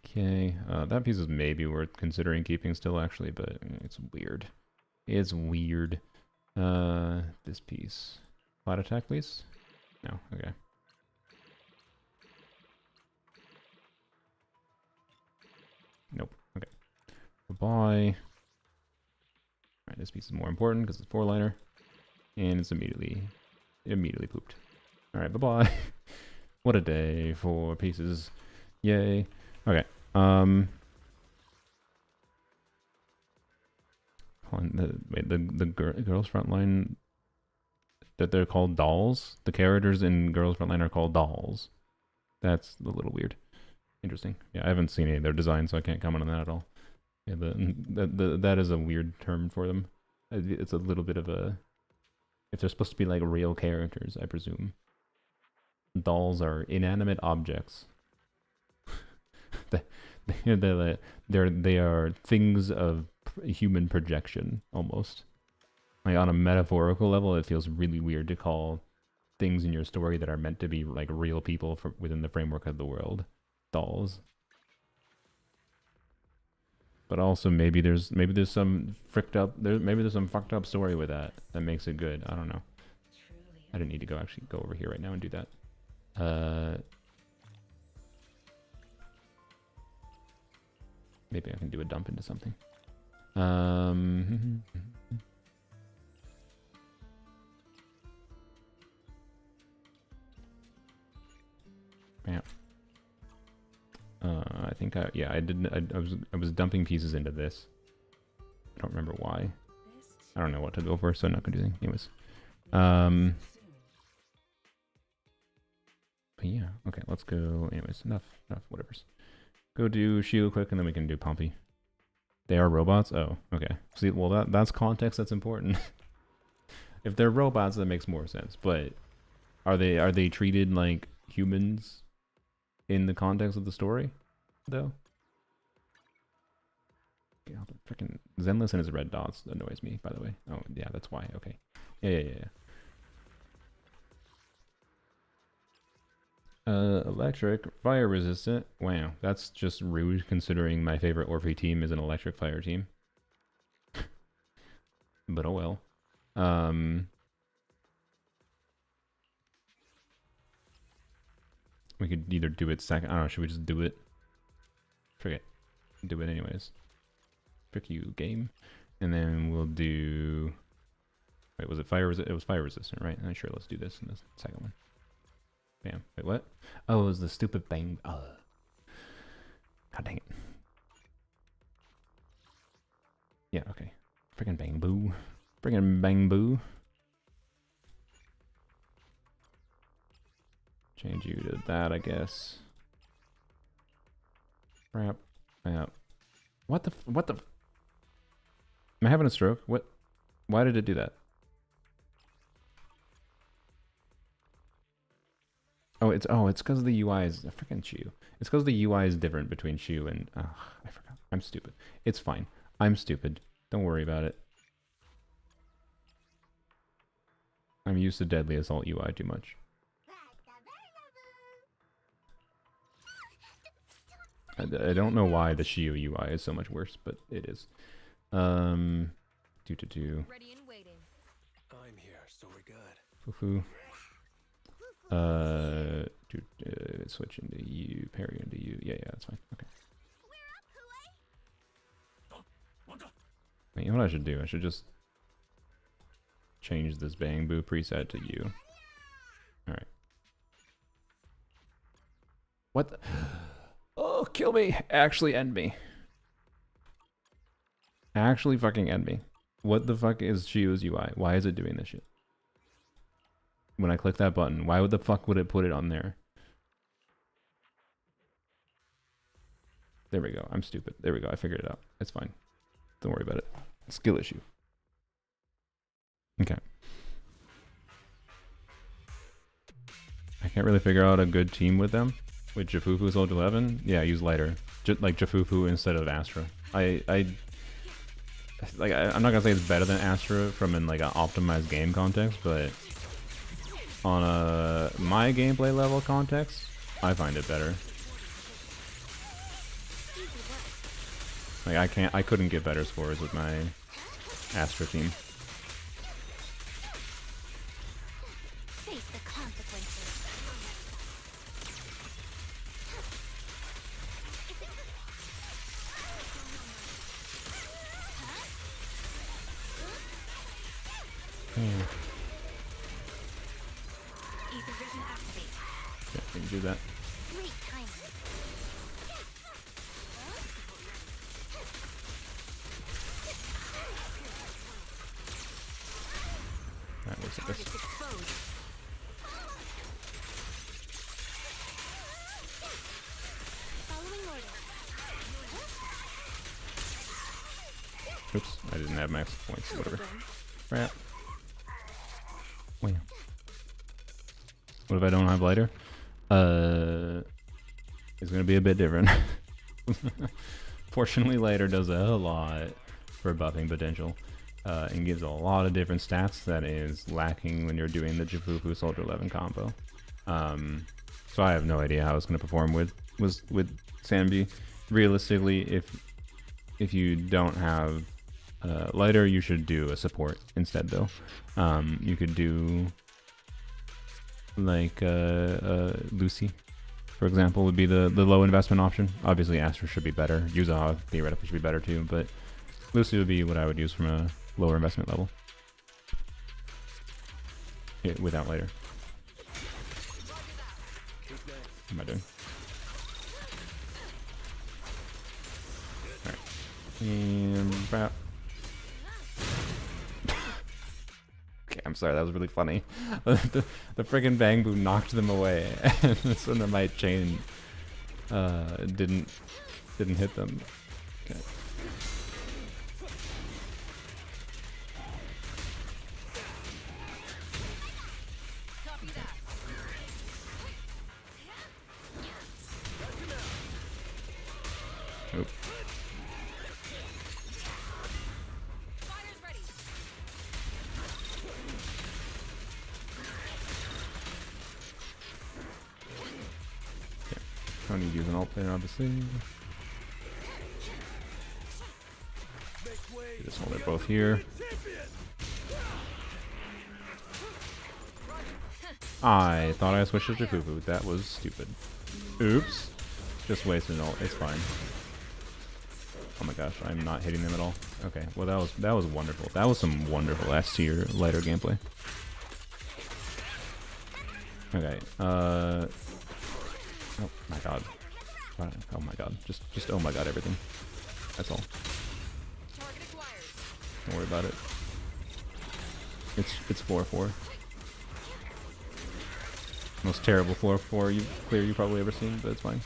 Okay. That piece is maybe worth considering keeping still, actually, but it's weird. It's weird. This piece. Flat attack, please? No. Okay. Nope. Okay. Bye-bye. Alright, this piece is more important because it's 4-liner. And it's immediately pooped. Alright, bye-bye. What a day for pieces. Yay. Okay. The girls frontline, that they're called dolls? The characters in girls frontline are called dolls. That's a little weird. Interesting. Yeah, I haven't seen any of their designs, so I can't comment on that at all. Yeah, that is a weird term for them. It's a little bit of a... If they're supposed to be like real characters, I presume. Dolls are inanimate objects. They are things of human projection almost. Like on a metaphorical level, it feels really weird to call things in your story that are meant to be like real people from within the framework of the world dolls. But also maybe there's some fricked up maybe there's some fucked up story with that makes it good. I don't know. I didn't need to actually go over here right now and do that. Maybe I can do a dump into something. Yeah. I think I didn't. I was dumping pieces into this. I don't remember why. I don't know what to go for, so I'm not gonna do anything. Anyways. But yeah, okay, let's go. Anyways, enough, whatever's. Go do Shiyu quick, and then we can do Pompey. They are robots? Oh, okay. See, well, that's context that's important. If they're robots, that makes more sense. But are they treated like humans in the context of the story, though? Yeah, freaking Zenless and his red dots annoys me, by the way. Oh, yeah, that's why. Okay. Yeah. Electric, fire resistant. Wow, that's just rude considering my favorite Orphe team is an electric fire team. But oh well. We could either do it second. I don't know, should we just do it? Forget. Do it anyways. Frick you, game. And then we'll do... Wait, was it fire resistant? It was fire resistant, right? Sure, let's do this in the second one. Bam. Wait, what? Oh, it was the stupid bang. God dang it. Yeah, okay. Freaking bang boo. Freaking bang boo. Change you to that, I guess. Crap. Yeah. What the? Am I having a stroke? What? Why did it do that? Oh, it's because the UI is freaking Shiyu. It's because the UI is different between Shiyu and I forgot. I'm stupid. It's fine. I'm stupid. Don't worry about it. I'm used to Deadly Assault UI too much. I don't know why the Shiyu UI is so much worse, but it is. Ready and waiting. I'm here, so we're good. Foo-foo. Switch into you, parry into you. Yeah, that's fine. Okay. You know what I should do? I should just change this Bang Boo preset to you. Alright. What the? Oh, kill me. Actually end me. Actually fucking end me. What the fuck is Shiyu's UI? Why is it doing this shit? When I click that button, why would the fuck would it put it on there? There we go. I'm stupid. There we go. I figured it out. It's fine. Don't worry about it. Skill issue. Okay. I can't really figure out a good team with them. With Jafufu's old 11? Yeah, use lighter. Like Jafufu instead of Astra. I'm not gonna say it's better than Astra from in like an optimized game context, but on a my gameplay level context, I find it better. Like I couldn't get better scores with my Astra team. Yeah, we can do that. Alright, looks like this. Oops, I didn't have max points, whatever. Crap. Wait. What if I don't have lighter? It's gonna be a bit different. Fortunately, lighter does a lot for buffing potential, and gives a lot of different stats that is lacking when you're doing the Jifufu Soldier 11 combo. So I have no idea how it's going to perform with Sanbi. Realistically, if you don't have lighter, you should do a support instead, though. You could do like Lucy, for example, would be the low investment option. Obviously, Astra should be better. Yuzaha theoretically should be better too, but Lucy would be what I would use from a lower investment level. Without lighter. What am I doing? Alright. And about. Okay, I'm sorry, that was really funny. the friggin' Bang Boom knocked them away, and this one my chain didn't hit them. Okay. Oop. Don't need to use an ult there, obviously. Just hold it both here. I thought I switched to Jifufu. That was stupid. Oops. Just wasted an ult. It's fine. Oh my gosh, I'm not hitting them at all. Okay, well that was wonderful. That was some wonderful S tier lighter gameplay. Okay, oh my god. Oh my god. Just oh my god everything. That's all. Don't worry about it. It's 4-4. Most terrible 4-4 clear you've probably ever seen, but it's fine.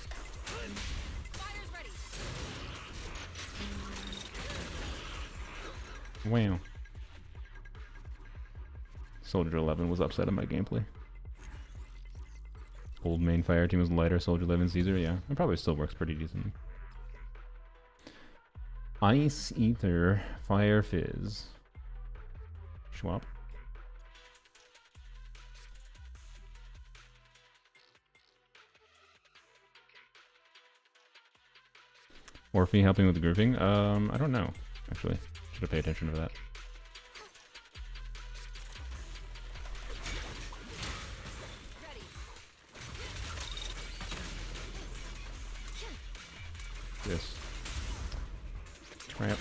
Wow. Soldier 11 was upset at my gameplay. Old main fire team was lighter, Soldier 11 Caesar, yeah. It probably still works pretty decently. Ice Ether, Fire Fizz. Schwab. Orphe helping with the grouping? I don't know, actually. Should have paid attention to that. This. Crap.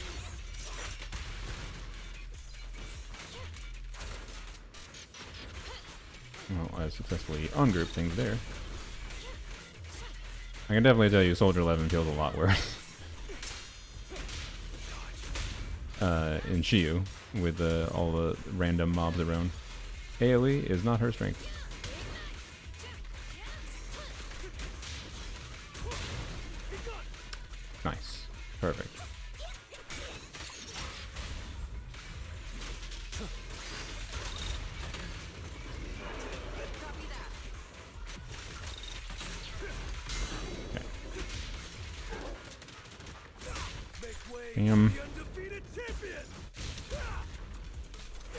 Well, I successfully ungrouped things there. I can definitely tell you Soldier 11 feels a lot worse. In Shiyu, with all the random mobs around. AoE is not her strength. Nice. Perfect. Okay. Bam.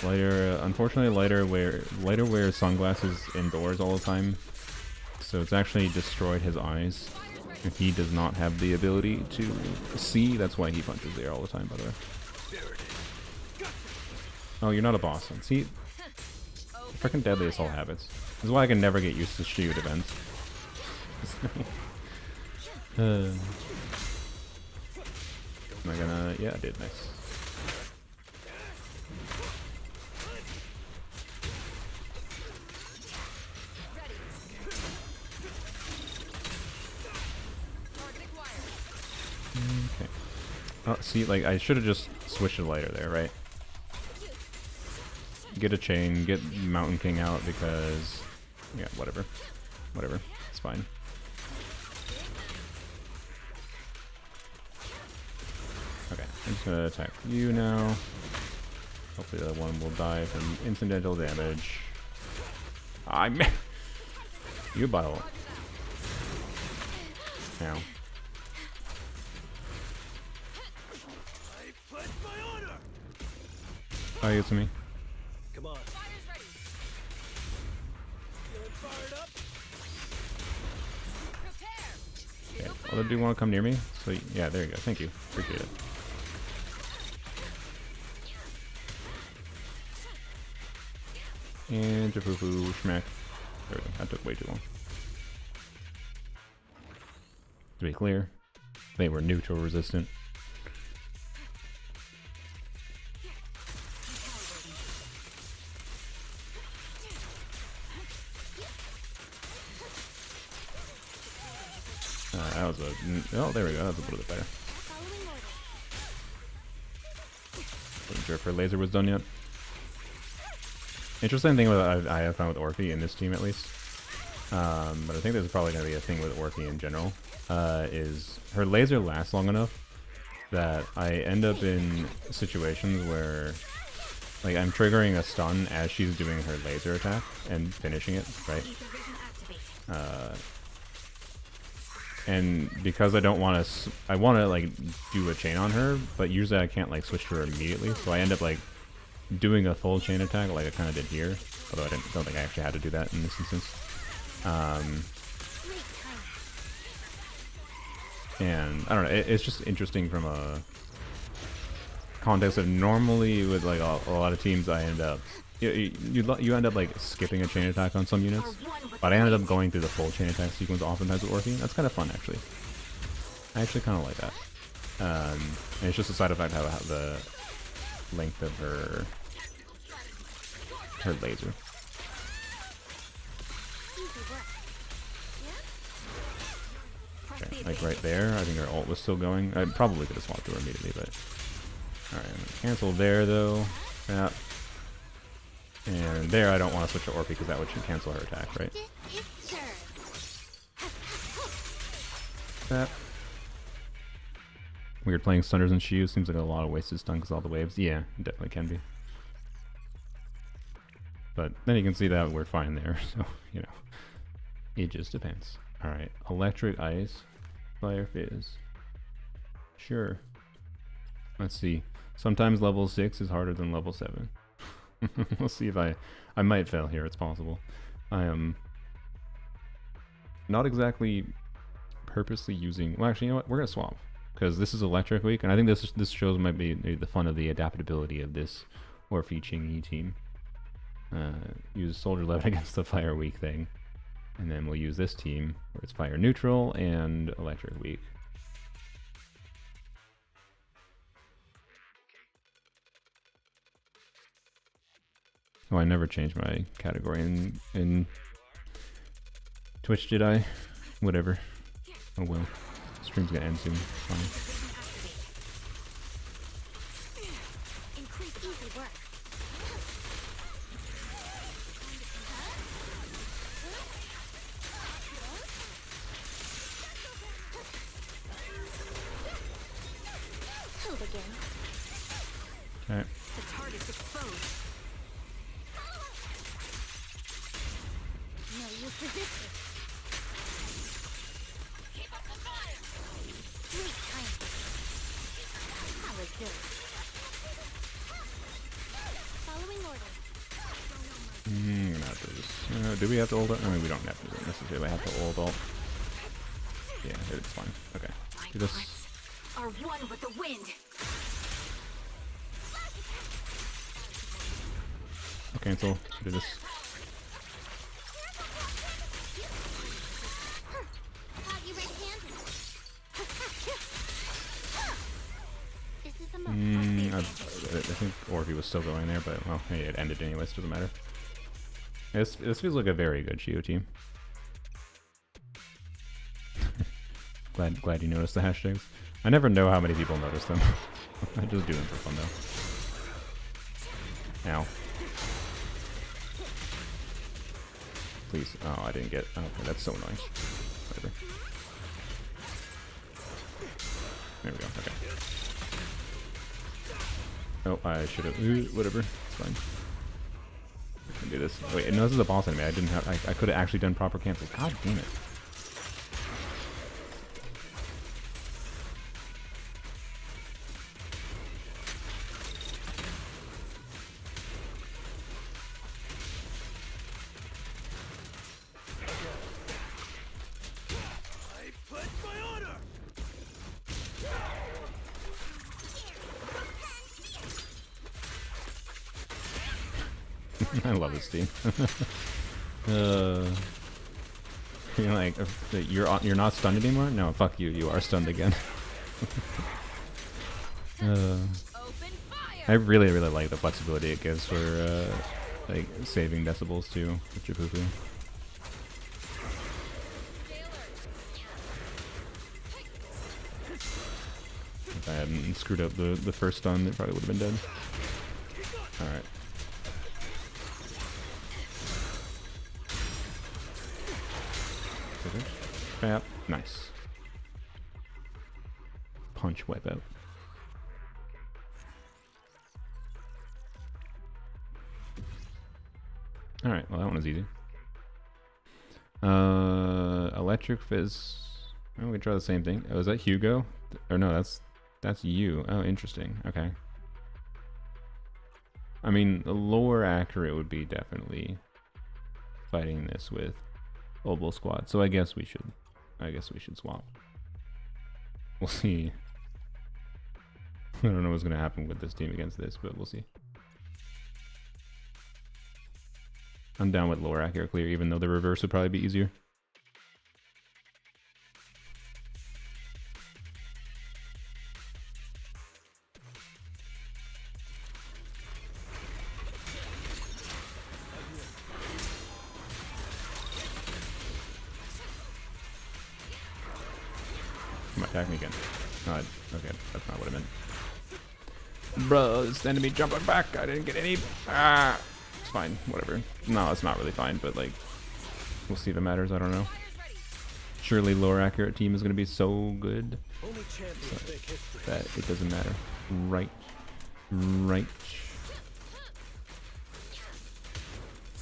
Lighter, unfortunately, lighter wears sunglasses indoors all the time, so it's actually destroyed his eyes. And he does not have the ability to see. That's why he punches there all the time, by the way. Oh, you're not a boss. See, freaking deadly assault habits. This is why I can never get used to Shiyu Defense. Am I gonna? Yeah, I did. Nice. Okay. Oh, see, like, I should have just switched to lighter there, right? Get a chain, get Mountain King out because... Yeah, whatever. Whatever. It's fine. Okay, I'm just gonna attack you now. Hopefully that one will die from incidental damage. I'm... You bottle. Ow. Oh, it's me. Come on. Feeling fired up? Okay. Well, do you want to come near me? So yeah, there you go. Thank you. Appreciate it. And Jafoo schmack. There we go. That took way too long. To be clear, they were neutral resistant. That was a... Oh, there we go. That was a little bit better. Wasn't sure if her laser was done yet. Interesting thing with I have found with Orphe in this team at least, but I think this is probably going to be a thing with Orphe in general, is her laser lasts long enough that I end up in situations where, like, I'm triggering a stun as she's doing her laser attack and finishing it, right? And because I don't want to, I want to like do a chain on her, but usually I can't like switch to her immediately, so I end up like doing a full chain attack like I kind of did here, although I don't think I actually had to do that in this instance. And I don't know, it's just interesting from a context of normally with like a lot of teams I end up, you end up like skipping a chain attack on some units, but I ended up going through the full chain attack sequence oftentimes with Orphe. That's kind of fun actually. I actually kind of like that. And it's just a side effect how the length of her laser. Okay, like right there, I think her ult was still going. I probably could have swapped to her immediately, but alright, I'm gonna cancel there though. Yeah. And there I don't want to switch to Orphe because that would cancel her attack, right? That. Weird playing stunners and Shiyu, seems like a lot of wasted stun because all the waves. Yeah, it definitely can be. But then you can see that we're fine there, so, you know. It just depends. Alright, electric ice, fire fizz. Sure. Let's see. Sometimes level 6 is harder than level 7. We'll see if I might fail here, it's possible. I am not exactly purposely using, well actually you know what, we're gonna swap. Because this is electric week, and I think this shows might be the fun of the adaptability of this Orphe Chingy team. Use Soldier Left against the Fire Weak thing. And then we'll use this team where it's Fire Neutral and Electric Weak. Oh, I never changed my category in Twitch, did I? Whatever. Oh well. Stream's gonna end soon. Fine. Okay. The target's exposed. No use resisting. Keep up the fire. Sweet timing. That was good. Following orders. I'm gonna have to just. Do we have to ult? I mean, we don't have to necessarily have to ult ult. Yeah, it's fine. Okay. Do this. Are one with the wind. I'll cancel. Do this. I think Orphe was still going there, but well, hey, it ended anyways. Doesn't matter. This feels like a very good Shiyu team. glad you noticed the hashtags. I never know how many people notice them. I just do them for fun though. Ow. Please. Oh, I didn't get. Oh, okay, that's so annoying. Whatever. There we go. Okay. Oh, I should have. Whatever. It's fine. I can do this. Wait, no, this is a boss enemy. I didn't have. I could have actually done proper cancel. God damn it. I love this team. You're like, you're not stunned anymore? No, fuck you. You are stunned again. I really like the flexibility it gives for like saving decibels too with your poo-poo. If I hadn't screwed up the first stun, it probably would have been dead. Alright. Bap. Nice. Punch wipe out. Alright, well that one was easy. Electric Fizz. Oh, we can try the same thing. Oh, is that Hugo? Or no, that's you. Oh, interesting. Okay. I mean, the lower accurate would be definitely fighting this with Obel Squad. So I guess we should swap. We'll see. I don't know what's gonna happen with this team against this, but we'll see. I'm down with lower accurate clear, even though the reverse would probably be easier. Come on, attack me again. Oh, okay, that's not what I meant. Bro, this enemy jumping back. I didn't get any. Ah, it's fine. Whatever. No, it's not really fine, but like, we'll see if it matters. I don't know. Surely lower accurate team is going to be so good that it doesn't matter. Right.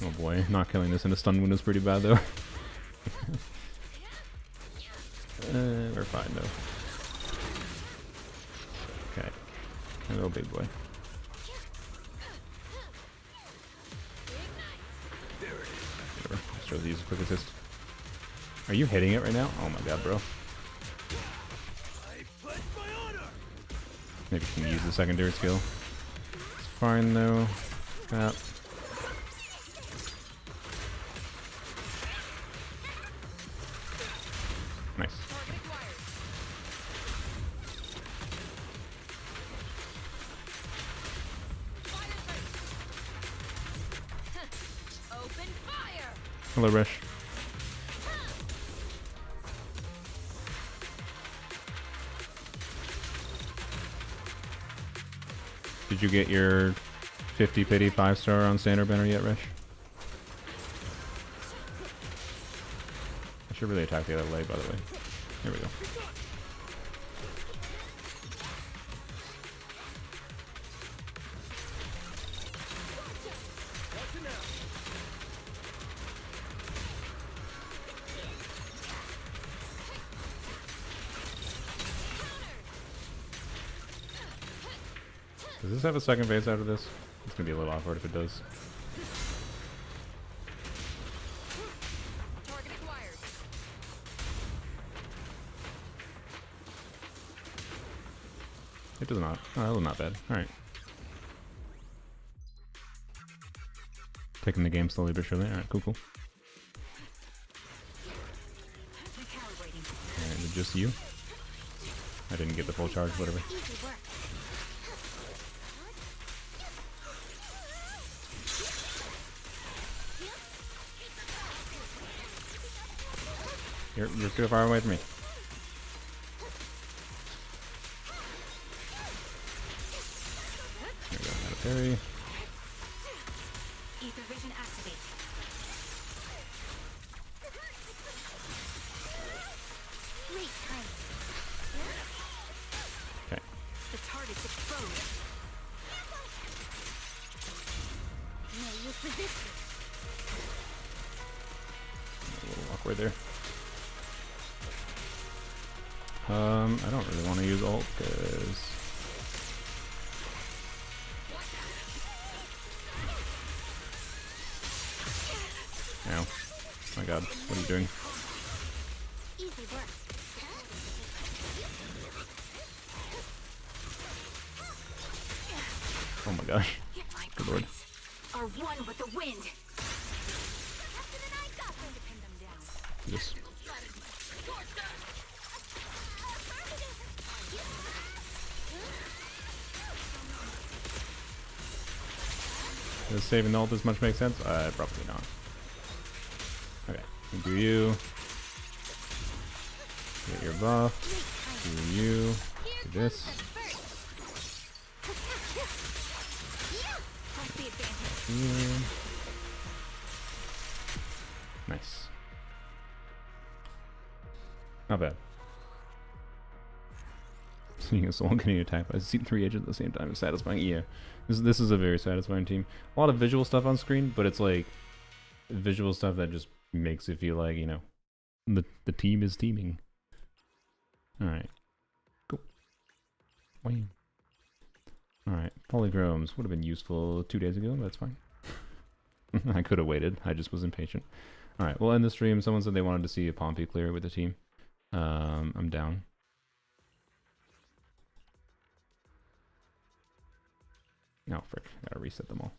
Oh boy, not killing this in a stun wound is pretty bad though. We're fine though. Okay. Hello, big boy. Whatever. Let's try to use a quick assist. Are you hitting it right now? Oh my god, bro. Maybe you can use the secondary skill. It's fine though. Yep. Nice. Hello, Resh. Did you get your 50 pity 5-star on Standard Banner yet, Resh? I should really attack the other leg, by the way. Here we go. Does this have a second phase out of this? It's gonna be a little awkward if it does. It does not. Oh, that was not bad. Alright. Taking the game slowly but surely. Alright, cool. And it's just you. I didn't get the full charge, whatever. You're too far away from me. There we go, out of parry. Ether vision activate. Great timing. Okay. The target's exposed. No, you resisted. A little awkward there. I don't really want to use ult because ow. My god, what are you doing? Easy work. Oh my gosh. Get my Good lord. Our are one with the wind. Captain and I got them to pin them down. Just does saving the ult as much make sense? Probably not. Okay, do you get your buff? Do you do this? Nice. Not bad. Seeing a soul getting attacked by 3 agents at the same time is satisfying. Yeah, this is a very satisfying team. A lot of visual stuff on screen, but it's like visual stuff that just makes it feel like, you know, the team is teaming. All right, cool. Wham. All right, polychromes would have been useful 2 days ago. That's fine. I could have waited. I just was impatient. All right, we'll end the stream. Someone said they wanted to see a Pompey clear with the team. I'm down. No, frick. Gotta reset them all.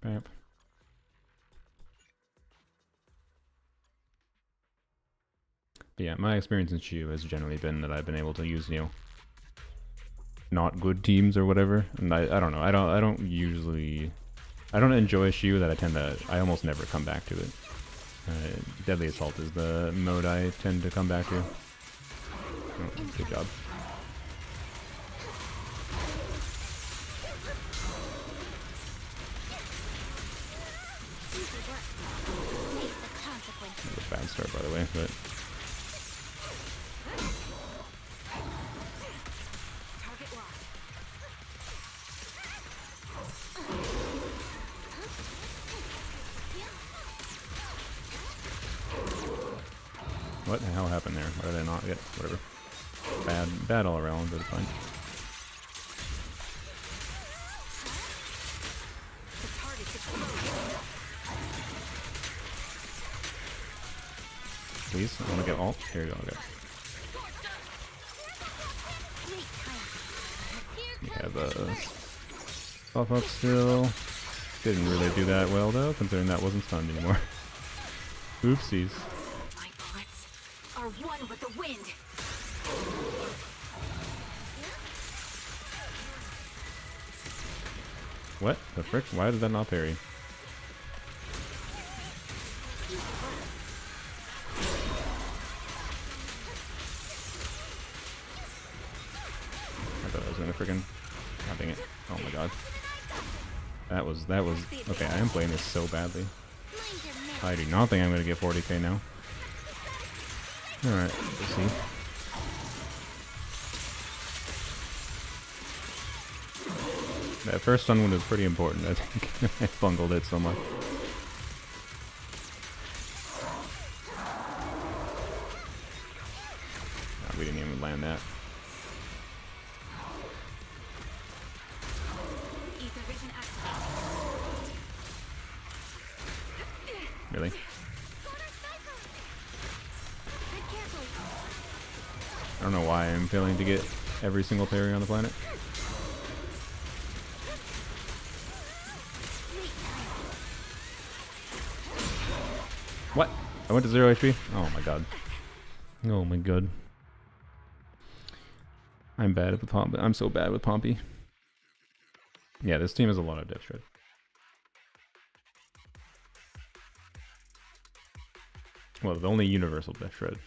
Bam. But yeah, my experience in Shiyu has generally been that I've been able to use, you know, not good teams or whatever. And I don't know. I don't enjoy Shiyu that I almost never come back to it. Deadly Assault is the mode I tend to come back to. Oh, good job. That was a bad start, by the way, but what the hell happened there? Why did I not get whatever? Bad all around, but it's fine. Please, I want to get ult. Here you go. Okay. We have a buff up still. Didn't really do that well though, considering that wasn't stunned anymore. Oopsies. My bullets are one with the wind. What the frick? Why did that not parry? I thought I was gonna freaking. God dang it! Oh my god. That was okay. I am playing this so badly. I do not think I'm gonna get 40k now. All right, we'll see. That first stun one was pretty important. I think I bungled it so much. Oh, we didn't even land that. Really? I don't know why I'm failing to get every single parry on the planet. What? I went to 0 HP? Oh my god. Oh my god. I'm bad with Pompey. I'm so bad with Pompey. Yeah, this team has a lot of depth shred. Well, the only universal depth shred.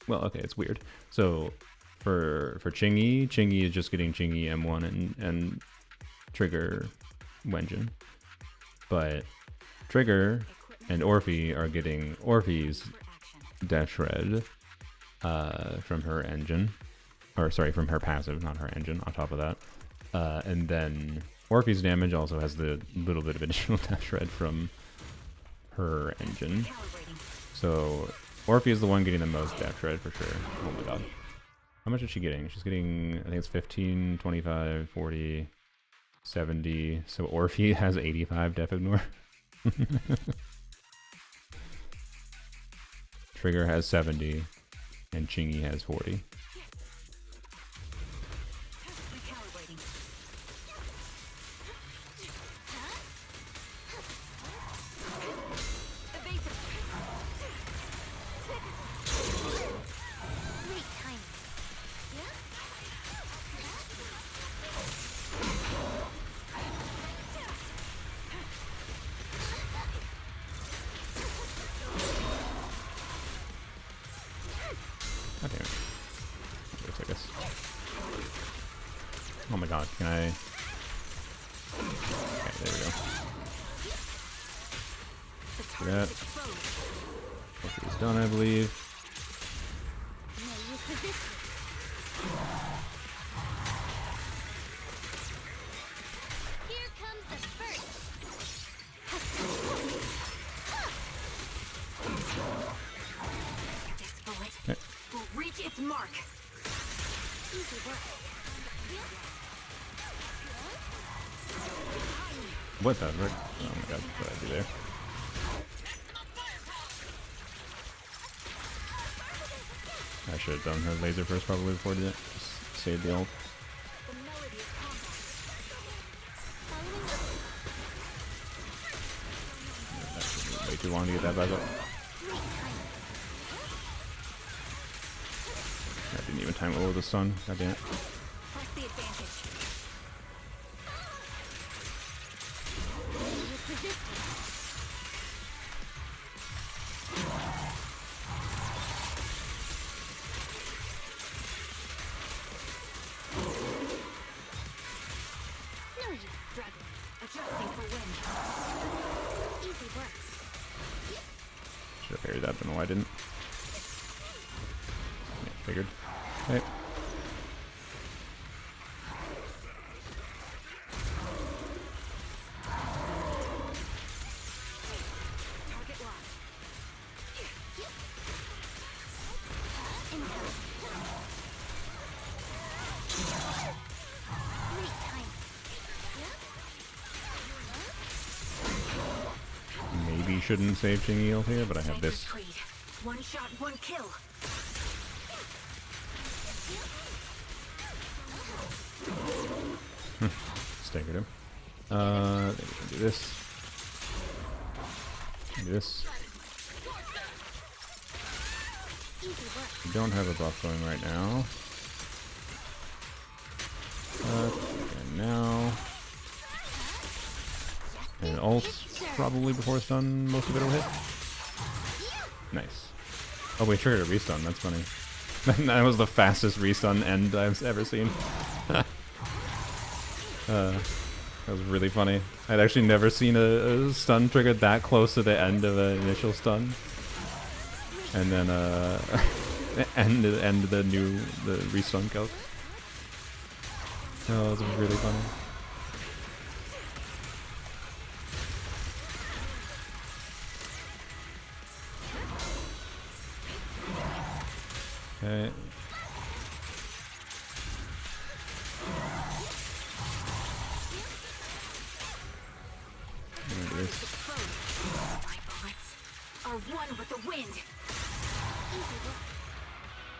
Well, okay, it's weird. So for Chingy is just getting Chingy M1 and Trigger Wenjin. But Trigger and Orphe are getting Orphe's Death Shred from her engine. Or sorry, from her passive, not her engine, on top of that. And then Orphe's damage also has the little bit of additional Death Shred from her engine. So Orphe is the one getting the most Death Shred for sure. Oh my god. How much is she getting? She's getting, I think it's 15, 25, 40, 70. So Orphe has 85 Def Ignore. Trigger has 70, and Chingy has 40. Oh my god, can I... Okay, there we go. Do that. Hopefully it's done, I believe. Here comes the first. This bullet will reach its mark. Easy work. What the frick? Oh my god, what did I do there? I should have done her laser first probably before I did it. Just save the ult. The melody of combat. That took me way too long to get that back up. I didn't even time it with the stun. God damn it. Press the advantage. No use struggling. Adjusting for wind. Easy work. Should have parried that, don't know why I didn't. Yeah, figured. Okay. Target locked. Incoming. Great time. Maybe shouldn't save Chingy ult here, but I have this. Creed. One shot, one kill. Staggered him. Then we can do this. Do this. Easy work. We don't have a buff going right now. And now. And ult probably before it's done, most of it will hit. Nice. Oh, we triggered a restun. That's funny. That was the fastest restun end I've ever seen. That was really funny. I'd actually never seen a stun triggered that close to the end of an initial stun. And then end the restun calc. Oh, that was really funny. Okay. I'm gonna do this. My bullets are one with the wind.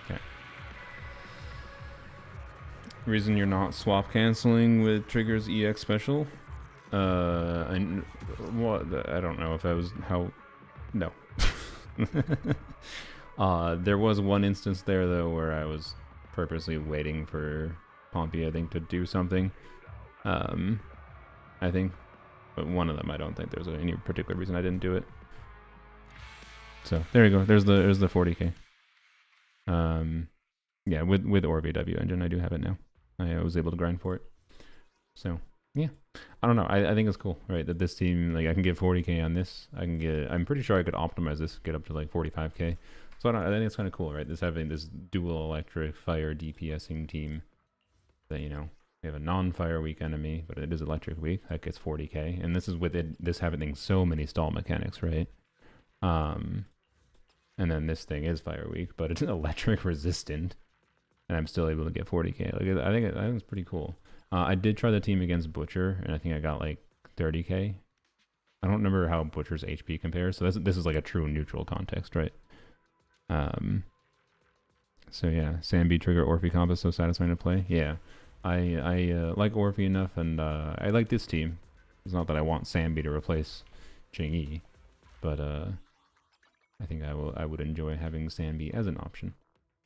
Okay. Reason you're not swap canceling with triggers EX special? And what? I don't know if I was how. No. There was one instance there though where I was purposely waiting for Pompey, I think, to do something. I think, but one of them I don't think there's any particular reason I didn't do it. So there you go. There's the 40k. Yeah, with OrVW engine, I do have it now. I was able to grind for it. So yeah, I don't know. I think it's cool, right? That this team, like, I can get 40k on this. I can get. I'm pretty sure I could optimize this, get up to like 45k. So I think it's kind of cool, right? This having this dual electric fire DPSing team. That, you know, we have a non-fire weak enemy, but it is electric weak. That gets 40k, and this is with it. This having so many stall mechanics, right? And then this thing is fire weak, but it's electric resistant, and I'm still able to get 40k. Like, I think it's pretty cool. I did try the team against Butcher, and I think I got like 30k. I don't remember how Butcher's HP compares, so this is like a true neutral context, right? So yeah, Sambi trigger Orphe comp is so satisfying to play. Yeah, I like Orphe enough, and I like this team. It's not that I want Sambi to replace Jing-Yi, but I think I would enjoy having Sambi as an option.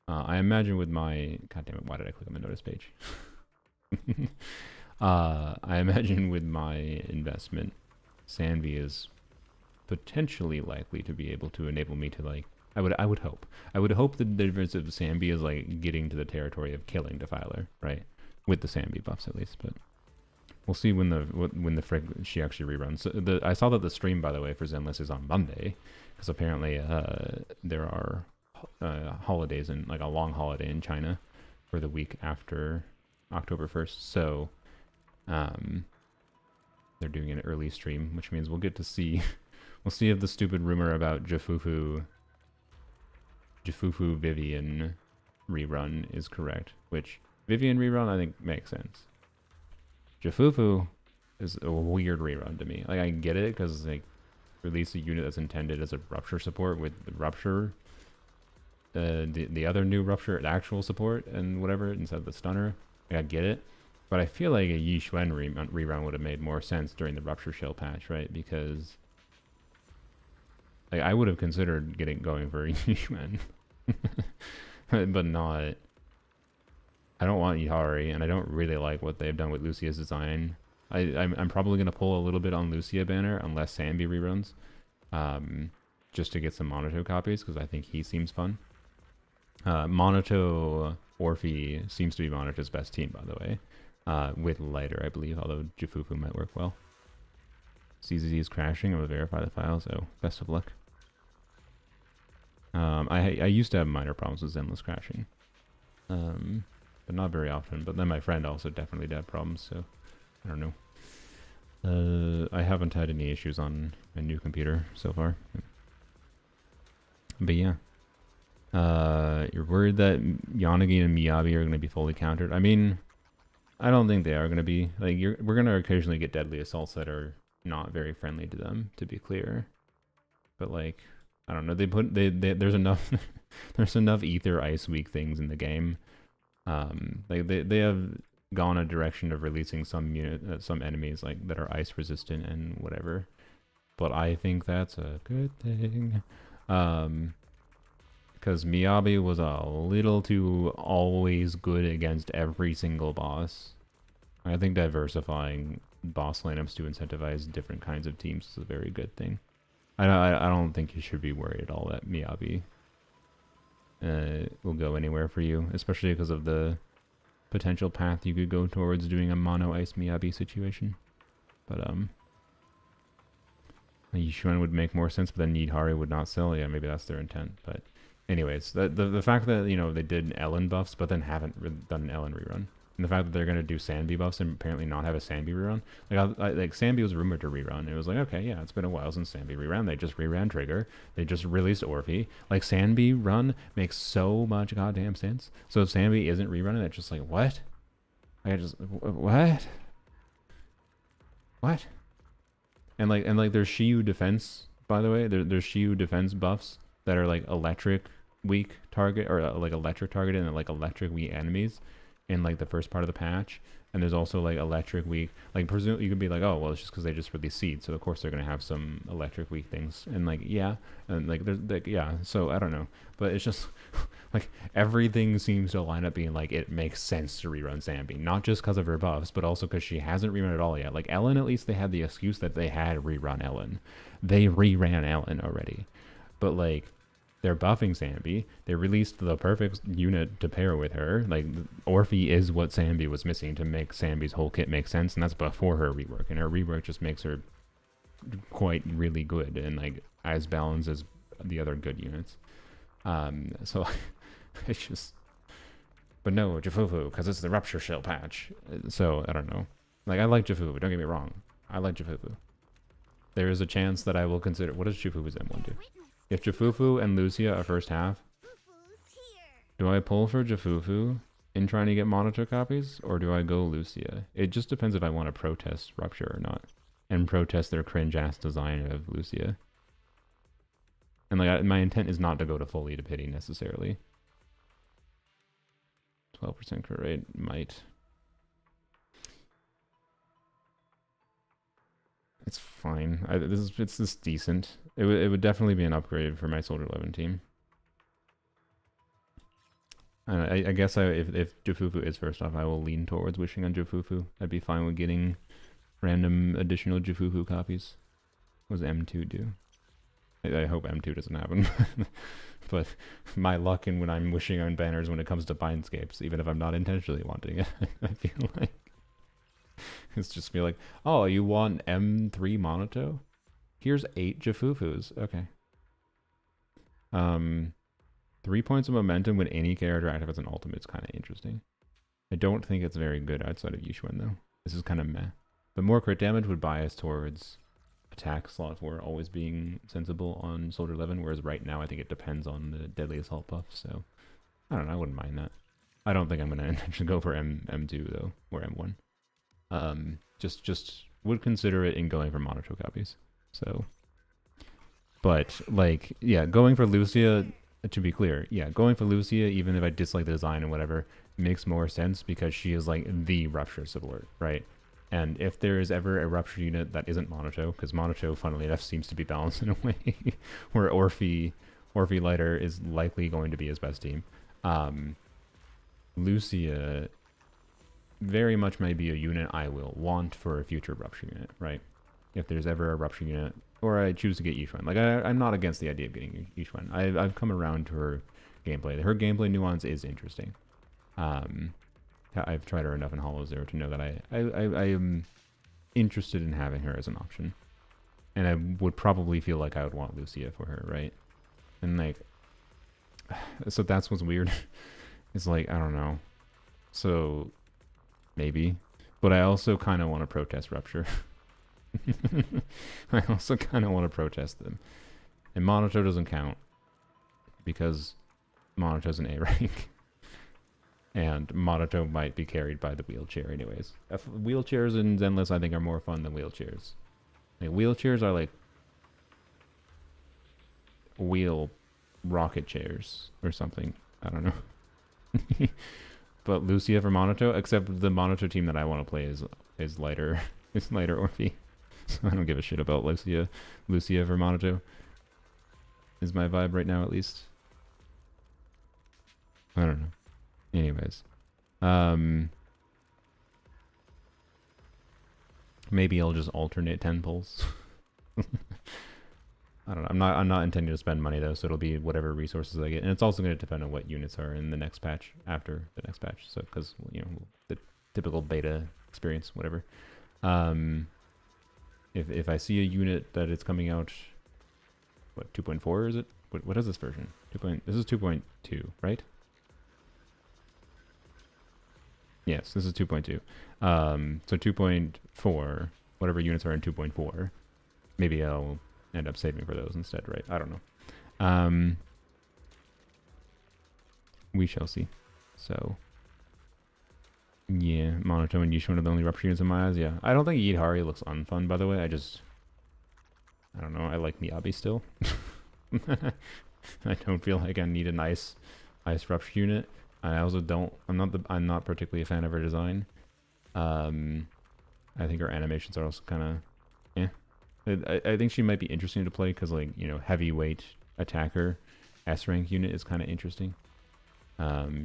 I imagine with my... God damn it, why did I click on the notice page? I imagine with my investment, Sambi is potentially likely to be able to enable me to, like... I would hope. I would hope the difference of Sambi is, like, getting to the territory of killing Defiler, right? with the Sambi buffs at least. But we'll see when the frig she actually reruns. So I saw that the stream, by the way, for Zenless is on Monday, because apparently there are holidays and like a long holiday in China for the week after October 1st. So they're doing an early stream, which means we'll get to see. We'll see if the stupid rumor about Jafufu Vivian rerun is correct. Which Vivian rerun I think makes sense. Jafufu is a weird rerun to me. Like I get it because like release a unit that's intended as a rupture support with the rupture, the other new rupture at actual support and whatever instead of the stunner. Like, I get it, but I feel like a Yi Xuan rerun would have made more sense during the rupture shell patch, right? Because like I would have considered going for Yi Xuan, but not. I don't want Yihari, and I don't really like what they've done with Lucia's design. I'm probably going to pull a little bit on Lucia banner, unless Sambi reruns, just to get some Monato copies, because I think he seems fun. Monato Orphe seems to be Monato's best team, by the way, with Lighter, I believe, although Jafufu might work well. CZZ is crashing. I'm going to verify the files, so best of luck. I used to have minor problems with Zenless crashing. But not very often. But then my friend also definitely had problems, so I don't know. I haven't had any issues on my new computer so far. But yeah. You're worried that Yanagi and Miyabi are going to be fully countered? I mean, I don't think they are going to be. Like, we're going to occasionally get deadly assaults that are not very friendly to them, to be clear. But like, I don't know. There's enough there's enough ether ice weak things in the game. Like they have gone a direction of releasing some enemies like that are ice resistant and whatever, but I think that's a good thing, because Miyabi was a little too always good against every single boss. I think diversifying boss lineups to incentivize different kinds of teams is a very good thing. I don't think you should be worried at all that Miyabi will go anywhere for you, especially because of the potential path you could go towards doing a mono ice Miyabi situation. But Yishuan would make more sense, but then Nidhari would not sell. Yeah, maybe that's their intent. But anyways, the fact that they did Ellen buffs, but then haven't done an Ellen rerun, and the fact that they're gonna do Sanbi buffs and apparently not have a Sanbi rerun. Like Sanbi was rumored to rerun. It was like, okay, yeah, it's been a while since Sanbi reran. They just reran Trigger. They just released Orphe. Like Sanbi run makes so much goddamn sense. So if Sanbi isn't rerunning, it's just like what? What? And like there's Shiyu Defense, by the way. There's Shiyu Defense buffs that are like electric weak target, or like electric targeted and like electric weak enemies in like the first part of the patch. And there's also like electric weak, like you could be like, oh well, it's just because they just released Seed, so of course they're gonna have some electric weak things. And like yeah, and like there's like yeah, so I don't know, but it's just like everything seems to line up being like it makes sense to rerun Zambi, not just because of her buffs, but also because she hasn't rerun at all yet. Like Ellen, at least they had the excuse that they had rerun Ellen. They reran Ellen already, but like they're buffing Zambi. They released the perfect unit to pair with her. Like Orphe is what Zambi was missing to make Zambi's whole kit make sense, and that's before her rework. And her rework just makes her quite really good and like as balanced as the other good units. So it's just, but no Jafufu because it's the Rupture Shell patch. So I don't know. Like I like Jafufu. Don't get me wrong. I like Jafufu. There is a chance that I will consider. What does Jafufu's M1 do? If Jafufu and Lucia are first half, do I pull for Jafufu in trying to get monitor copies, or do I go Lucia? It just depends if I want to protest Rupture or not, and protest their cringe-ass design of Lucia. And like, my intent is not to go to fully to pity necessarily. 12% crit rate might. It's fine. It's this decent. It would definitely be an upgrade for my Soldier 11 team. I guess if Jafufu is first off, I will lean towards wishing on Jafufu. I'd be fine with getting random additional Jafufu copies. What does M2 do? I hope M2 doesn't happen. But my luck and when I'm wishing on banners when it comes to Bindscapes, even if I'm not intentionally wanting it, I feel like it's just be like, oh, you want M3 Monoto? Here's 8 Jafufus. Okay. 3 points of momentum when any character activates an ultimate is kind of interesting. I don't think it's very good outside of Yushuan though. This is kind of meh. But more crit damage would bias towards attack slot 4 always being sensible on Soldier 11, whereas right now I think it depends on the Deadly Assault buff, so I don't know, I wouldn't mind that. I don't think I'm going to intentionally go for M2 though, or M1. Just would consider it in going for Monoto copies. So, but like, yeah, going for Lucia, to be clear, yeah, going for Lucia, even if I dislike the design and whatever, makes more sense because she is like the Rupture support, right? And if there is ever a Rupture unit that isn't Monoto, because Monoto, funnily enough, seems to be balanced in a way where Orphe Lighter is likely going to be his best team. Lucia very much may be a unit I will want for a future Rupture unit, right? If there's ever a Rupture unit, or I choose to get Yushuan. Like, I'm not against the idea of getting Yushuan. I've come around to her gameplay. Her gameplay nuance is interesting. I've tried her enough in Hollow Zero to know that I am interested in having her as an option. And I would probably feel like I would want Lucia for her, right? And like, so that's what's weird. It's like, I don't know. So, maybe. But I also kind of want to protest Rupture. I also kind of want to protest them. And Monoto doesn't count. Because Monoto's an A rank. And Monoto might be carried by the wheelchair anyways. Wheelchairs in Zenless I think are more fun than wheelchairs. Like, wheelchairs are like wheel rocket chairs or something. I don't know. But Lucia for Monoto, except the Monoto team that I want to play is lighter Orphe. So I don't give a shit about Lucia. Lucia for Monoto is my vibe right now, at least. I don't know. Anyways, maybe I'll just alternate 10 pulls. I don't know. I'm not intending to spend money though, so it'll be whatever resources I get, and it's also going to depend on what units are in the next patch after the next patch. So because the typical beta experience, whatever. If I see a unit that it's coming out, what 2.4 is it? What is this version? This is 2.2, right? Yes, this is 2.2. So 2.4, whatever units are in 2.4, maybe I'll end up saving for those instead, right? I don't know. We shall see. So, yeah, Monoto and Yushuan are the only Rupture units in my eyes, yeah. I don't think Yidhari looks unfun, by the way. I don't know, I like Miyabi still. I don't feel like I need a nice Rupture unit. I also don't. I'm not particularly a fan of her design. I think her animations are also kind of, I think she might be interesting to play because, like, heavyweight attacker S rank unit is kind of interesting.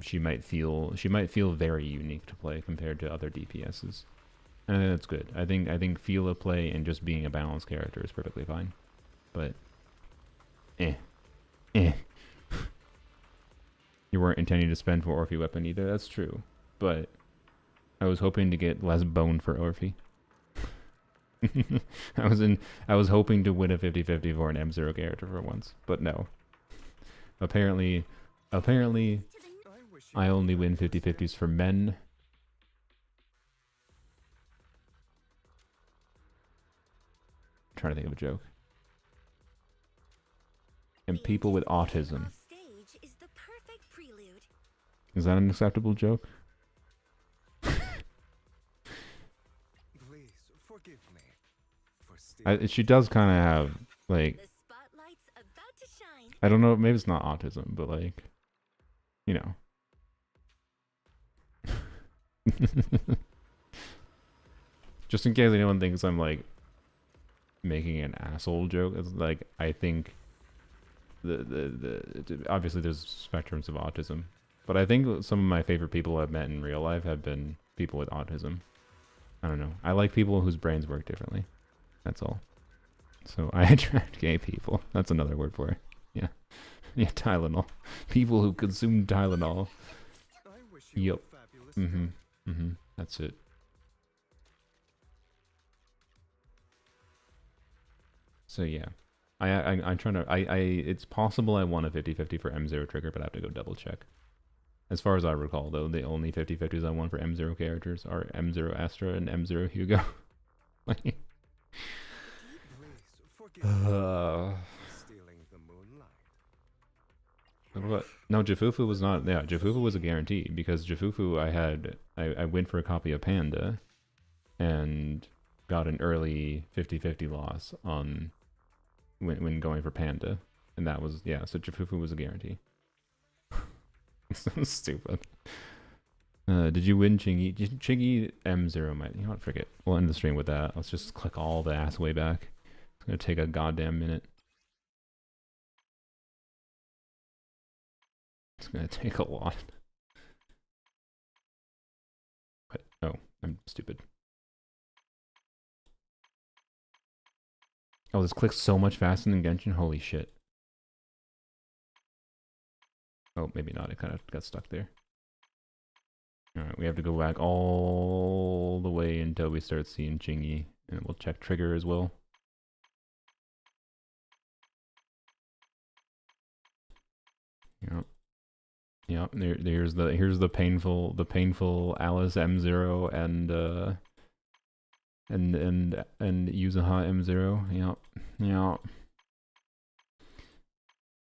She might feel very unique to play compared to other DPSs, and I think that's good. I think feel of play and just being a balanced character is perfectly fine. But, You weren't intending to spend for Orphe weapon either, that's true. But I was hoping to get less bone for Orphe. I was hoping to win a 50-50 for an M0 character for once, but no. Apparently I only win 50-50s for men. I'm trying to think of a joke. And people with autism. Is that an acceptable joke? Please forgive me for she does kind of have, like, I don't know, maybe it's not autism, but, like, just in case anyone thinks I'm, like, making an asshole joke, it's like, I think obviously there's spectrums of autism, but I think some of my favorite people I've met in real life have been people with autism. I don't know. I like people whose brains work differently. That's all. So I attract gay people. That's another word for it. Yeah. Yeah, Tylenol. People who consume Tylenol. I wish you Yep. were fabulous. Mm-hmm. Mm-hmm. That's it. So yeah. I'm trying to it's possible I won a 50-50 for M0 trigger, but I have to go double check. As far as I recall though, the only 50-50s I won for M0 characters are M0 Astra and M0 Hugo. Like Please forgive me uh, for stealing the moonlight. what? No, Jafufu was not. Yeah, Jafufu was a guarantee because Jafufu I went for a copy of Panda, and got an early 50-50 loss on when going for Panda, and that was yeah. So Jafufu was a guarantee. So stupid. Did you win Chingy? Chingy M0 might. You know what? Forget. We'll end the stream with that. Let's just click all the ass way back. It's gonna take a goddamn minute. It's gonna take a lot. What? Oh, I'm stupid. Oh, this clicks so much faster than Genshin. Holy shit. Oh, maybe not. It kind of got stuck there. Alright, we have to go back all the way until we start seeing Chingy. And we'll check trigger as well. Yep. Yep. Here's the painful Alice M0 and Yuzuha M0. Yep. Yep.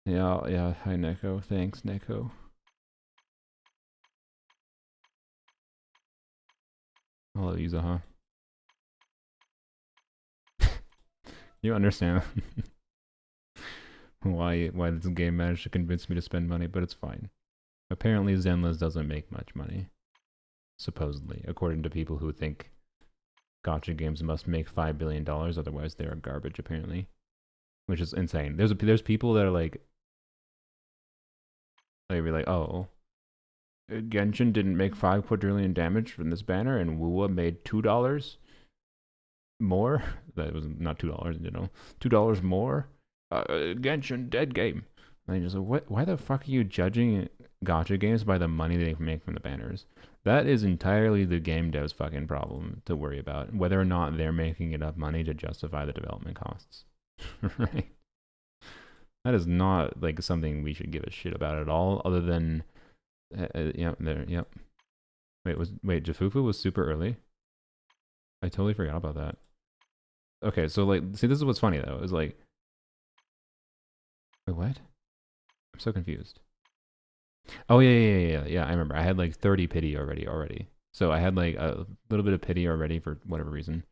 Yeah. Hi Neko. Thanks, Neko. Hello, Yuzuha. You understand why this game managed to convince me to spend money, but it's fine. Apparently Zenless doesn't make much money. Supposedly, according to people who think gacha games must make $5 billion, otherwise they're garbage, apparently. Which is insane. There's people that are like, they'd be like, oh, Genshin didn't make 5 quadrillion damage from this banner, and Wuwa made $2 more? That was not $2, you know. $2 more? Genshin, dead game. And they just like, what? Why the fuck are you judging gacha games by the money they make from the banners? That is entirely the game dev's fucking problem to worry about, whether or not they're making enough money to justify the development costs. Right? That is not like something we should give a shit about at all, other than yep. Wait, Jafufu was super early? I totally forgot about that. Okay, so like, see, this is what's funny though, is like, wait, what? I'm so confused. Oh yeah, I remember. I had like 30 pity already. So I had like a little bit of pity already for whatever reason,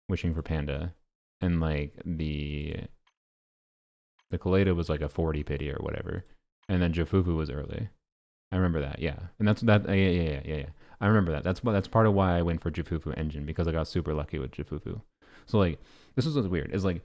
wishing for Panda, and like the Kaleda was like a 40 pity or whatever, and then Jafufu was early. I remember that, yeah. And that's that. Yeah. I remember that. That's part of why I went for Jafufu engine, because I got super lucky with Jafufu. So like, this is what's weird. Is like,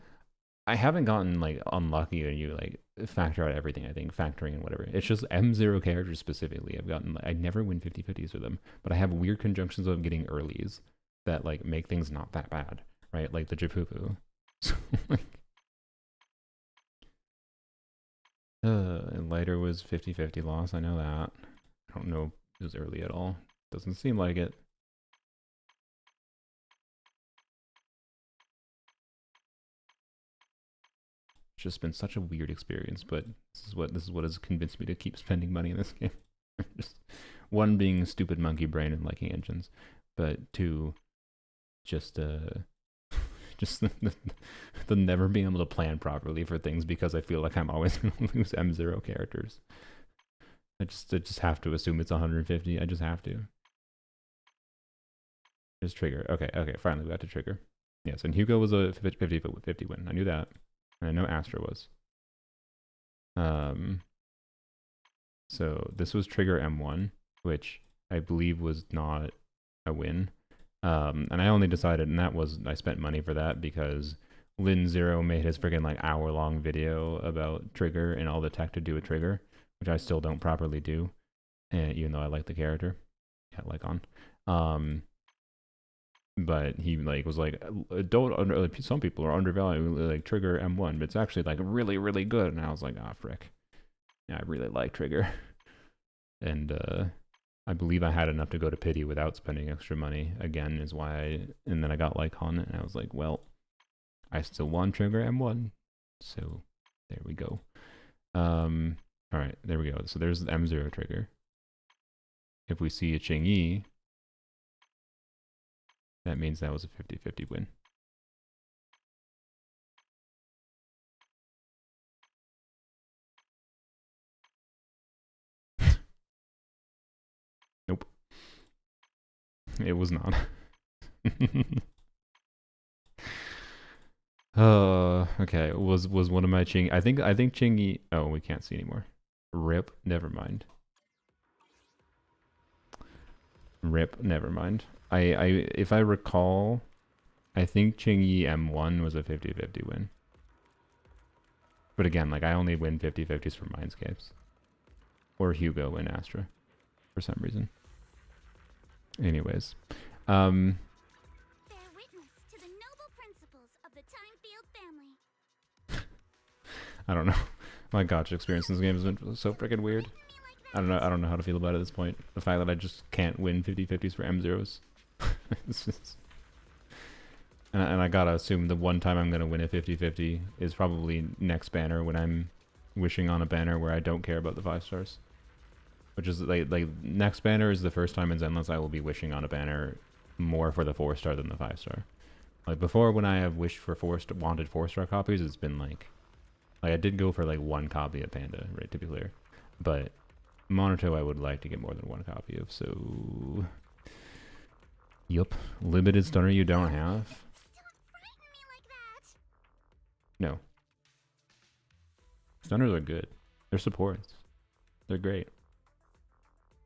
I haven't gotten like unlucky when you like factor out everything. I think factoring and whatever. It's just M0 characters specifically. I never win 50-50s with them, but I have weird conjunctions of getting earlies that like make things not that bad, right? Like the Jafufu. So like, and lighter was 50-50 loss. I know that. I don't know if it was early at all. Doesn't seem like it. It's just been such a weird experience, but this is what has convinced me to keep spending money in this game. Just one, being stupid monkey brain and liking engines, but two, just just the never being able to plan properly for things because I feel like I'm always going to lose M0 characters. I just have to assume it's 150. I just have to. Just trigger. Okay, finally we got to trigger. Yes, and Hugo was a 50 win. I knew that. And I know Astra was. So this was trigger M1, which I believe was not a win. And I only decided, and that was, I spent money for that because Lin Zero made his freaking like hour-long video about trigger and all the tech to do a trigger, which I still don't properly do, and even though I like the character. Yeah, like on. but he like was like, don't under like, some people are undervaluing like Trigger M1, but it's actually like really really good. And I was like, ah, frick. Yeah, I really like Trigger, and I believe I had enough to go to pity without spending extra money. Again, is why and then I got Lycon, and I was like, well, I still want Trigger M1, so there we go. All right, there we go. So there's the M0 trigger. If we see a Qingyi, that means that was a 50-50 win. Nope. It was not. Okay. Was one of my Qing? I think Qingyi. Oh, we can't see anymore. Rip. Never mind. Rip. Never mind. If I recall, I think Qingyi M1 was a 50-50 win. But again, like I only win 50-50s for Mindscapes. Or Hugo in Astra. For some reason. Anyways. Bear witness to the noble principles of the Time-Field family. I don't know. My gotcha experience in this game has been so freaking weird. I don't know how to feel about it at this point. The fact that I just can't win 50-50s for M0s. And I gotta assume the one time I'm gonna win a 50-50 is probably next banner when I'm wishing on a banner where I don't care about the 5 stars. Which is like next banner is the first time in Zenless I will be wishing on a banner more for the 4-star than the 5-star. Like before, when I have wished for wanted 4-star copies, it's been like I did go for like 1 copy of Panda, right, to be clear. But Monato I would like to get more than 1 copy of, so yup. Limited stunner you don't have? Don't frighten me like that. No. Stunners are good. They're supports. They're great.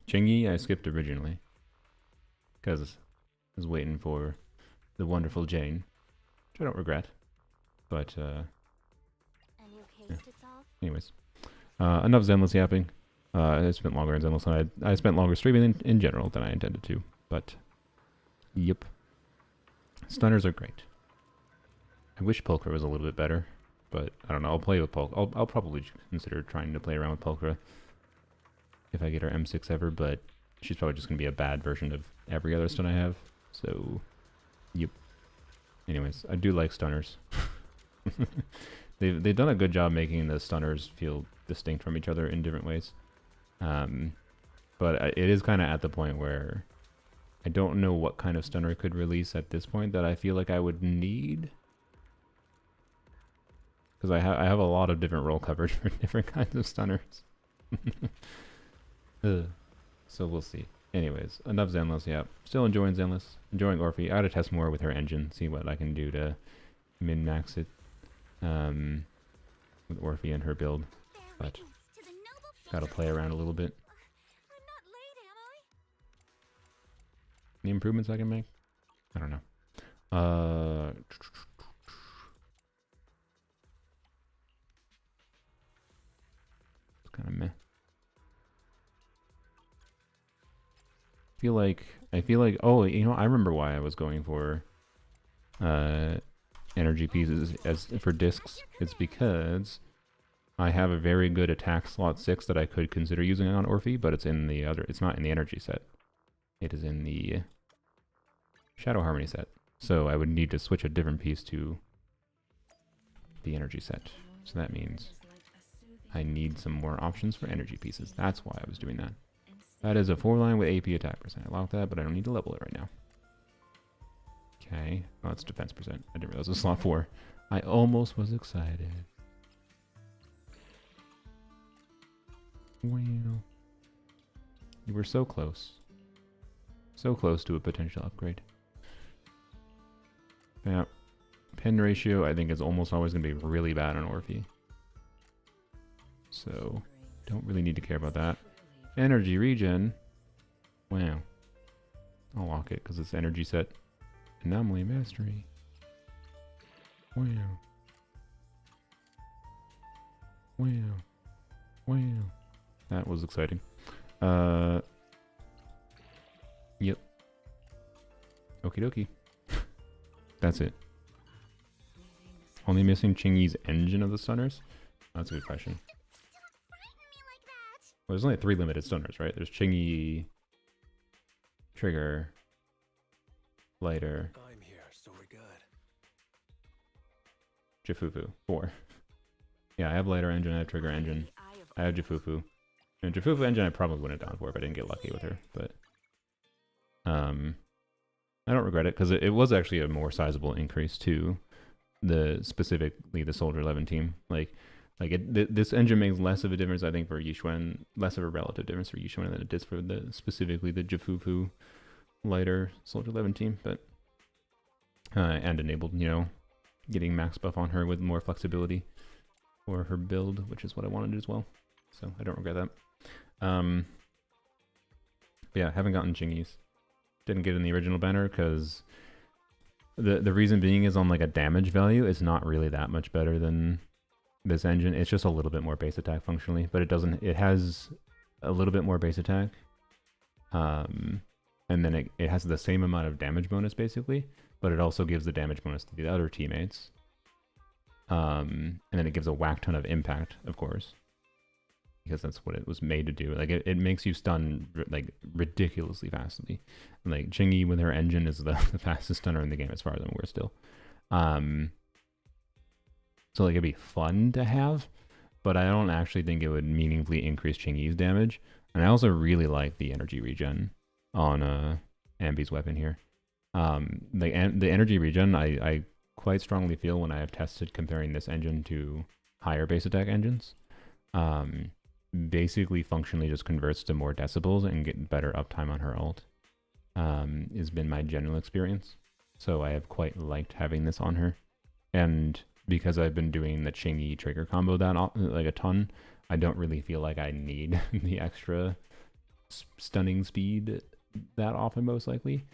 Qingyi I skipped originally. Because I was waiting for the wonderful Jane. Which I don't regret. But, A new case to solve? anyways. Enough Zenless yapping. I spent longer in Zenless than I spent longer streaming in general than I intended to. But, yep. Stunners are great. I wish Pulchra was a little bit better. But, I don't know. I'll play with Pulchra. I'll probably consider trying to play around with Pulchra. If I get her M6 ever, but she's probably just going to be a bad version of every other stun I have. So, yep. Anyways, I do like stunners. They've done a good job making the stunners feel distinct from each other in different ways. But it is kind of at the point where I don't know what kind of stunner could release at this point that I feel like I would need. Because I have a lot of different role coverage for different kinds of stunners. So we'll see. Anyways, enough Zenless, yeah. Still enjoying Zenless. Enjoying Orphe. I gotta test more with her engine, see what I can do to min-max it. With Orphe and her build. But gotta play around a little bit. I'm not late, am I? Any improvements I can make? I don't know. It's kind of meh. I feel like oh, you know, I remember why I was going for energy pieces as for discs. It's because I have a very good attack slot 6 that I could consider using on Orphe, but it's in the other, it's not in the energy set. It is in the Shadow Harmony set. So I would need to switch a different piece to the energy set. So that means I need some more options for energy pieces. That's why I was doing that. That is a 4-line with AP attack percent. I locked that, but I don't need to level it right now. Okay. Oh, it's defense percent. I didn't realize it was slot 4. I almost was excited. Wow. You were so close. So close to a potential upgrade. Yeah. Pen ratio, I think, is almost always going to be really bad on Orphe. So, don't really need to care about that. Energy regen. Wow. I'll lock it because it's energy set. Anomaly mastery. Wow. Wow. Wow. That was exciting. Yep. Okie dokie. That's it. Only missing Chingy's engine of the stunners? That's a good question. Well, there's only 3 limited stunners, right? There's Chingy, Trigger, Lighter, I'm here, so we're good. Jifufu. 4. Yeah, I have Lighter engine, I have Trigger engine, I have Jifufu. And Jifufu engine I probably wouldn't have down for if I didn't get lucky with her, but I don't regret it because it was actually a more sizable increase to specifically the Soldier 11 team. This engine makes less of a difference, I think, for Yixuan, less of a relative difference for Yixuan than it does for specifically the Jifufu Lighter Soldier 11 team, but and enabled, getting max buff on her with more flexibility for her build, which is what I wanted as well. So I don't regret that. But yeah, haven't gotten Chingy's. Didn't get in the original banner because the reason being is on like a damage value, it's not really that much better than this engine. It's just a little bit more base attack functionally, but it has a little bit more base attack. And then it has the same amount of damage bonus basically, but it also gives the damage bonus to the other teammates. And then it gives a whack ton of impact, of course, because that's what it was made to do. Like it makes you stun like ridiculously fastly. Like Chingy with her engine is the fastest stunner in the game as far as I'm aware still. So like it'd be fun to have, but I don't actually think it would meaningfully increase Chingy's damage. And I also really like the energy regen on Ambi's weapon here. The energy regen I quite strongly feel when I have tested comparing this engine to higher base attack engines. Basically functionally just converts to more decibels and get better uptime on her ult. Has been my general experience. So I have quite liked having this on her. And because I've been doing the Chingy trigger combo like a ton, I don't really feel like I need the extra stunning speed that often, most likely.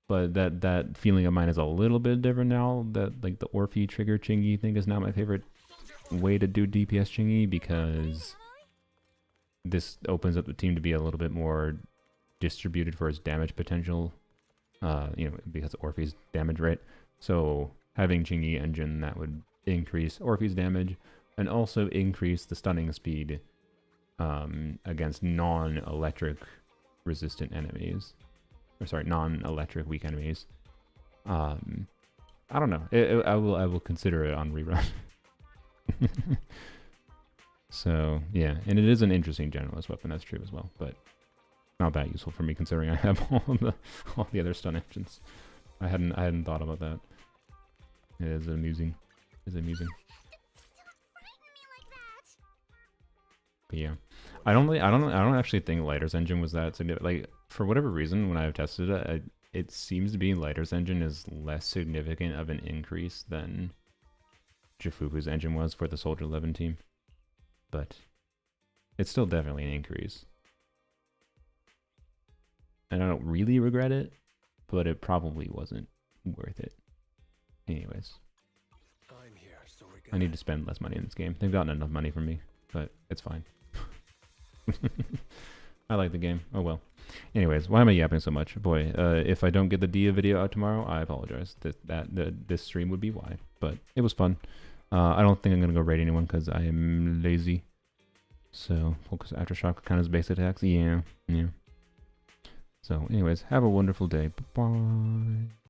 But that feeling of mine is a little bit different now. That like the Orphe trigger Chingy thing is now my favorite way to do DPS Chingy, because this opens up the team to be a little bit more distributed for its damage potential, because of Orphe's damage rate. So having Chingy engine that would increase Orphe's damage and also increase the stunning speed against non-electric resistant enemies. Or sorry, non-electric weak enemies. I don't know. I will consider it on rerun. So yeah, and it is an interesting generalist weapon. That's true as well, but not that useful for me considering I have all the other stun engines. I hadn't thought about that. It is amusing. It's amusing. But yeah, I don't actually think Lighter's engine was that significant. Like for whatever reason, when I've tested it, it seems to be Lighter's engine is less significant of an increase than Jifufu's engine was for the Soldier 11 team. But it's still definitely an increase. And I don't really regret it, but it probably wasn't worth it. Anyways. I'm here, so we're good. I need to spend less money in this game. They've gotten enough money from me, but it's fine. I like the game. Oh well. Anyways, why am I yapping so much? Boy, if I don't get the Dia video out tomorrow, I apologize. This stream would be why. But it was fun. I don't think I'm going to go raid anyone because I am lazy. So, focus Aftershock kind of base attacks. Yeah. So, anyways, have a wonderful day. Bye-bye.